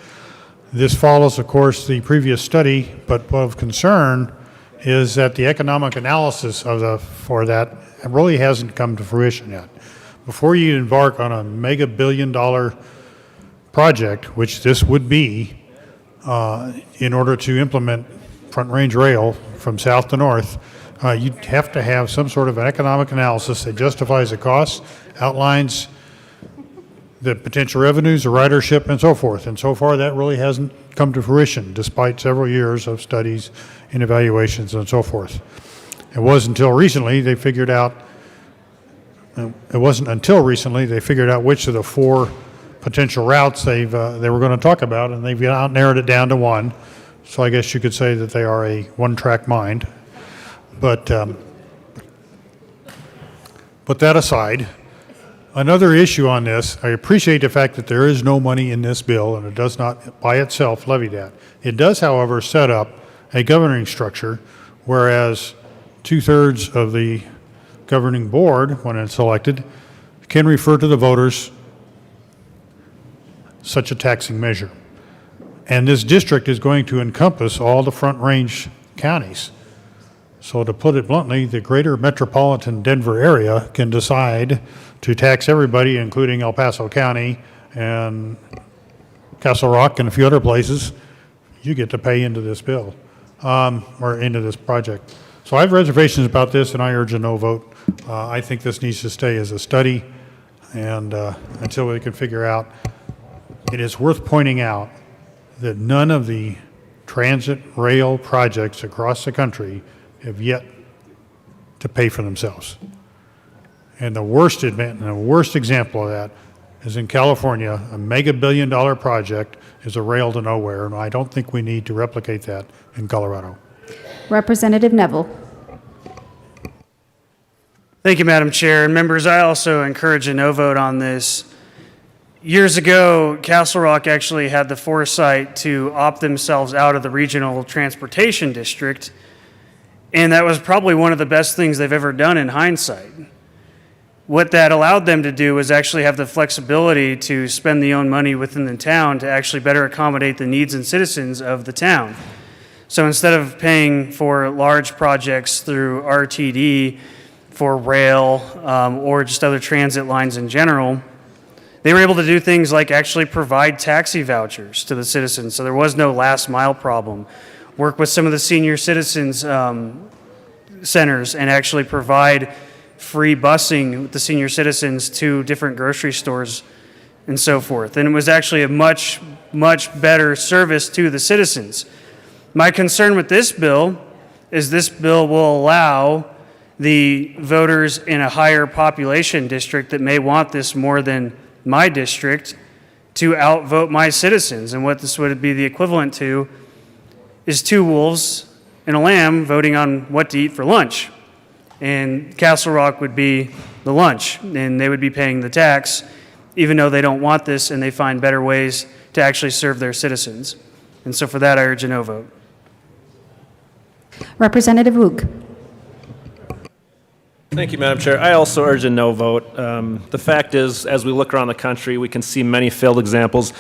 This follows, of course, the previous study, but of concern is that the economic analysis for that really hasn't come to fruition yet. Before you embark on a mega billion-dollar project, which this would be, in order to implement Front Range Rail from south to north, you'd have to have some sort of an economic analysis that justifies the costs, outlines the potential revenues, the ridership, and so forth. And so far, that really hasn't come to fruition, despite several years of studies and evaluations and so forth. It wasn't until recently they figured out which of the 4 potential routes they were going to talk about, and they've now narrowed it down to 1. So I guess you could say that they are a one-track mind. But put that aside, another issue on this, I appreciate the fact that there is no money in this bill, and it does not by itself levy that. It does, however, set up a governing structure, whereas 2/3 of the governing board, when it's elected, can refer to the voters such a taxing measure. And this district is going to encompass all the Front Range counties. So to put it bluntly, the greater metropolitan Denver area can decide to tax everybody, including El Paso County and Castle Rock and a few other places. You get to pay into this bill, or into this project. So I have reservations about this, and I urge a no vote. I think this needs to stay as a study, and until we can figure out. It is worth pointing out that none of the transit rail projects across the country have yet to pay for themselves. And the worst example of that is in California. A mega billion-dollar project is a rail to nowhere, and I don't think we need to replicate that in Colorado. Representative Neville. Thank you, Madam Chair. And members, I also encourage a no vote on this. Years ago, Castle Rock actually had the foresight to opt themselves out of the Regional Transportation District, and that was probably one of the best things they've ever done in hindsight. What that allowed them to do was actually have the flexibility to spend the own money within the town to actually better accommodate the needs and citizens of the town. So instead of paying for large projects through RTD for rail or just other transit lines in general, they were able to do things like actually provide taxi vouchers to the citizens, so there was no last mile problem. Work with some of the senior citizens centers and actually provide free busing with the senior citizens to different grocery stores and so forth. And it was actually a much, much better service to the citizens. My concern with this bill is this bill will allow the voters in a higher population district that may want this more than my district to outvote my citizens. And what this would be the equivalent to is 2 wolves and a lamb voting on what to eat for lunch. And Castle Rock would be the lunch, and they would be paying the tax, even though they don't want this and they find better ways to actually serve their citizens. And so for that, I urge a no vote. Representative Wook. Thank you, Madam Chair. I also urge a no vote. The fact is, as we look around the country, we can see many failed examples.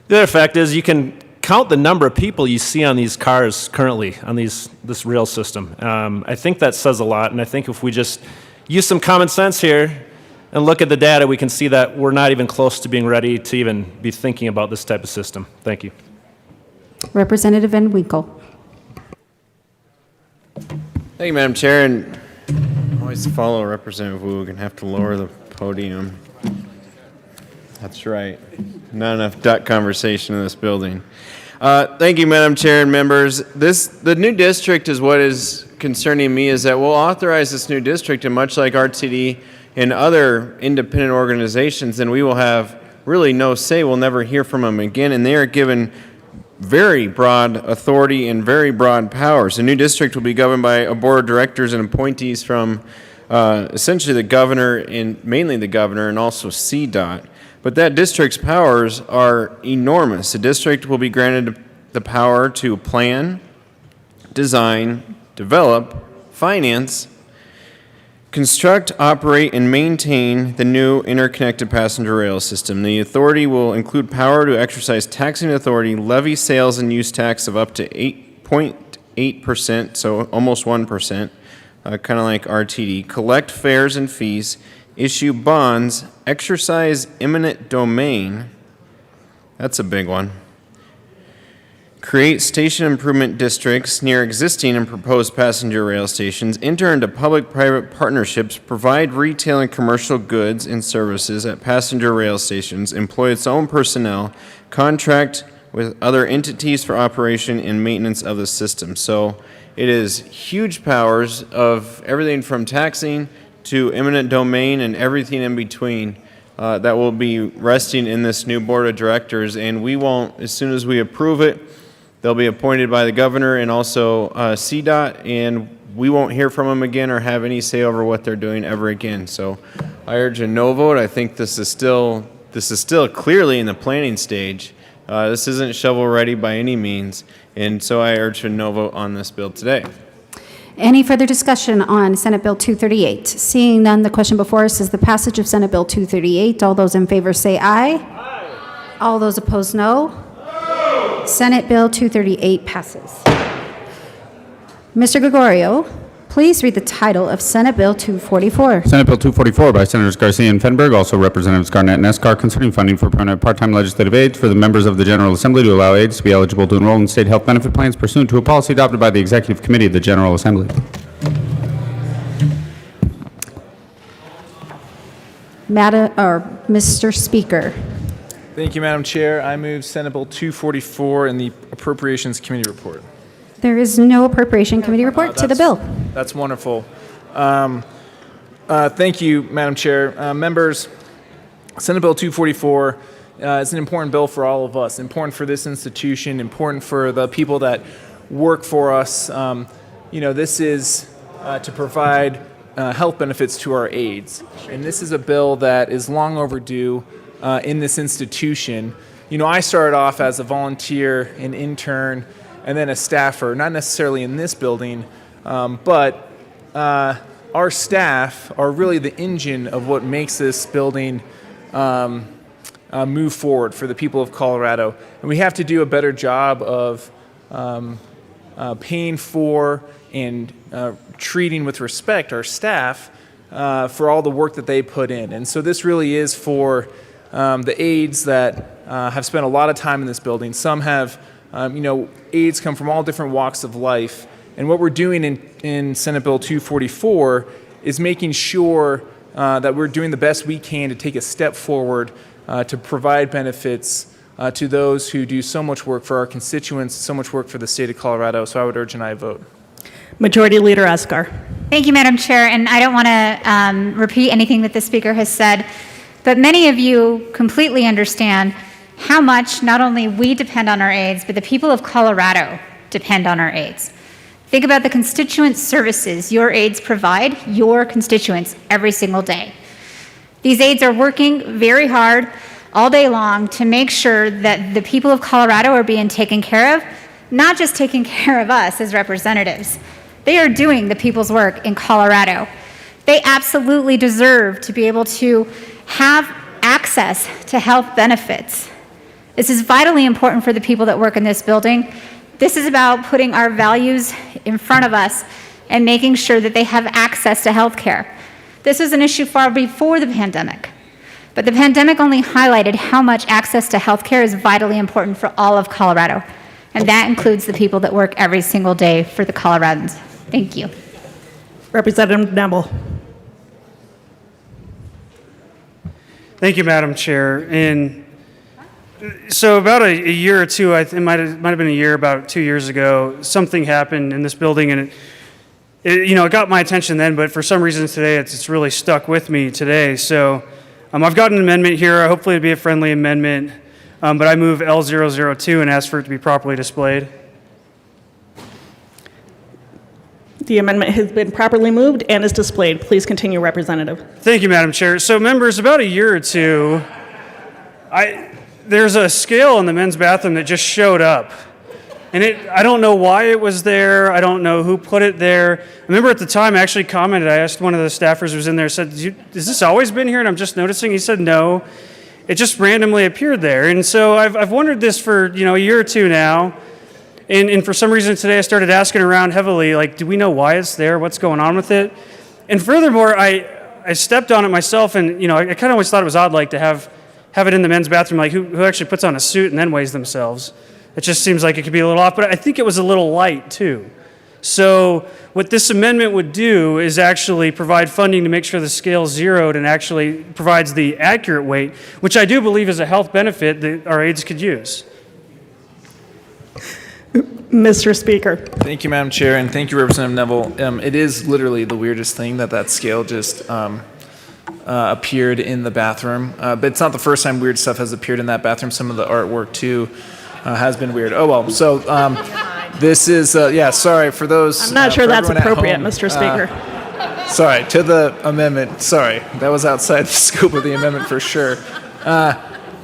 The other fact is, you can count the number of people you see on these cars currently on this rail system. I think that says a lot, and I think if we just use some common sense here and look at the data, we can see that we're not even close to being ready to even be thinking about this type of system. Thank you. Representative Van Winkle. Thank you, Madam Chair, and always follow Representative Woog and have to lower the podium. That's right. Not enough duck conversation in this building. Thank you, Madam Chair and members. The new district is what is concerning me, is that we'll authorize this new district, and much like RTD and other independent organizations, then we will have really no say. We'll never hear from them again, and they are given very broad authority and very broad powers. The new district will be governed by a board of directors and appointees from essentially the governor, and mainly the governor, and also CDOT. But that district's powers are enormous. The district will be granted the power to plan, design, develop, finance, construct, operate, and maintain the new interconnected passenger rail system. The authority will include power to exercise taxing authority, levy sales and use tax of up to 8.8%, so almost 1%, kind of like RTD, collect fares and fees, issue bonds, exercise eminent domain, that's a big one, create station improvement districts near existing and proposed passenger rail stations, enter into public-private partnerships, provide retail and commercial goods and services at passenger rail stations, employ its own personnel, contract with other entities for operation and maintenance of the system. So it is huge powers of everything from taxing to eminent domain and everything in between that will be resting in this new board of directors. And we won't, as soon as we approve it, they'll be appointed by the governor and also CDOT, and we won't hear from them again or have any say over what they're doing ever again. So I urge a no vote. I think this is still clearly in the planning stage. This isn't shovel ready by any means, and so I urge a no vote on this bill today. Any further discussion on Senate Bill 238? Seeing none, the question before us is the passage of Senate Bill 238. All those in favor say aye. Aye. All those opposed, no. Senate Bill 238 passes. Mr. Gregorio, please read the title of Senate Bill 244. Senate Bill 244 by Senators Garcia and Fenberg, also Representatives Garnett and Escar, concerning funding for permanent part-time legislative aides for the members of the General Assembly to allow aides to be eligible to enroll in state health benefit plans pursuant to a policy adopted by the Executive Committee of the General Assembly. Mr. Speaker. Thank you, Madam Chair. I move Senate Bill 244 in the Appropriations Committee report. There is no Appropriation Committee report to the bill. That's wonderful. Thank you, Madam Chair. Members, Senate Bill 244 is an important bill for all of us, important for this institution, important for the people that work for us. This is to provide health benefits to our aides. And this is a bill that is long overdue in this institution. I started off as a volunteer, an intern, and then a staffer, not necessarily in this building, but our staff are really the engine of what makes this building move forward for the people of Colorado. And we have to do a better job of paying for and treating with respect our staff for all the work that they put in. And so this really is for the aides that have spent a lot of time in this building. Some have, aides come from all different walks of life. And what we're doing in Senate Bill 244 is making sure that we're doing the best we can to take a step forward to provide benefits to those who do so much work for our constituents, so much work for the state of Colorado. So I would urge an aye vote. Majority Leader Escar. Thank you, Madam Chair. And I don't want to repeat anything that the Speaker has said, but many of you completely understand how much not only we depend on our aides, but the people of Colorado depend on our aides. Think about the constituent services your aides provide your constituents every single day. These aides are working very hard all day long to make sure that the people of Colorado are being taken care of, not just taking care of us as representatives. They are doing the people's work in Colorado. They absolutely deserve to be able to have access to health benefits. This is vitally important for the people that work in this building. This is about putting our values in front of us and making sure that they have access to health care. This was an issue far before the pandemic, but the pandemic only highlighted how much access to health care is vitally important for all of Colorado, and that includes the people that work every single day for the Coloradans. Thank you. Representative Nebel. Thank you, Madam Chair. And so about a year or two, it might have been a year, about 2 years ago, something happened in this building, and it got my attention then, but for some reason today, it's really stuck with me today. So I've got an amendment here. Hopefully it'll be a friendly amendment, but I move L002 and ask for it to be properly displayed. The amendment has been properly moved and is displayed. Please continue, Representative. Thank you, Madam Chair. So members, about a year or two, there's a scale in the men's bathroom that just showed up. And I don't know why it was there. I don't know who put it there. I remember at the time I actually commented. I asked one of the staffers who was in there, said, has this always been here? And I'm just noticing. He said, no. It just randomly appeared there. And so I've wondered this for a year or two now. And for some reason today I started asking around heavily, like, do we know why it's there? What's going on with it? And furthermore, I stepped on it myself, and I kind of always thought it was odd, like, to have it in the men's bathroom, like who actually puts on a suit and then weighs themselves? It just seems like it could be a little off, but I think it was a little light too. So what this amendment would do is actually provide funding to make sure the scale is zeroed and actually provides the accurate weight, which I do believe is a health benefit that our aides could use. Mr. Speaker. Thank you, Madam Chair, and thank you, Representative Neville. It is literally the weirdest thing that scale just appeared in the bathroom. But it's not the first time weird stuff has appeared in that bathroom. Some of the artwork, too, has been weird. Oh, well. So this is, sorry for those. I'm not sure that's everyone at appropriate, home. Mr. Speaker. Sorry, to the amendment. Sorry, that was outside the scope of the amendment for sure.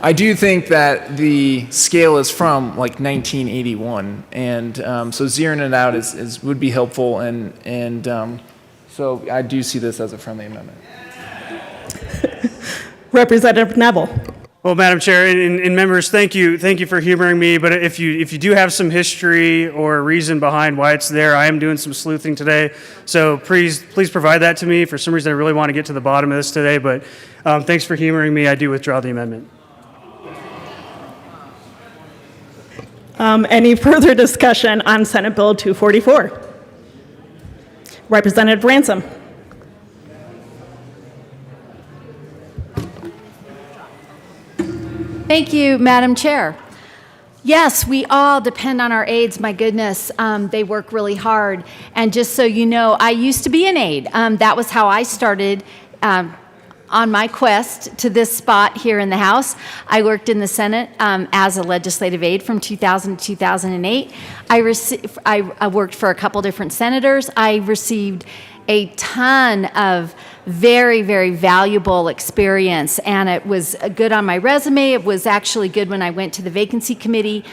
I do think that the scale is from like 1981, and so zeroing it out would be helpful, and so I do see this as a friendly amendment. Representative Neville. Well, Madam Chair and members, thank you for humoring me. But if you do have some history or reason behind why it's there, I am doing some sleuthing today. So please provide that to me. For some reason, I really want to get to the bottom of this today. But thanks for humoring me. I do withdraw the amendment. Any further discussion on Senate Bill 244? Representative Ransom. Thank you, Madam Chair. Yes, we all depend on our aides. My goodness, they work really hard. And just so you know, I used to be an aide. That was how I started on my quest to this spot here in the House. I worked in the Senate as a legislative aide from 2000 to 2008. I worked for a couple different senators. I received a ton of very, very valuable experience, and it was good on my resume. It was actually good when I went to the vacancy committee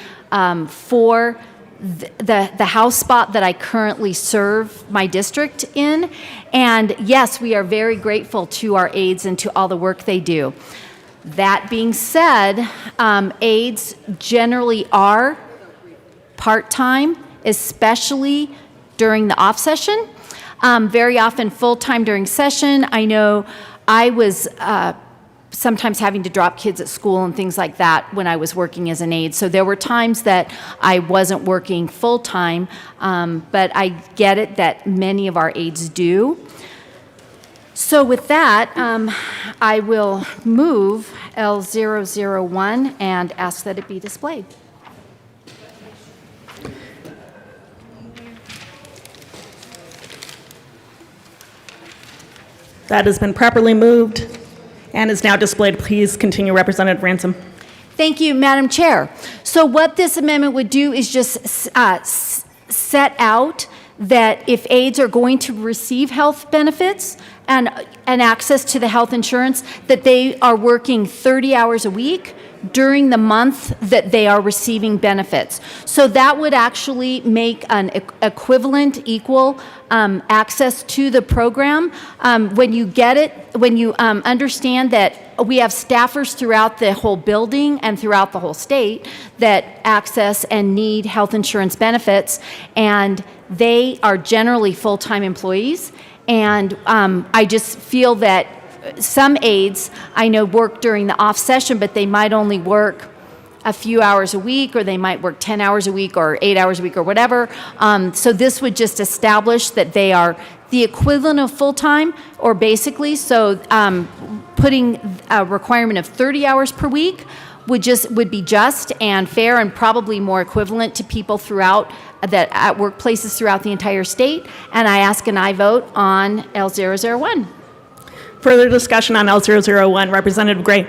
for the House spot that I currently serve my district in. And yes, we are very grateful to our aides and to all the work they do. That being said, aides generally are part-time, especially during the off session. Very often full-time during session. I know I was sometimes having to drop kids at school and things like that when I was working as an aide. So there were times that I wasn't working full-time, but I get it that many of our aides do. So with that, I will move L001 and ask that it be displayed. That has been properly moved and is now displayed. Please continue, Representative Ransom. Thank you, Madam Chair. So what this amendment would do is just set out that if aides are going to receive health benefits and access to the health insurance, that they are working 30 hours a week during the month that they are receiving benefits. So that would actually make an equivalent, equal access to the program. When you get it, when you understand that we have staffers throughout the whole building and throughout the whole state that access and need health insurance benefits, and they are generally full-time employees. And I just feel that some aides, I know, work during the off session, but they might only work a few hours a week, or they might work 10 hours a week or 8 hours a week or whatever. So this would just establish that they are the equivalent of full-time, or basically, so putting a requirement of 30 hours per week would be just and fair and probably more equivalent to people throughout that at workplaces throughout the entire state. And I ask an aye vote on L001. Further discussion on L001, Representative Gray.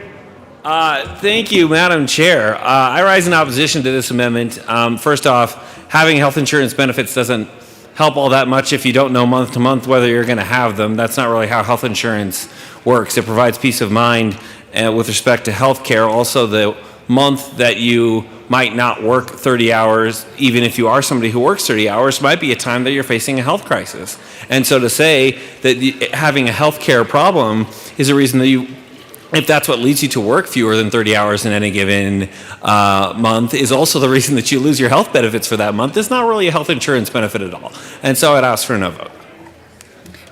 Thank you, Madam Chair. I rise in opposition to this amendment. First off, having health insurance benefits doesn't help all that much if you don't know month to month whether you're going to have them. That's not really how health insurance works. It provides peace of mind with respect to health care. Also, the month that you might not work 30 hours, even if you are somebody who works 30 hours, might be a time that you're facing a health crisis. And so to say that having a health care problem is a reason that if that's what leads you to work fewer than 30 hours in any given month, is also the reason that you lose your health benefits for that month. It's not really a health insurance benefit at all. And so I'd ask for a no vote.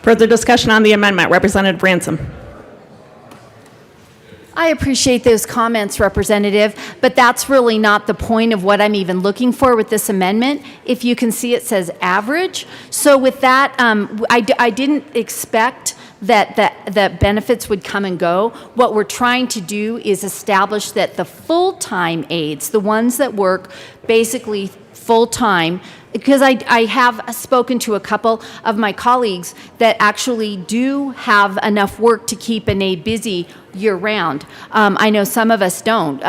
Further discussion on the amendment, Representative Ransom. I appreciate those comments, Representative, but that's really not the point of what I'm even looking for with this amendment. If you can see, it says average. So with that, I didn't expect that benefits would come and go. What we're trying to do is establish that the full-time aides, the ones that work basically full-time, because I have spoken to a couple of my colleagues that actually do have enough work to keep an aide busy year-round. I know some of us don't.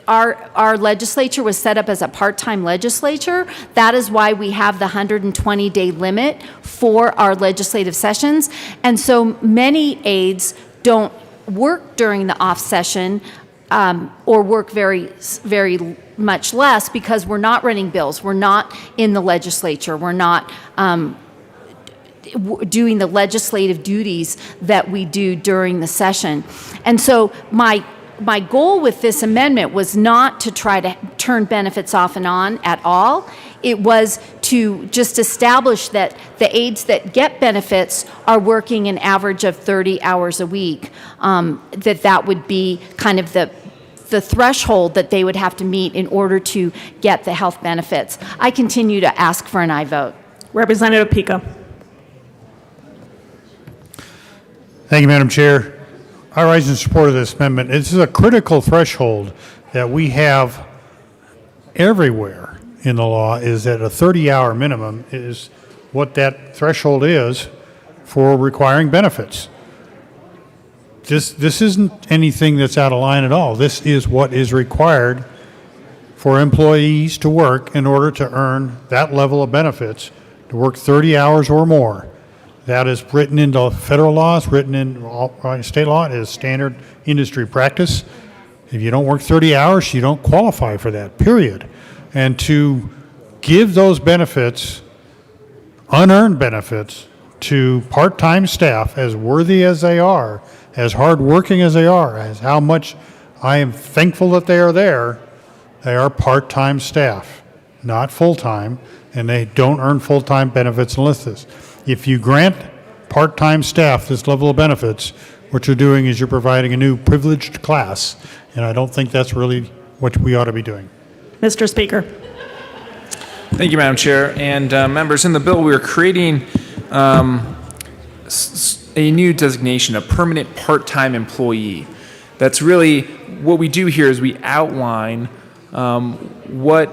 Our legislature was set up as a part-time legislature. That is why we have the 120-day limit for our legislative sessions. And so many aides don't work during the off session or work very, very much less because we're not running bills. We're not in the legislature. We're not doing the legislative duties that we do during the session. And so my goal with this amendment was not to try to turn benefits off and on at all. It was to just establish that the aides that get benefits are working an average of 30 hours a week, that would be kind of the threshold that they would have to meet in order to get the health benefits. I continue to ask for an aye vote. Representative Pico. Thank you, Madam Chair. I rise in support of this amendment. This is a critical threshold that we have everywhere in the law, is that a 30-hour minimum is what that threshold is for requiring benefits. This isn't anything that's out of line at all. This is what is required for employees to work in order to earn that level of benefits, to work 30 hours or more. That is written into federal laws, written in state law. It is standard industry practice. If you don't work 30 hours, you don't qualify for that, period. And to give those benefits, unearned benefits, to part-time staff, as worthy as they are, as hardworking as they are, as how much I am thankful that they are there, they are part-time staff, not full-time, and they don't earn full-time benefits unless this. If you grant part-time staff this level of benefits, what you're doing is you're providing a new privileged class, and I don't think that's really what we ought to be doing. Mr. Speaker. Thank you, Madam Chair. And members, in the bill, we are creating a new designation, a permanent part-time employee. That's really what we do here is we outline what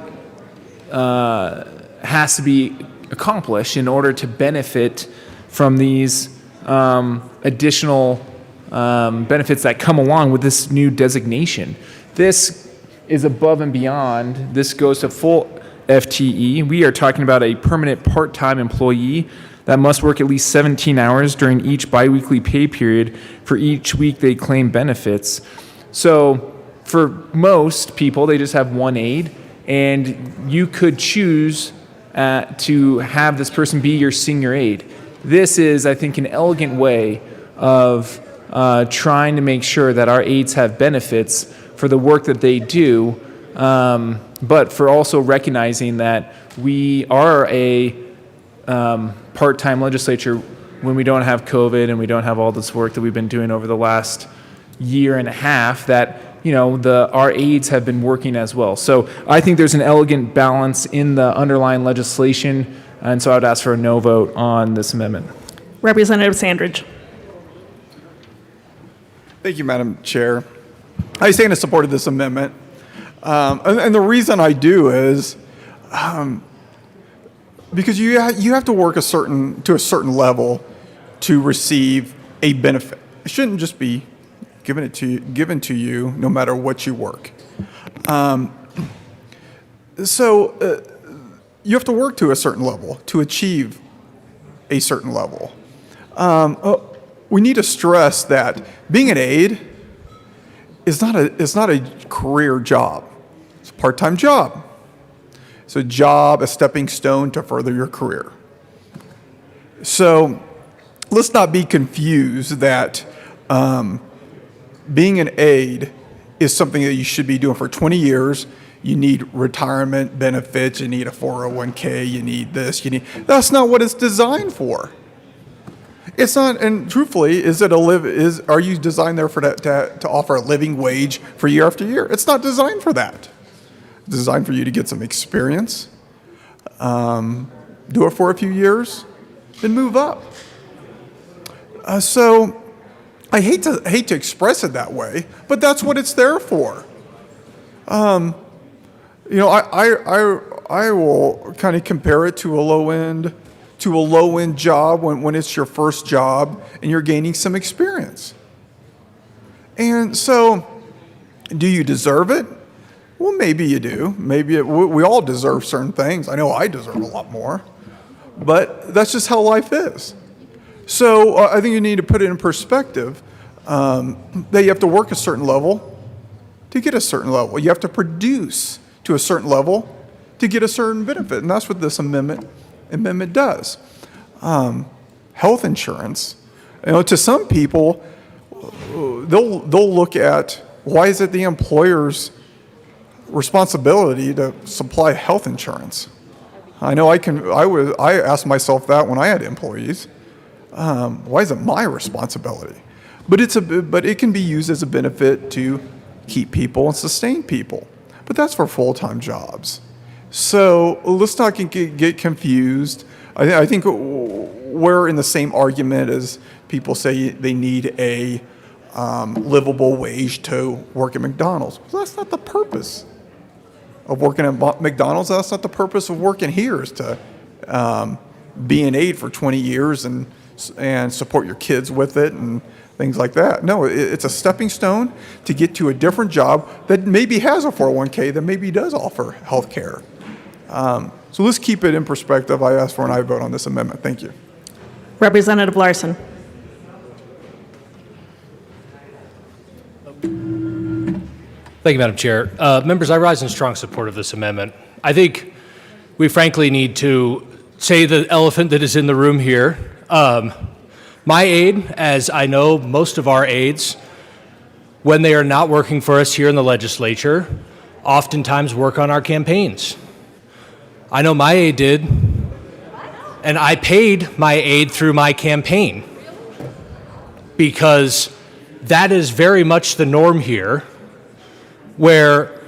has to be accomplished in order to benefit from these additional benefits that come along with this new designation. This is above and beyond. This goes to full FTE. We are talking about a permanent part-time employee that must work at least 17 hours during each biweekly pay period for each week they claim benefits. So for most people, they just have one aide, and you could choose to have this person be your senior aide. This is, I think, an elegant way of trying to make sure that our aides have benefits for the work that they do, but for also recognizing that we are a part-time legislature when we don't have COVID and we don't have all this work that we've been doing over the last year and a half, that our aides have been working as well. So I think there's an elegant balance in the underlying legislation, and so I would ask for a no vote on this amendment. Representative Sandridge. Thank you, Madam Chair. I stand in support of this amendment. And the reason I do is because you have to work to a certain level to receive a benefit. It shouldn't just be given to you no matter what you work. So you have to work to a certain level to achieve a certain level. We need to stress that being an aide is not a career job. It's a part-time job. It's a job, a stepping stone to further your career. So let's not be confused that being an aide is something that you should be doing for 20 years. You need retirement benefits, you need a 401k, you need this, that's not what it's designed for. It's not, and truthfully, are you designed there for that to offer a living wage for year after year? It's not designed for that. It's designed for you to get some experience, do it for a few years, then move up. So I hate to express it that way, but that's what it's there for. I will kind of compare it to a low end job when it's your first job and you're gaining some experience. And so, do you deserve it? Well, maybe you do. Maybe we all deserve certain things. I know I deserve a lot more, but that's just how life is. So I think you need to put it in perspective that you have to work a certain level to get a certain level. You have to produce to a certain level to get a certain benefit, and that's what this amendment does. Health insurance, to some people, they'll look at why is it the employer's responsibility to supply health insurance. I know I asked myself that when I had employees. Why is it my responsibility? But it can be used as a benefit to keep people and sustain people. But that's for full-time jobs. So let's not get confused. I think we're in the same argument as people say they need a livable wage to work at McDonald's. Well, that's not the purpose of working at McDonald's. That's not the purpose of working here, is to be an aide for 20 years and support your kids with it and things like that. No, it's a stepping stone to get to a different job that maybe has a 401k, that maybe does offer health care. So let's keep it in perspective. I ask for an aye vote on this amendment. Thank you. Representative Larson. Thank you, Madam Chair. Members, I rise in strong support of this amendment. I think we frankly need to say the elephant that is in the room here. My aide, as I know most of our aides, when they are not working for us here in the legislature, oftentimes work on our campaigns. I know my aide did, and I paid my aide through my campaign because that is very much the norm here, where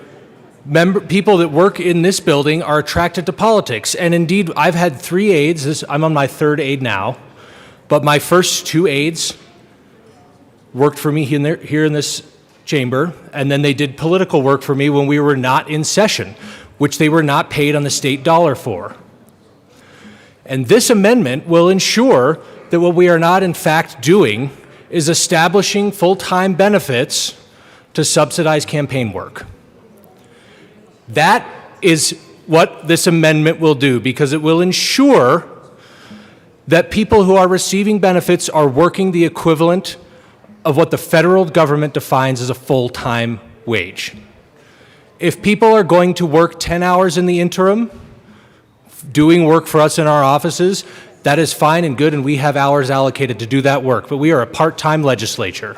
people that work in this building are attracted to politics. And indeed, I've had 3 aides. I'm on my 3rd aide now, but my first 2 aides worked for me here in this chamber, and then they did political work for me when we were not in session, which they were not paid on the state dollar for. And this amendment will ensure that what we are not in fact doing is establishing full-time benefits to subsidize campaign work. That is what this amendment will do, because it will ensure that people who are receiving benefits are working the equivalent of what the federal government defines as a full-time wage. If people are going to work 10 hours in the interim, doing work for us in our offices, that is fine and good, and we have hours allocated to do that work, but we are a part-time legislature.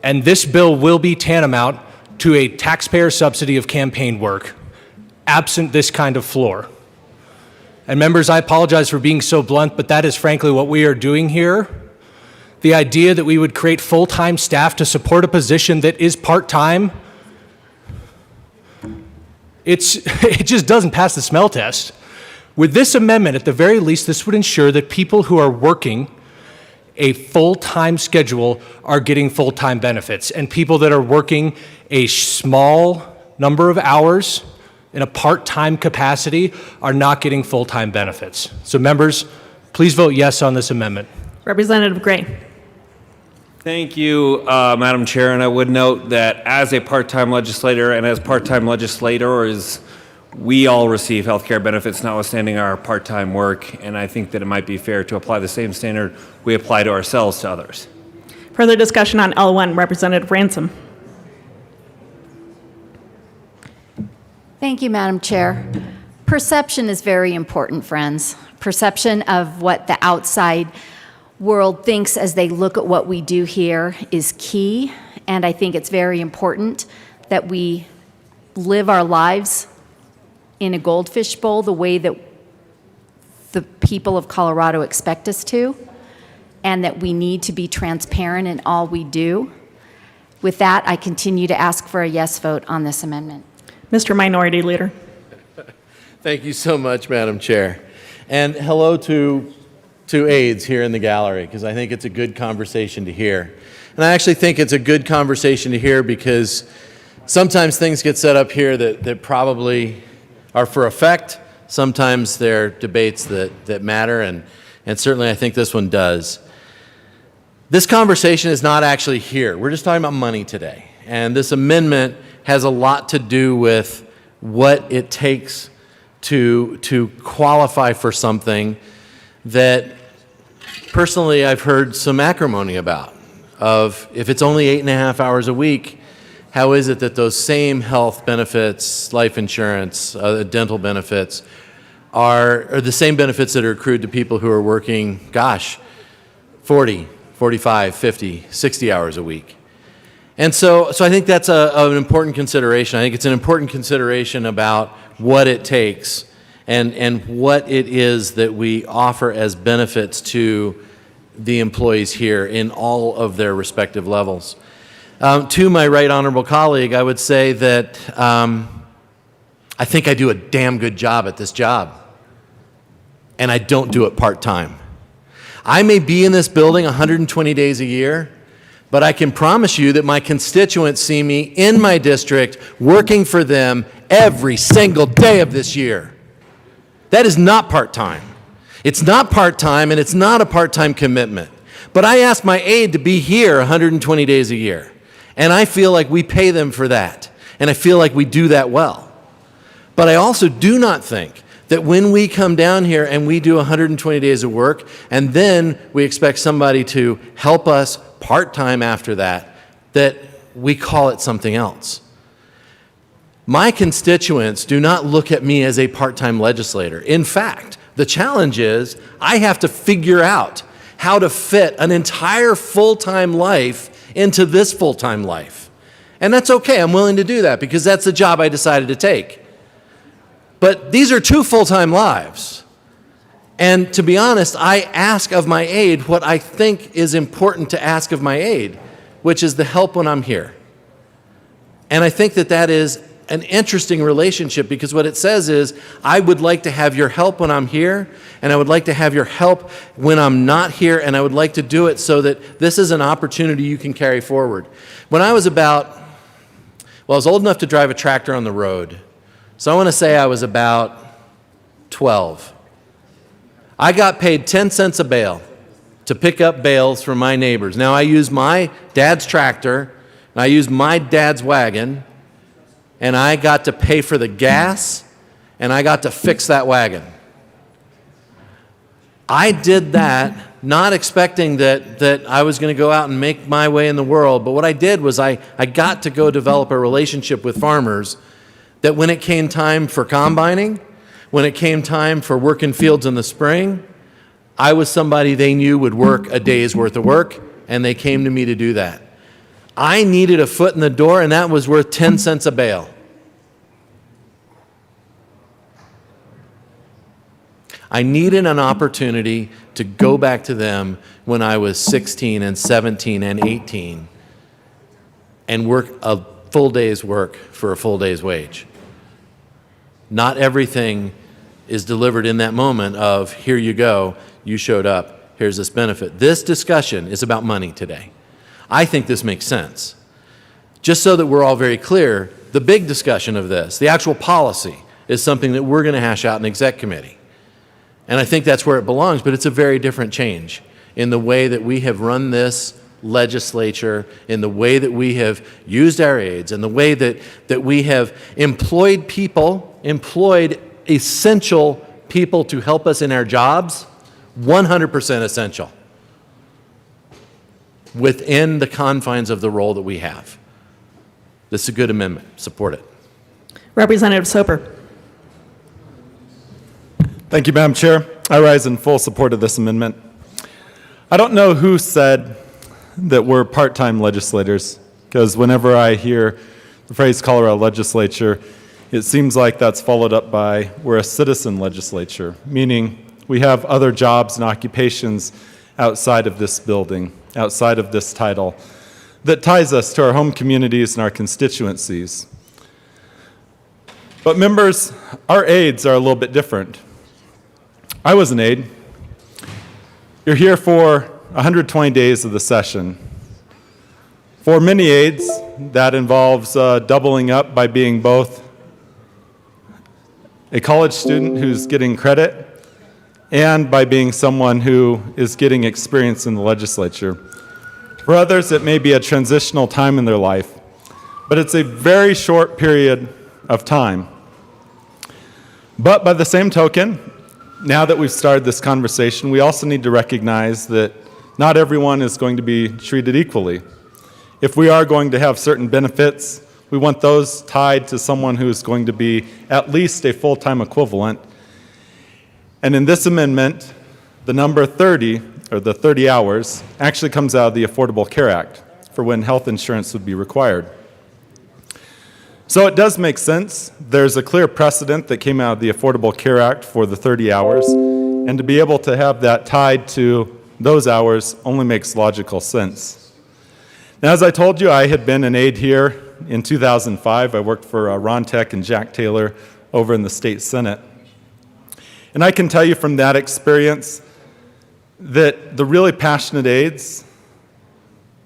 And this bill will be tantamount to a taxpayer subsidy of campaign work, absent this kind of floor. And members, I apologize for being so blunt, but that is frankly what we are doing here. The idea that we would create full-time staff to support a position that is part-time, it just doesn't pass the smell test. With this amendment, at the very least, this would ensure that people who are working a full-time schedule are getting full-time benefits, and people that are working a small number of hours in a part-time capacity are not getting full-time benefits. So members, please vote yes on this amendment. Representative Gray. Thank you, Madam Chair, and I would note that as a part-time legislator and as part-time legislators, we all receive health care benefits notwithstanding our part-time work, and I think that it might be fair to apply the same standard we apply to ourselves to others. Further discussion on L1, Representative Ransom. Thank you, Madam Chair. Perception is very important, friends. Perception of what the outside world thinks as they look at what we do here is key, and I think it's very important that we live our lives in a goldfish bowl the way that the people of Colorado expect us to, and that we need to be transparent in all we do. With that, I continue to ask for a yes vote on this amendment. Mr. Minority Leader. Thank you so much, Madam Chair. And hello to aides here in the gallery, because I think it's a good conversation to hear. And I actually think it's a good conversation to hear because sometimes things get set up here that probably are for effect. Sometimes they're debates that matter, and certainly I think this one does. This conversation is not actually here. We're just talking about money today. And this amendment has a lot to do with what it takes to qualify for something that personally I've heard some acrimony about. Of if it's only 8.5 hours a week, how is it that those same health benefits, life insurance, dental benefits, are the same benefits that are accrued to people who are working, 40, 45, 50, 60 hours a week? And so I think that's an important consideration. I think it's an important consideration about what it takes and what it is that we offer as benefits to the employees here in all of their respective levels. To my right honorable colleague, I would say that I think I do a damn good job at this job, and I don't do it part-time. I may be in this building 120 days a year, but I can promise you that my constituents see me in my district working for them every single day of this year. That is not part-time. It's not part-time, and it's not a part-time commitment. But I ask my aide to be here 120 days a year, and I feel like we pay them for that, and I feel like we do that well. But I also do not think that when we come down here and we do 120 days of work, and then we expect somebody to help us part-time after that we call it something else. My constituents do not look at me as a part-time legislator. In fact, the challenge is I have to figure out how to fit an entire full-time life into this full-time life. And that's okay, I'm willing to do that because that's the job I decided to take. But these are two full-time lives. And to be honest, I ask of my aide what I think is important to ask of my aide, which is the help when I'm here. And I think that is an interesting relationship because what it says is, I would like to have your help when I'm here, and I would like to have your help when I'm not here, and I would like to do it so that this is an opportunity you can carry forward. When I was I was old enough to drive a tractor on the road. So I want to say I was about 12. I got paid 10 cents a bale to pick up bales from my neighbors. Now I used my dad's tractor, and I used my dad's wagon, and I got to pay for the gas, and I got to fix that wagon. I did that not expecting that I was going to go out and make my way in the world, but what I did was I got to go develop a relationship with farmers that when it came time for combining, when it came time for working fields in the spring, I was somebody they knew would work a day's worth of work, and they came to me to do that. I needed a foot in the door, and that was worth 10 cents a bale. I needed an opportunity to go back to them when I was 16 and 17 and 18 and work a full day's work for a full day's wage. Not everything is delivered in that moment of, here you go, you showed up, here's this benefit. This discussion is about money today. I think this makes sense. Just so that we're all very clear, the big discussion of this, the actual policy, is something that we're going to hash out in exec committee. And I think that's where it belongs, but it's a very different change in the way that we have run this legislature, in the way that we have used our aides, in the way that we have employed essential people to help us in our jobs, 100% essential, within the confines of the role that we have. This is a good amendment. Support it. Representative Soper. Thank you, Madam Chair. I rise in full support of this amendment. I don't know who said that we're part-time legislators, because whenever I hear the phrase Colorado legislature, it seems like that's followed up by we're a citizen legislature, meaning we have other jobs and occupations outside of this building, outside of this title, that ties us to our home communities and our constituencies. But members, our aides are a little bit different. I was an aide. You're here for 120 days of the session. For many aides, that involves doubling up by being both a college student who's getting credit and by being someone who is getting experience in the legislature. For others, it may be a transitional time in their life, but it's a very short period of time. But by the same token, now that we've started this conversation, we also need to recognize that not everyone is going to be treated equally. If we are going to have certain benefits, we want those tied to someone who is going to be at least a full-time equivalent. And in this amendment, the number 30, or the 30 hours, actually comes out of the Affordable Care Act for when health insurance would be required. So it does make sense. There's a clear precedent that came out of the Affordable Care Act for the 30 hours, and to be able to have that tied to those hours only makes logical sense. Now, as I told you, I had been an aide here in 2005. I worked for Ron Tech and Jack Taylor over in the state Senate. And I can tell you from that experience that the really passionate aides,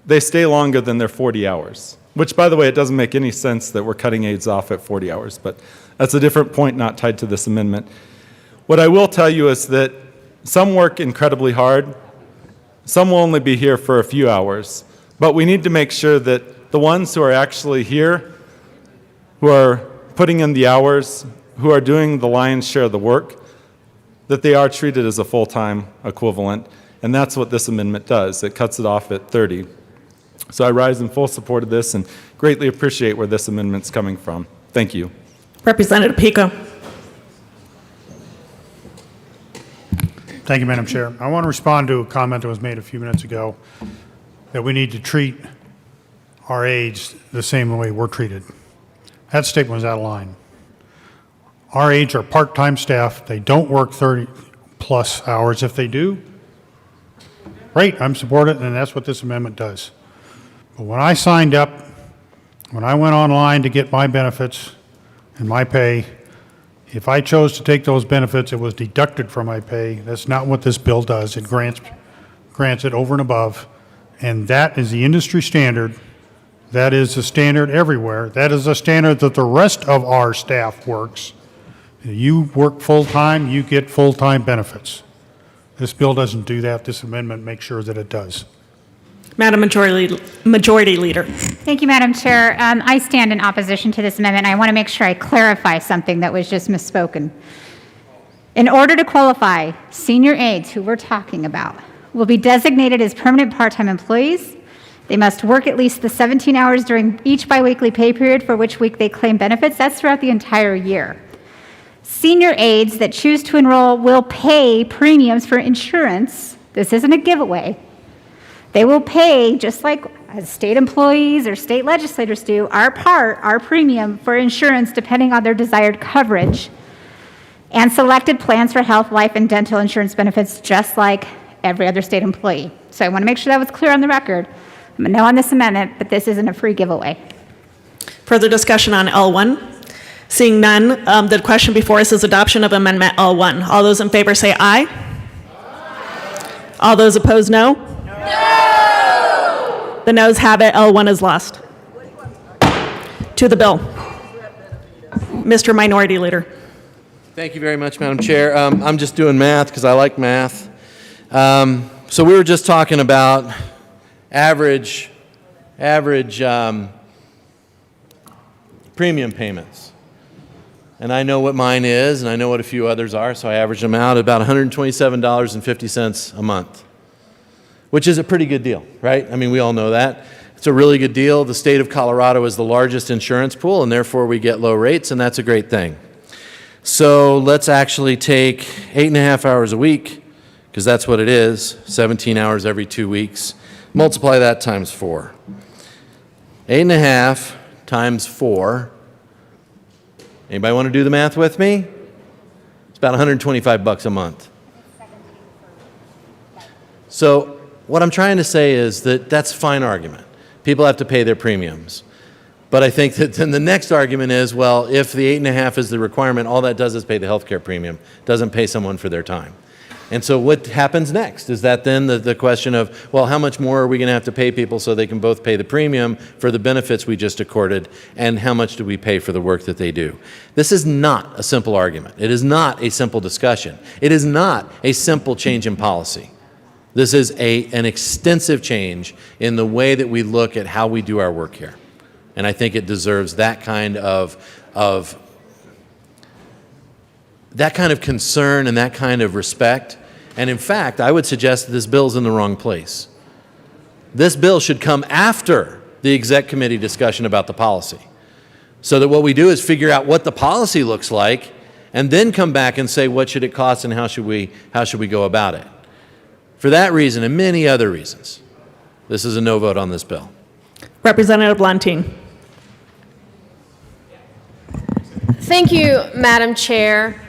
they stay longer than their 40 hours. Which, by the way, it doesn't make any sense that we're cutting aides off at 40 hours, but that's a different point not tied to this amendment. What I will tell you is that some work incredibly hard, some will only be here for a few hours, but we need to make sure that the ones who are actually here, who are putting in the hours, who are doing the lion's share of the work, that they are treated as a full-time equivalent, and that's what this amendment does. It cuts it off at 30. So I rise in full support of this and greatly appreciate where this amendment's coming from. Thank you. Representative Pico. Thank you, Madam Chair. I want to respond to a comment that was made a few minutes ago that we need to treat our aides the same way we're treated. That statement was out of line. Our aides are part-time staff. They don't work 30-plus hours. If they do, great, I'm supportive, and that's what this amendment does. But when I signed up, when I went online to get my benefits and my pay, if I chose to take those benefits, it was deducted from my pay. That's not what this bill does. It grants it over and above, and that is the industry standard. That is the standard everywhere. That is the standard that the rest of our staff works. You work full-time, you get full-time benefits. This bill doesn't do that. This amendment makes sure that it does. Madam Majority Leader. Thank you, Madam Chair. I stand in opposition to this amendment. I want to make sure I clarify something that was just misspoken. In order to qualify, senior aides who we're talking about will be designated as permanent part-time employees. They must work at least the 17 hours during each biweekly pay period for which week they claim benefits. That's throughout the entire year. Senior aides that choose to enroll will pay premiums for insurance. This isn't a giveaway. They will pay, just like as state employees or state legislators do, our premium for insurance depending on their desired coverage, and selected plans for health, life, and dental insurance benefits just like every other state employee. So I want to make sure that was clear on the record. I'm a no on this amendment, but this isn't a free giveaway. Further discussion on L1? Seeing none, the question before us is adoption of Amendment L1. All those in favor say aye. All those opposed, no? No! The noes have it. L1 is lost. To the bill. Mr. Minority Leader. Thank you very much, Madam Chair. I'm just doing math because I like math. So we were just talking about average premium payments. And I know what mine is, and I know what a few others are, so I averaged them out at about $127.50 a month, which is a pretty good deal, right? I mean, we all know that. It's a really good deal. The state of Colorado is the largest insurance pool, and therefore we get low rates, and that's a great thing. So let's actually take 8.5 hours a week, because that's what it is, 17 hours every 2 weeks. Multiply that times 4. 8.5 times 4. Anybody want to do the math with me? It's about $125 a month. So what I'm trying to say is that that's a fine argument. People have to pay their premiums. But I think that then the next argument is, well, if the 8.5 is the requirement, all that does is pay the healthcare premium, doesn't pay someone for their time. And so what happens next? Is that then the question of, well, how much more are we going to have to pay people so they can both pay the premium for the benefits we just accorded, and how much do we pay for the work that they do? This is not a simple argument. It is not a simple discussion. It is not a simple change in policy. This is an extensive change in the way that we look at how we do our work here. And I think it deserves that kind of concern and that kind of respect. And in fact, I would suggest that this bill's in the wrong place. This bill should come after the exec committee discussion about the policy, so that what we do is figure out what the policy looks like and then come back and say what should it cost and how should we go about it. For that reason and many other reasons, this is a no vote on this bill. Representative Lantin. Thank you, Madam Chair.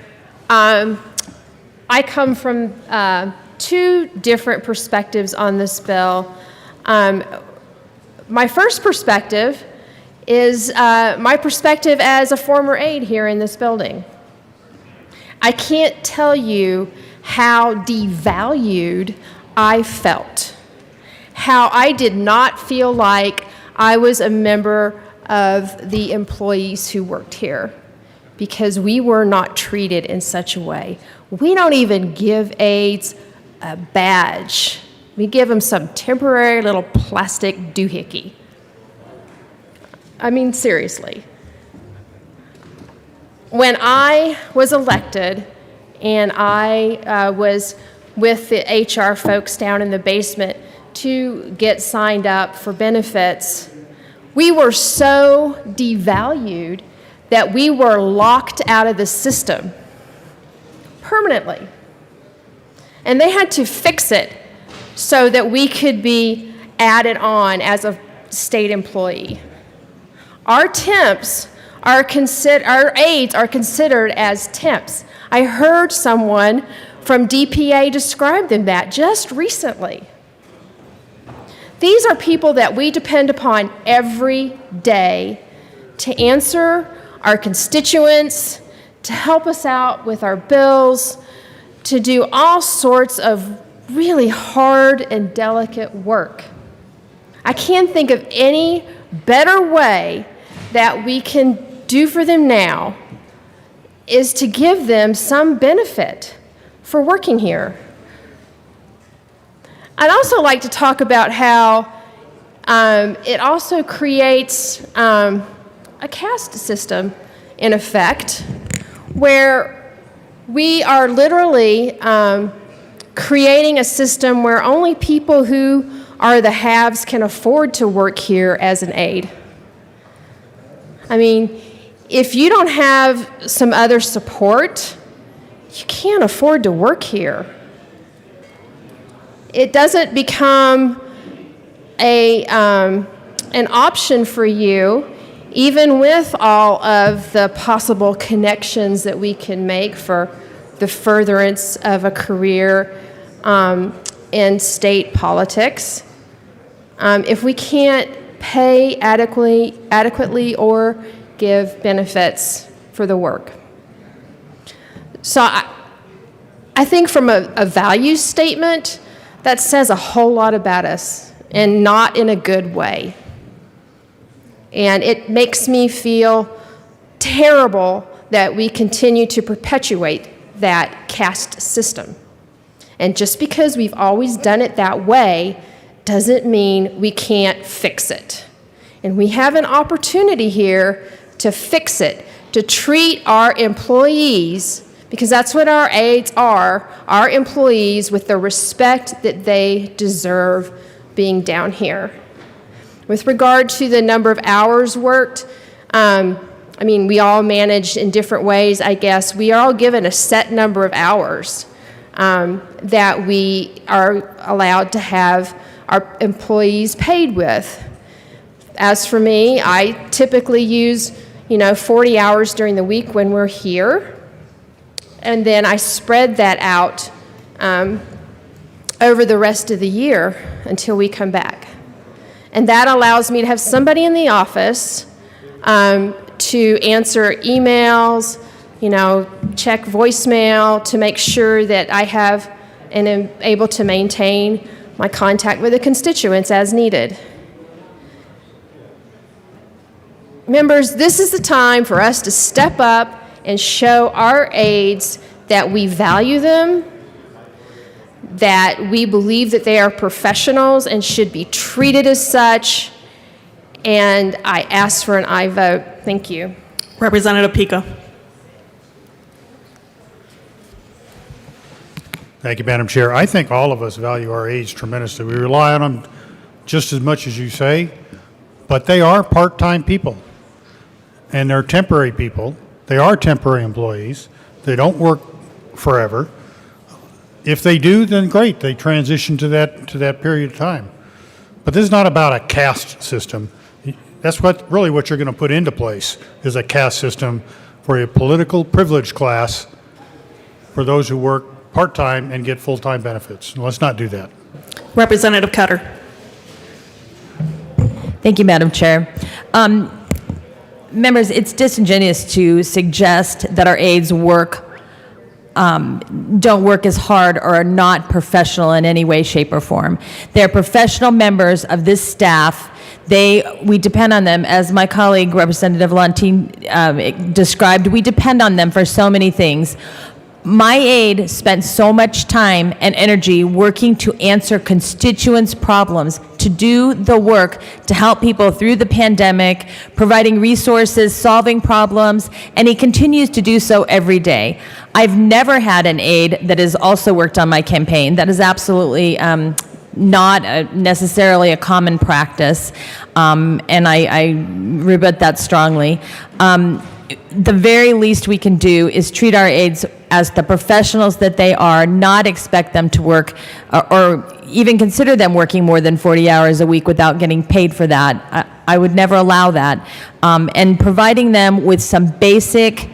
I come from two different perspectives on this bill. My first perspective is my perspective as a former aide here in this building. I can't tell you how devalued I felt, how I did not feel like I was a member of the employees who worked here, because we were not treated in such a way. We don't even give aides a badge. We give them some temporary little plastic doohickey. I mean, seriously. When I was elected and I was with the HR folks down in the basement to get signed up for benefits, we were so devalued that we were locked out of the system permanently. And they had to fix it so that we could be added on as a state employee. Our temps are our aides are considered as temps. I heard someone from DPA describe them that just recently. These are people that we depend upon every day to answer our constituents, to help us out with our bills, to do all sorts of really hard and delicate work. I can't think of any better way that we can do for them now is to give them some benefit for working here. I'd also like to talk about how it also creates a caste system, in effect, where we are literally creating a system where only people who are the haves can afford to work here as an aide. I mean, if you don't have some other support, you can't afford to work here. It doesn't become an option for you, even with all of the possible connections that we can make for the furtherance of a career in state politics. If we can't pay adequately or give benefits for the work. So I think from a value statement, that says a whole lot about us, and not in a good way. And it makes me feel terrible that we continue to perpetuate that caste system. And just because we've always done it that way doesn't mean we can't fix it. And we have an opportunity here to fix it, to treat our employees, because that's what our aides are, our employees, with the respect that they deserve being down here. With regard to the number of hours worked, we all manage in different ways, I guess. We are all given a set number of hours that we are allowed to have our employees paid with. As for me, I typically use 40 hours during the week when we're here, and then I spread that out over the rest of the year until we come back. And that allows me to have somebody in the office to answer emails, check voicemail, to make sure that I have and am able to maintain my contact with the constituents as needed. Members, this is the time for us to step up and show our aides that we value them, that we believe that they are professionals and should be treated as such, and I ask for an aye vote. Thank you. Representative Pica. Thank you, Madam Chair. I think all of us value our aides tremendously. We rely on them just as much as you say, but they are part-time people, and they're temporary people. They are temporary employees. They don't work forever. If they do, then great. They transition to that period of time. But this is not about a caste system. That's what you're going to put into place, is a caste system for a political privileged class for those who work part-time and get full-time benefits. Let's not do that. Representative Cutter. Thank you, Madam Chair. Members, it's disingenuous to suggest that our aides don't work as hard or are not professional in any way, shape, or form. They're professional members of this staff. We depend on them, as my colleague, Representative Lontine, described. We depend on them for so many things. My aide spent so much time and energy working to answer constituents' problems, to do the work to help people through the pandemic, providing resources, solving problems, and he continues to do so every day. I've never had an aide that has also worked on my campaign. That is absolutely not necessarily a common practice, and I rebut that strongly. The very least we can do is treat our aides as the professionals that they are, not expect them to work or even consider them working more than 40 hours a week without getting paid for that. I would never allow that. And providing them with some basic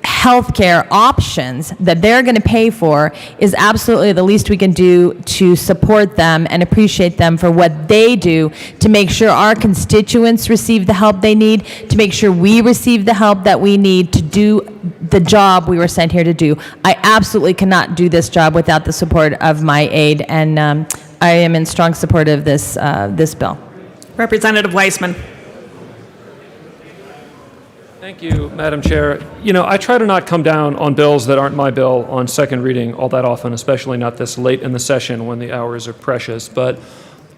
healthcare options that they're going to pay for is absolutely the least we can do to support them and appreciate them for what they do to make sure our constituents receive the help they need, to make sure we receive the help that we need to do the job we were sent here to do. I absolutely cannot do this job without the support of my aide, and I am in strong support of this bill. Representative Weissman. Thank you, Madam Chair. I try to not come down on bills that aren't my bill on second reading all that often, especially not this late in the session when the hours are precious. But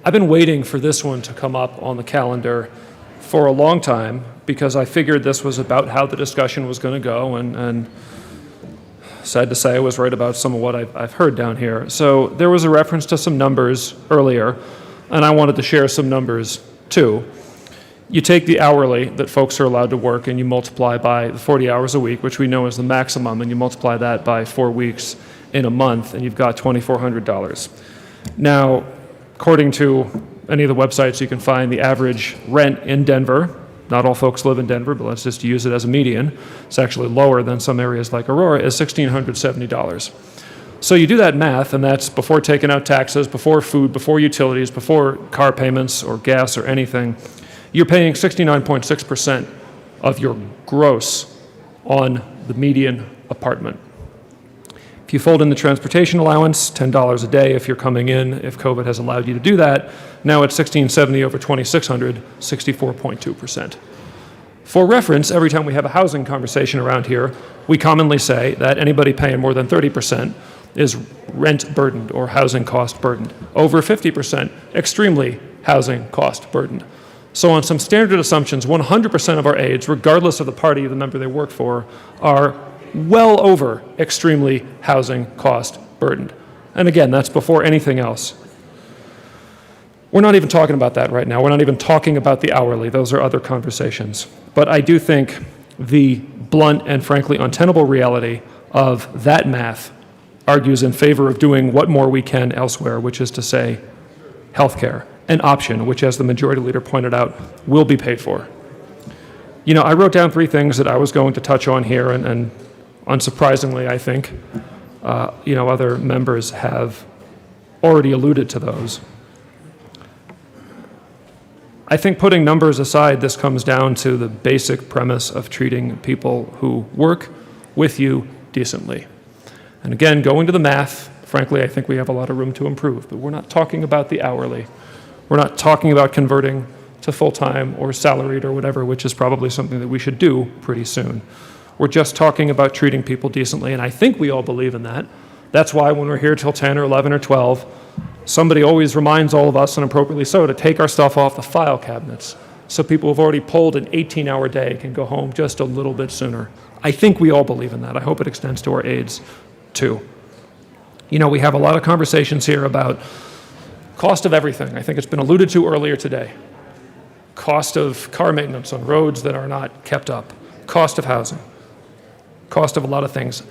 I've been waiting for this one to come up on the calendar for a long time because I figured this was about how the discussion was going to go, and sad to say I was right about some of what I've heard down here. So there was a reference to some numbers earlier, and I wanted to share some numbers too. You take the hourly that folks are allowed to work and you multiply by the 40 hours a week, which we know is the maximum, and you multiply that by 4 weeks in a month, and you've got $2,400. Now, according to any of the websites you can find, the average rent in Denver, not all folks live in Denver, but let's just use it as a median, it's actually lower than some areas like Aurora, is $1,670. So you do that math, and that's before taking out taxes, before food, before utilities, before car payments or gas or anything. You're paying 69.6% of your gross on the median apartment. If you fold in the transportation allowance, $10 a day if you're coming in, if COVID has allowed you to do that, now it's $1,670 over 2,600, 64.2%. For reference, every time we have a housing conversation around here, we commonly say that anybody paying more than 30% is rent burdened or housing cost burdened. Over 50%, extremely housing cost burdened. So on some standard assumptions, 100% of our aides, regardless of the party of the member they work for, are well over extremely housing cost burdened. And again, that's before anything else. We're not even talking about that right now. We're not even talking about the hourly. Those are other conversations. But I do think the blunt and frankly untenable reality of that math argues in favor of doing what more we can elsewhere, which is to say healthcare, an option, which, as the majority leader pointed out, will be paid for. You know, I wrote down 3 things that I was going to touch on here, and unsurprisingly, I think, other members have already alluded to those. I think putting numbers aside, this comes down to the basic premise of treating people who work with you decently. And again, going to the math, frankly, I think we have a lot of room to improve, but we're not talking about the hourly. We're not talking about converting to full-time or salaried or whatever, which is probably something that we should do pretty soon. We're just talking about treating people decently, and I think we all believe in that. That's why when we're here till 10 or 11 or 12, somebody always reminds all of us, and appropriately so, to take our stuff off the file cabinets so people who've already pulled an 18-hour day can go home just a little bit sooner. I think we all believe in that. I hope it extends to our aides, too. You know, we have a lot of conversations here about cost of everything. I think it's been alluded to earlier today. Cost of car maintenance on roads that are not kept up. Cost of housing. Cost of a lot of things.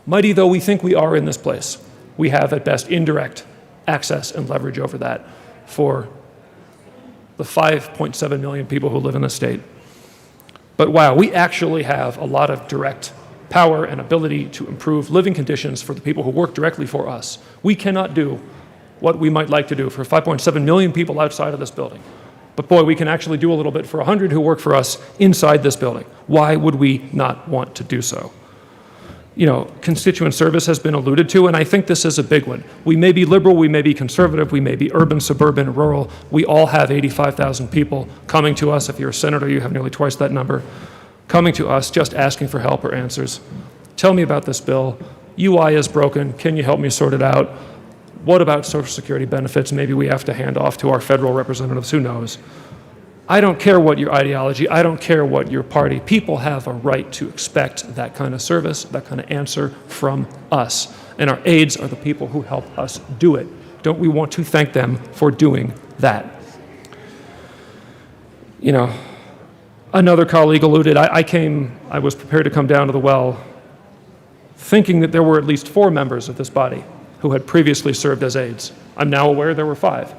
Mighty though we think we are in this place, we have at best indirect access and leverage over that for the 5.7 million people who live in the state. But wow, we actually have a lot of direct power and ability to improve living conditions for the people who work directly for us. We cannot do what we might like to do for 5.7 million people outside of this building. But boy, we can actually do a little bit for 100 who work for us inside this building. Why would we not want to do so? You know, constituent service has been alluded to, and I think this is a big one. We may be liberal, we may be conservative, we may be urban, suburban, rural. We all have 85,000 people coming to us. If you're a senator, you have nearly twice that number, coming to us just asking for help or answers. Tell me about this bill. UI is broken. Can you help me sort it out? What about Social Security benefits? Maybe we have to hand off to our federal representatives. Who knows? I don't care what your ideology, I don't care what your party. People have a right to expect that kind of service, that kind of answer from us. And our aides are the people who help us do it. Don't we want to thank them for doing that? You know, another colleague alluded, I was prepared to come down to the well thinking that there were at least 4 members of this body who had previously served as aides. I'm now aware there were 5.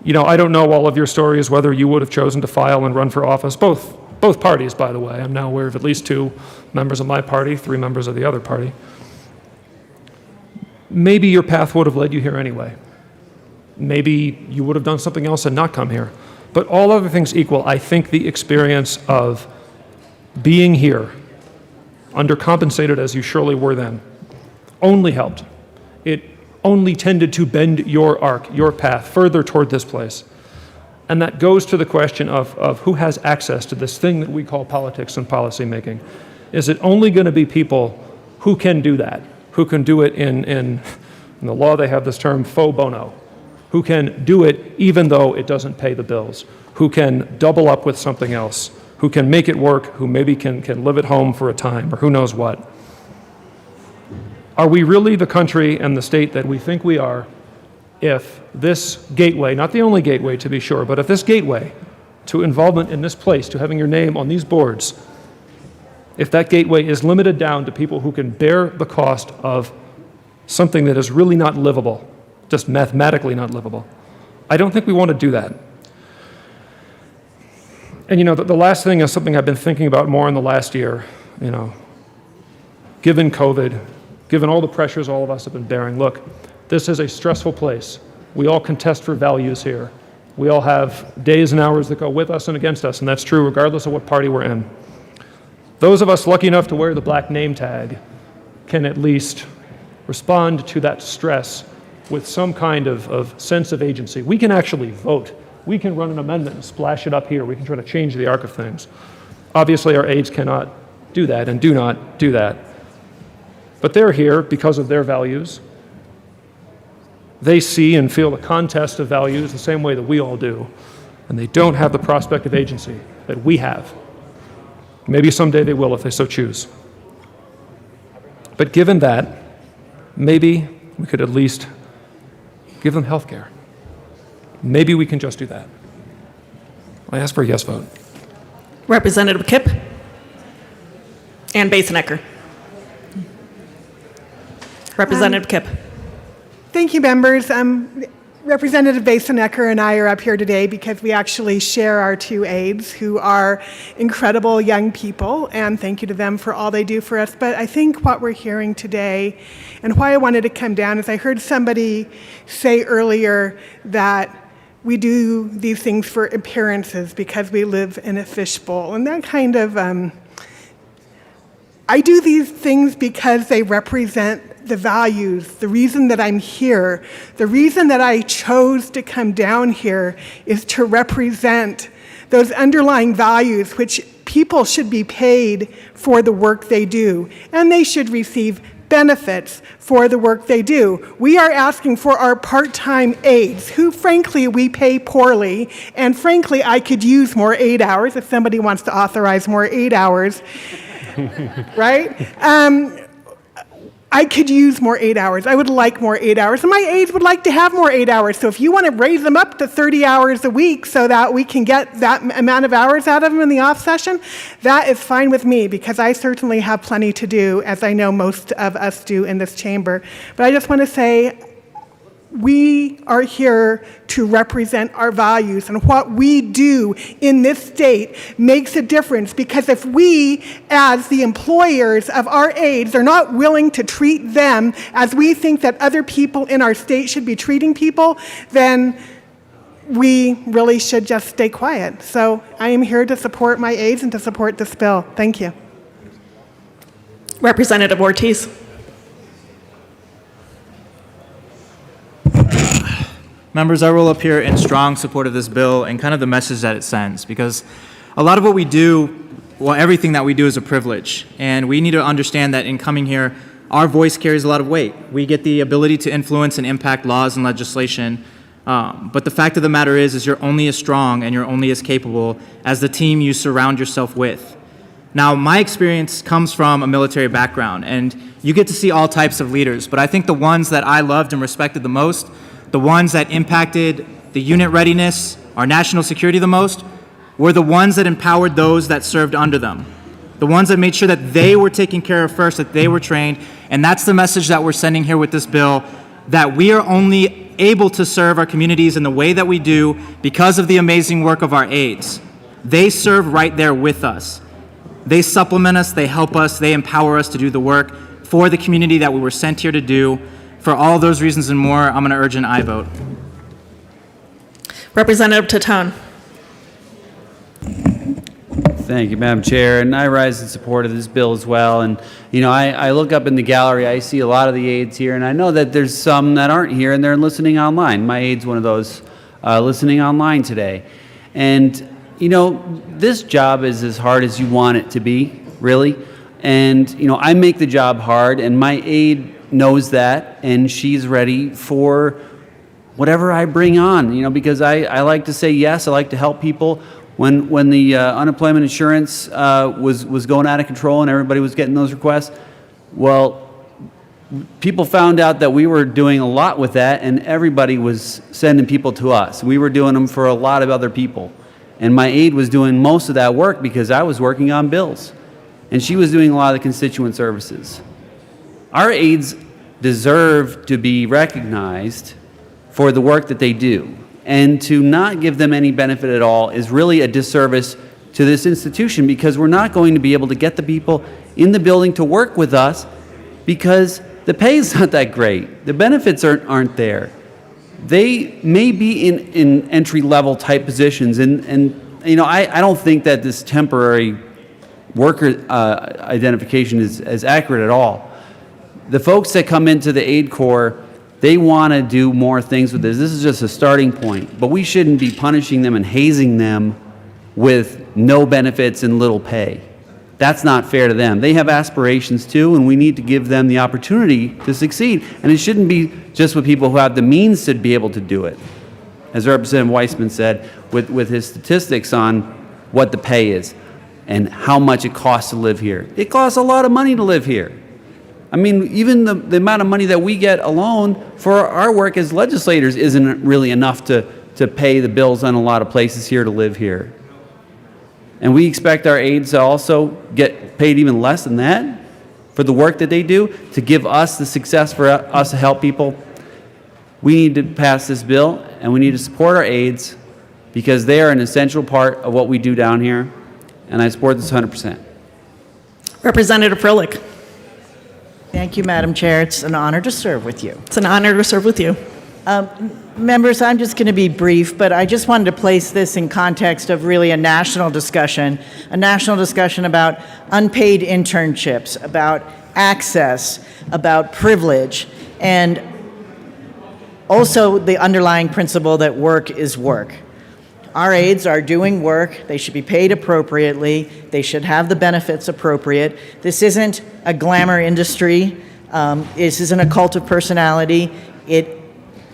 You know, I don't know all of your stories, whether you would have chosen to file and run for office. Both parties, by the way. I'm now aware of at least 2 members of my party, 3 members of the other party. Maybe your path would have led you here anyway. Maybe you would have done something else and not come here. But all other things equal, I think the experience of being here, undercompensated as you surely were then, only helped. It only tended to bend your arc, your path, further toward this place. And that goes to the question of who has access to this thing that we call politics and policymaking. Is it only going to be people who can do that, who can do it in the law they have this term, faux bono, who can do it even though it doesn't pay the bills, who can double up with something else, who can make it work, who maybe can live at home for a time, or who knows what? Are we really the country and the state that we think we are if this gateway, not the only gateway to be sure, but if this gateway to involvement in this place, to having your name on these boards, if that gateway is limited down to people who can bear the cost of something that is really not livable, just mathematically not livable, I don't think we want to do that. And you know, the last thing is something I've been thinking about more in the last year, you know, given COVID, given all the pressures all of us have been bearing. Look, this is a stressful place. We all contest for values here. We all have days and hours that go with us and against us, and that's true regardless of what party we're in. Those of us lucky enough to wear the black name tag can at least respond to that stress with some kind of sense of agency. We can actually vote. We can run an amendment and splash it up here. We can try to change the arc of things. Obviously, our aides cannot do that and do not do that. But they're here because of their values. They see and feel the contest of values the same way that we all do. And they don't have the prospect of agency that we have. Maybe someday they will if they so choose. But given that, maybe we could at least give them health care. Maybe we can just do that. I ask for a yes vote. Representative Kipp and Basenecker. Representative Kipp. Thank you, members. Representative Basenecker and I are up here today because we actually share our two aides who are incredible young people, and thank you to them for all they do for us. But I think what we're hearing today and why I wanted to come down is I heard somebody say earlier that we do these things for appearances because we live in a fishbowl. And that kind of, I do these things because they represent the values, the reason that I'm here, the reason that I chose to come down here is to represent those underlying values which people should be paid for the work they do, and they should receive benefits for the work they do. We are asking for our part-time aides, who frankly we pay poorly, and frankly I could use more aid hours if somebody wants to authorize more aid hours, right? I could use more 8 hours. I would like more 8 hours. And my aides would like to have more 8 hours. So if you want to raise them up to 30 hours a week so that we can get that amount of hours out of them in the off session, that is fine with me because I certainly have plenty to do, as I know most of us do in this chamber. But I just want to say, we are here to represent our values, and what we do in this state makes a difference, because if we, as the employers of our aides, are not willing to treat them as we think that other people in our state should be treating people, then we really should just stay quiet. So I am here to support my aides and to support this bill. Thank you. Representative Ortiz. Members, I roll up here in strong support of this bill and kind of the message that it sends, because a lot of what we do, well, everything that we do is a privilege, and we need to understand that in coming here, our voice carries a lot of weight. We get the ability to influence and impact laws and legislation, but the fact of the matter is you're only as strong and you're only as capable as the team you surround yourself with. Now, my experience comes from a military background, and you get to see all types of leaders, but I think the ones that I loved and respected the most, the ones that impacted the unit readiness, our national security the most, were the ones that empowered those that served under them. The ones that made sure that they were taken care of first, that they were trained, and that's the message that we're sending here with this bill, that we are only able to serve our communities in the way that we do because of the amazing work of our aides. They serve right there with us. They supplement us, they help us, they empower us to do the work for the community that we were sent here to do. For all those reasons and more, I'm going to urge an aye vote. Representative Tatone. Thank you, Madam Chair, and I rise in support of this bill as well. And you know, I look up in the gallery, I see a lot of the aides here, and I know that there's some that aren't here and they're listening online. My aide's one of those listening online today. And you know, this job is as hard as you want it to be, really. And you know, I make the job hard, and my aide knows that, and she's ready for whatever I bring on, you know, because I like to say yes, I like to help people. When the unemployment insurance was going out of control and everybody was getting those requests, well, people found out that we were doing a lot with that, and everybody was sending people to us. We were doing them for a lot of other people, and my aide was doing most of that work because I was working on bills, and she was doing a lot of the constituent services. Our aides deserve to be recognized for the work that they do, and to not give them any benefit at all is really a disservice to this institution, because we're not going to be able to get the people in the building to work with us because the pay is not that great. The benefits aren't there. They may be in entry-level type positions, and you know, I don't think that this temporary worker identification is accurate at all. The folks that come into the aid corps, they want to do more things with this. This is just a starting point, but we shouldn't be punishing them and hazing them with no benefits and little pay. That's not fair to them. They have aspirations too, and we need to give them the opportunity to succeed. And it shouldn't be just with people who have the means to be able to do it. As Representative Weissman said, with his statistics on what the pay is and how much it costs to live here. It costs a lot of money to live here. I mean, even the amount of money that we get alone for our work as legislators isn't really enough to pay the bills on a lot of places here to live here. And we expect our aides to also get paid even less than that for the work that they do to give us the success for us to help people. We need to pass this bill, and we need to support our aides because they are an essential part of what we do down here, and I support this 100%. Representative Froelich. Thank you, Madam Chair. It's an honor to serve with you. It's an honor to serve with you. Members, I'm just going to be brief, but I just wanted to place this in context of really a national discussion about unpaid internships, about access, about privilege, and also the underlying principle that work is work. Our aides are doing work. They should be paid appropriately. They should have the benefits appropriate. This isn't a glamour industry. This isn't a cult of personality.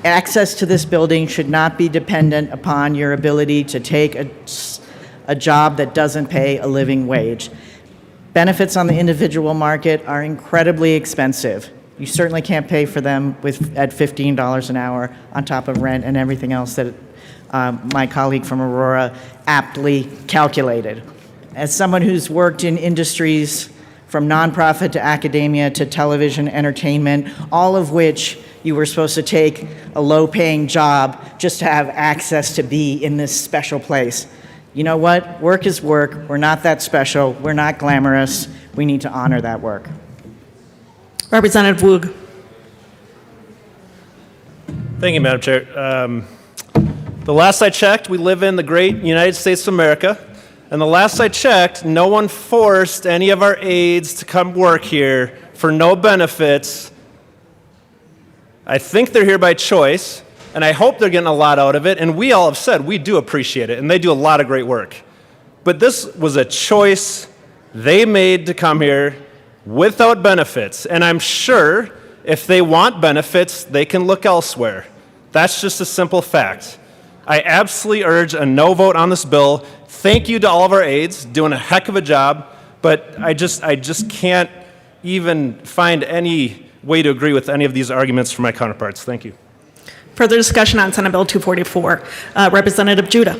Access to this building should not be dependent upon your ability to take a job that doesn't pay a living wage. Benefits on the individual market are incredibly expensive. You certainly can't pay for them at $15 an hour on top of rent and everything else that my colleague from Aurora aptly calculated. As someone who's worked in industries from nonprofit to academia to television, entertainment, all of which you were supposed to take a low-paying job just to have access to be in this special place. You know what? Work is work. We're not that special. We're not glamorous. We need to honor that work. Representative Woog. Thank you, Madam Chair. The last I checked, we live in the great United States of America. And the last I checked, no one forced any of our aides to come work here for no benefits. I think they're here by choice, and I hope they're getting a lot out of it. And we all have said we do appreciate it, and they do a lot of great work. But this was a choice they made to come here without benefits. And I'm sure if they want benefits, they can look elsewhere. That's just a simple fact. I absolutely urge a no vote on this bill. Thank you to all of our aides, doing a heck of a job, but I just can't even find any way to agree with any of these arguments from my counterparts. Thank you. Further discussion on Senate Bill 244. Representative Judah.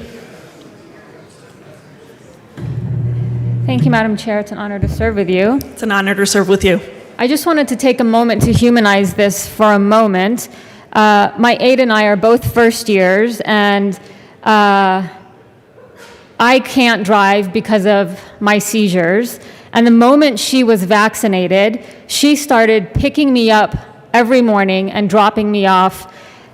Thank you, Madam Chair. It's an honor to serve with you. It's an honor to serve with you. I just wanted to take a moment to humanize this for a moment. My aide and I are both first years, and I can't drive because of my seizures. And the moment she was vaccinated, she started picking me up every morning and dropping me off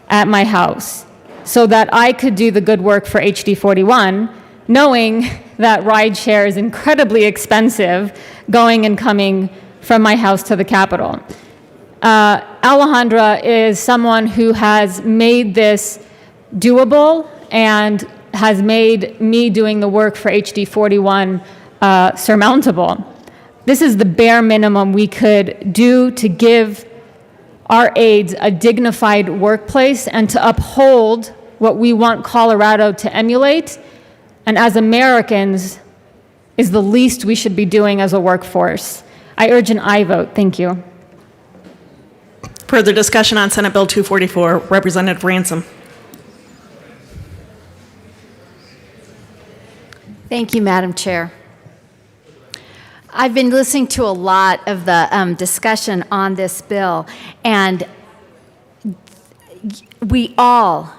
at my house so that I could do the good work for HD 41, knowing that rideshare is incredibly expensive going and coming from my house to the Capitol. Alejandra is someone who has made this doable and has made me doing the work for HD 41 surmountable. This is the bare minimum we could do to give our aides a dignified workplace and to uphold what we want Colorado to emulate, and as Americans is the least we should be doing as a workforce. I urge an aye vote. Thank you. Further discussion on Senate Bill 244. Representative Ransom. Thank you, Madam Chair. I've been listening to a lot of the discussion on this bill, and we all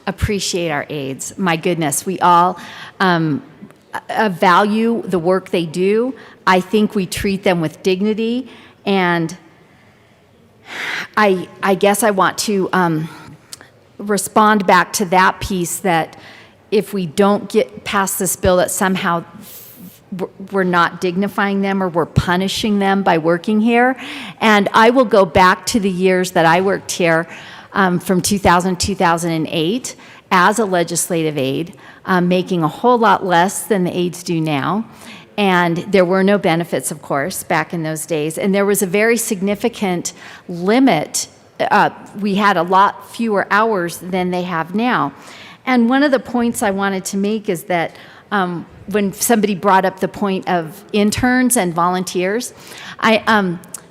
appreciate our aides. My goodness, we all value the work they do. I think we treat them with dignity, and I guess I want to respond back to that piece that if we don't get past this bill, that somehow we're not dignifying them or we're punishing them by working here. And I will go back to the years that I worked here from 2000 to 2008 as a legislative aide, making a whole lot less than the aides do now. And there were no benefits, of course, back in those days. And there was a very significant limit. We had a lot fewer hours than they have now. And one of the points I wanted to make is that when somebody brought up the point of interns and volunteers,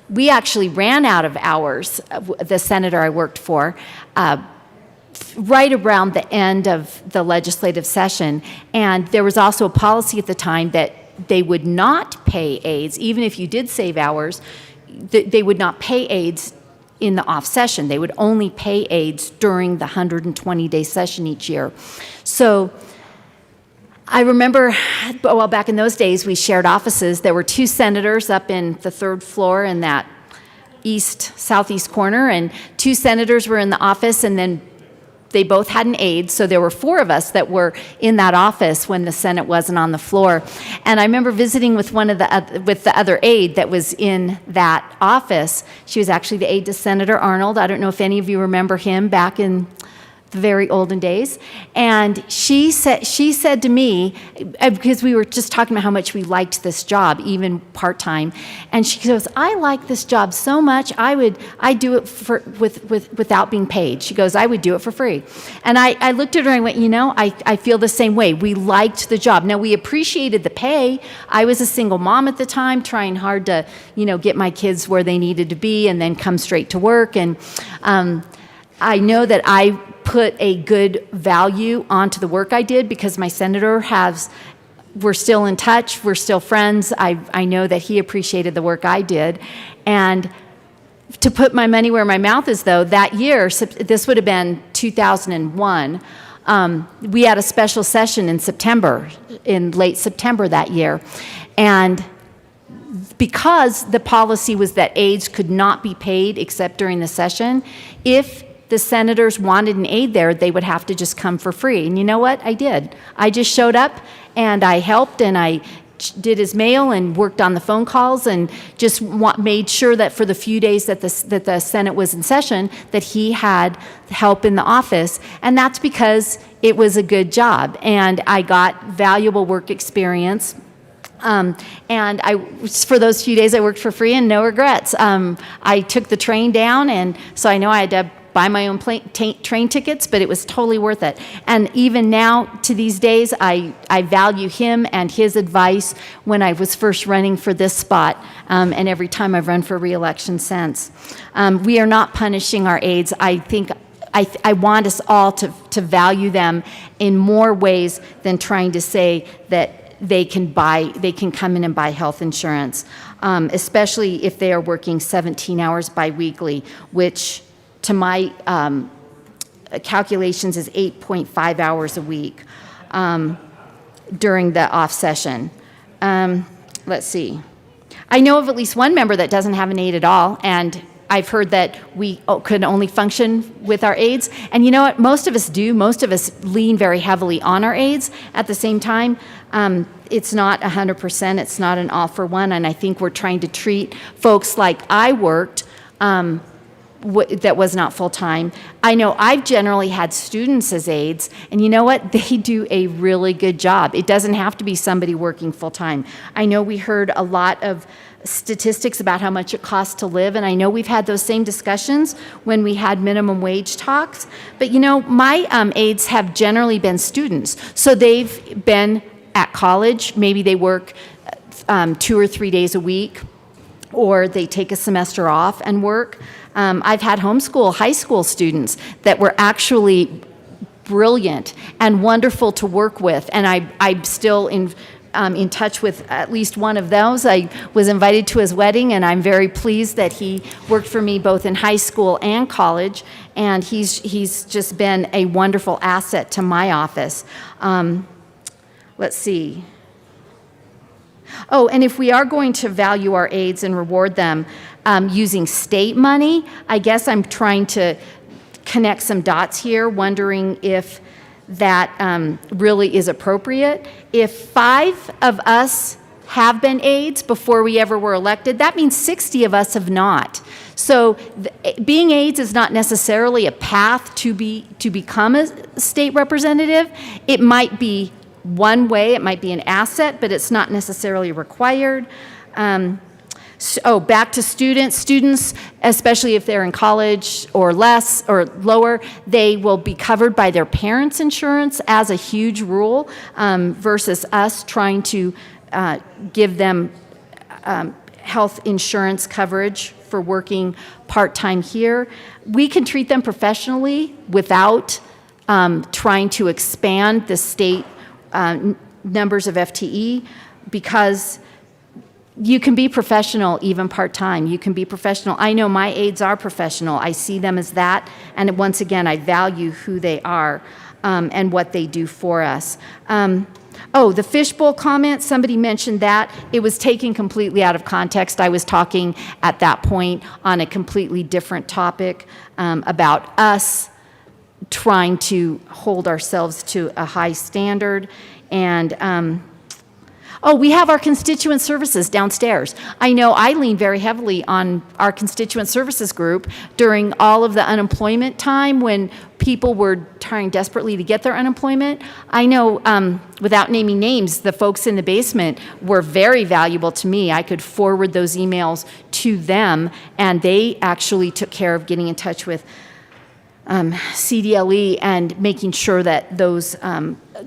we actually ran out of hours, the senator I worked for, right around the end of the legislative session. And there was also a policy at the time that they would not pay aides, even if you did save hours, they would not pay aides in the off session. They would only pay aides during the 120-day session each year. So I remember, well, back in those days, we shared offices. There were 2 senators up in the 3rd floor in that southeast corner, and 2 senators were in the office, and then they both had an aide, so there were 4 of us that were in that office when the Senate wasn't on the floor. And I remember visiting with with the other aide that was in that office. She was actually the aide to Senator Arnold. I don't know if any of you remember him back in the very olden days. And she said to me, because we were just talking about how much we liked this job, even part-time, and she goes, I like this job so much, I do it without being paid. She goes, I would do it for free. And I looked at her and I went, I feel the same way. We liked the job. Now, we appreciated the pay. I was a single mom at the time, trying hard to, get my kids where they needed to be and then come straight to work. And I know that I put a good value onto the work I did because my senator we're still in touch, we're still friends. I know that he appreciated the work I did. And to put my money where my mouth is, though, that year, this would have been 2001, we had a special session in late September that year. And because the policy was that aides could not be paid except during the session, if the senators wanted an aide there, they would have to just come for free. And you know what? I did. I just showed up and I helped and I did his mail and worked on the phone calls and just made sure that for the few days that the Senate was in session, that he had help in the office. And that's because it was a good job and I got valuable work experience. And for those few days I worked for free and no regrets. I took the train down, and so I know I had to buy my own train tickets, but it was totally worth it. And even now, to these days, I value him and his advice when I was first running for this spot, and every time I've run for re-election since. We are not punishing our aides. I think I want us all to value them in more ways than trying to say that they can come in and buy health insurance, especially if they are working 17 hours biweekly, which to my calculations is 8.5 hours a week during the off session. Let's see. I know of at least one member that doesn't have an aide at all, and I've heard that we could only function with our aides. And you know what? Most of us do. Most of us lean very heavily on our aides. At the same time, it's not 100%. It's not an all for one. And I think we're trying to treat folks like I worked that was not full-time. I know I've generally had students as aides, and you know what? They do a really good job. It doesn't have to be somebody working full-time. I know we heard a lot of statistics about how much it costs to live, and I know we've had those same discussions when we had minimum wage talks, but you know, my aides have generally been students, so they've been at college. Maybe they work 2 or 3 days a week, or they take a semester off and work. I've had homeschool high school students that were actually brilliant and wonderful to work with, and I'm still in touch with at least one of those. I was invited to his wedding, and I'm very pleased that he worked for me both in high school and college, and he's just been a wonderful asset to my office. Let's see. Oh, and if we are going to value our aides and reward them using state money, I guess I'm trying to connect some dots here, wondering if that really is appropriate. If 5 of us have been aides before we ever were elected. That means 60 of us have not. So being aides is not necessarily a path to become a state representative. It might be one way, it might be an asset, but it's not necessarily required. Back to students. Students, especially if they're in college or less or lower, they will be covered by their parents' insurance as a huge rule, versus us trying to give them health insurance coverage for working part-time here. We can treat them professionally without trying to expand the state numbers of FTE, because you can be professional even part-time. You can be professional. I know my aides are professional. I see them as that. And once again, I value who they are and what they do for us. The fishbowl comment, somebody mentioned that. It was taken completely out of context. I was talking at that point on a completely different topic about us trying to hold ourselves to a high standard. And we have our constituent services downstairs. I know I lean very heavily on our constituent services group during all of the unemployment time when people were trying desperately to get their unemployment. I know, without naming names, the folks in the basement were very valuable to me. I could forward those emails to them, and they actually took care of getting in touch with CDLE and making sure that those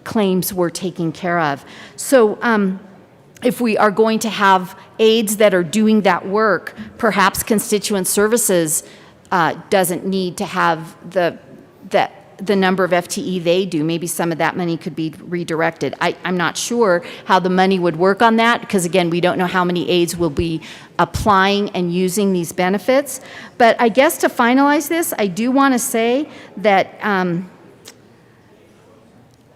claims were taken care of. So if we are going to have aides that are doing that work, perhaps constituent services doesn't need to have the number of FTE they do. Maybe some of that money could be redirected. I'm not sure how the money would work on that, because again, we don't know how many aides will be applying and using these benefits. But I guess to finalize this, I do want to say that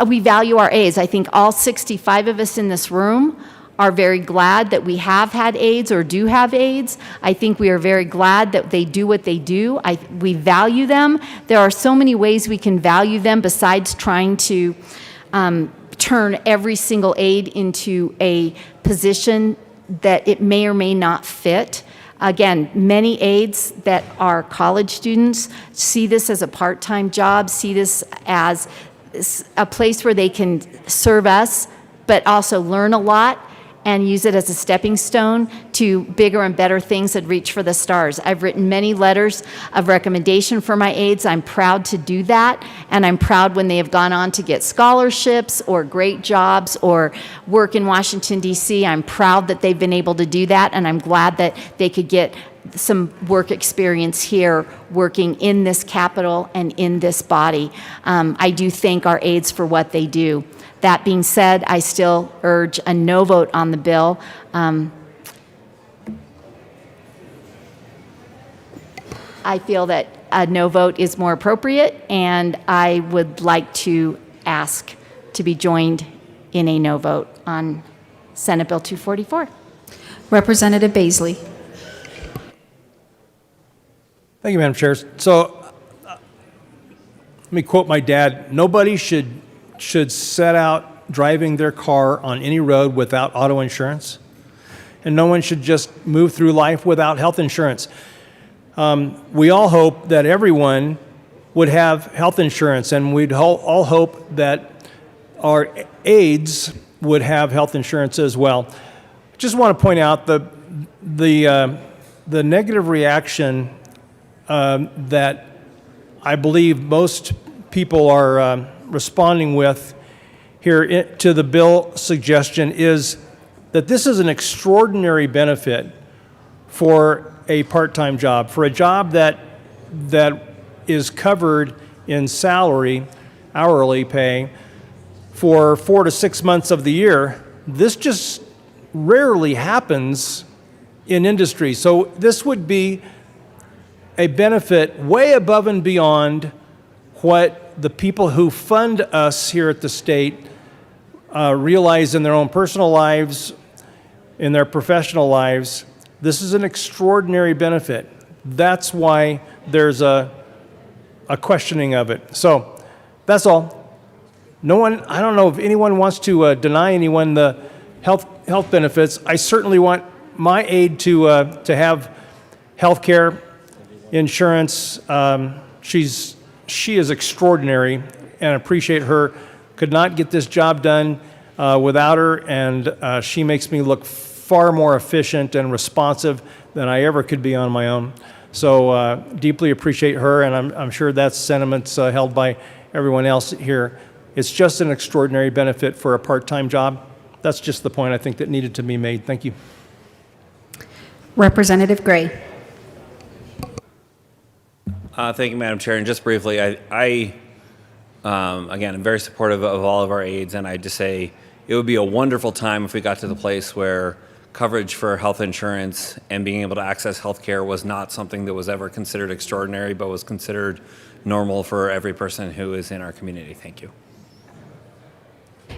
we value our aides. I think all 65 of us in this room are very glad that we have had aides or do have aides. I think we are very glad that they do what they do. We value them. There are so many ways we can value them besides trying to turn every single aide into a position that it may or may not fit. Again, many aides that are college students see this as a part-time job, see this as a place where they can serve us, but also learn a lot and use it as a stepping stone to bigger and better things and reach for the stars. I've written many letters of recommendation for my aides. I'm proud to do that, and I'm proud when they have gone on to get scholarships or great jobs or work in Washington, D.C. I'm proud that they've been able to do that, and I'm glad that they could get some work experience here working in this Capitol and in this body. I do thank our aides for what they do. That being said, I still urge a no vote on the bill. I feel that a no vote is more appropriate, and I would like to ask to be joined in a no vote on Senate Bill 244. Representative Baisley. Thank you, Madam Chair. So let me quote my dad. Nobody should set out driving their car on any road without auto insurance, and no one should just move through life without health insurance. We all hope that everyone would have health insurance, and we'd all hope that our aides would have health insurance as well. Just want to point out the negative reaction that I believe most people are responding with here to the bill suggestion is that this is an extraordinary benefit for a part-time job, for a job that is covered in salary, hourly pay, for 4 to 6 months of the year. This just rarely happens in industry. So this would be a benefit way above and beyond what the people who fund us here at the state realize in their own personal lives, in their professional lives. This is an extraordinary benefit. That's why there's a questioning of it. So that's all. I don't know if anyone wants to deny anyone the health benefits, I certainly want my aide to have health care insurance. She is extraordinary, and I appreciate her. Could not get this job done without her, and she makes me look far more efficient and responsive than I ever could be on my own. So deeply appreciate her, and I'm sure that's sentiments held by everyone else here. It's just an extraordinary benefit for a part-time job. That's just the point I think that needed to be made. Thank you. Representative Gray. Thank you, Madam Chair. And just briefly, I again, I'm very supportive of all of our aides, and I just say it would be a wonderful time if we got to the place where coverage for health insurance and being able to access health care was not something that was ever considered extraordinary, but was considered normal for every person who is in our community. Thank you.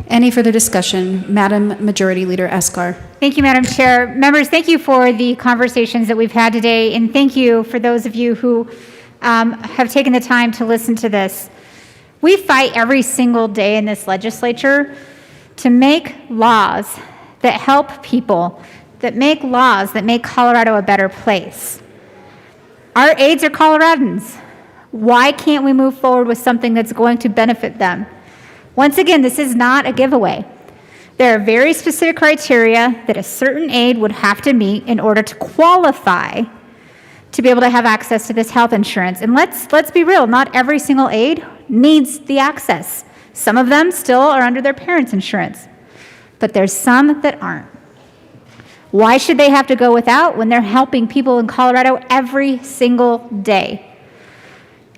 Any further discussion? Madam Majority Leader Escar. Thank you, Madam Chair. Members, thank you for the conversations that we've had today, and thank you for those of you who have taken the time to listen to this. We fight every single day in this legislature to make laws that help people, that make laws that make Colorado a better place. Our aides are Coloradans. Why can't we move forward with something that's going to benefit them? Once again, this is not a giveaway. There are very specific criteria that a certain aide would have to meet in order to qualify to be able to have access to this health insurance. And let's be real, not every single aide needs the access. Some of them still are under their parents' insurance, but there's some that aren't. Why should they have to go without when they're helping people in Colorado every single day?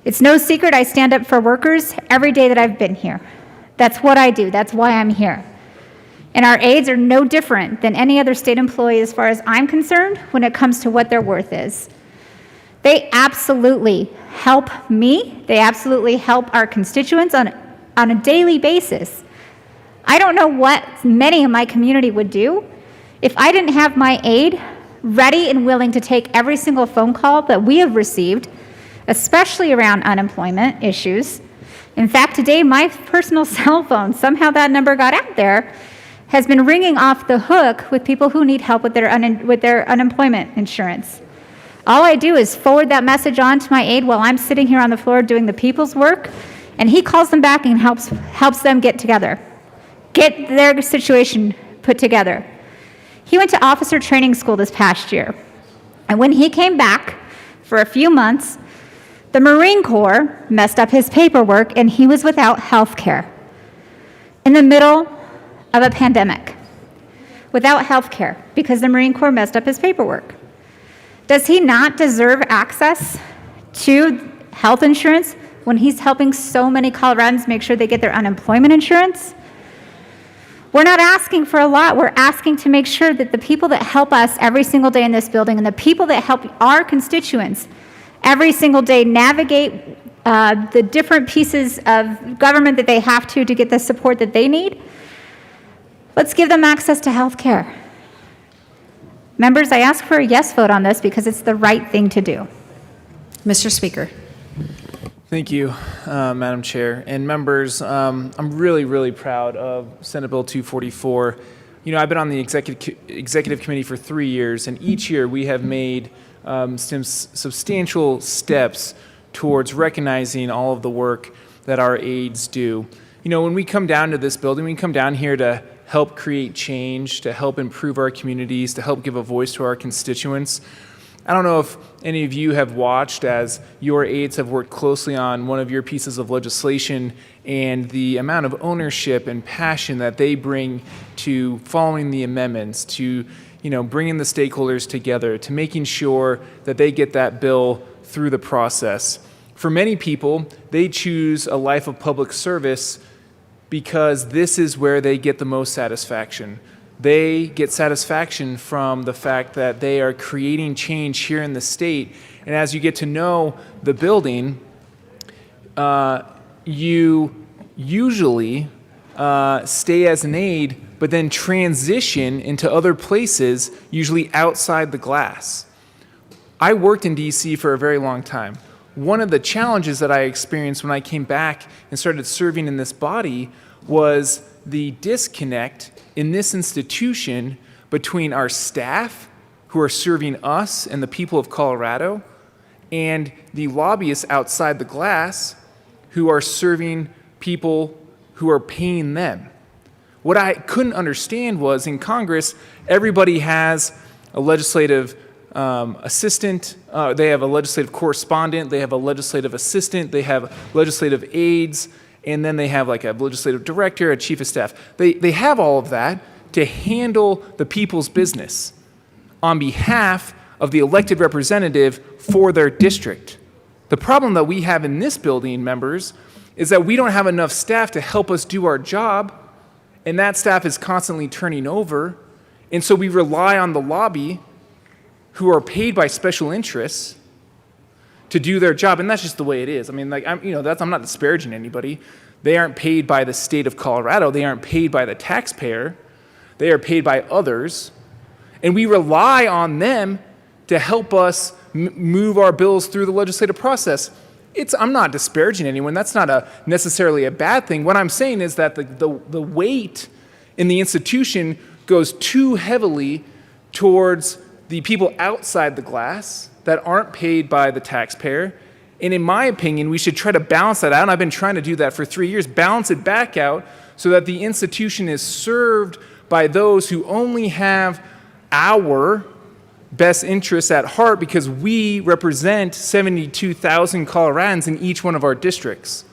It's no secret I stand up for workers every day that I've been here. That's what I do. That's why I'm here. And our aides are no different than any other state employee as far as I'm concerned when it comes to what their worth is. They absolutely help me. They absolutely help our constituents on a daily basis. I don't know what many in my community would do if I didn't have my aide ready and willing to take every single phone call that we have received, especially around unemployment issues. In fact, today, my personal cell phone, somehow that number got out there, has been ringing off the hook with people who need help with their unemployment insurance. All I do is forward that message on to my aide while I'm sitting here on the floor doing the people's work, and he calls them back and helps them get together, get their situation put together. He went to officer training school this past year, and when he came back for a few months, the Marine Corps messed up his paperwork, and he was without health care in the middle of a pandemic, without health care because the Marine Corps messed up his paperwork. Does he not deserve access to health insurance when he's helping so many Coloradans make sure they get their unemployment insurance? We're not asking for a lot. We're asking to make sure that the people that help us every single day in this building and the people that help our constituents every single day navigate the different pieces of government that they have to get the support that they need, let's give them access to health care. Members, I ask for a yes vote on this because it's the right thing to do. Mr. Speaker. Thank you, Madam Chair. And members, I'm really, really proud of Senate Bill 244. You know, I've been on the executive committee for 3 years, and each year we have made some substantial steps towards recognizing all of the work that our aides do. You know, when we come down to this building, we come down here to help create change, to help improve our communities, to help give a voice to our constituents. I don't know if any of you have watched as your aides have worked closely on one of your pieces of legislation and the amount of ownership and passion that they bring to following the amendments, to bringing the stakeholders together, to making sure that they get that bill through the process. For many people, they choose a life of public service because this is where they get the most satisfaction. They get satisfaction from the fact that they are creating change here in the state. And as you get to know the building, you usually stay as an aide, but then transition into other places, usually outside the glass. I worked in DC for a very long time. One of the challenges that I experienced when I came back and started serving in this body was the disconnect in this institution between our staff who are serving us and the people of Colorado and the lobbyists outside the glass who are serving people who are paying them. What I couldn't understand was in Congress, everybody has a legislative assistant, they have a legislative correspondent, they have a legislative assistant, they have legislative aides, and then they have like a legislative director, a chief of staff. They have all of that to handle the people's business on behalf of the elected representative for their district. The problem that we have in this building, members, is that we don't have enough staff to help us do our job, and that staff is constantly turning over, and so we rely on the lobby who are paid by special interests to do their job, and that's just the way it is. I mean, like, I'm not disparaging anybody. They aren't paid by the state of Colorado. They aren't paid by the taxpayer. They are paid by others, and we rely on them to help us move our bills through the legislative process. I'm not disparaging anyone. That's not necessarily a bad thing. What I'm saying is that the weight in the institution goes too heavily towards the people outside the glass that aren't paid by the taxpayer. And in my opinion, we should try to balance that out. And I've been trying to do that for 3 years, balance it back out so that the institution is served by those who only have our best interests at heart because we represent 72,000 Coloradans in each one of our districts.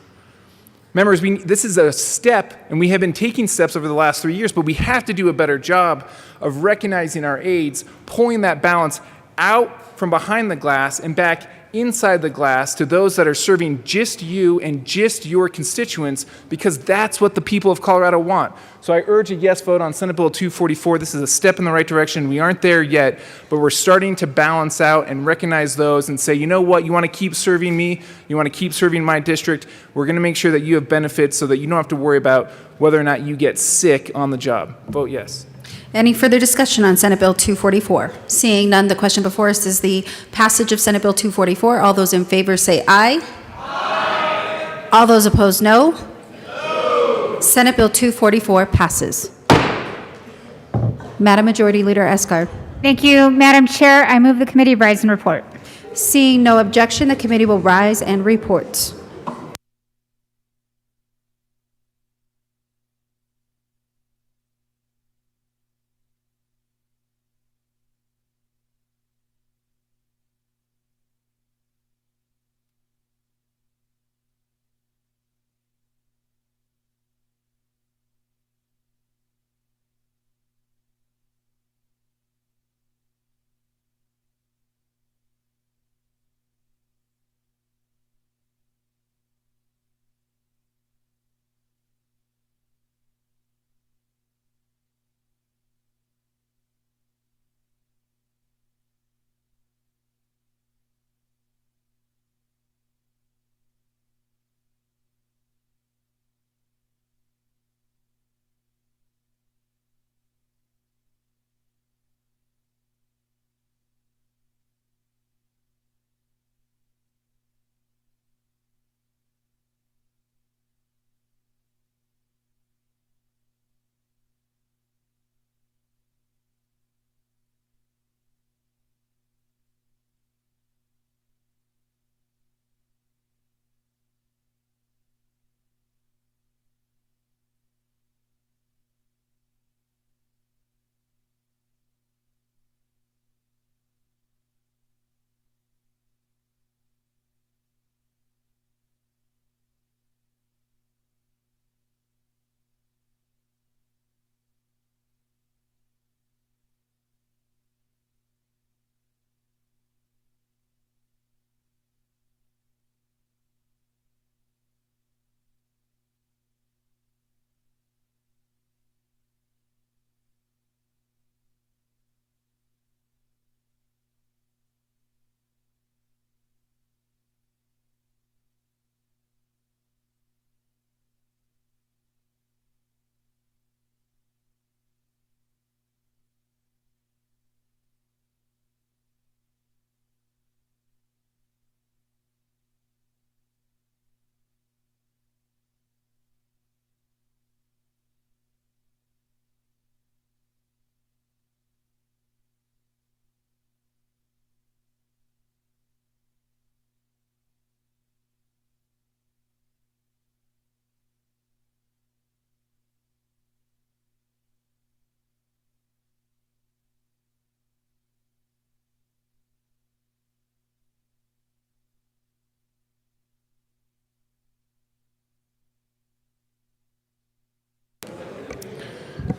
Members, this is a step, and we have been taking steps over the last 3 years, but we have to do a better job of recognizing our aides, pulling that balance out from behind the glass and back inside the glass to those that are serving just you and just your constituents, because that's what the people of Colorado want. So I urge a yes vote on Senate Bill 244. This is a step in the right direction. We aren't there yet, but we're starting to balance out and recognize those and say, you know what, you want to keep serving me, you want to keep serving my district, we're going to make sure that you have benefits so that you don't have to worry about whether or not you get sick on the job. Vote yes. Any further discussion on Senate Bill 244? Seeing none, the question before us is the passage of Senate Bill 244. All those in favor say aye. Aye. All those opposed, no. No. Senate Bill 244 passes. Madam Majority Leader Escar. Thank you, Madam Chair. I move the committee rise and report. Seeing no objection, the committee will rise and report.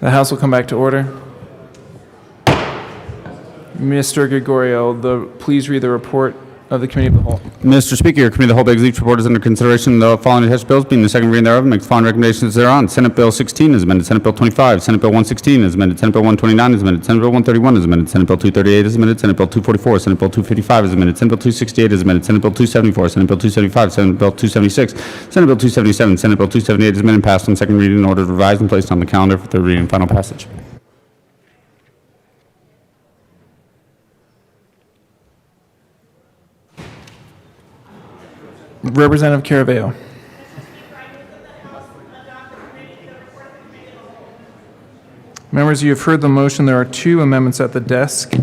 The House will come back to order. Mr. Gregorio, please read the report of the Committee of the Whole. Mr. Speaker, your Committee of the Whole begs each report is under consideration. The following attached bills, being the second reading thereof, makes the following recommendations thereon. Senate Bill 16 is amended. Senate Bill 25. Senate Bill 116 is amended. Senate Bill 129 is amended. Senate Bill 131 is amended. Senate Bill 238 is amended. Senate Bill 244. Senate Bill 255 is amended. Senate Bill 268 is amended. Senate Bill 274. Senate Bill 275. Senate Bill 276. Senate Bill 277. Senate Bill 278 is amended and passed on second reading in order to revise and placed on the calendar for third reading and final passage. Representative Caraveo. Members, you have heard the motion. There are two amendments at the desk.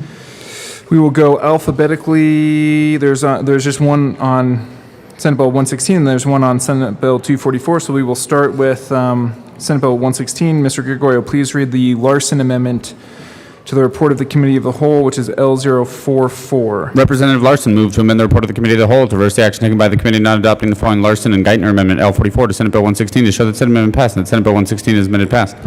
We will go alphabetically. There's just one on Senate Bill 116, and there's one on Senate Bill 244. So we will start with Senate Bill 116. Mr. Gregorio, please read the Larson Amendment to the report of the Committee of the Whole, which is L044. Representative Larson moved to amend the report of the Committee of the Whole to reverse the action taken by the committee not adopting the following Larson and Geithner Amendment L44 to Senate Bill 116 to show that said amendment passed and that Senate Bill 116 is amended passed.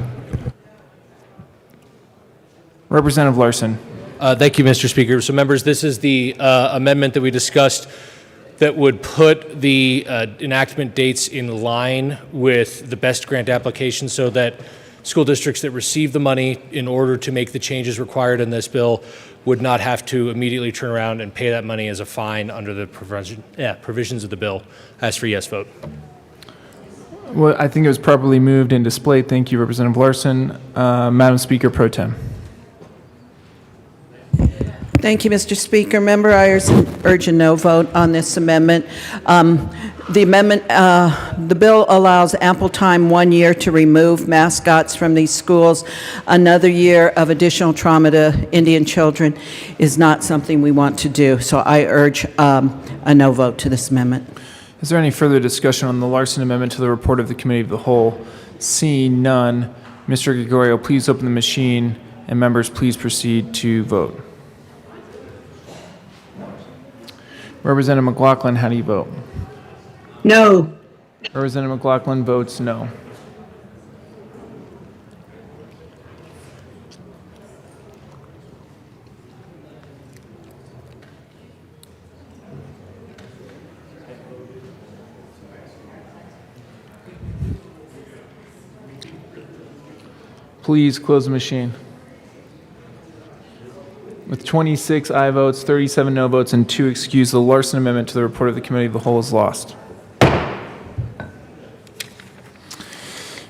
Representative Larson. Thank you, Mr. Speaker. So, members, this is the amendment that we discussed that would put the enactment dates in line with the BEST grant application so that school districts that receive the money in order to make the changes required in this bill would not have to immediately turn around and pay that money as a fine under the provisions of the bill. Ask for yes vote. Well, I think it was properly moved and displayed. Thank you, Representative Larson. Madam Speaker Pro Tem. Thank you, Mr. Speaker. Member Ayers urge a no vote on this amendment. The bill allows ample time, 1 year, to remove mascots from these schools. Another year of additional trauma to Indian children is not something we want to do. So I urge a no vote to this amendment. Is there any further discussion on the Larson Amendment to the report of the Committee of the Whole? Seeing none, Mr. Gregorio, please open the machine, and members, please proceed to vote. Representative McLaughlin, how do you vote? No. Representative McLaughlin votes no. Please close the machine. With 26 aye votes, 37 no votes, and 2 excused, the Larson Amendment to the report of the Committee of the Whole is lost.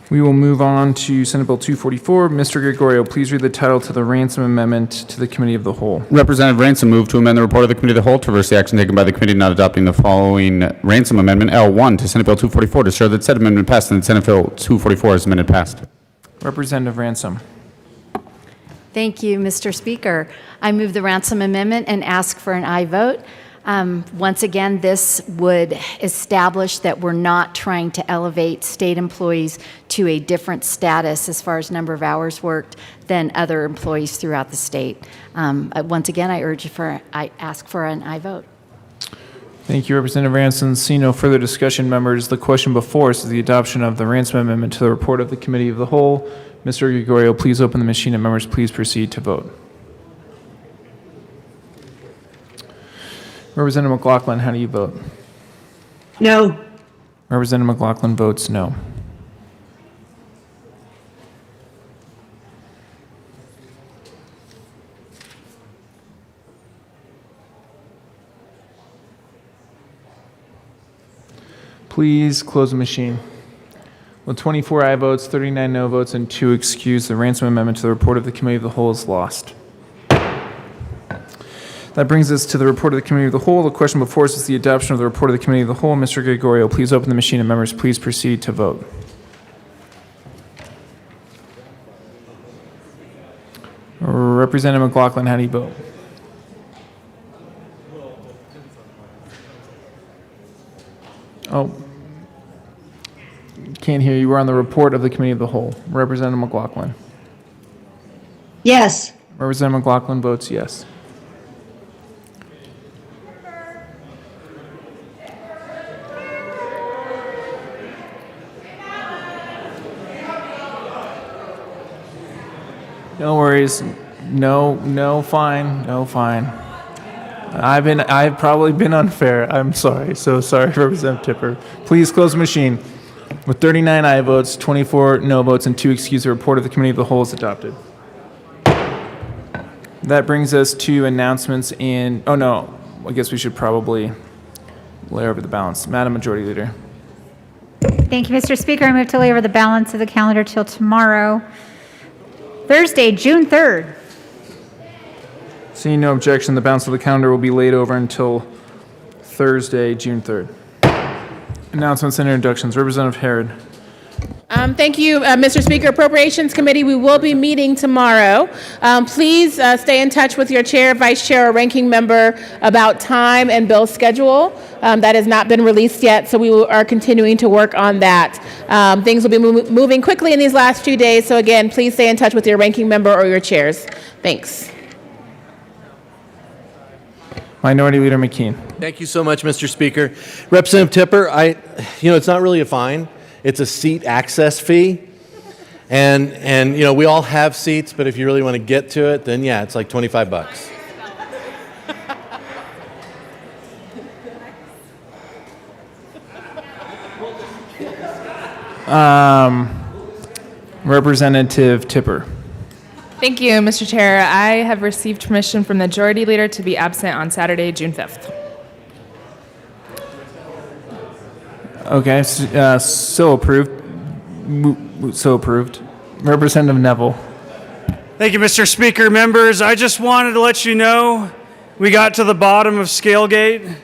We will move on to Senate Bill 244. Mr. Gregorio, please read the title to the Ransom Amendment to the Committee of the Whole. Representative Ransom moved to amend the report of the Committee of the Whole to reverse the action taken by the committee not adopting the following Ransom Amendment L1 to Senate Bill 244 to show that said amendment passed and that Senate Bill 244 is amended passed. Representative Ransom. Thank you, Mr. Speaker. I move the Ransom Amendment and ask for an aye vote. Once again, this would establish that we're not trying to elevate state employees to a different status as far as number of hours worked than other employees throughout the state. Once again, I ask for an aye vote. Thank you, Representative Ransom. See no further discussion, members. The question before us is the adoption of the Ransom Amendment to the report of the Committee of the Whole. Mr. Gregorio, please open the machine, and members, please proceed to vote. Representative McLaughlin, how do you vote? No. Representative McLaughlin votes no. Please close the machine. With 24 aye votes, 39 no votes, and 2 excused, the Ransom Amendment to the report of the Committee of the Whole is lost. That brings us to the report of the Committee of the Whole. The question before us is the adoption of the report of the Committee of the Whole. Mr. Gregorio, please open the machine, and members, please proceed to vote. Representative McLaughlin, how do you vote? Oh, can't hear you. We're on the report of the Committee of the Whole. Representative McLaughlin. Yes. Representative McLaughlin votes yes. No worries. No fine. No fine. I've probably been unfair. I'm sorry. So sorry, Representative Tipper. Please close the machine. With 39 aye votes, 24 no votes, and 2 excused, the report of the Committee of the Whole is adopted. That brings us to announcements in, oh no, I guess we should probably lay over the balance. Madam Majority Leader. Thank you, Mr. Speaker. I move to lay over the balance of the calendar till tomorrow, Thursday, June 3rd. Seeing no objection, the balance of the calendar will be laid over until Thursday, June 3rd. Announcements and introductions. Representative Herod. Thank you, Mr. Speaker. Appropriations Committee, we will be meeting tomorrow. Please stay in touch with your chair, vice chair, or ranking member about time and bill schedule. That has not been released yet, so we are continuing to work on that. Things will be moving quickly in these last few days, so again, please stay in touch with your ranking member or your chairs. Thanks. Minority Leader McKean. Thank you so much, Mr. Speaker. Representative Tipper, it's not really a fine. It's a seat access fee. And we all have seats, but if you really want to get to it, then yeah, it's like $25. Representative Tipper. Thank you, Mr. Chair. I have received permission from the Majority Leader to be absent on Saturday, June 5th. Okay, so approved. So approved. Representative Neville. Thank you, Mr. Speaker. Members, I just wanted to let you know we got to the bottom of Scalegate.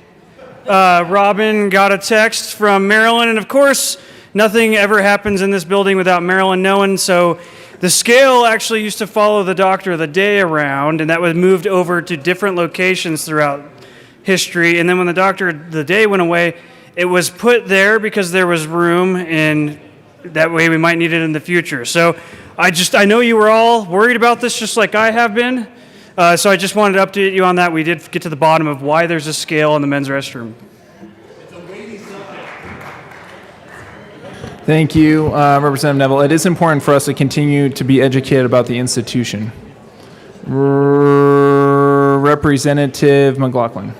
Robin got a text from Marilyn, and of course, nothing ever happens in this building without Marilyn knowing, so the scale actually used to follow the Doctor of the Day around, and that was moved over to different locations throughout history, and then when the Doctor of the Day went away, it was put there because there was room, and that way we might need it in the future. So I know you were all worried about this just like I have been, so I just wanted to update you on that. We did get to the bottom of why there's a scale in the men's restroom. Thank you, Representative Neville. It is important for us to continue to be educated about the institution. Representative McLaughlin.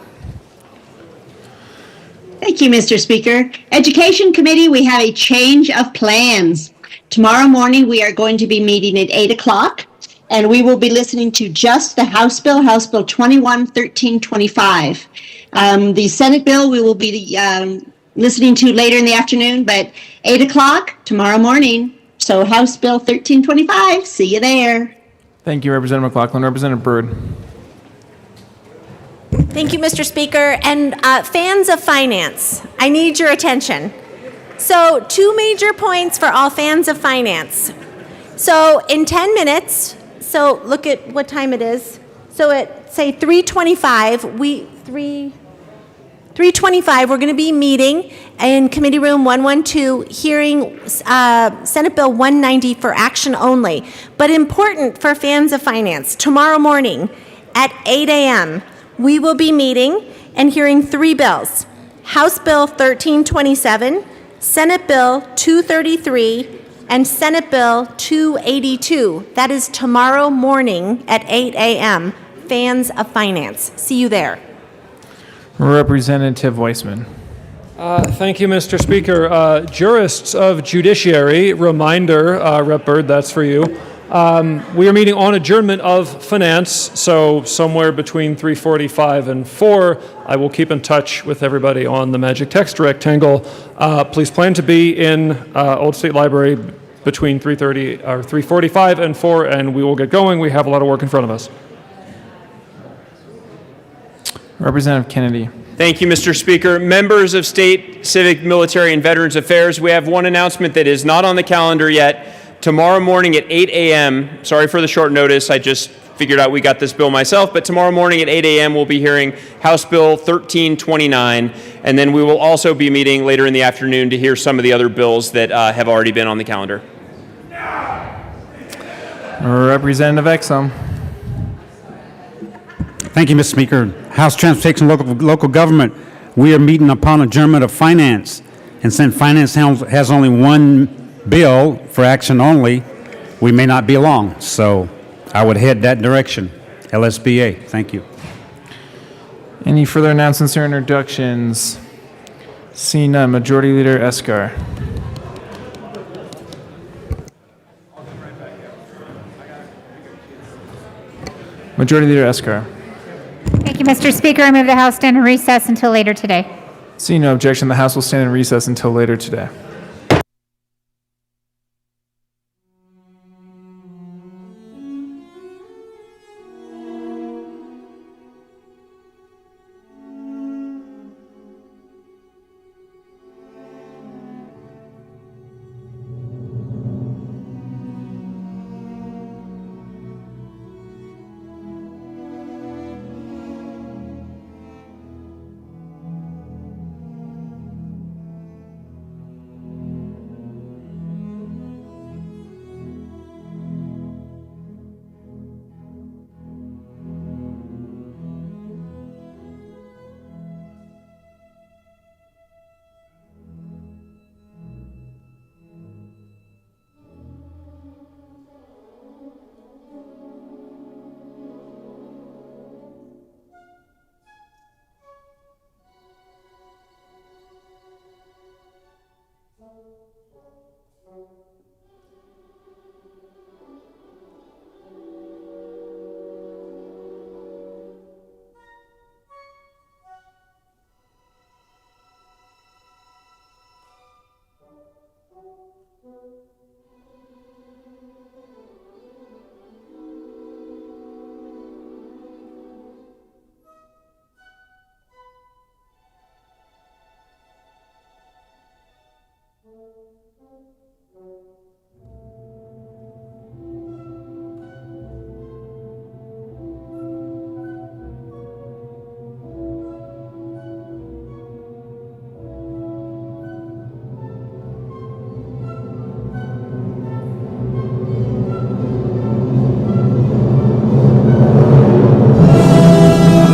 Thank you, Mr. Speaker. Education Committee, we have a change of plans. Tomorrow morning, we are going to be meeting at 8 o'clock, and we will be listening to just the House Bill 21-1325. The Senate bill we will be listening to later in the afternoon, but 8 o'clock tomorrow morning. So House Bill 1325, see you there. Thank you, Representative McLaughlin. Representative Byrd. Thank you, Mr. Speaker. And fans of finance, I need your attention. So 2 major points for all fans of finance. So in 10 minutes, so look at what time it is. So at, say, 3:25, 3:25, we're going to be meeting in Committee Room 112, hearing Senate Bill 190 for action only. But important for fans of finance, tomorrow morning at 8 a.m., we will be meeting and hearing 3 bills. House Bill 1327, Senate Bill 233, and Senate Bill 282. That is tomorrow morning at 8 a.m. Fans of finance. See you there. Representative Weissman. Thank you, Mr. Speaker. Jurists of Judiciary, reminder, Rep. Byrd, that's for you. We are meeting on adjournment of finance, so somewhere between 3:45 and 4, I will keep in touch with everybody on the magic text rectangle. Please plan to be in Old State Library between 3:45 and 4, and we will get going. We have a lot of work in front of us. Representative Kennedy. Thank you, Mr. Speaker. Members of State, Civic, Military, and Veterans Affairs, we have one announcement that is not on the calendar yet. Tomorrow morning at 8 a.m., sorry for the short notice, I just figured out we got this bill myself, but tomorrow morning at 8 a.m. we'll be hearing House Bill 1329, and then we will also be meeting later in the afternoon to hear some of the other bills that have already been on the calendar. Representative Exum. Thank you, Mr. Speaker. House Transportation and Local Government, we are meeting upon adjournment of finance, and since finance has only one bill for action only, we may not be long. So I would head that direction. LSBA. Thank you. Any further announcements or introductions? Seeing none, Majority Leader Escar. Majority Leader Escar. Thank you, Mr. Speaker. I move the House stand in recess until later today. Seeing no objection, the House will stand in recess until later today.